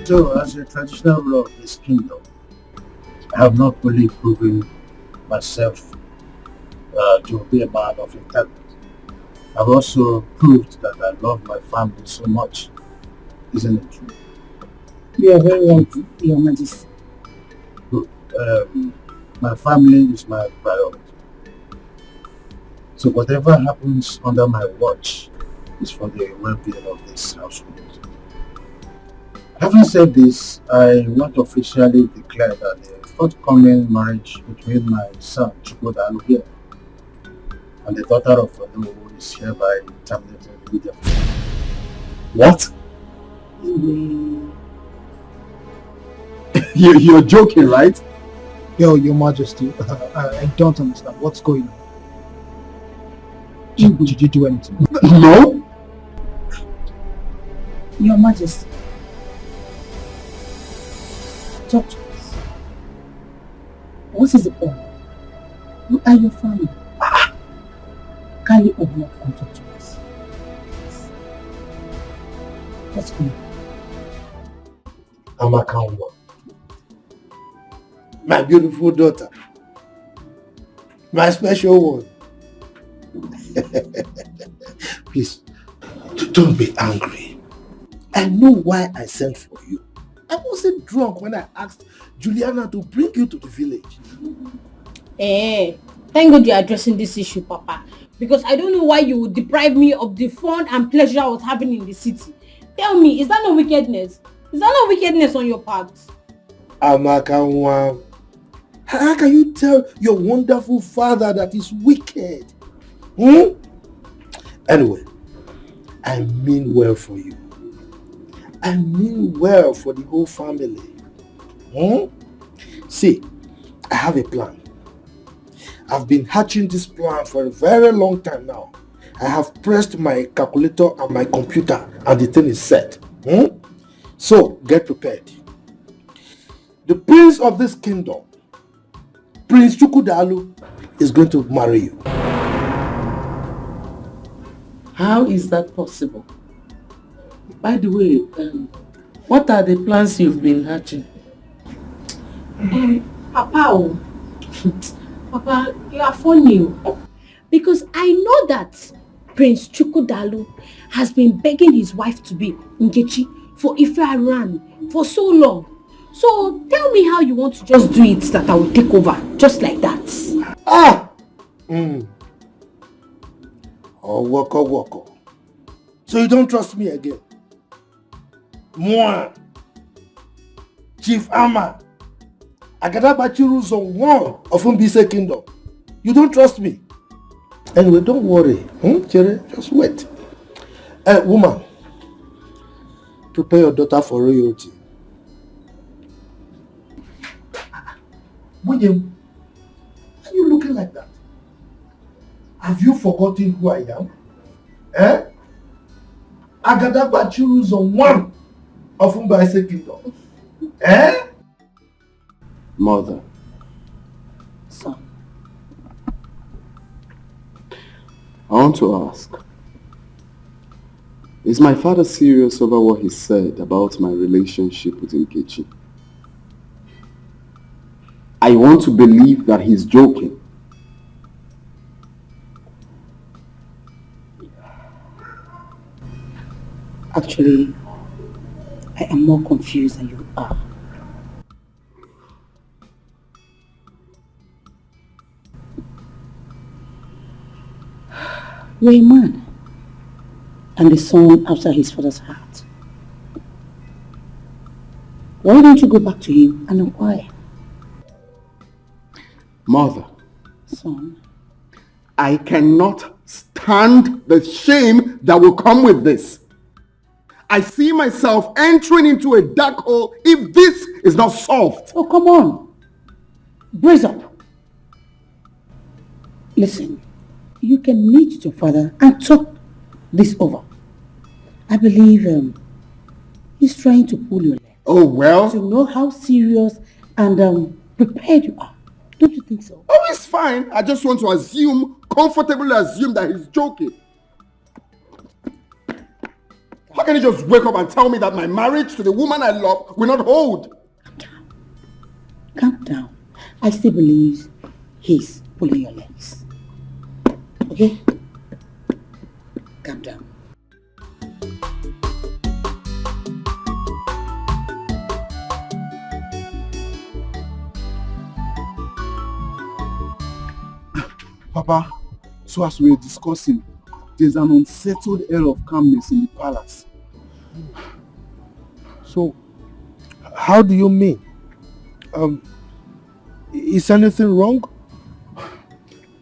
So, as a traditional ruler of this kingdom, I have not fully proven myself to be a man of integrity. I've also proved that I love my family so much. Isn't it true? You are very right, Your Majesty. Good. My family is my priority. So whatever happens under my watch is for the well-being of this household. Having said this, I want to officially declare that the forthcoming marriage between my son Chukwudalu here and the daughter of Odo is hereby terminated immediately. What? You're joking, right? Your Majesty, I don't understand what's going on. Did you do anything? No. Your Majesty, talk to us. What is the problem? Who are your family? Kindly open up and talk to us. What's going on? Amaka, my beautiful daughter, my special one. Please, don't be angry. I know why I sent for you. I wasn't drunk when I asked Juliana to bring you to the village. Thank God you're addressing this issue, Papa. Because I don't know why you would deprive me of the fun and pleasure I was having in the city. Tell me, is that not wickedness? Is that not wickedness on your part? Amaka, how can you tell your wonderful father that he's wicked? Anyway, I mean well for you. I mean well for the whole family. See, I have a plan. I've been hatching this plan for a very long time now. I have pressed my calculator and my computer and the thing is set. So, get prepared. The prince of this kingdom, Prince Chukwudalu, is going to marry you. How is that possible? By the way, what are the plans you've been hatching? Papa, Papa, you are funny. Because I know that Prince Chukwudalu has been begging his wife to be Nkechi for Ife Aran for so long. So tell me how you want to just do it that I will take over, just like that. Oh, waka. So you don't trust me again? Moi, Chief Ama, Agadabachiru Zone 1 of Mbise Kingdom. You don't trust me? Anyway, don't worry. Chere, just wait. Woman, prepare your daughter for royalty. William, why are you looking like that? Have you forgotten who I am? Agadabachiru Zone 1 of Mbise Kingdom. Mother. Son. I want to ask, is my father serious over what he said about my relationship with Nkechi? I want to believe that he's joking. Actually, I am more confused than you are. You're a man and the son after his father's heart. Why don't you go back to him and inquire? Mother. Son. I cannot stand the shame that will come with this. I see myself entering into a dark hole if this is not solved. Oh, come on. Brace up. Listen, you can meet your father and talk this over. I believe he's trying to pull your leg. Oh, well. To know how serious and prepared you are. Don't you think so? Oh, it's fine. I just want to comfortably assume that he's joking. How can you just wake up and tell me that my marriage to the woman I love will not hold? Calm down. I still believe he's pulling your legs. Okay? Calm down. Papa, so as we were discussing, there's an unsettled air of calmness in the palace. So, how do you mean? Is anything wrong?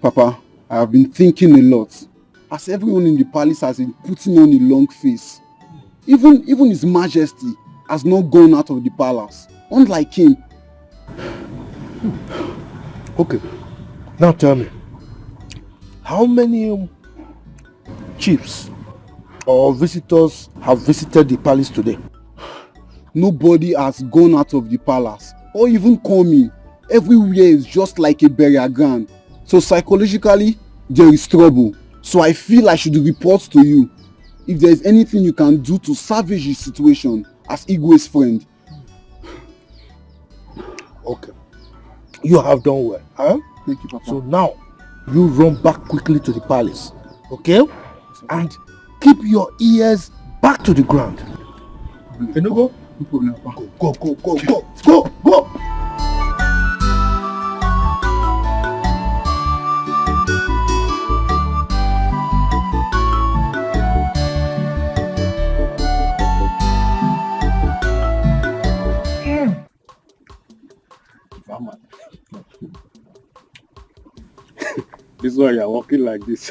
Papa, I have been thinking a lot. As everyone in the palace has been putting on a long face. Even His Majesty has not gone out of the palace. Unlike him. Okay, now tell me. How many chiefs or visitors have visited the palace today? Nobody has gone out of the palace or even come in. Everywhere is just like a burial ground. So psychologically, there is trouble. So I feel I should report to you if there is anything you can do to salvage the situation as Igwe's friend. Okay. You have done well, huh? Thank you, Papa. So now, you run back quickly to the palace, okay? And keep your ears back to the ground. Can you go? No problem, Papa. Go! is why you're walking like this.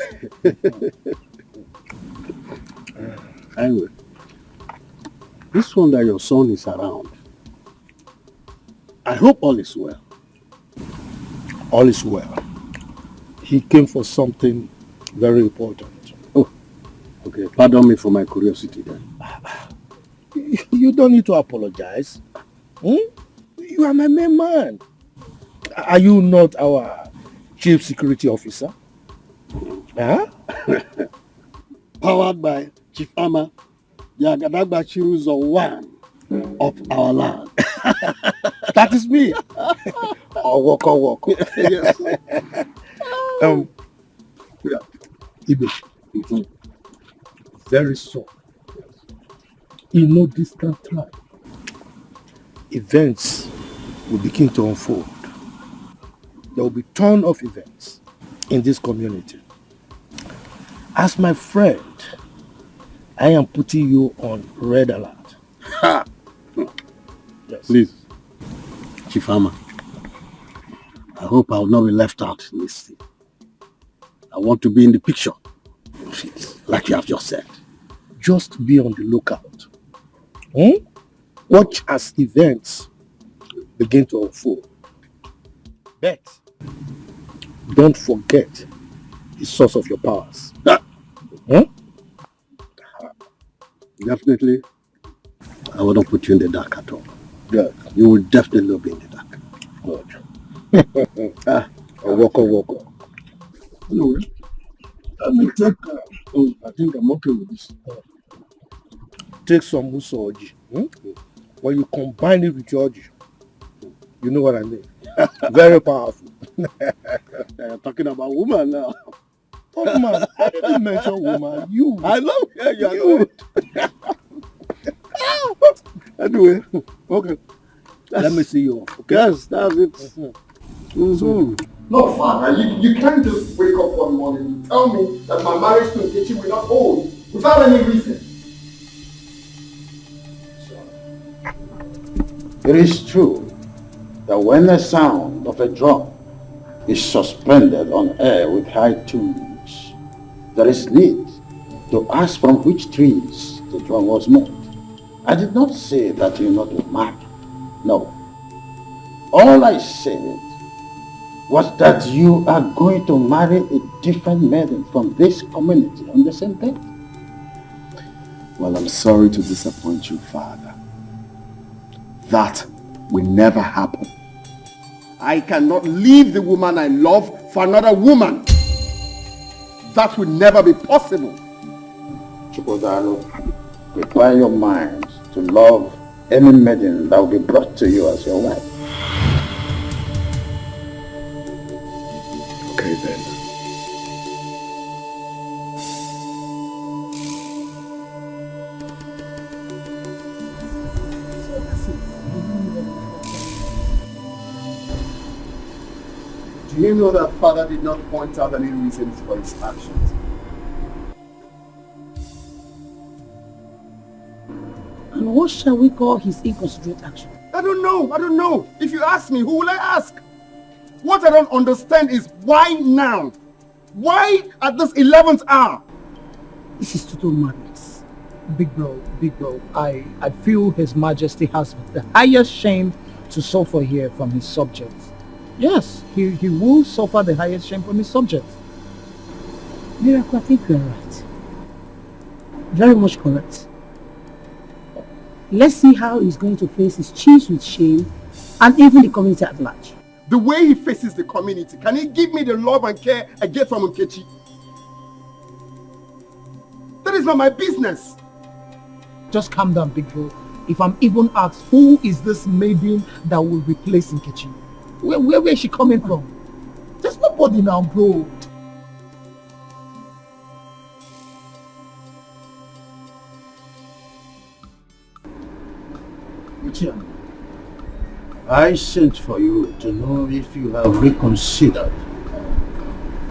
Anyway, this one that your son is around, I hope all is well. All is well. He came for something very important. Oh, okay. Pardon me for my curiosity then. You don't need to apologize. You are my main man. Are you not our chief security officer? Huh? Powered by Chief Ama, the Agadagba Chiruzo one of our land. That is me. Walk. Yes. Ibe. Very soon, in no distant time, events will begin to unfold. There will be a ton of events in this community. As my friend, I am putting you on red alert. Yes. Please, Chief Ama, I hope I will not be left out in this thing. I want to be in the picture, like you have just said. Just be on the lookout. Watch as events begin to unfold. But don't forget the source of your powers. Definitely, I will not put you in the dark at all. Good. You will definitely not be in the dark. Good. Walk. Anyway, let me take, I think I'm okay with this. Take some musoji. When you combine it with your oji, you know what I mean. Very powerful. You're talking about woman now. Oh man, I didn't mention woman. You. I know. Yeah, you are good. Anyway, okay. Let me see you. Okay? Yes, that's it. No, Father, you can't just wake up one morning and tell me that my marriage to Nkechi will not hold without any reason. It is true that when the sound of a drum is suspended on air with high tunes, there is need to ask from which trees the drum was made. I did not say that you not were mad. No. All I said was that you are going to marry a different maiden from this community on the same day. Well, I'm sorry to disappoint you, Father. That will never happen. I cannot leave the woman I love for another woman. That will never be possible. Chukwudalo, prepare your mind to love any maiden that will be brought to you as your wife. Okay then. Do you know that Father did not point out any reasons for his actions? And what shall we call his inconsiderate action? I don't know. If you ask me, who will I ask? What I don't understand is why now? Why at this 11th hour? This is total madness. Big bro, I feel His Majesty has the highest shame to suffer here from his subjects. Yes, he will suffer the highest shame from his subjects. Miracle, I think you are right. Very much correct. Let's see how he's going to face his chiefs with shame and even the community at large. The way he faces the community, can he give me the love and care I get from Nkechi? That is not my business. Just calm down, big bro. If I'm even asked, who is this maiden that will replace Nkechi? Where is she coming from? There's nobody now, bro. Regina, I sent for you to know if you have reconsidered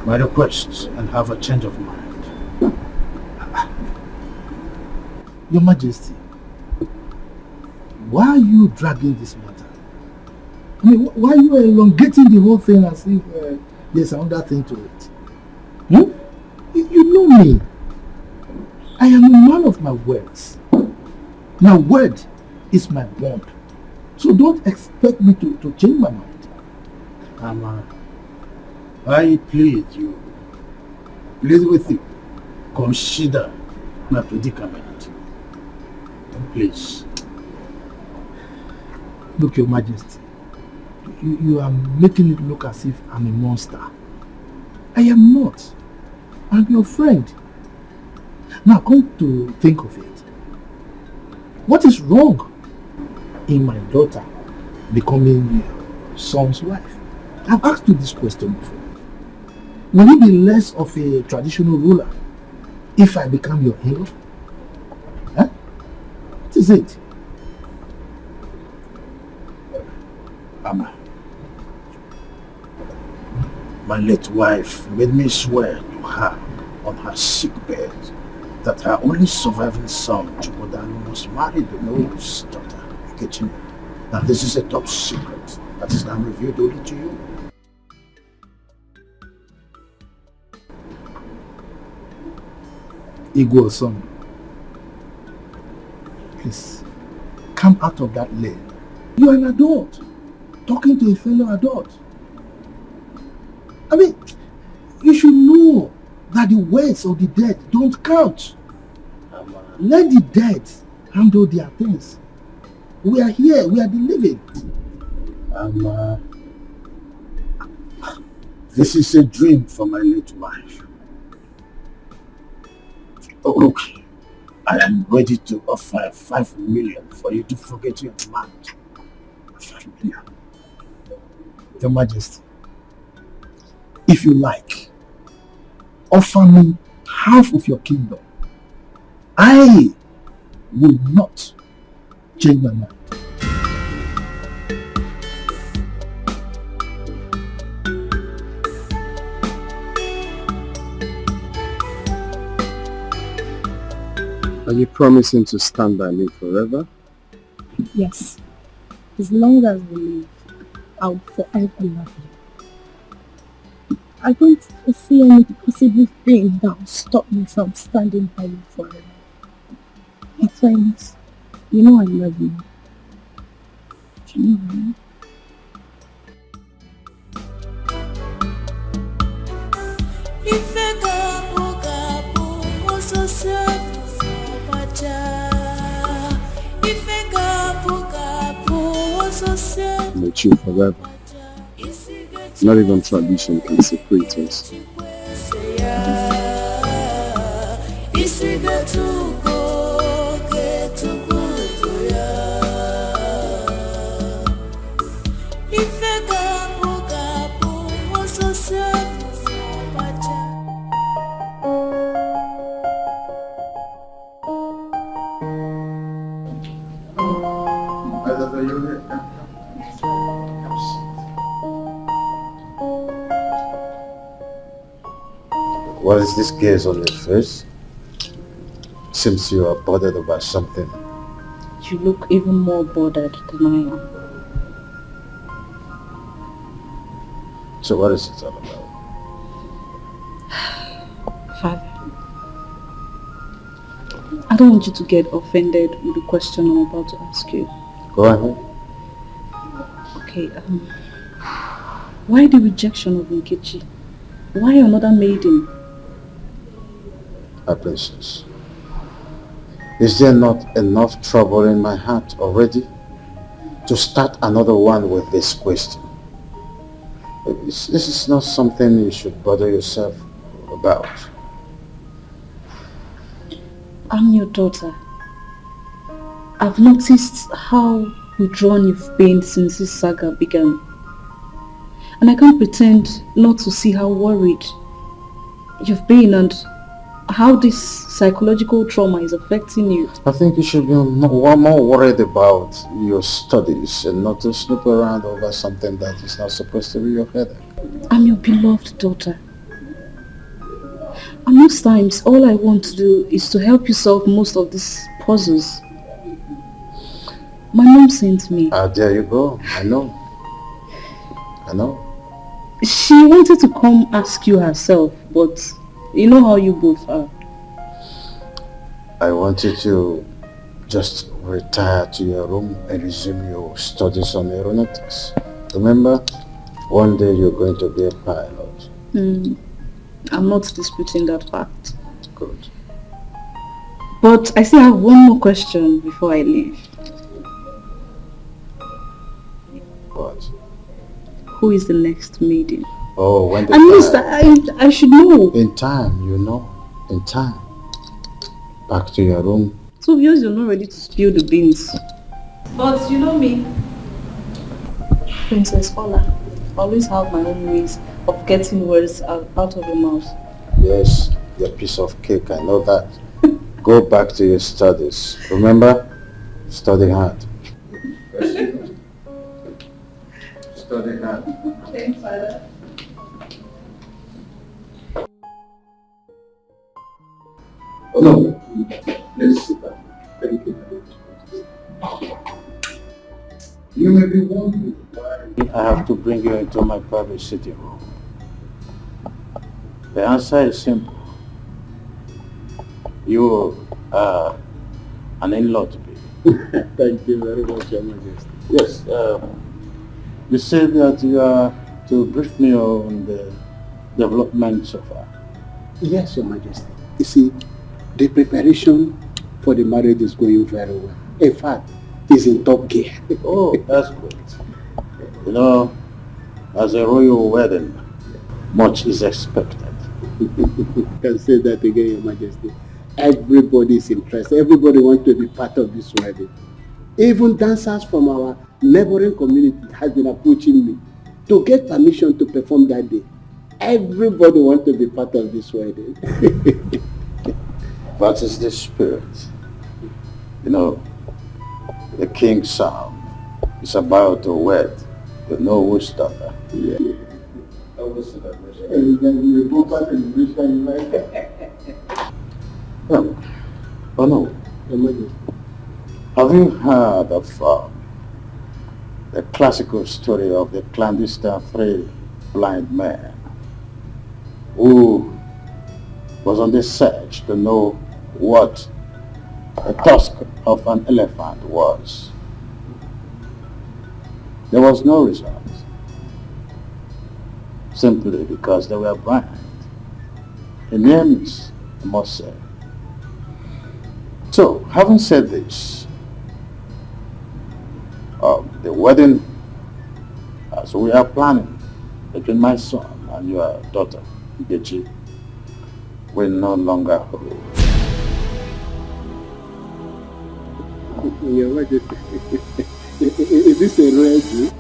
my request and have a change of mind. Your Majesty, why are you dragging this matter? I mean, why are you elongating the whole thing as if there's another thing to it? me. I am a man of my words. My word is my bond. So don't expect me to change my mind. Ama, I plead you. Plead with you. Consider my predicament. Please. Look, Your Majesty. You are making it look as if I'm a monster. I am not. I'm your friend. Now come to think of it. What is wrong in my daughter becoming your son's wife? I've asked you this question before. Will you be less of a traditional ruler if I become your in-law? Huh? What is it? Ama, my late wife made me swear to her on her sick bed that her only surviving son, Chukwudalo, must marry the noble's daughter, Regina. Now this is a top secret that is now revealed only to you. Igwe son, please, come out of that lane. You are an adult, talking to a fellow adult. I mean, you should know that the words of the dead don't count. Let the dead handle their things. We are here, we are the living. This is a dream for my late wife. Oh, look, I am ready to offer 5 million for you to forget your demand. 5 million. Your Majesty, if you like, offer me half of your kingdom. I will not change my mind. Are you promising to stand by me forever? Yes. As long as we live, I will forever love you. I don't foresee any possible thing that will stop me from standing by you forever. My friends, you know I love you. You know, right? I'm with you forever. Not even tradition can separate us. What is this gaze on your face? Seems you are bothered about something. You look even more bothered than I am. So what is it all about? Father, I don't want you to get offended with the question I'm about to ask you. Go ahead. Okay, why the rejection of Nkechi? Why another maiden? My princess, is there not enough trouble in my heart already to start another one with this question? This is not something you should bother yourself about. I'm your daughter. I've noticed how withdrawn you've been since this saga began. And I can't pretend not to see how worried you've been and how this psychological trauma is affecting you. I think you should be more worried about your studies and not to snoop around over something that is not supposed to be your headache. I'm your beloved daughter. And most times, all I want to do is to help you solve most of these puzzles. My mom sent me. There you go. I know. She wanted to come ask you herself, but You know how you both are. I want you to just retire to your room and resume your studies on aeronautics. Remember, one day you're going to be a pilot. I'm not disputing that fact. Good. But I still have one more question before I leave. What? Who is the next maiden? Oh, when the At least I should know. In time, you know. In time. Back to your room. So obvious you're not ready to spill the beans. But you know me, Princess Ola, I always have my own ways of getting words out of your mouth. Yes, your piece of cake, I know that. Go back to your studies. Remember? Study hard. Study hard. Thanks, Father. Oh no. Please sit down. Thank you. You may be wondering why I have to bring you into my private sitting room. The answer is simple. You are an in-law to me. Thank you very much, Your Majesty. Yes, you said that you are to brief me on the development so far. Yes, Your Majesty. You see, the preparation for the marriage is going very well. In fact, it's in top gear. Oh, that's good. You know, as a royal wedding, much is expected. You can say that again, Your Majesty. Everybody is interested. Everybody wants to be part of this wedding. Even dancers from our neighboring community have been approaching me to get permission to perform that day. Everybody wants to be part of this wedding. That is the spirit. You know, the king's son is about to wed the Nollywood's daughter. Yeah. Oh no. Have you heard of the classical story of the clandestine three blind men who was on the search to know what the tusk of an elephant was? There was no result, simply because they were blind. The names, I must say. So, having said this, the wedding, as we are planning between my son and your daughter, Nkechi, will no longer hold. Your Majesty, is this a rare deal?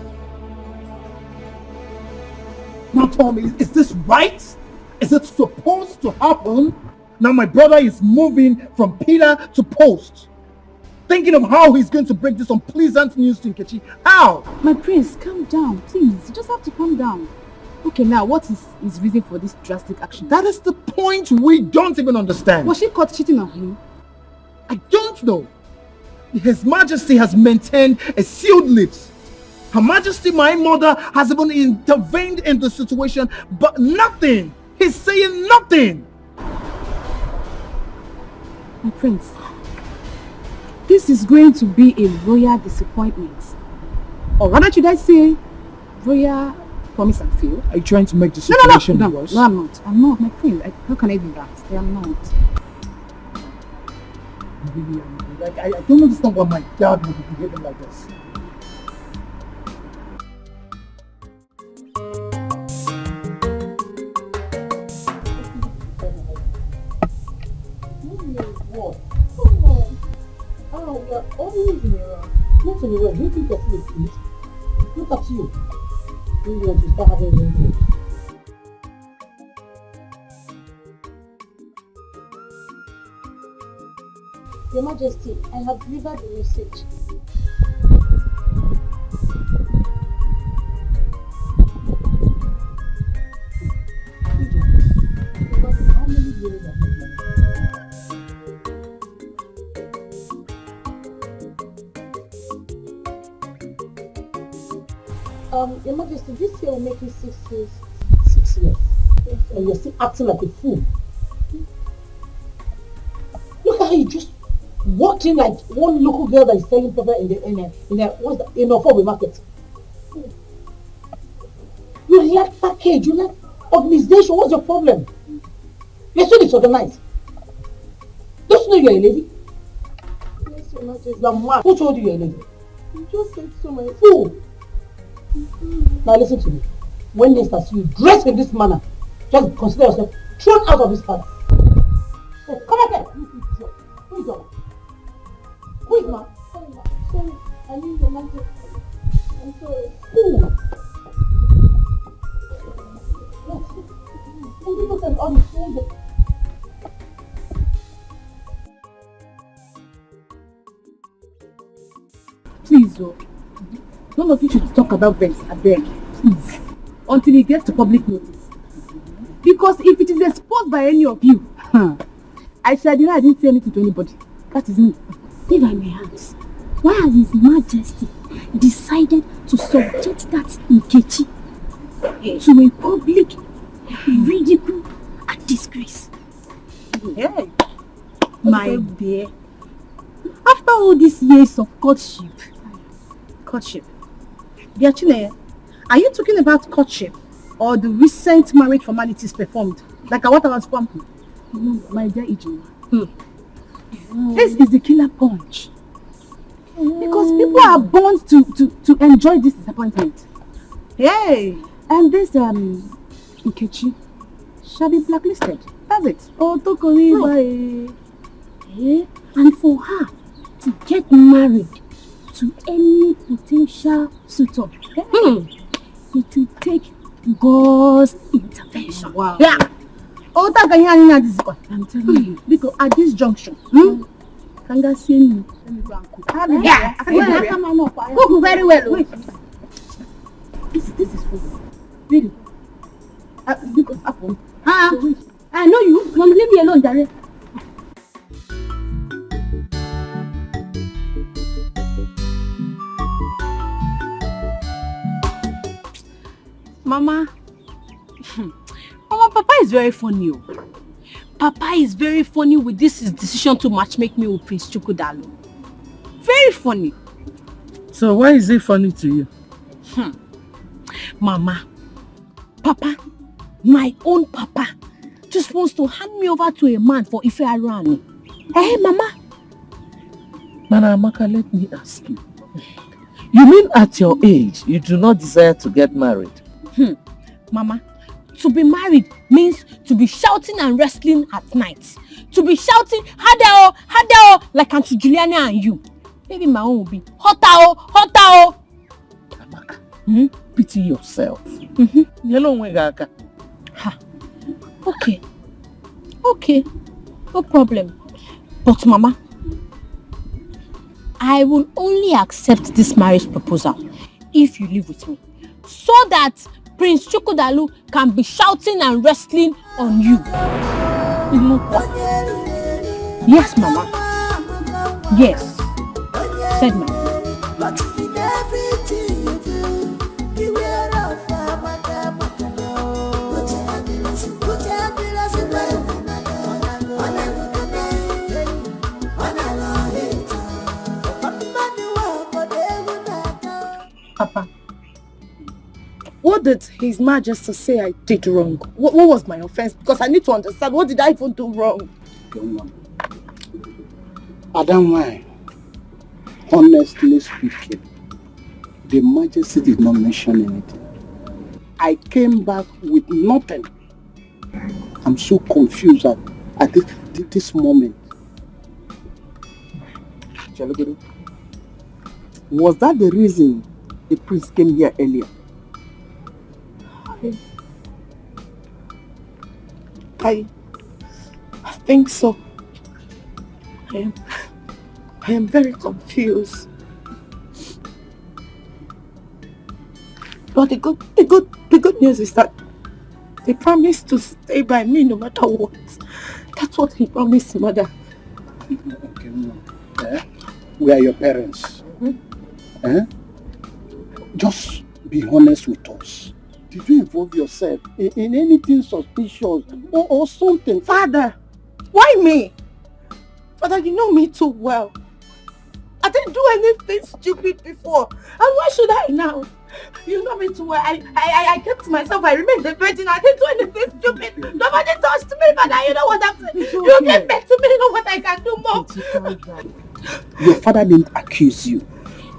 Now tell me, is this right? Is it supposed to happen? Now my brother is moving from pillar to post. Thinking of how he's going to break this unpleasant news to Nkechi. How? My prince, calm down, please. You just have to calm down. Okay, now what is his reason for this drastic action? That is the point we don't even understand. Was she caught cheating on him? I don't know. His Majesty has maintained a sealed lips. Her Majesty, my mother, has even intervened in the situation, but nothing. He's saying nothing. My prince, this is going to be a royal disappointment. Or rather should I say, royal promise and fail. Are you trying to make the situation worse? No, I'm not. I'm not, my prince. How can I do that? I am not. Really, I don't understand why my dad would be behaving like this. What? Come on. Oh, we are always in a rush. Not in a rush. Don't think of food, please. Look at you. You want to start having wrinkles. Your Majesty, I have delivered the message. How many years have you been? Your Majesty, this year will make it 6 years. 6 years. Yes, And you're still acting like a fool. how you just walked in like one local girl that is selling pepper in a Ofobe market. You lack package, you lack organization. What's your problem? You're so disorganized. Don't you know you're a lady? Yes, Your Majesty. You're mad. Who told you you're a lady? You just said so, my Fool! Now listen to me. When next I see you dressed in this manner, just consider yourself thrown out of this palace. Hey, come up here. Who is your? Who is man? Sorry, I mean Your Majesty. I'm sorry. Who? Yes. And people can all be fooled. Please, oh, none of you should talk about this, I beg. Please. Until it gets to public notice. Because if it is exposed by any of you, I said, I didn't say anything to anybody. That is me. If I may ask, why has His Majesty decided to subject that Nkechi to a public ridicule and disgrace? Hey, my dear, after all these years of courtship, Biachine, are you talking about courtship or the recent marriage formalities performed? Like what I was pumping? No, my dear Ijoma. This is the killer punch. Because people are born to enjoy this disappointment. Hey, and this Nkechi shall be blacklisted. That's it. Oh, Tokori, and for her to get married to any potential suitor, it will take God's intervention. Wow. Yeah. Oh, I'm telling you, because at this junction, Kanga see me. Let me go and cook. Yeah. Cook very well. Wait. This is for you. Really? Because happen. I know you. Don't leave me alone, Jare. Mama, Papa is very funny. Papa is very funny with this his decision to matchmake me with Prince Chukwudalu. Very funny. So why is it funny to you? Mama, Papa, my own Papa, just wants to hand me over to a man for Ife Arani. Hey, Mama. Nana Amaka, let me ask you. You mean at your age, you do not desire to get married? Mama, to be married means to be shouting and wrestling at night. To be shouting, Hadao, Hadao, like Auntie Juliana and you. Maybe my own will be, Hotao, Hotao. Amaka, pity yourself. Okay, no problem. But Mama, I will only accept this marriage proposal if you live with me, so that Prince Chukwudalu can be shouting and wrestling on you. Yes, Mama. Yes, said Mama. Papa, what did His Majesty say I did wrong? What was my offense? Because I need to understand, what did I even do wrong? Adam, honestly speaking, the Majesty did not mention anything. I came back with nothing. I'm so confused at this moment. Was that the reason the prince came here earlier? I think so. I am very confused. But the good news is that they promised to stay by me no matter what. That's what he promised, Mother. We are your parents. Just be honest with us. Did you involve yourself in anything suspicious or something? Father, why me? Father, you know me too well. I didn't do anything stupid before. And why should I now? You know me too well. I kept myself. I remained a virgin. I didn't do anything stupid. Nobody touched me, Father. You know what I'm saying? Okay. You get back to me. You know what I can do more. Your father didn't accuse you.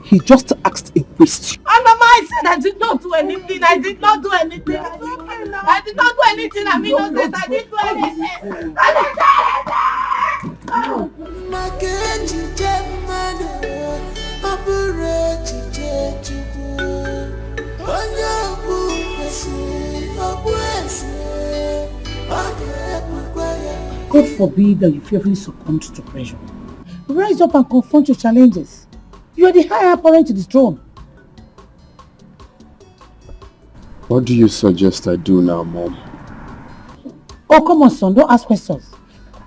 He just asked a question. And Mama, I said I did not do anything. I did not do anything. I did not do anything. I'm innocent. I didn't do anything. God forbid that you fearfully succumb to pressure. Rise up and confront your challenges. You are the higher apparent to the throne. What do you suggest I do now, Mom? Oh, come on, son. Don't ask questions.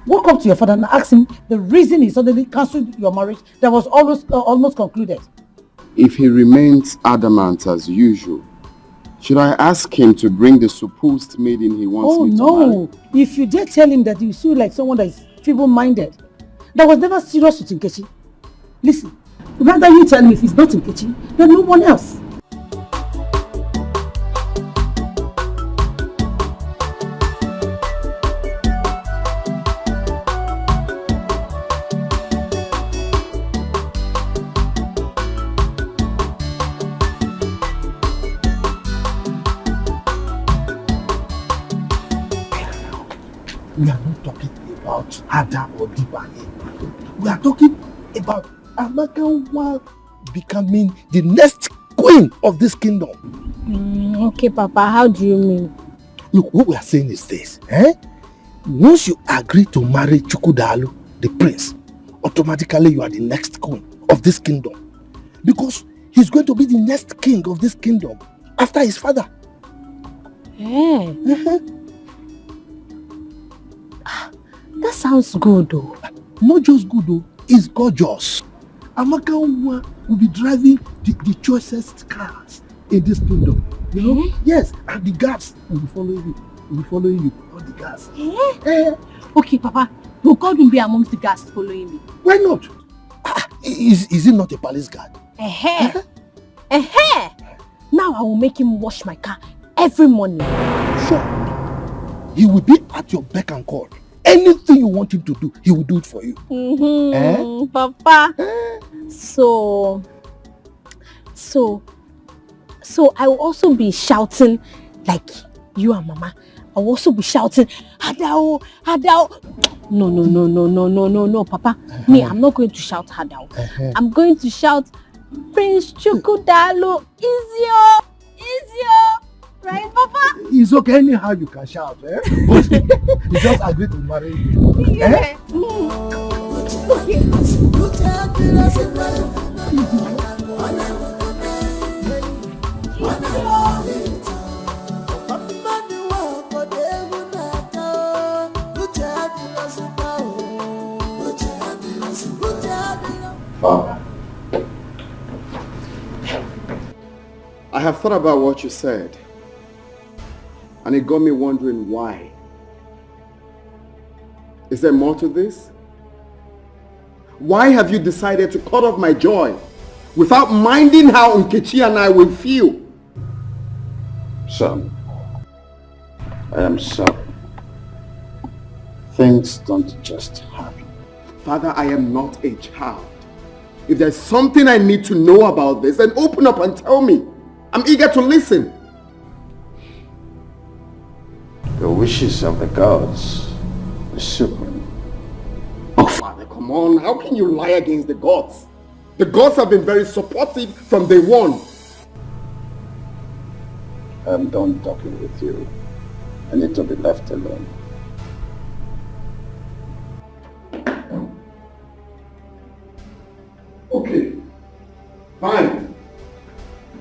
Walk up to your father and ask him the reason he suddenly cancelled your marriage that was almost concluded. If he remains adamant as usual, should I ask him to bring the supposed maiden he wants me to marry? Oh, no. If you dare tell him that you feel like someone that is feeble-minded, that was never serious with Nkechi. Listen, rather you tell me if he's not Nkechi, then no one else. We are not talking about Ada or Dibanye. We are talking about Amaka becoming the next queen of this kingdom. Okay, Papa, how do you mean? Look, what we are saying is this. Once you agree to marry Chukwudalu, the prince, automatically you are the next queen of this kingdom. Because he's going to be the next king of this kingdom after his father. Yeah. That sounds good though. Not just good though, it's gorgeous. Amaka will be driving the choicest cars in this kingdom. You know? Yes, and the guards will be following you. Will be following you, all the guards. Okay, Papa, will God be amongst the guards following me? Why not? Is he not a palace guard? Now I will make him wash my car every morning. Sure. He will be at your beck and call. Anything you want him to do, he will do it for you. Papa. So I will also be shouting like you and Mama. I will also be shouting, Hadao, Hadao. No, Papa. Me, I'm not going to shout Hadao. I'm going to shout, Prince Chukwudalu, Izio. Right, Papa? It's okay, anyhow you can shout, But you just agree to marry him. Yeah. Father, I have thought about what you said. And it got me wondering why. Is there more to this? Why have you decided to cut off my joy without minding how Nkechi and I will feel? Son, I am sorry. Things don't just happen. Father, I am not a child. If there's something I need to know about this, then open up and tell me. I'm eager to listen. The wishes of the gods is supreme. Oh, Father, come on. How can you lie against the gods? The gods have been very supportive from day one. I'm done talking with you. I need to be left alone. Okay. Fine.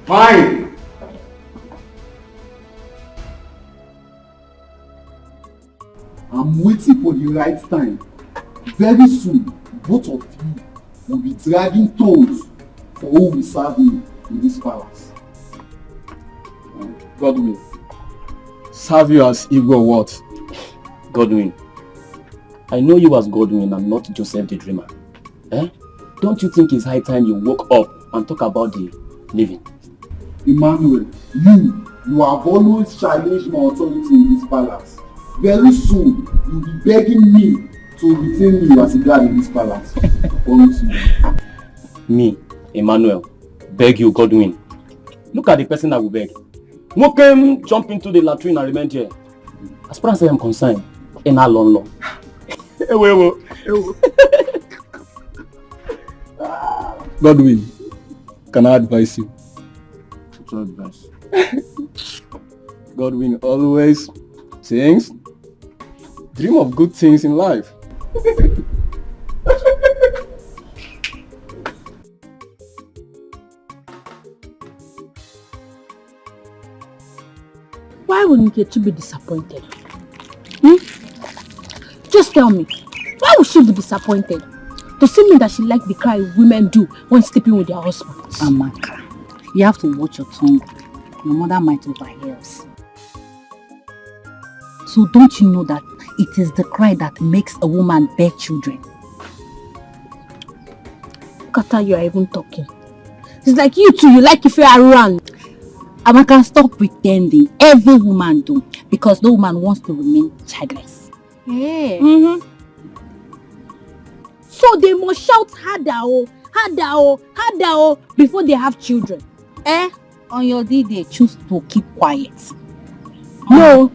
Fine. I'm waiting for the right time. Very soon, both of you will be dragging toes for who will serve me in this palace. Godwin. Serve you as Igbo what? Godwin. I know you as Godwin and not Joseph the dreamer. Eh? Don't you think it's high time you woke up and talk about the living? Emmanuel, you have always challenged my authority in this palace. Very soon, you'll be begging me to retain you as a guard in this palace. Promise you. Me, Emmanuel, beg you, Godwin. Look at the person that will beg. Who came jump into the latrine and remain here? As far as I am concerned, in a long. Godwin, can I advise you? What's your advice? Godwin always sings, dream of good things in life. Why would Nkechi be disappointed? Just tell me, why would she be disappointed? Does it mean that she likes the cry women do when sleeping with their husbands? Amaka, you have to watch your tongue. Your mother might overhear us. So don't you know that it is the cry that makes a woman bear children? Look at how you are even talking. It's like you too, you like if you are around. Amaka, stop pretending. Every woman do, because no woman wants to remain childless. Yeah. So they must shout harder, before they have children. On your day they choose to keep quiet. No.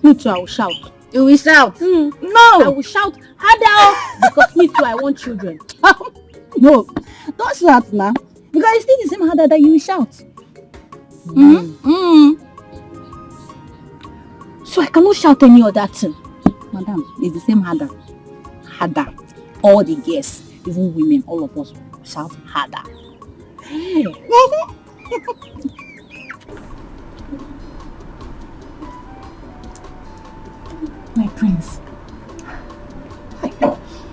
Me too, I will shout. You will shout? No. I will shout harder because me too, I want children. No, don't shout now. Because it's still the same harder that you will shout. So I cannot shout any other thing. Madam, it's the same harder. Harder. All the girls, even women, all of us shout harder. Hey. My prince.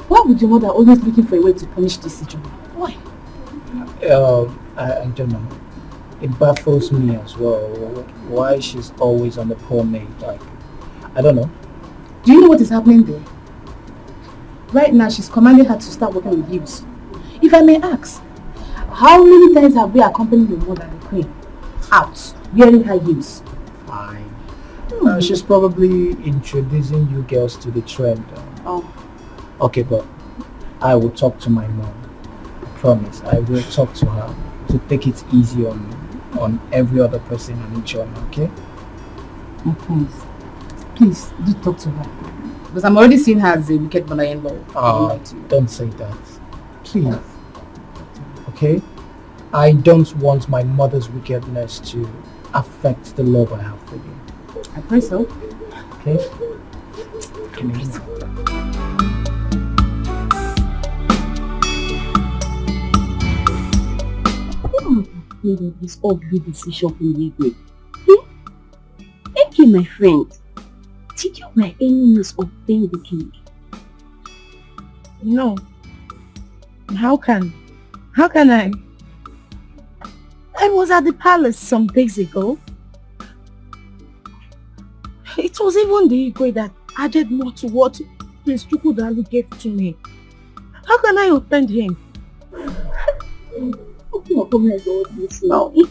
Why would your mother always looking for a way to punish this Ijeoma? Why? I don't know. It baffles me as well. Why she's always on the poor maid. Like, I don't know. Do you know what is happening there? Right now, she's commanding her to start working with heels. If I may ask, how many times have we accompanied your mother, the queen, out wearing her heels? Fine. She's probably introducing you girls to the trend. Okay, but I will talk to my mom. I promise. I will talk to her to take it easy on every other person in Ijeoma, okay? My prince, please do talk to her. Because I'm already seeing her as a wicked mother-in-law. Don't say that. Please. Okay? I don't want my mother's wickedness to affect the love I have for you. I pray so. Okay? This ugly decision from Igwe. Thank you, my friend. Did you by any means offend the king? No. How can I? I was at the palace some days ago. It was even the Igwe that added more to what Prince Chukwudalu gave to me. How can I offend him? Now, you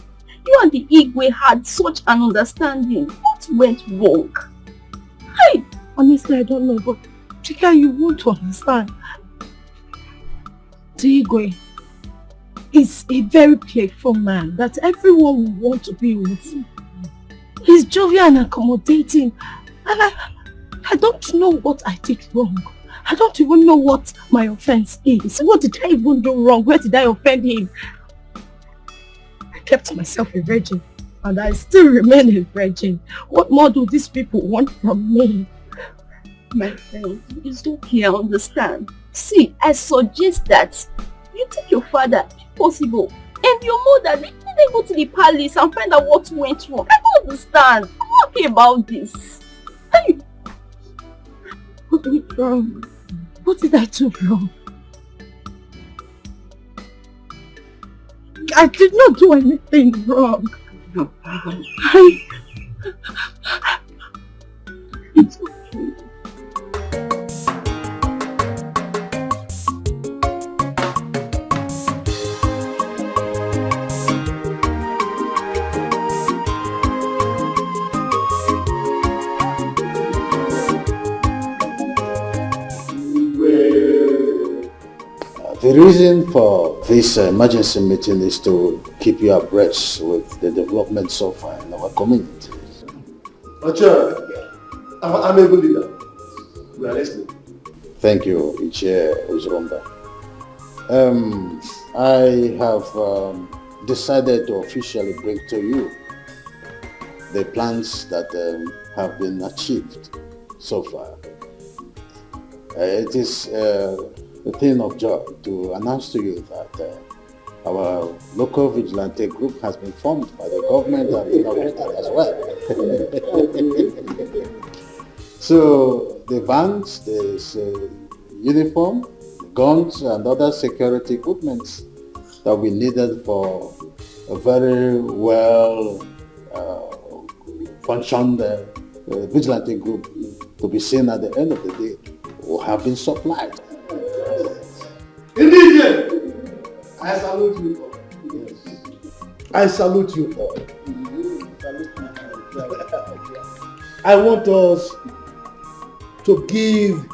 and the Igwe had such an understanding. What went wrong? Hey, honestly, I don't know, but Chika, you won't understand. The Igwe is a very playful man that everyone will want to be with. He's jovial and accommodating, and I don't know what I did wrong. I don't even know what my offense is. What did I even do wrong? Where did I offend him? I kept myself a virgin, and I still remain a virgin. What more do these people want from me? My friend, it's okay, I understand. See, I suggest that you take your father, if possible, and your mother, they go to the palace and find out what went wrong. I don't understand. I'm not okay about this. Hey. What went wrong? What did I do wrong? I did not do anything wrong. No. It's okay. The reason for this emergency meeting is to keep you abreast with the development so far in our community. I'm a good leader. We are listening. Thank you, Ichie Uzurumba. I have decided to officially bring to you the plans that have been achieved so far. It is a thing of joy to announce to you that our local vigilante group has been formed by the government and inaugurated as well. So the vans, the uniform, guns and other security equipment that we needed for a very well functioned vigilante group to be seen at the end of the day will have been supplied. Indeed, I salute you all. Yes. I salute you all. I want us to give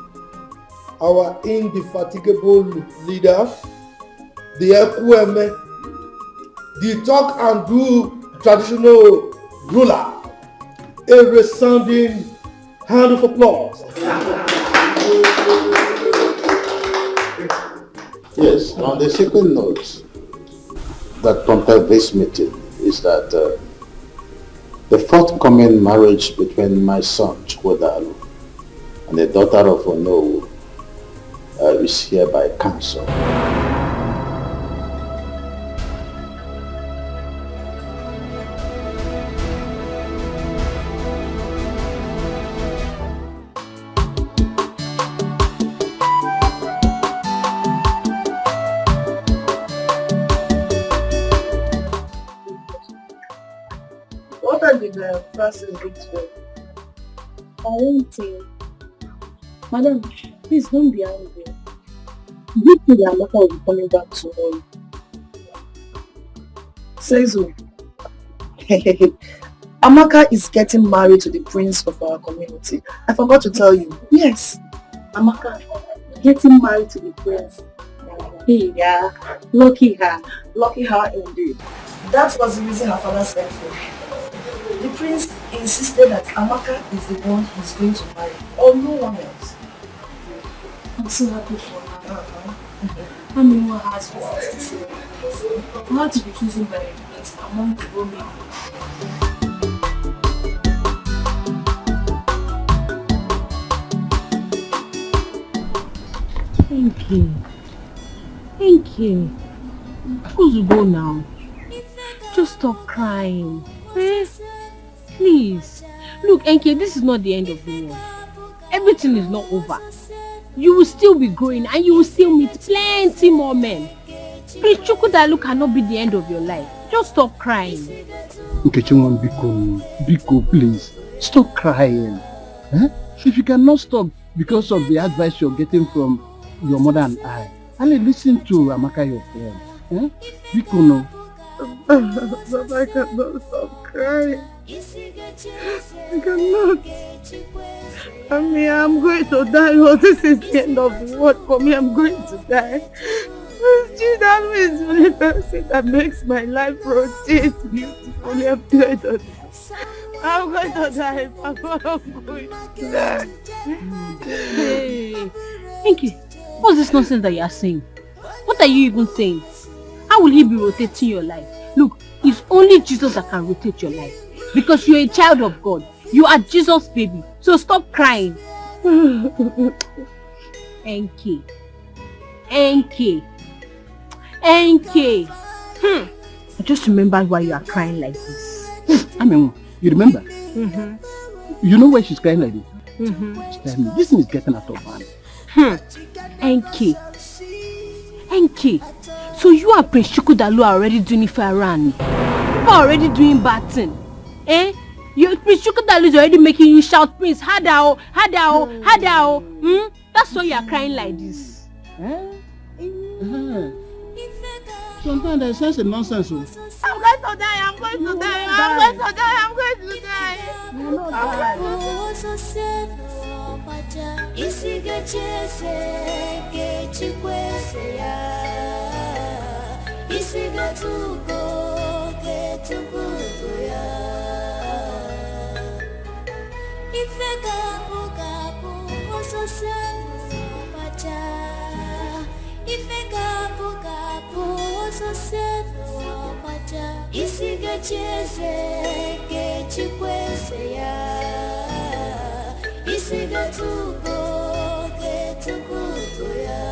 our indefatigable leader, the Ekweme, the talk and do traditional ruler, a resounding hand of applause. Yes, on the second note that prompted this meeting is that the forthcoming marriage between my son Chukwodalu and the daughter of Onowu is hereby cancelled. What are the Francis going to do? I won't say. Madam, please don't be angry. This is Amaka will be coming back tomorrow. Say so. Amaka is getting married to the prince of our community. I forgot to tell you. Yes. Amaka, getting married to the prince. Hey, yeah. Lucky her. Lucky her indeed. That was the reason her father said for. The prince insisted that Amaka is the one he's going to marry, or no one else. I'm so happy for her. I mean, what has business to say? I have to be chosen by the prince among the women. Thank you. Thank you. Who's go now? Just stop crying. Eh? Please. Look, Enke, this is not the end of the world. Everything is not over. You will still be growing and you will still meet plenty more men. Prince Chukwodalu cannot be the end of your life. Just stop crying. Nkechimon, Biko, please. Stop crying. Eh? If you cannot stop because of the advice you're getting from your mother and I listen to Amaka, your friend. Eh? Biko, no. But I cannot stop crying. I cannot. I mean, I'm going to die. Oh, this is the end of the world for me. I'm going to die. That is the only person that makes my life rotate beautifully. I'm going to die. I'm going to die. Hey, Enke, what's this nonsense that you are saying? What are you even saying? How will he be rotating your life? Look, it's only Jesus that can rotate your life. Because you're a child of God. You are Jesus' baby. So stop crying. Enke. I just remembered why you are crying like this. I mean, you remember? Mm-hmm. You know why she's crying like this? Mm-hmm. Tell me, this thing is getting out of hand. Enke. So you and Prince Chukwodalu are already doing it for Arani. You are already doing bad thing. Eh? Prince Chukwodalu is already making you shout, Prince, Hadao. That's why you are crying like this. Sometimes there's such a nonsense. I'm going to die. I'm going to die. I'm going to die. I'm going to die. pacha isiga chese ke chikwese ya isiga tuko ke tukutu ya ifeka pukapu ososenu pacha ifeka pukapu ososenu pacha isiga chese ke chikwese ya isiga tuko ke tukutu ya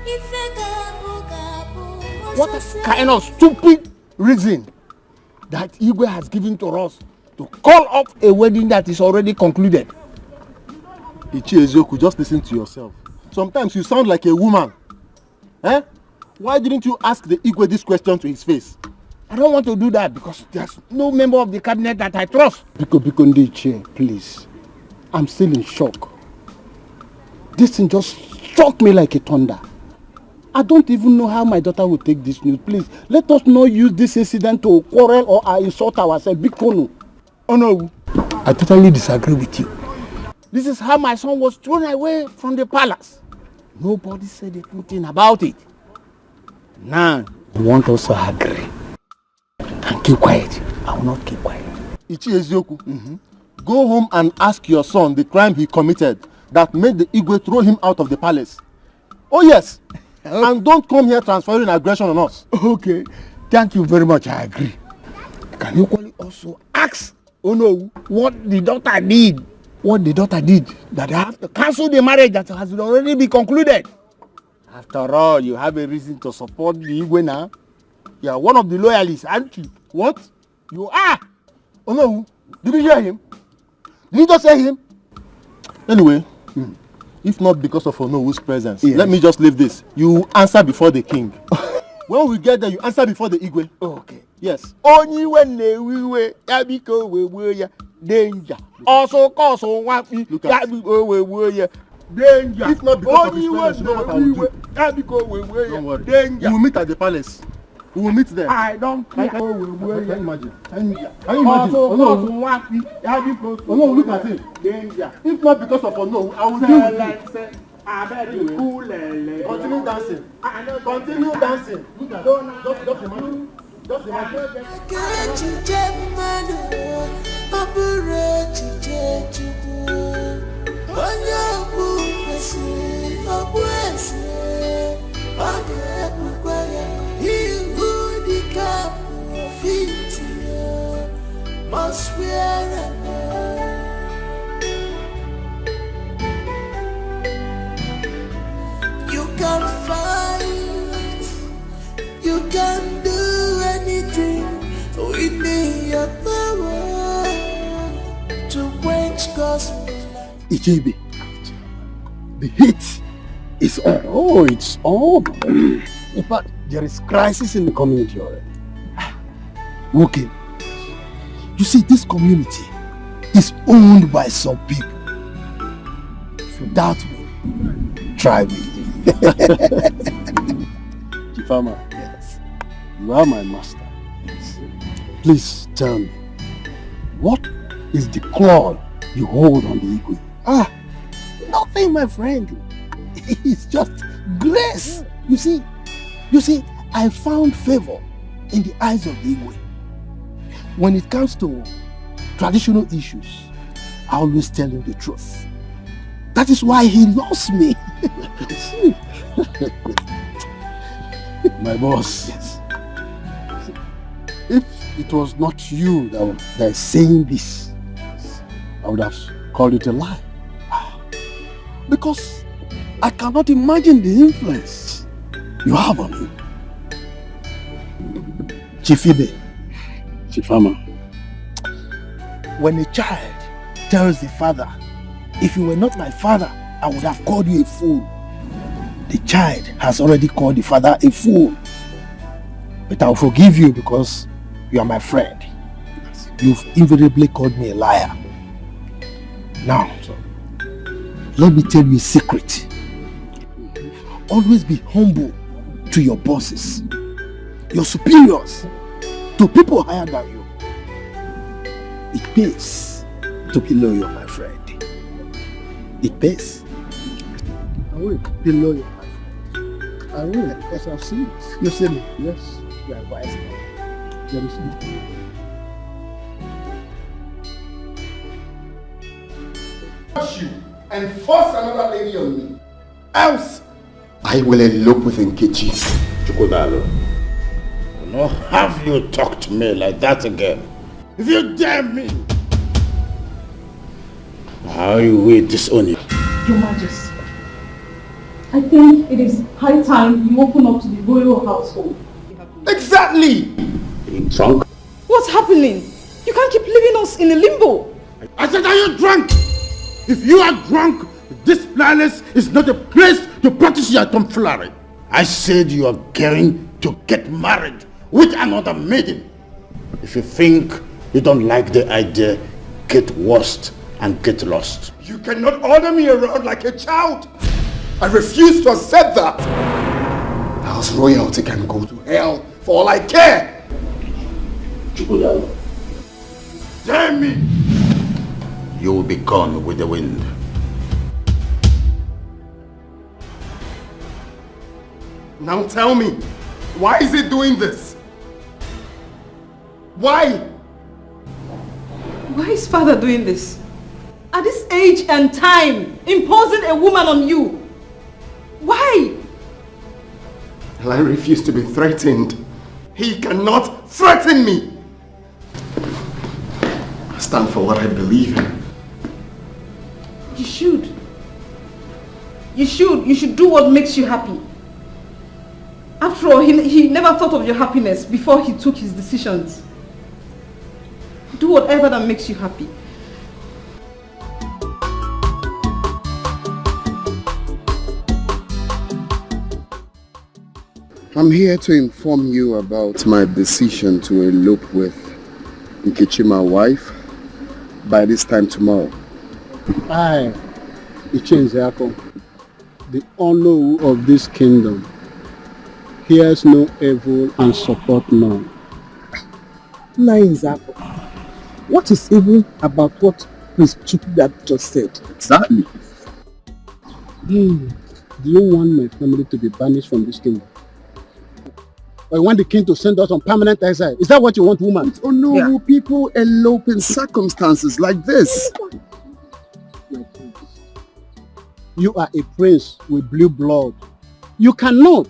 ifeka pukapu What kind of stupid reason that Igwe has given to us to call off a wedding that is already concluded? Ichie Ezioku, just listen to yourself. Sometimes you sound like a woman. Eh? Why didn't you ask the Igwe this question to his face? I don't want to do that because there's no member of the cabinet that I trust. Biko Ndiche, please. I'm still in shock. This thing just struck me like a thunder. I don't even know how my daughter will take this news. Please, let us not use this incident to quarrel or insult ourselves. Biko. Oh no, I totally disagree with you. This is how my son was thrown away from the palace. Nobody said a good thing about it. Now, you want us to agree and keep quiet. I will not keep quiet. Ichie Ezioku, go home and ask your son the crime he committed that made the Igwe throw him out of the palace. Oh yes, and don't come here transferring aggression on us. Okay, thank you very much. I agree. Can you also ask Ono what the daughter did? What the daughter did that I have to cancel the marriage that has already been concluded. After all, you have a reason to support the Igwe now. You are one of the loyalists, aren't you? What? You are. Oh no, did you hear him? Did you just say him? Anyway, if not because of Onowu's presence, yes. Let me just leave this. You answer before the king. When we get there, you answer before the Igwe. Okay. Yes. Only when we yabiko we danger. Also cause on one yabiko we danger. If not because of his presence, you know what I will do. Don't worry. Danger. We will meet at the palace. We will meet there. I don't care. Can you imagine? Can you imagine? Oh no, look at him. Danger. If not because of Ono, I will deal with you. Continue dancing. Continue dancing. Just imagine. Just imagine. Must wear you can fight, you can do anything within your power to quench gospel. Ichebe, the heat is on. Oh, it's on. In fact, there is crisis in the community already. Okay. You see, this community is owned by some people. If you doubt me, try me. Chifama, yes. You are my master. Yes. Please tell me, what is the claw you hold on the Igwe? Nothing, my friend. It's just grace. You see, I found favor in the eyes of the Igwe. When it comes to traditional issues, I always tell him the truth. That is why he loves me. My boss. Yes. If it was not you that is saying this, I would have called it a lie. Because I cannot imagine the influence you have on him. Chifibe, Chifama, when a child tells the father, if you were not my father, I would have called you a fool. The child has already called the father a fool. But I'll forgive you because you are my friend. You've invariably called me a liar. Now, let me tell you a secret. Always be humble to your bosses, your superiors, to people higher than you. It pays to be loyal, my friend. It pays. I will be loyal, my friend. I will, because I've seen it. You've seen it? Yes, you are wise. Let me see. You and force another lady on me. Else, I will elope with Nkechi. Chukwudalo, I will not have you talk to me like that again. If you dare me, how you will disown you. Your Majesty, I think it is high time you open up to the royal household. Exactly! Being drunk? What's happening? You can't keep leaving us in a limbo. I said, are you drunk? If you are drunk, this palace is not a place to practice your tomfoolery. I said you are going to get married with another maiden. If you think you don't like the idea, get worst and get lost. You cannot order me around like a child. I refuse to accept that. House royalty can go to hell for all I care. Chukwudalo, Damn me! you will be gone with the wind. Now tell me, why is he doing this? Why? Why is father doing this? At this age and time, imposing a woman on you. Why? I refuse to be threatened. He cannot threaten me. I stand for what I believe in. You should. You should do what makes you happy. After all, he never thought of your happiness before he took his decisions. Do whatever that makes you happy. I'm here to inform you about my decision to elope with Nkechi, my wife, by this time tomorrow. I, Ichinzako, the honor of this kingdom, hears no evil and support none. Nzako, what is evil about what Prince Chukwudalo just said? Exactly. Do you want my family to be banished from this kingdom? Or you want the king to send us on permanent exile? Is that what you want, woman? Oh no, people elope in circumstances like this. You are a prince with blue blood. You cannot,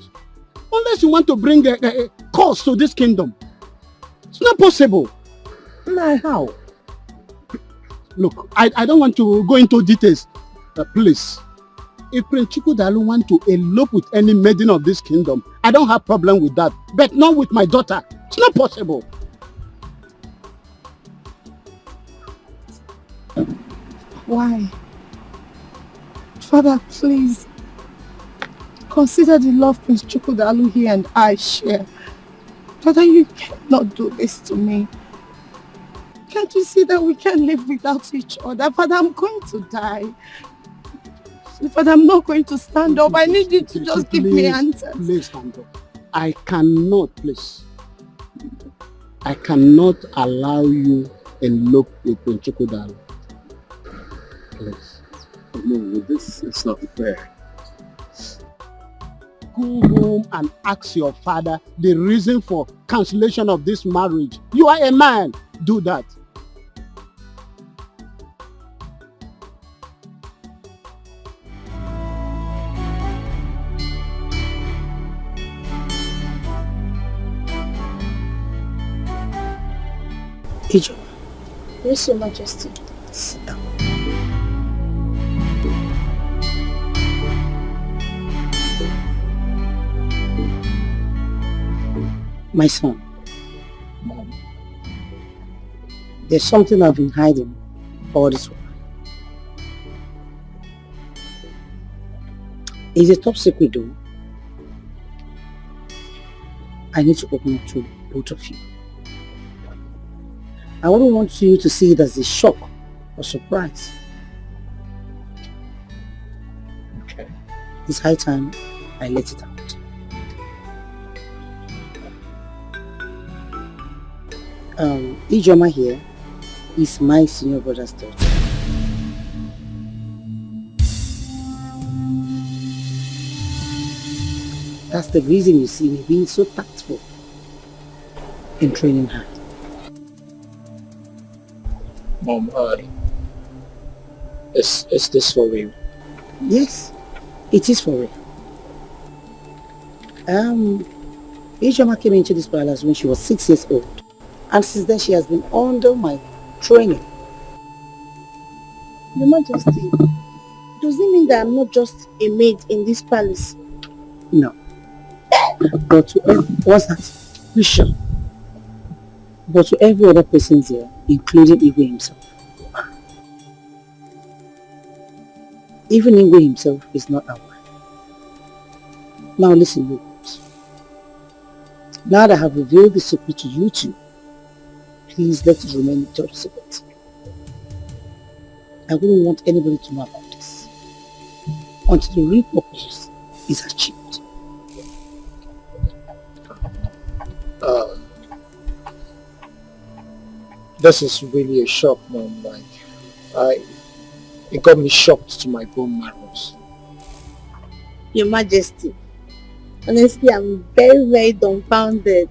unless you want to bring a curse to this kingdom. It's not possible. Nah, how? Look, I don't want to go into details. Please. If Prince Chukwudalo want to elope with any maiden of this kingdom, I don't have problem with that. But not with my daughter. It's not possible. Why? Father, please. Consider the love Prince Chukwudalo here and I share. Father, you cannot do this to me. Can't you see that we can't live without each other? Father, I'm going to die. Father, I'm not going to stand up. I need you to just give me answers. Please stand up. I cannot, please. I cannot allow you elope with Prince Chukwudalo. Please. No, this is not fair. Go home and ask your father the reason for cancellation of this marriage. You are a man. Do that. Ijo. Yes, Your Majesty. Sit down. My son, there's something I've been hiding all this while. It's a top secret though. I need to open it to both of you. I wouldn't want you to see it as a shock or surprise. Okay. It's high time I let it out. Ijoma here is my senior brother's daughter. That's the reason you see me being so tactful in training her. Mom, is this for real? Yes, it is for real. Ijoma came into this palace when she was 6 years old. And since then she has been under my training. Your Majesty, does it mean that I'm not just a maid in this palace? No. But to what's that? You sure? But to every other person here, including Igwe himself. Even Igwe himself is not aware. Now listen, you guys. Now that I have revealed the secret to you two, please let it remain a top secret. I wouldn't want anybody to know about this until the real purpose is achieved. This is really a shock, Mom. It got me shocked to my bone marrows. Your Majesty, honestly, I'm very, very dumbfounded.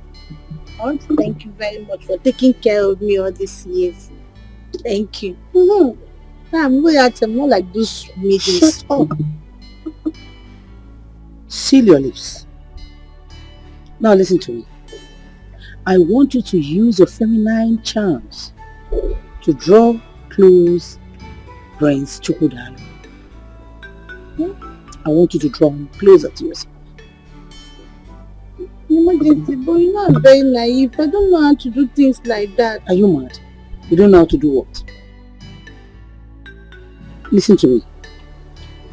I want to thank you very much for taking care of me all these years. Thank you. I'm not like those meetings. Shut up. Seal your lips. Now listen to me. I want you to use your feminine charms to draw close Prince Chukwudalu. I want you to draw him closer to yourself. Your Majesty, but you know I'm very naive. I don't know how to do things like that. Are you mad? You don't know how to do what? Listen to me.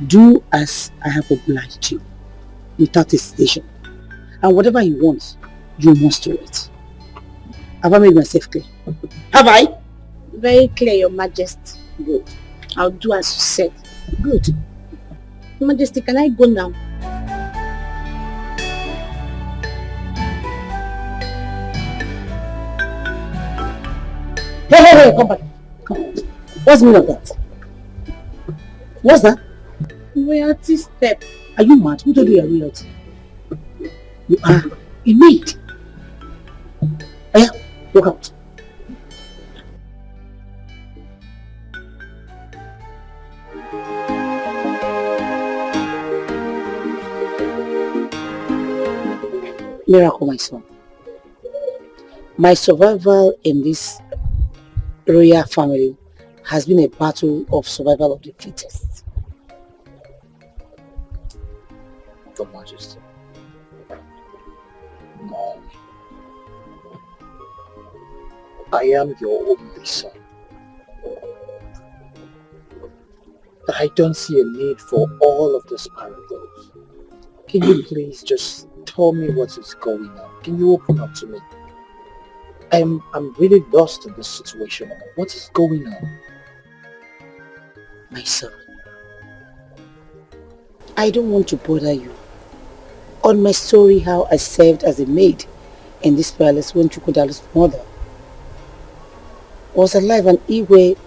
Do as I have obliged you, without hesitation. And whatever you want, you must do it. Have I made myself clear? Have I? Very clear, Your Majesty. Good. I'll do as you said. Good. Your Majesty, can I go now? Hey, come back. Come. What's the meaning of that? What's that? Royalty step. Are you mad? Who told you you're royalty? You are a maid. Aya, walk out. Miracle, my son. My survival in this royal family has been a battle of survival of the fittest. Your Majesty. Mom. I am your only son. I don't see a need for all of this parables. Can you please just tell me what is going on? Can you open up to me? I'm really lost in this situation. What is going on? My son, I don't want to bother you on my story how I served as a maid in this palace when Chukwudalu's mother was alive and Igwe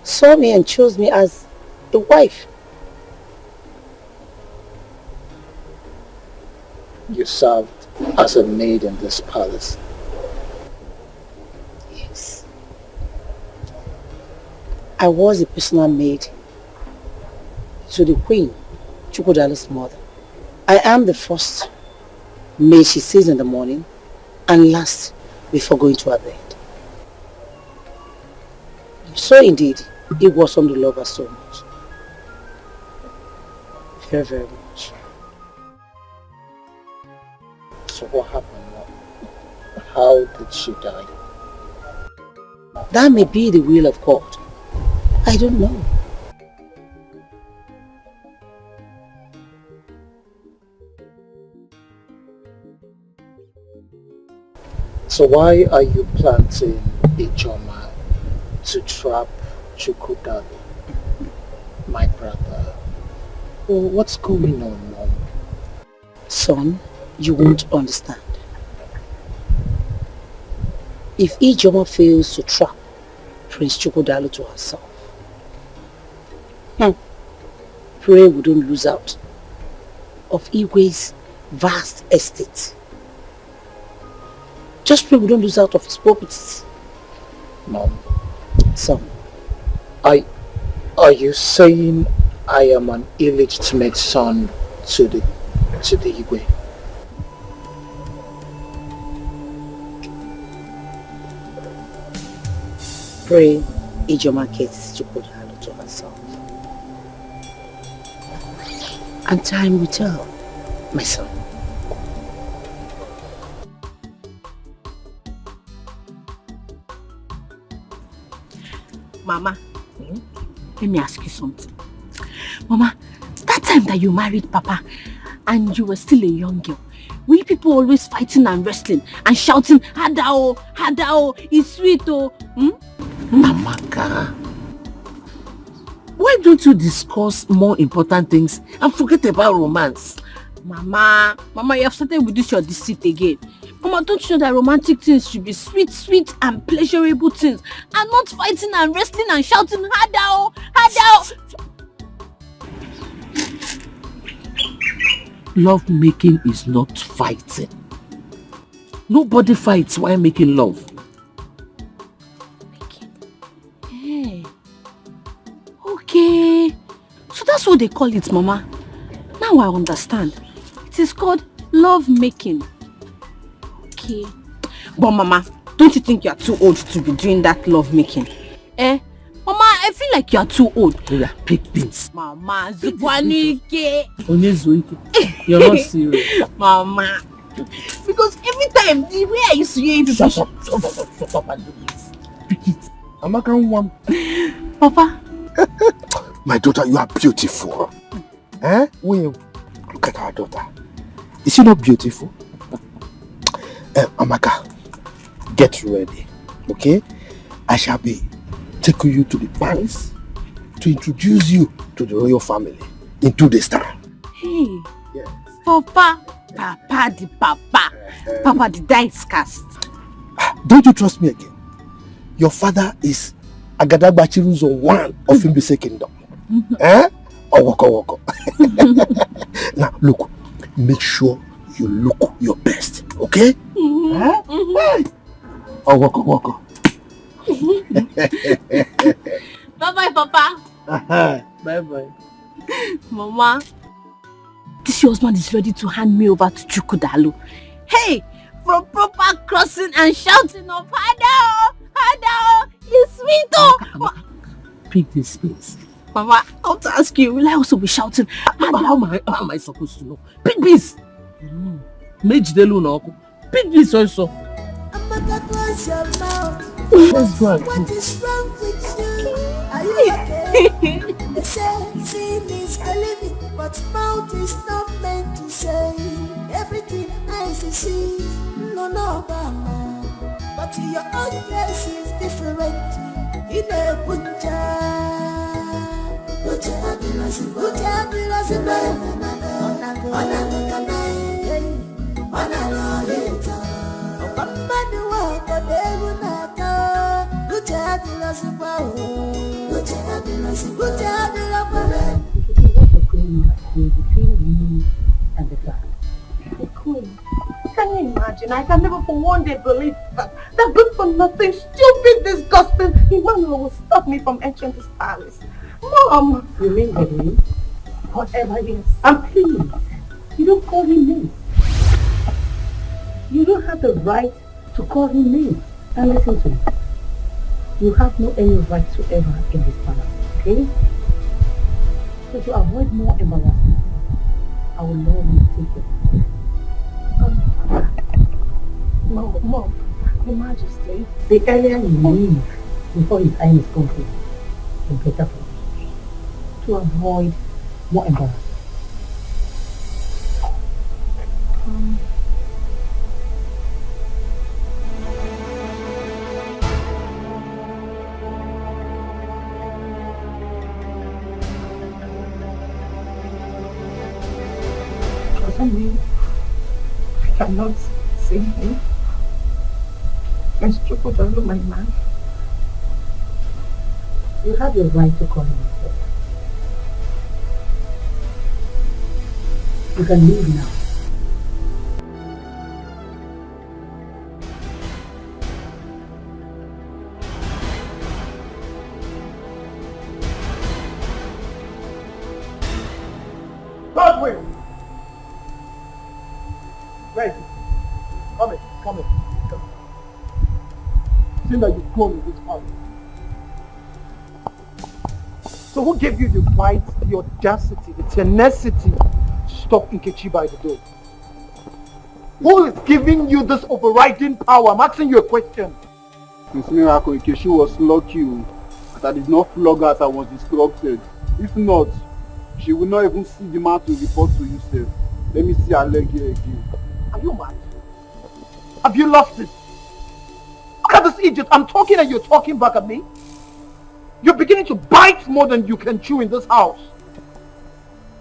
saw me and chose me as a wife. You served as a maid in this palace. Yes. I was a personal maid to the Queen, Chukwudalu's mother. I am the first maid she sees in the morning and last before going to her bed. So indeed, it was from the love her so much. Very, very much. So what happened? How did she die? That may be the will of God. I don't know. So why are you planting a Ijoma to trap Chukwudalu, my brother? Well, what's going on, Mom? Son, you won't understand. If Ijoma fails to trap Prince Chukwudalu to herself, pray we don't lose out of Igwe's vast estate. Just pray we don't lose out of his properties. Mom. So, Are you saying I am an illegitimate son to the Igwe? pray Ijoma gets to put her to herself. And time will tell, my son. Mama, let me ask you something. Mama, that time that you married Papa and you were still a young girl, were people always fighting and wrestling and shouting, Hadao, Hadao, it's sweet, oh? Amaka, why don't you discuss more important things and forget about romance? Mama, you have started with this your deceit again. Mama, don't you know that romantic things should be sweet, sweet and pleasurable things and not fighting and wrestling and shouting, Hadao, Hadao. Love making is not fighting. Nobody fights while making love. Hey. Okay. So that's what they call it, Mama. Now I understand. It is called love making. Okay. But Mama, don't you think you are too old to be doing that love making? Mama, I feel like you are too old. Yeah, pick this. Mama, Zukwanike. You're not serious. Mama. Because every time, the way I used to hear you Shut up and do this. Pick it. Amaka one. Papa. My daughter, you are beautiful. Will look at our daughter. Is she not beautiful? Amaka, get ready, okay? I shall be taking you to the palace to introduce you to the royal family in 2 days' time. Hey, yes. Papa the dice cast. Don't you trust me again? Your father is Agadagba Chiruzo one of Imbise Kingdom. Woko. Now look, make sure you look your best, okay? Woko. Bye-bye, Papa. Bye-bye. Mama, this your husband is ready to hand me over to Chukudalu. Hey, from proper crossing and shouting of Hadao, Hadao, it's sweet, oh. Pick this space. Mama, I want to ask you, will I also be shouting? How am I supposed to know? Pick this. Pick this also. Let's go and What is wrong with you? Are you okay? They say seeing is believing, but mouth is not meant to say everything eyes see. No, Mama. But your own case is different. In a punja. Can you imagine? I can never for one day believe that good for nothing, stupid, disgusting Emmanuel will stop me from entering this palace. Mom! You mean Regina? Whatever it is. And please, you don't call him names. You don't have the right to call him names. And listen to me. You have no any right whatsoever in this palace, okay? So to avoid more embarrassment, I will love you to take it. Mom, Your Majesty, the earlier you leave before his time is complete, the better for you. To avoid more embarrassment. I cannot see him. Mr. Chukwudalu, my man. You have your right to call him yourself. You can leave now. Come in. Seeing that you've grown in this palace. So who gave you the right, the audacity, the tenacity to stop Nkechi by the door? Who is giving you this overriding power? I'm asking you a question. Miss Miracle, Nkechi was lucky that I did not flog her as I was instructed. If not, she would not even see the man to report to you, sir. Let me see her leg here again. Are you mad? Have you lost it? Look at this idiot. I'm talking and you're talking back at me. You're beginning to bite more than you can chew in this house.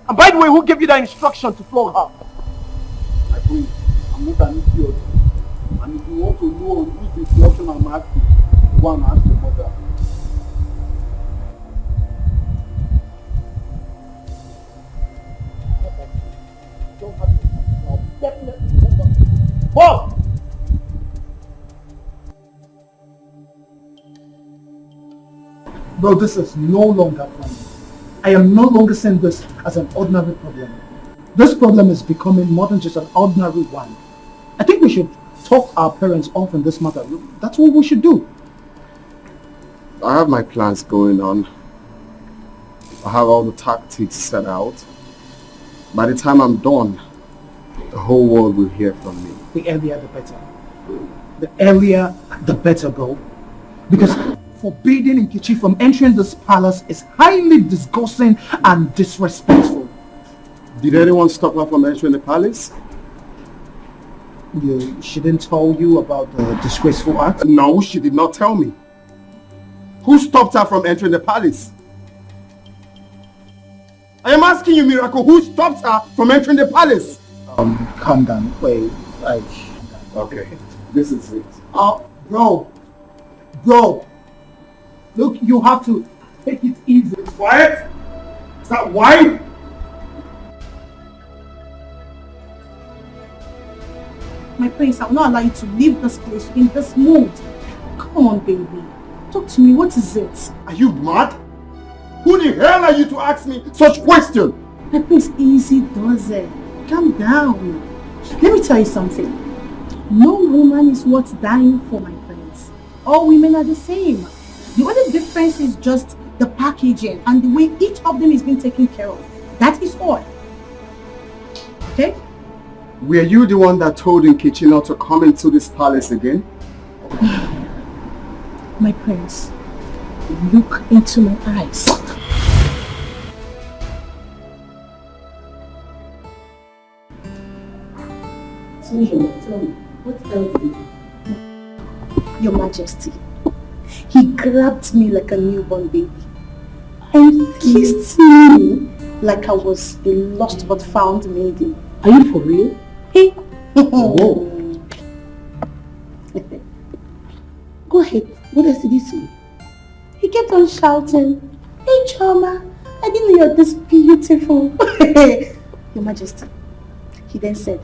And by the way, who gave you that instruction to flog her? My friend, I'm not an idiot. And if you want to know on whose instruction I'm asking, go and ask your mother. Don't have to. I'll definitely come back. Boss! Bro, this is no longer funny. I am no longer seeing this as an ordinary problem. This problem is becoming more than just an ordinary one. I think we should talk our parents off in this matter. That's what we should do. I have my plans going on. I have all the tactics set out. By the time I'm done, the whole world will hear from me. The earlier the better. The earlier the better, bro. Because forbidding Nkechi from entering this palace is highly disgusting and disrespectful. Did anyone stop her from entering the palace? She didn't tell you about the disgraceful act? No, she did not tell me. Who stopped her from entering the palace? I am asking you, Miracle, who stopped her from entering the palace? Calm down. Wait, okay, this is it. Bro. Look, you have to take it easy. Quiet! Is that why? My prince, I will not allow you to leave this place in this mood. Come on, baby. Talk to me. What is it? Are you mad? Who the hell are you to ask me such question? My prince, easy does it. Calm down. Let me tell you something. No woman is worth dying for, my prince. All women are the same. The only difference is just the packaging and the way each of them is being taken care of. That is all. Okay? Were you the one that told Nkechi not to come into this palace again? My prince, look into my eyes. So tell me, what else did you do? Your Majesty, he grabbed me like a newborn baby and kissed me like I was a lost but found maiden. Are you for real? Hey. Whoa. Go ahead. What else did he say? He kept on shouting, "Hey Choma, I didn't know you're this beautiful." Your Majesty. He then said,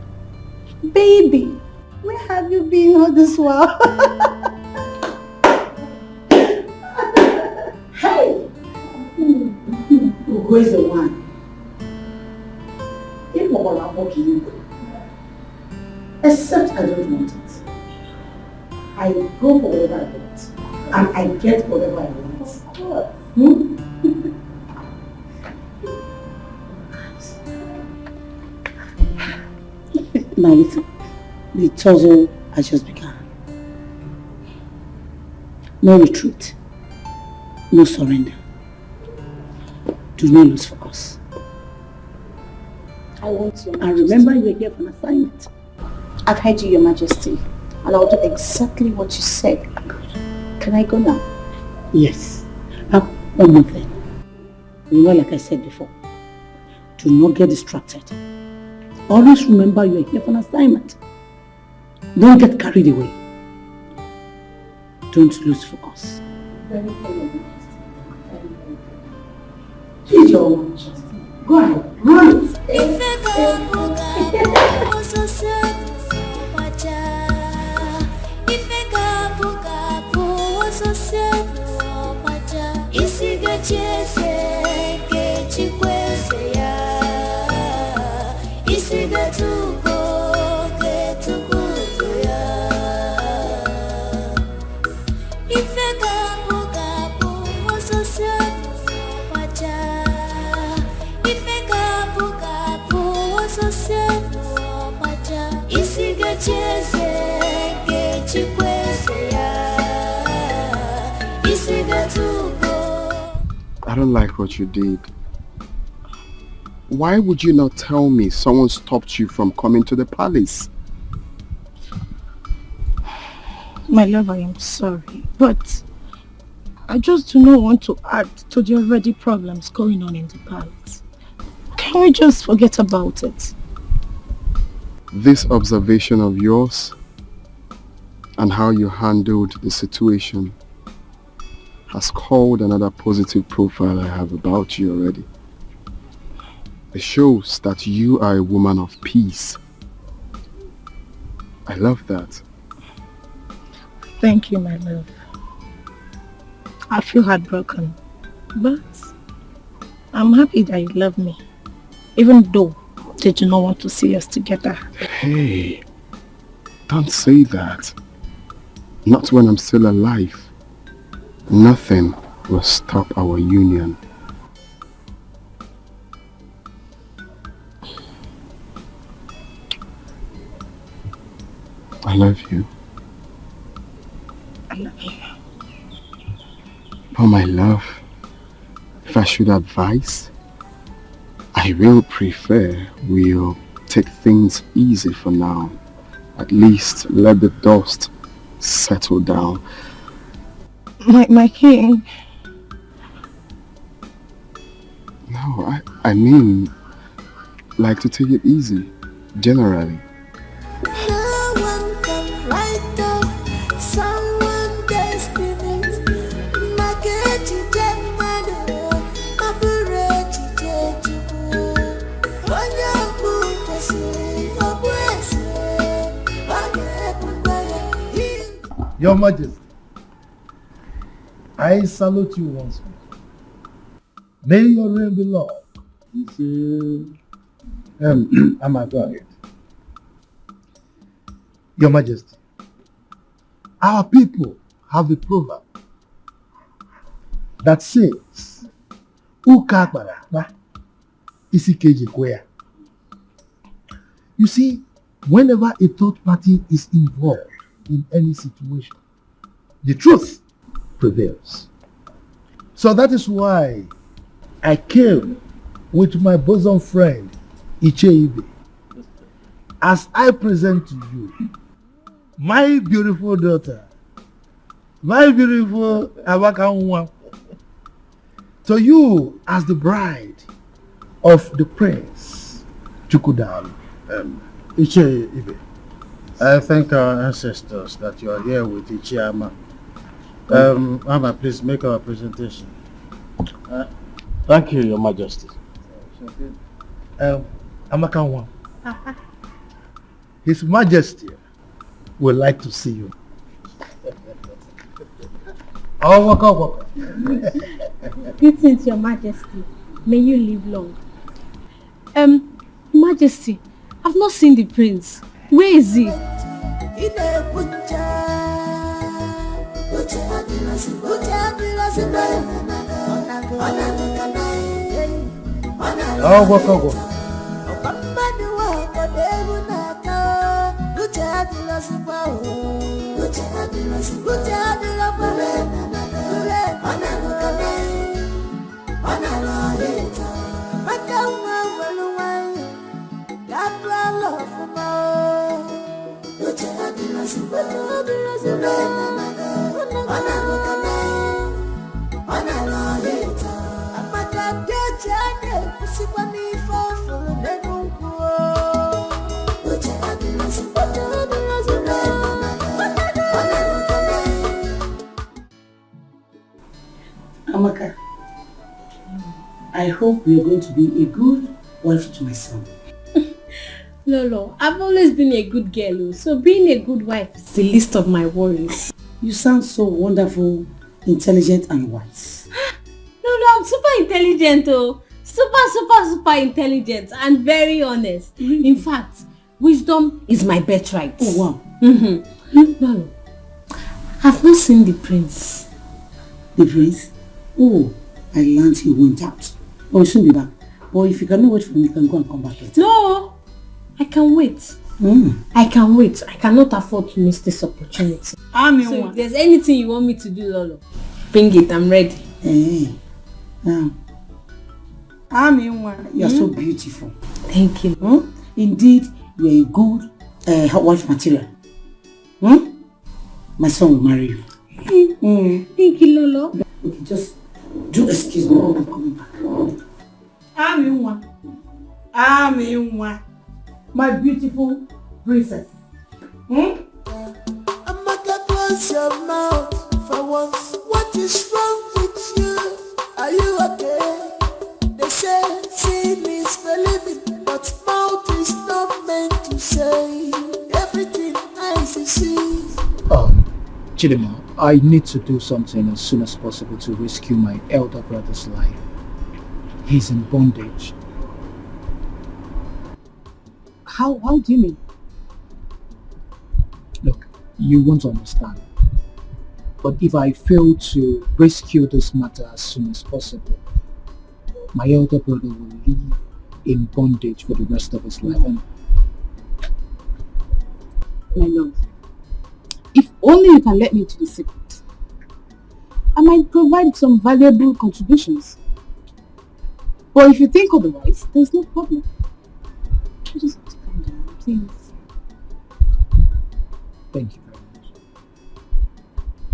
"Baby, where have you been all this while?" Hey! Who is the one? Except I don't want it. I go for whatever I want. And I get whatever I want. Now listen, the tussle has just begun. No retreat. No surrender. Do not lose focus. I want you. And remember, you are here for an assignment. I've heard you, Your Majesty, and I'll do exactly what you said. Can I go now? Yes. Now, one more thing. Remember, like I said before, do not get distracted. Always remember you are here for an assignment. Don't get carried away. Don't lose focus. Very good. Please, Your Majesty. Go ahead. Run it. I don't like what you did. Why would you not tell me someone stopped you from coming to the palace? My love, I am sorry, but I just do not want to add to the already problems going on in the palace. Can we just forget about it? This observation of yours and how you handled the situation has called another positive profile I have about you already. It shows that you are a woman of peace. I love that. Thank you, my love. I feel heartbroken, but I'm happy that you love me, even though they do not want to see us together. Hey, don't say that. Not when I'm still alive. Nothing will stop our union. I love you. I love you. But my love, if I should advise, I will prefer we'll take things easy for now. At least let the dust settle down. My king. No, I mean, like to take it easy, generally. No one can write off someone's destiny. Makechi Jemado, Maburechi Jeju. Wanyabu Pesi, Obwese, Your Majesty, I salute you once more. May your reign be long. I'm a god. Your Majesty, our people have a proverb that says, Uka Akbara, Isikeji Kwea. You see, whenever a third party is involved in any situation, the truth prevails. So that is why I came with my bosom friend, Icheibe, as I present to you my beautiful daughter, my beautiful Abakanwa, to you as the bride of the prince, Chukudalu. Icheibe, I thank our ancestors that you are here with Ichiama. Ama, please make our presentation. Thank you, Your Majesty. Amakanwa, His Majesty would like to see you. Oh, waka. Greetings, Your Majesty. May you live long. Majesty, I've not seen the prince. Where is he? Oh, waka. Amaka, I hope you're going to be a good wife to my son. Lolo, I've always been a good girl, so being a good wife is the least of my worries. You sound so wonderful, intelligent and wise. Lolo, I'm super intelligent, oh. Super intelligent and very honest. Really? In fact, wisdom is my birthright. Oh, wow. Lolo, I've not seen the prince. The prince? Oh, I learned he went out. Oh, he'll soon be back. But if you cannot wait for me, you can go and come back later. No, I can wait. I can wait. I cannot afford to miss this opportunity. So if there's anything you want me to do, Lolo, bring it. I'm ready. Hey, You're so beautiful. Thank you. Indeed, you're a good wife material. My son will marry you. Thank you, Lolo. Okay, just do excuse me. I'm coming back. My beautiful princess. Amaka, close your mouth for once. What is wrong with you? Are you okay? They say seeing is believing, but mouth is not meant to say everything eyes see. Chidima, I need to do something as soon as possible to rescue my elder brother's life. He's in bondage. How do you mean? Look, you won't understand. But if I fail to rescue this matter as soon as possible, my elder brother will live in bondage for the rest of his life. And My love, if only you can let me into the secret, I might provide some valuable contributions. But if you think otherwise, there's no problem. You just have to calm down, please. thank you very much.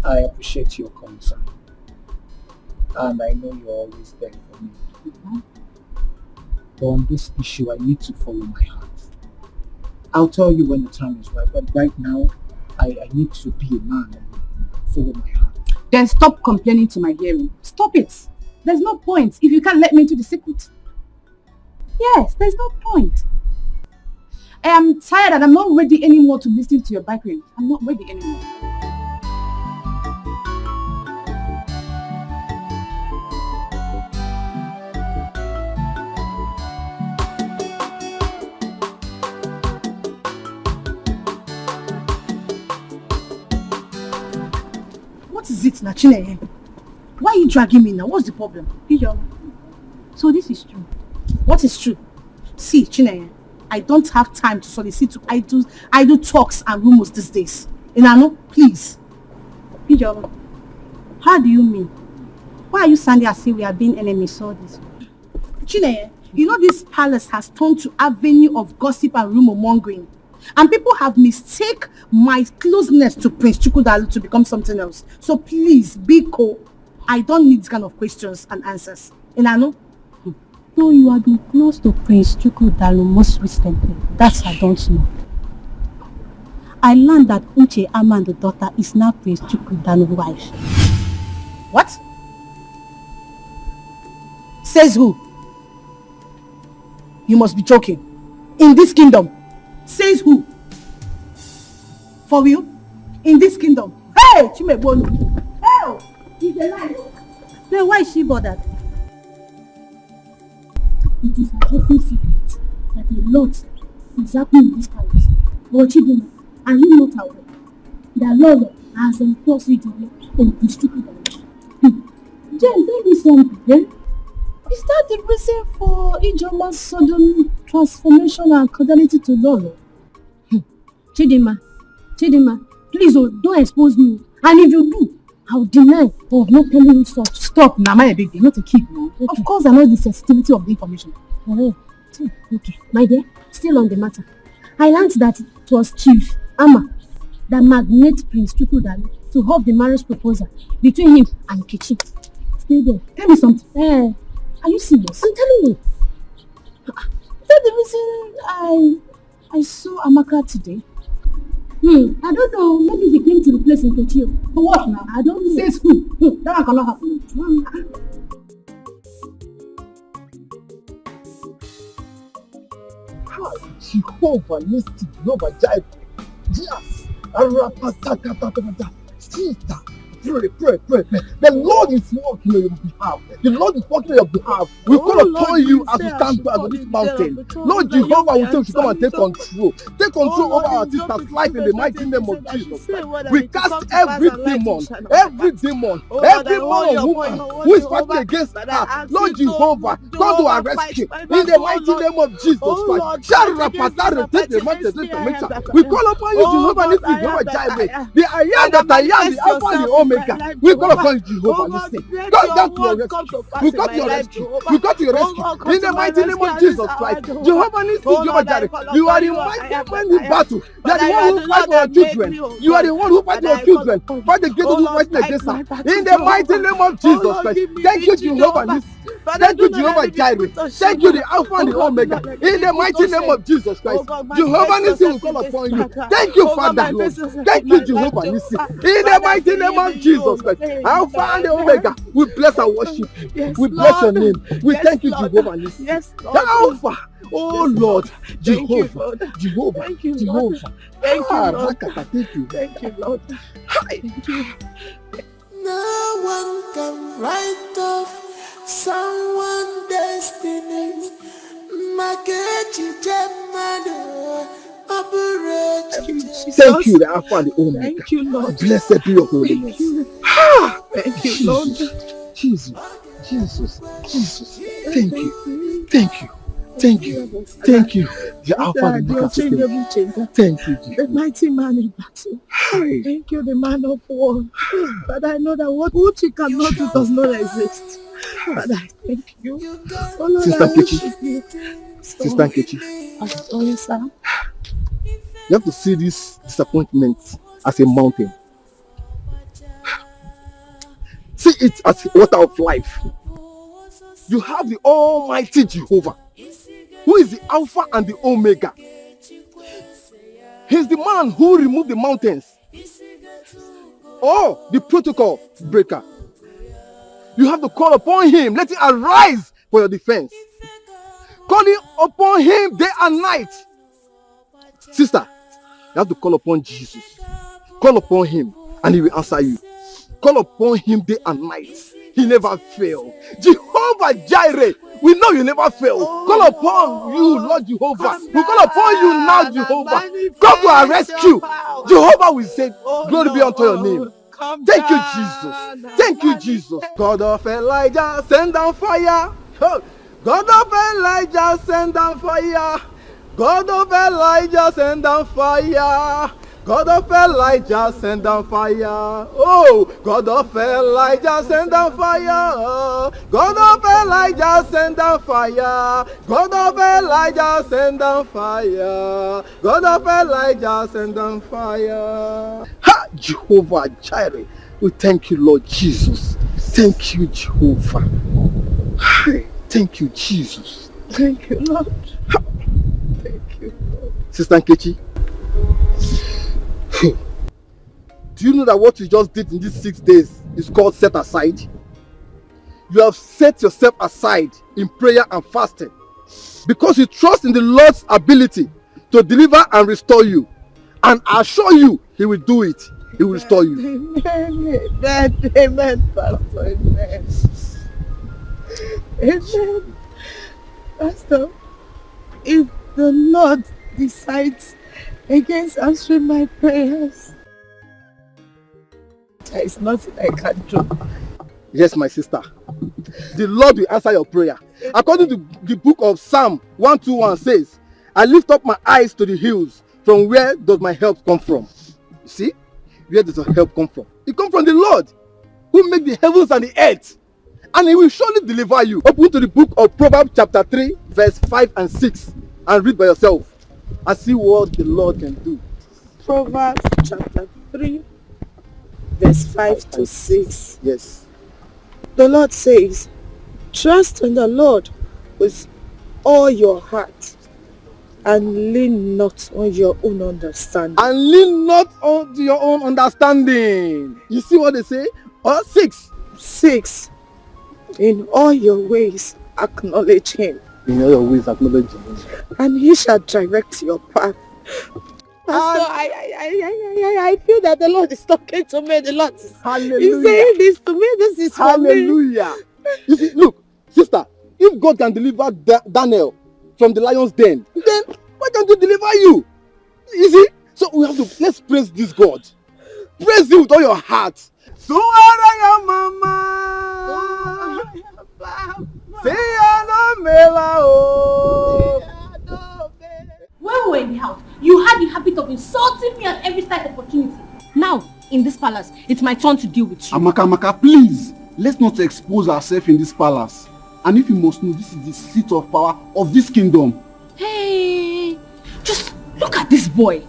I appreciate your concern. And I know you're always there for me. But on this issue, I need to follow my heart. I'll tell you when the time is right, but right now, I need to be a man and follow my heart. Then stop complaining to my hearing. Stop it. There's no point if you can't let me into the secret. Yes, there's no point. I am tired and I'm not ready anymore to listen to your bickering. I'm not ready anymore. What is it, Nachine? Why are you dragging me now? What's the problem? So this is true. What is true? See, Chineye, I don't have time to solicit to idle talks and rumors these days. Inano, please. Ijeoma, how do you mean? Why are you sounding as if we are being enemies all this? Chineye, you know this palace has turned to avenue of gossip and rumor mongering. And people have mistaken my closeness to Prince Chukwudalu to become something else. So please, Biko, I don't need this kind of questions and answers. Inano? No, you have been close to Prince Chukwudalu most recently. That I don't know. I learned that Uche Amando's daughter is now Prince Chukwudalu's wife. What? Says who? You must be joking. In this kingdom. Says who? For you? In this kingdom. Hey! Chimebonu! Hey! It's a lie. Then why is she bothered? It is an open secret that a lot is happening in this palace. But Chidima, are you not aware that Lolo has enforced Regina on Prince Chukwudalu? Jen, tell me something. Is that the reason for Ijeoma's sudden transformation and cordiality to Lolo? Chidima, please don't expose me. And if you do, I'll deny of not telling you such. Stop, now my big deal, not a kid now. Okay. Of course I know the sensitivity of the information. Okay, my dear, still on the matter. I learned that it was Chief Ama that magnated Prince Chukwudalu to hold the marriage proposal between him and Kichi. Stay there. Tell me something. Are you serious? I'm telling you. Is that the reason I saw Amaka today? I don't know. Maybe he came to the place in Kochi. For what now? I don't know. Says who? That one cannot happen. Jehovah Nissi, Jehovah Jireh. Yes. Sita. Pray. The Lord is working on your behalf. The Lord is working on your behalf. We call upon you as we stand on this mountain. Lord Jehovah will say, come and take control. Take control over our sister's life in the mighty name of Jesus. We cast every demon or woman who is fighting against us. Lord Jehovah, come to our rescue in the mighty name of Jesus Christ. We call upon you, Jehovah Nissi, Jehovah Jireh. The I am that I am, the Alpha and the Omega. We call upon Jehovah. Listen. God got to your rescue. We got to your rescue. We got to your rescue. In the mighty name of Jesus Christ. Jehovah needs to Jehovah Jireh. You are the mighty man in battle. You are the one who fights for your children. You are the one who fights for your children. Fight against those who fight against us. In the mighty name of Jesus Christ. Thank you, Jehovah Nissi. Thank you, Jehovah Jireh. Thank you, the Alpha and the Omega. In the mighty name of Jesus Christ. Jehovah Nissi will call upon you. Thank you, Father Lord. Thank you, Jehovah Nissi. In the mighty name of Jesus Christ. Alpha and the Omega. We bless and worship you. We bless your name. We thank you, Jehovah Nissi. The Alpha. Oh Lord, Jehovah, Jehovah, Jehovah. Thank you, Lord. Thank you. Thank you, Lord. Thank you. No one can write off someone's destiny. Thank you, the Alpha and the Omega. Thank you, Lord. Blessed be your holy name. Thank you, Lord. Jesus, Jesus, Jesus. Thank you, thank you. Thank you. Thank you. The Alpha and the Omega. Thank you, Jesus. The mighty man in battle. Thank you, the man of war. But I know that what you cannot do does not exist. But I thank you. Oh Lord, Sister I worship Nkechi. you. Sister Nkechi. I'm sorry, sir. You have to see this disappointment as a mountain. See it as a water of life. You have the Almighty Jehovah, who is the Alpha and the Omega. He's the man who removed the mountains. Oh, the protocol breaker. You have to call upon him. Let it arise for your defense. Calling upon him day and night. Sister, you have to call upon Jesus. Call upon him and he will answer you. Call upon him day and night. He never fails. Jehovah Jireh, we know you never fail. Call upon you, Lord Jehovah. We call upon you now, Jehovah. Come to our rescue. Jehovah will say, glory be unto your name. Thank you, Jesus. Thank you, Jesus. God of Elijah, send down fire. God of Elijah, send down fire. God of Elijah, send down fire. God of Elijah, send down fire. Oh, God of Elijah, send down fire. God of Elijah, send down fire. God of Elijah, send down fire. God of Elijah, send down fire. Ha! Jehovah Jireh. We thank you, Lord Jesus. Thank you, Jehovah. Thank you, Jesus. Thank you, Lord. Thank you, Lord. Sister Nkechi, do you know that what you just did in these 6 days is called set aside? You have set yourself aside in prayer and fasting because you trust in the Lord's ability to deliver and restore you. And I assure you, he will do it. He will restore you. Amen. Amen, Pastor. Amen. Amen. Pastor, if the Lord decides against answering my prayers, there is nothing I can do. Yes, my sister. The Lord will answer your prayer. According to the book of Psalm 121 says, I lift up my eyes to the hills. From where does my help come from? You see? Where does your help come from? It comes from the Lord, who made the heavens and the earth. And he will surely deliver you. Open to the book of Proverbs chapter 3, verse 5 and 6. And read by yourself. And see what the Lord can do. Proverbs chapter 3, verse 5 to 6. Yes. The Lord says, trust in the Lord with all your heart and lean not on your own understanding. And lean not on your own understanding. You see what they say? 6. 6. In all your ways acknowledge him. In all your ways acknowledge him. And he shall direct your path. Pastor, I feel that the Lord is talking to me. The Lord is saying this to me. This is for me. Hallelujah. You see, look, sister, if God can deliver Daniel from the lion's den, then why can't he deliver you? You see? So we have to, let's praise this God. Praise him with all your heart. So are mama. When we were in the house, you had the habit of insulting me at every slight opportunity. Now, in this palace, it's my turn to deal with you. Amaka, please. Let's not expose ourselves in this palace. And if you must know, this is the seat of power of this kingdom. Hey, just look at this boy.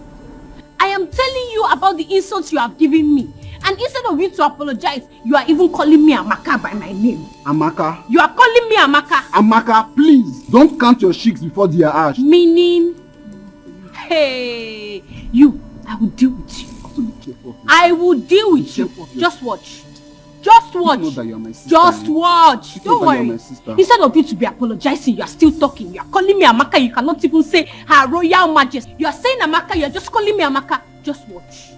I am telling you about the insults you have given me. And instead of you to apologize, you are even calling me Amaka by my name. Amaka. You are calling me Amaka. Amaka, please. Don't count your chicks before they are ashed. Meaning, hey, you, I will deal with you. I will deal with you. Just watch. Just watch. Just watch. Don't worry. Instead of you to be apologizing, you are still talking. You are calling me Amaka. You cannot even say Her Royal Majesty. You are saying Amaka. You are just calling me Amaka. Just watch.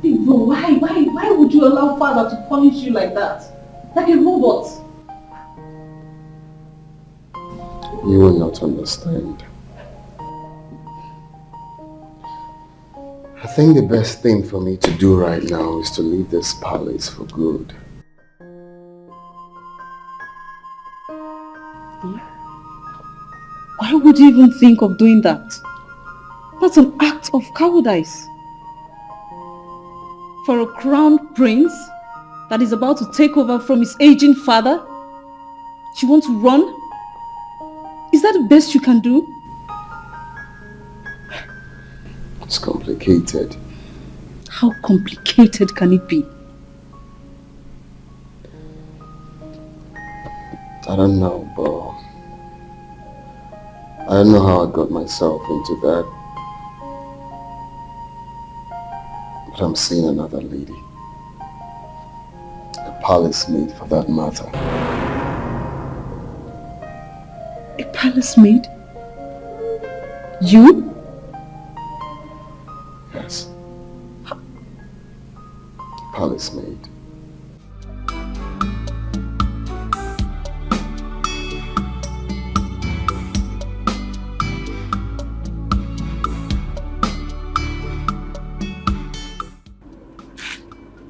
Bro, why would you allow father to punish you like that? Like a robot? You will not understand. I think the best thing for me to do right now is to leave this palace for good. Why would you even think of doing that? That's an act of cowardice. For a crowned prince that is about to take over from his aging father, you want to run? Is that the best you can do? It's complicated. How complicated can it be? I don't know, but I don't know how I got myself into that. But I'm seeing another lady. A palace maid for that matter. A palace maid? You? Yes. Palace maid.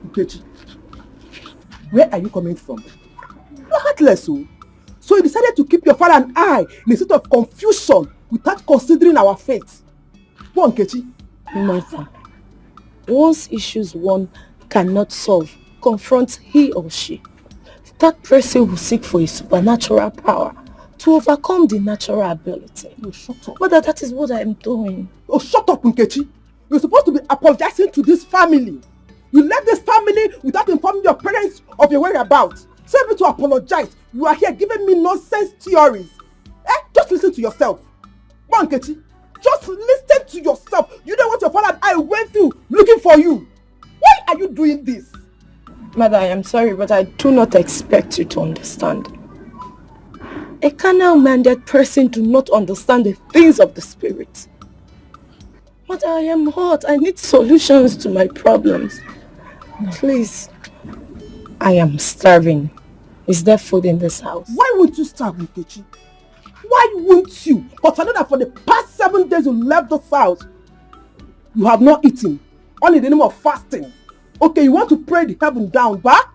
Nkechi, where are you coming from? You're heartless, oh. So you decided to keep your father and I in a state of confusion without considering our fate. Go on, Nkechi. Martha, once issues one cannot solve, confront he or she. That person will seek for a supernatural power to overcome the natural ability. Oh, shut up. But that is what I am doing. Oh, shut up, Nkechi. You're supposed to be apologizing to this family. You left this family without informing your parents of your whereabouts. Save me to apologize. You are here giving me nonsense theories. Just listen to yourself. Go on, Nkechi. Just listen to yourself. You know what your father and I went through looking for you. Why are you doing this? Mother, I am sorry, but I do not expect you to understand. A carnal-minded person do not understand the things of the spirit. But I am hot. I need solutions to my problems. Please. I am starving. Is there food in this house? Why won't you starve, Nkechi? Why won't you? But I know that for the past 7 days you left this house, you have not eaten. Only in the name of fasting. Okay, you want to pray the heaven down, bah?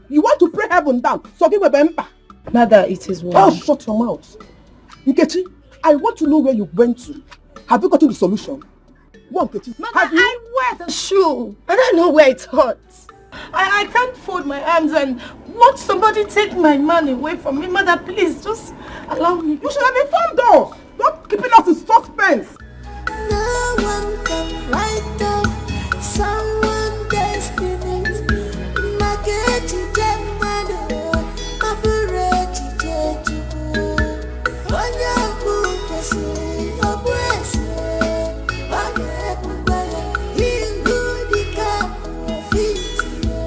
You want to pray heaven down. So give me a bempa. Mother, it is one. Oh, shut your mouth. Nkechi, I want to know where you went to. Have you gotten the solution? One, Nkechi. Mother, I wear the shoe. I don't know where it hurts. I can't fold my arms and watch somebody take my man away from me. Mother, please, just allow me. You should have informed us. Not keeping us in suspense. No one can write off someone's destiny. Makechi Jemano, Maburechi Jeju. Onyabu Kesi, Obuese, Wagebubaya, Ingudika, Fitia,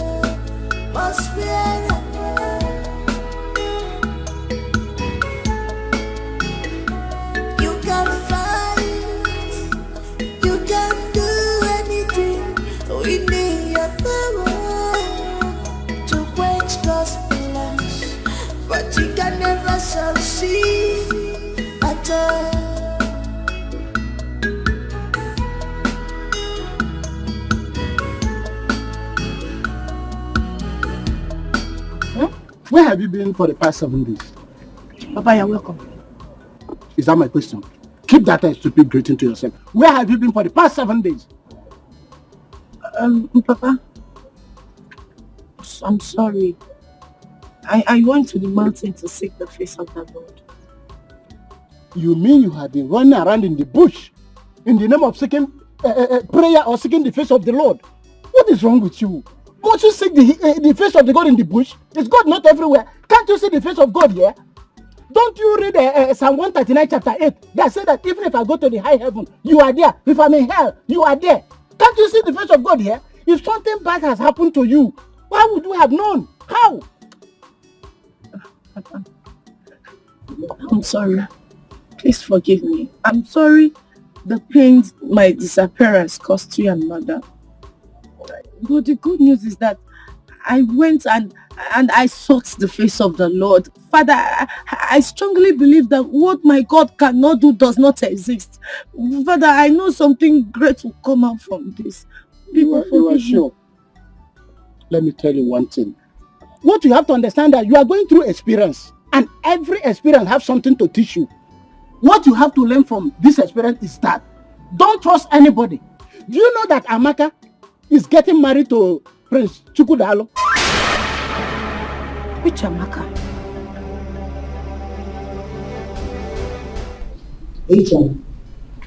Mospera. You can fight, you can do anything. We need your power to quench those pillars, but you can never succeed at all. Where have you been for the past 7 days? Papa, you're welcome. Is that my question? Keep that stupid greeting to yourself. Where have you been for the past 7 days? Papa, I'm sorry. I went to the mountain to seek the face of the Lord. You mean you have been running around in the bush in the name of seeking prayer or seeking the face of the Lord? What is wrong with you? Must you seek the face of the God in the bush? Is God not everywhere? Can't you see the face of God here? Don't you read Psalm 139 chapter 8 that said that even if I go to the high heaven, you are there. If I'm in hell, you are there. Can't you see the face of God here? If something bad has happened to you, why would you have known? How? I'm sorry. Please forgive me. I'm sorry the pains my disappearance caused you and mother. But the good news is that I went and I sought the face of the Lord. Father, I strongly believe that what my God cannot do does not exist. Father, I know something great will come out from this. You are sure? Let me tell you one thing. What you have to understand that you are going through experience, and every experience has something to teach you. What you have to learn from this experience is that don't trust anybody. Do you know that Amaka is getting married to Prince Chukudalo? Which Amaka? Regina,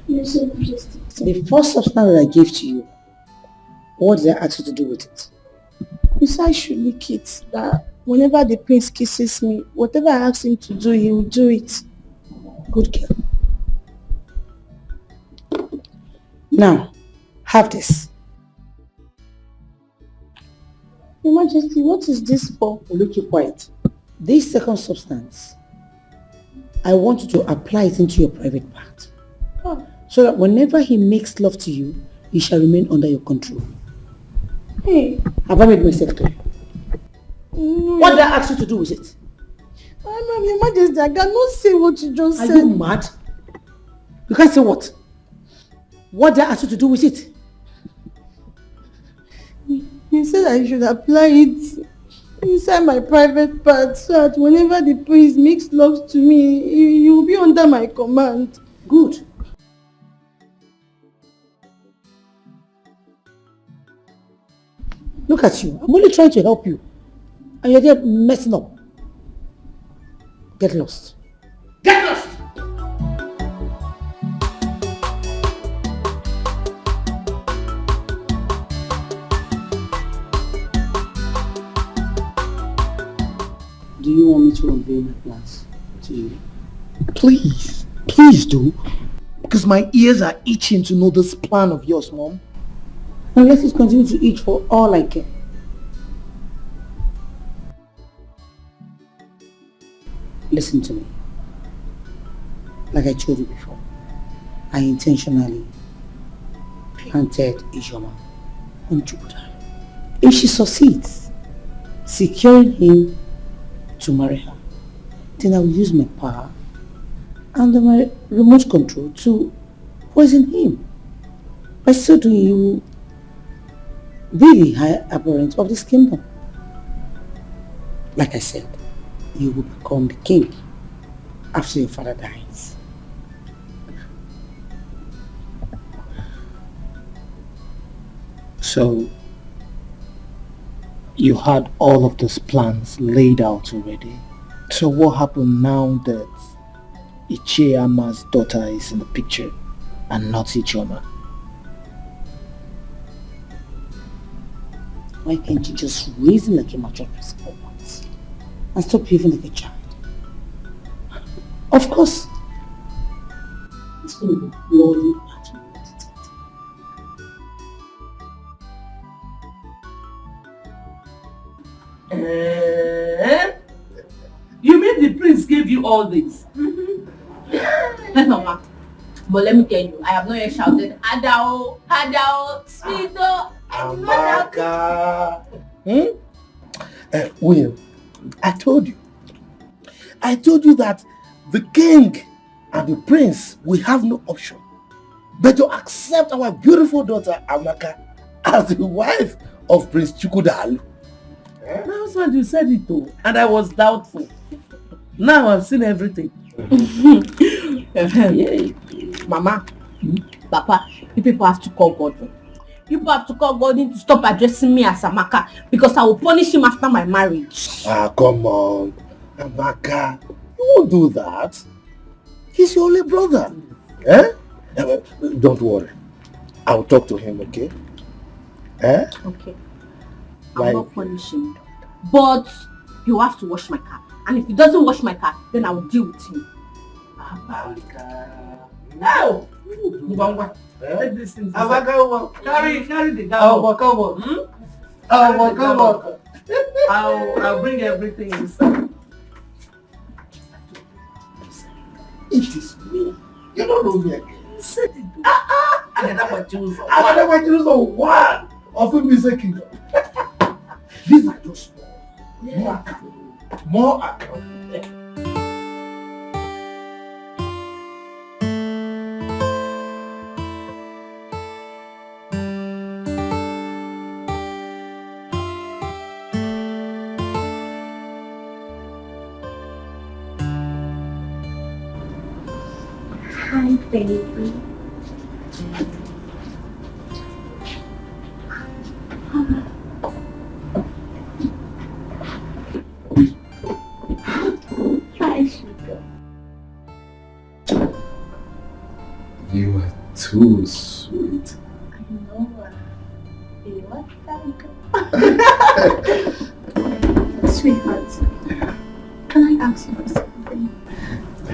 the first substance that I gave to you, what did I ask you to do with it? You said I should lick it, that whenever the prince kisses me, whatever I ask him to do, he will do it. Good girl. Now, have this. Your Majesty, what is this for? Look, you quiet. This second substance, I want you to apply it into your private part. Oh. So that whenever he makes love to you, he shall remain under your control. Hey. Have I made myself clear? No. What did I ask you to do with it? Your Majesty, I cannot say what you just said. Are you mad? You can't say what? What did I ask you to do with it? You said I should apply it inside my private part so that whenever the prince makes love to me, he will be under my command. Good. Look at you. I'm only trying to help you. And you're there messing up. Get lost. Get lost! Do you want me to unveil my plans to you? Please, please do. Because my ears are itching to know this plan of yours, Mom. And let it continue to itch for all I care. Listen to me. Like I told you before, I intentionally planted Ijoma on Jupiter. If she succeeds, securing him to marry her, then I will use my power and my remote control to poison him. By so doing, you will be the high apparent of this kingdom. Like I said, you will become the king after your father dies. So, you had all of these plans laid out already. So what happened now that Ichiyama's daughter is in the picture and not Ichoma? Why can't you just reason like a mature person for once and stop behaving like a child? Of course, it's going to be bloody battle. You mean the prince gave you all this? Mama, but let me tell you, I have not yet shouted, Adao, Adao, Sweeto, Amaka. William, I told you that the king and the prince will have no option but to accept our beautiful daughter Amaka as the wife of Prince Chukwudalu. That's what you said it to, and I was doubtful. Now I've seen everything. Mama, Papa, you people have to call God. You people have to call God in to stop addressing me as Amaka because I will punish him after my marriage. Ah, come on. Amaka, you won't do that. He's your only brother. Eh? Don't worry. I'll talk to him, okay? Eh? Okay. I'll not punish him. But you have to wash my car. And if he doesn't wash my car, then I will deal with him. No! Carry the dog. Come on. I'll bring everything inside. It is me. You don't know me again. Said it. I never choose one of him is a kingdom. These are just more account. More account. Hi, baby. Hi, sugar. You are too sweet. I know. You what, Sweetheart, can I ask you for something?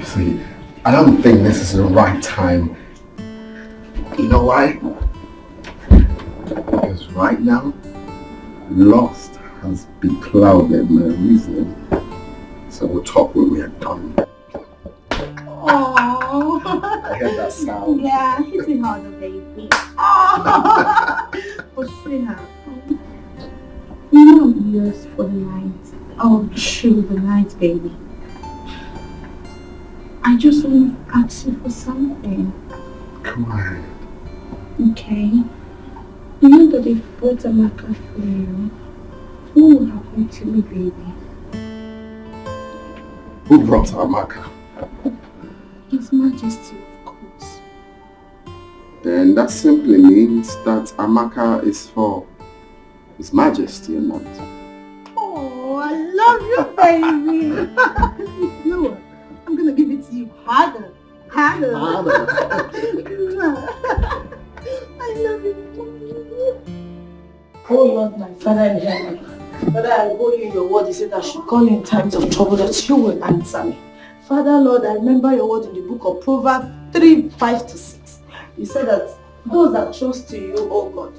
See, I don't think this is the right time. You know why? Because right now, lust has beclouded my reason. So we'll talk when we are done. Oh, I heard that sound. yeah, hit it harder, baby. Oh, sweetheart, you know I'm yours for the night. Oh, through the night, baby. I just want to ask you for something. Come on. Okay. You know that if brought Amaka for you, what will happen to me, baby? Who brought Amaka? His Majesty, of course. Then that simply means that Amaka is for His Majesty and not. Oh, I love you, baby. You know what? I'm gonna give it to you harder. Harder. I love you. Oh Lord, my Father in heaven, Father, I owe you your word. You said I should call in times of trouble, that you will answer me. Father, Lord, I remember your word in the book of Proverbs 3:5-6. You said that those that trust in you, oh God.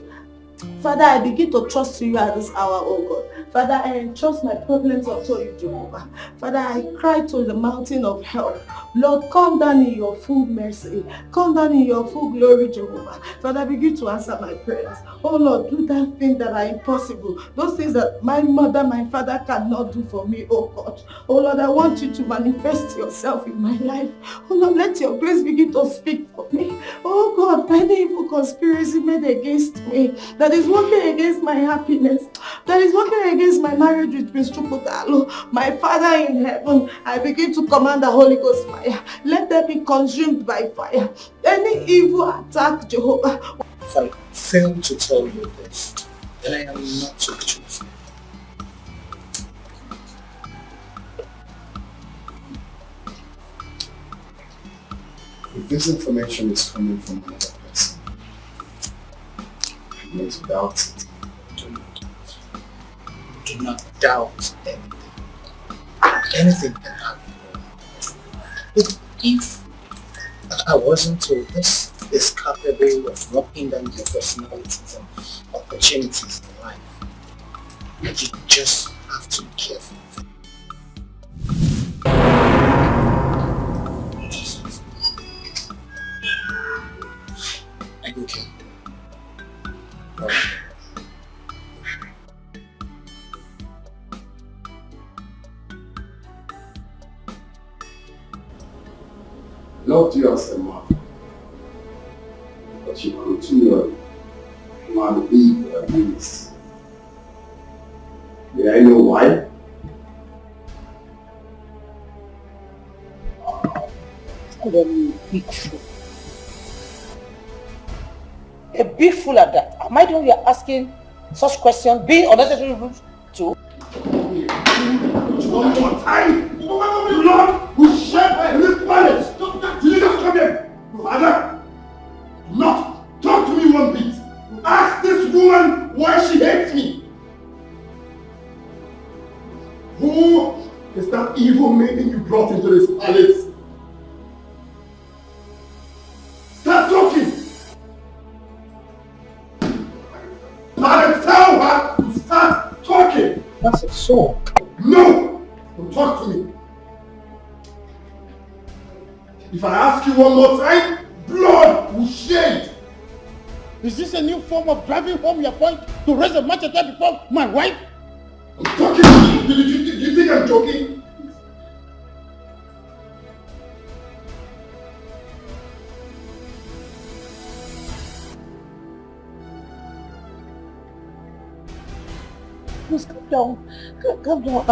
Father, I begin to trust you at this hour, oh God. Father, I entrust my problems unto you, Jehovah. Father, I cry to the mountain of help. Lord, come down in your full mercy. Come down in your full glory, Jehovah. Father, begin to answer my prayers. Oh Lord, do that thing that are impossible. Those things that my mother, my father cannot do for me, oh God. Oh Lord, I want you to manifest yourself in my life. Oh Lord, let your grace begin to speak for me. Oh God, any evil conspiracy made against me that is working against my happiness, that is working against my marriage with Prince Chukutalo, my Father in heaven, I begin to command the Holy Ghost fire. Let them be consumed by fire. Any evil attack, Jehovah. If I fail to tell you this, then I am not your chosen. If this information is coming from another person, you need to doubt it. Do not doubt anything. Anything can happen. But if I wasn't told this is capable of knocking down your personalities and opportunities in life, you just have to be careful. Are you okay? Not you as a mother, but you continually malleable abuse. May I know why? called me a big fool. A big fool at that. Am I the one you're asking such questions, being unnecessary rude to? One more time! Lord, we share this palace! Stop that! You just come here! Father! Do not talk to me one bit! Ask this woman why she hates me! Who is that evil maiden you brought into this palace? Start talking! Father, tell her to start talking! That's a soul. No! Don't talk to me! If I ask you one more time, blood will shed! Is this a new form of driving home your point to raise a machete before my wife? I'm talking! Do you think I'm joking? Please calm down. Calm down.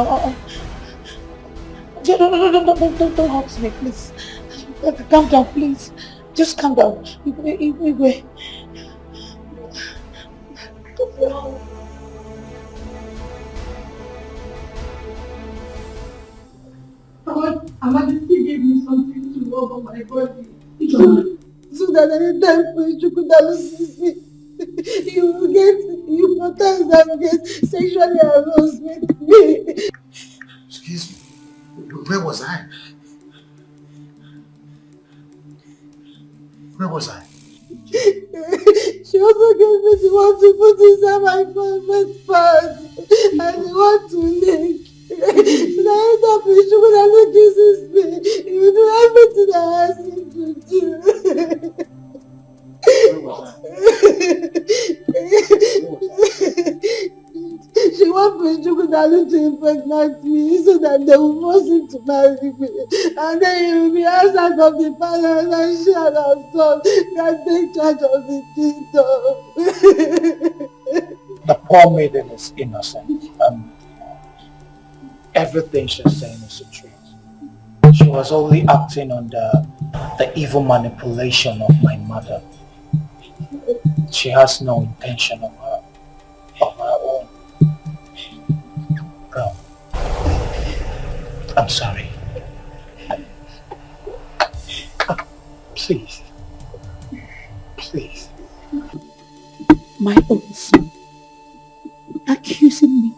Don't hurt me, please. Calm down, please. Just calm down. Igwe. Amadi gave me something to rub on my body. So that anytime you could lose me, you protest and get sexually aroused with me. Excuse me, where was I? Where was I? She also gave me the one to put inside my private part and the one to lick. So that anytime she would have kisses me, he would do everything I asked him to do. She wants Chukwudalu to impregnate me so that they will force him to marry me. And then he will be outside of the palace and she and her son can take charge of the kingdom. The poor maiden is innocent and everything she's saying is the truth. She was only acting under the evil manipulation of my mother. She has no intention of her own. Girl, I'm sorry. Please. Please. My own son accusing me.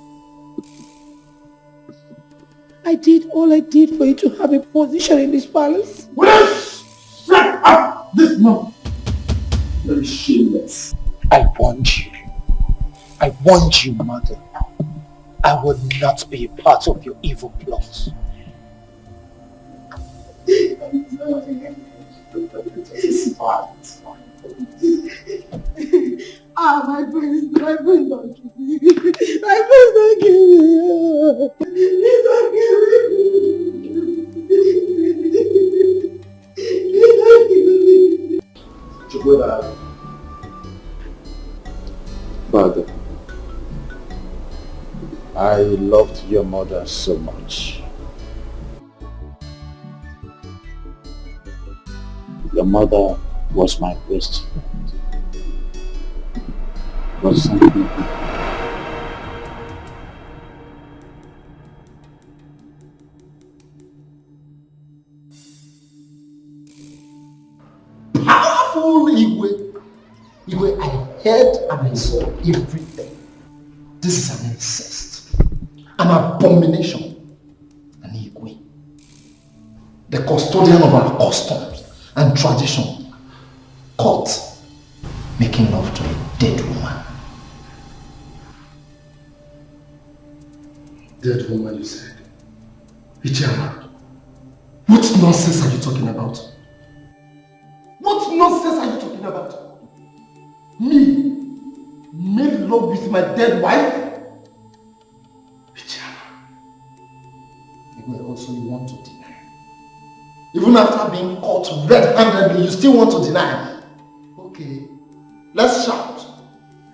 I did all I did for you to have a position in this palace. Please! Shut up this month! Very shameless. I warned you. I warned you, mother. I would not be a part of your evil plots. I'm sorry. It's fine. My friends don't give me. My friends don't give me. Please don't give me. Please don't give me. Chukwudalu. Father, I loved your mother so much. Your mother was my best friend. Was something. Powerful Igwe. Igwe, I heard and I saw everything. This is an incest, an abomination, an Igwe. The custodian of our customs and tradition, caught making love to a dead woman. Dead woman, you said? Ichema, what nonsense are you talking about? What nonsense are you talking about? Me? Made love with my dead wife? Ichema. Also, you want to deny. Even after being caught red-handedly, you still want to deny. Okay, let's shout.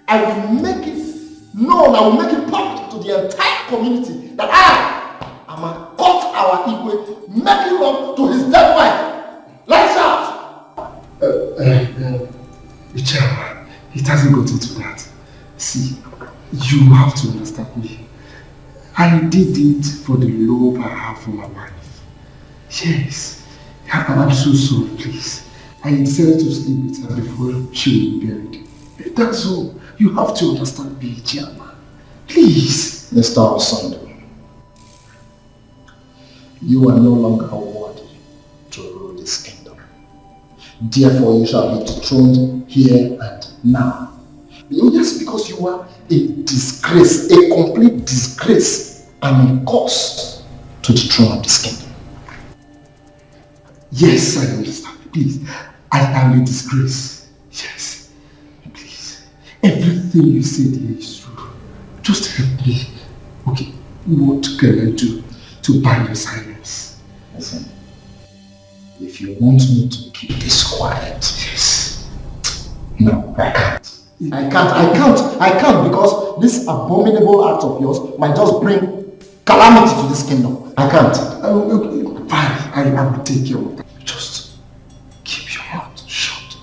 I will make it known, I will make it public to the entire community that I am a caught our Igwe making love to his dead wife. Lights out! Chairman, it hasn't got into that. See, you have to understand me. I did it for the love I have for my wife. Yes, I'm so sorry, please. I decided to sleep with her before she was buried. That's all. You have to understand me, Chairman. Please. Mr. Osando, you are no longer worthy to rule this kingdom. Therefore, you shall be dethroned here and now. Just because you are a disgrace, a complete disgrace, and a curse to the throne of this kingdom. Yes, I understand. Please, I am a disgrace. Yes, please. Everything you said here is true. Just help me. Okay, what can I do to buy your silence? Listen, if you want me to keep this quiet, yes. No, I can't. I can't because this abominable act of yours might just bring calamity to this kingdom. I can't. Okay, fine, I will take care of that. Just keep your mouth shut.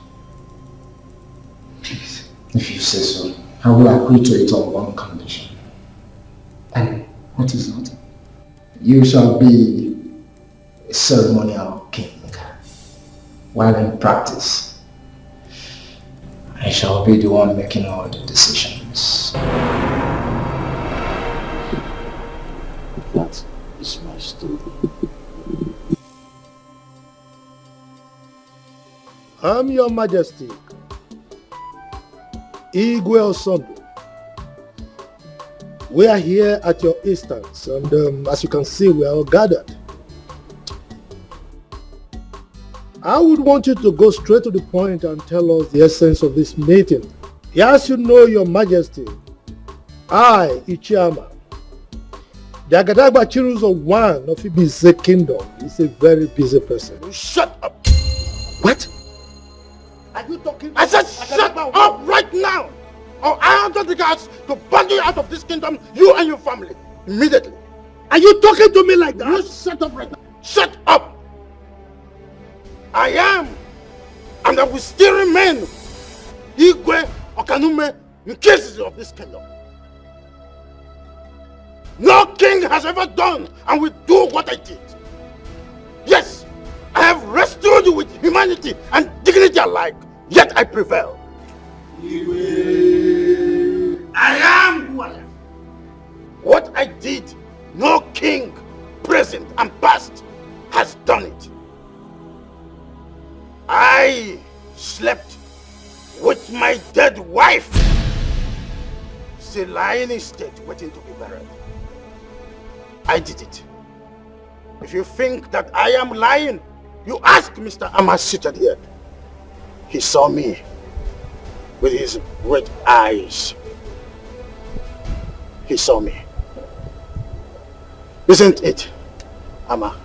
Please. If you say so, I will agree to it on one condition. And what is that? You shall be a ceremonial king, while in practice, I shall be the one making all the decisions. That is my story. I'm Your Majesty, Igwe Osando. We are here at your instance, and as you can see, we are all gathered. I would want you to go straight to the point and tell us the essence of this meeting. As you know, Your Majesty, I, Ichiama, the Agadagba Chiruzo one of Ibize Kingdom, is a very busy person. Shut up! What? Are you talking? I said shut up right now! Or I order the guards to bang you out of this kingdom, you and your family, immediately. Are you talking to me like that? You shut up right now. Shut up! I am, and I will still remain, Igwe Okanume in cases of this kingdom. No king has ever done and will do what I did. Yes, I have restored you with humanity and dignity alike, yet I prevail. I am who I am. What I did, no king, present and past, has done it. I slept with my dead wife, still lying in state waiting to be buried. I did it. If you think that I am lying, you ask Mr. Amma seated here. He saw me with his red eyes. He saw me. Isn't it, Amma?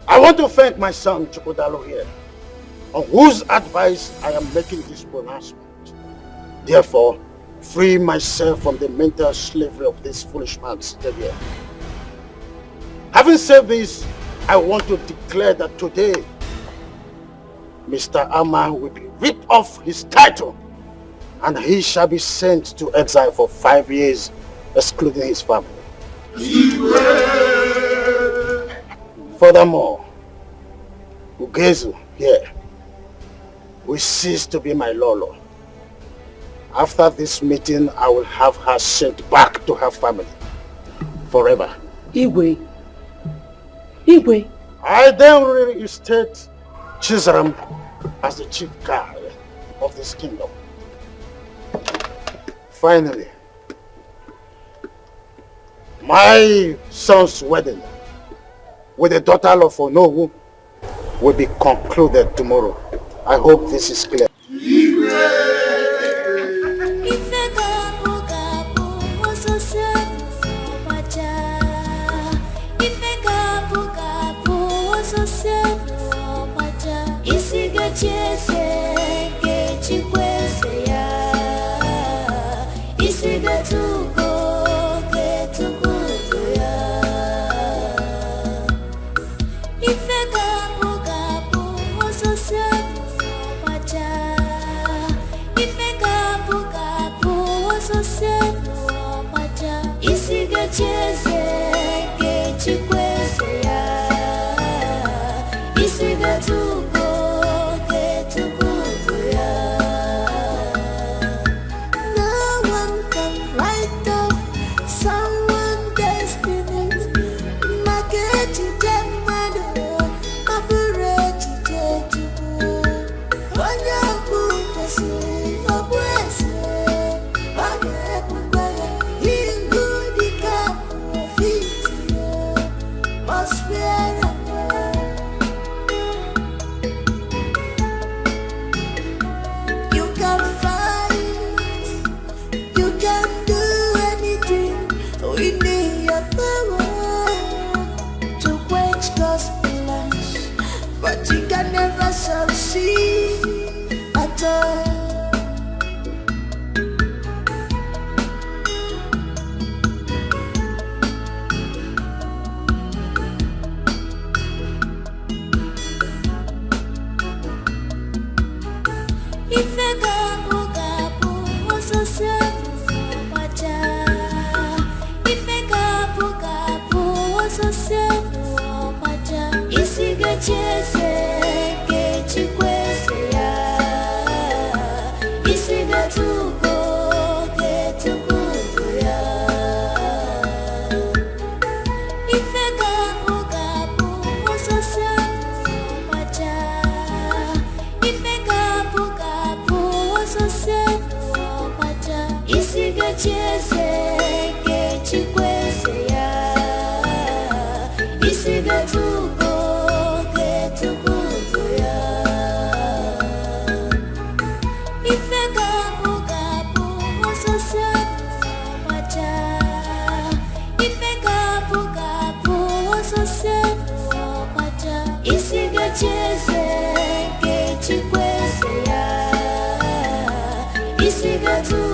I want to thank my son Chukwudalo here, on whose advice I am making this pronouncement. Therefore, free myself from the mental slavery of this foolish man seated here. Having said this, I want to declare that today, Mr. Amma will be ripped off his title, and he shall be sent to exile for 5 years, excluding his family. Furthermore, Ugezu here will cease to be my Lolo. After this meeting, I will have her sent back to her family forever. Igwe. I then reinstate Chizaram as the chief guard of this kingdom. Finally, my son's wedding with the daughter of Onowu will be concluded tomorrow. I hope this is clear. If isi getuko getuko ya. No one can write off someone's destiny. Makechi jemado, maburechi jejuko. Wanya bukasi, obwese, wanya bukaya. Ingudika fitiyo, mosfera. You can fight, you can do anything. We need your power to quench those plans, but you can never succeed at all. Ife gabu gabu, ososiamu opacha. Ife gabu gabu, ososiamu opacha. Isi gechese, gechikwese ya. Isi getuko, getuko ya. Ife gabu gabu, ososiamu opacha. Ife gabu gabu, ososiamu opacha. Isi gechese, gechikwese ya. Isi getuko, getuko ya. Ife gabu gabu, ososiamu opacha. Ife gabu gabu, ososiamu opacha. Isi gechese, gechikwese ya. Isi getuko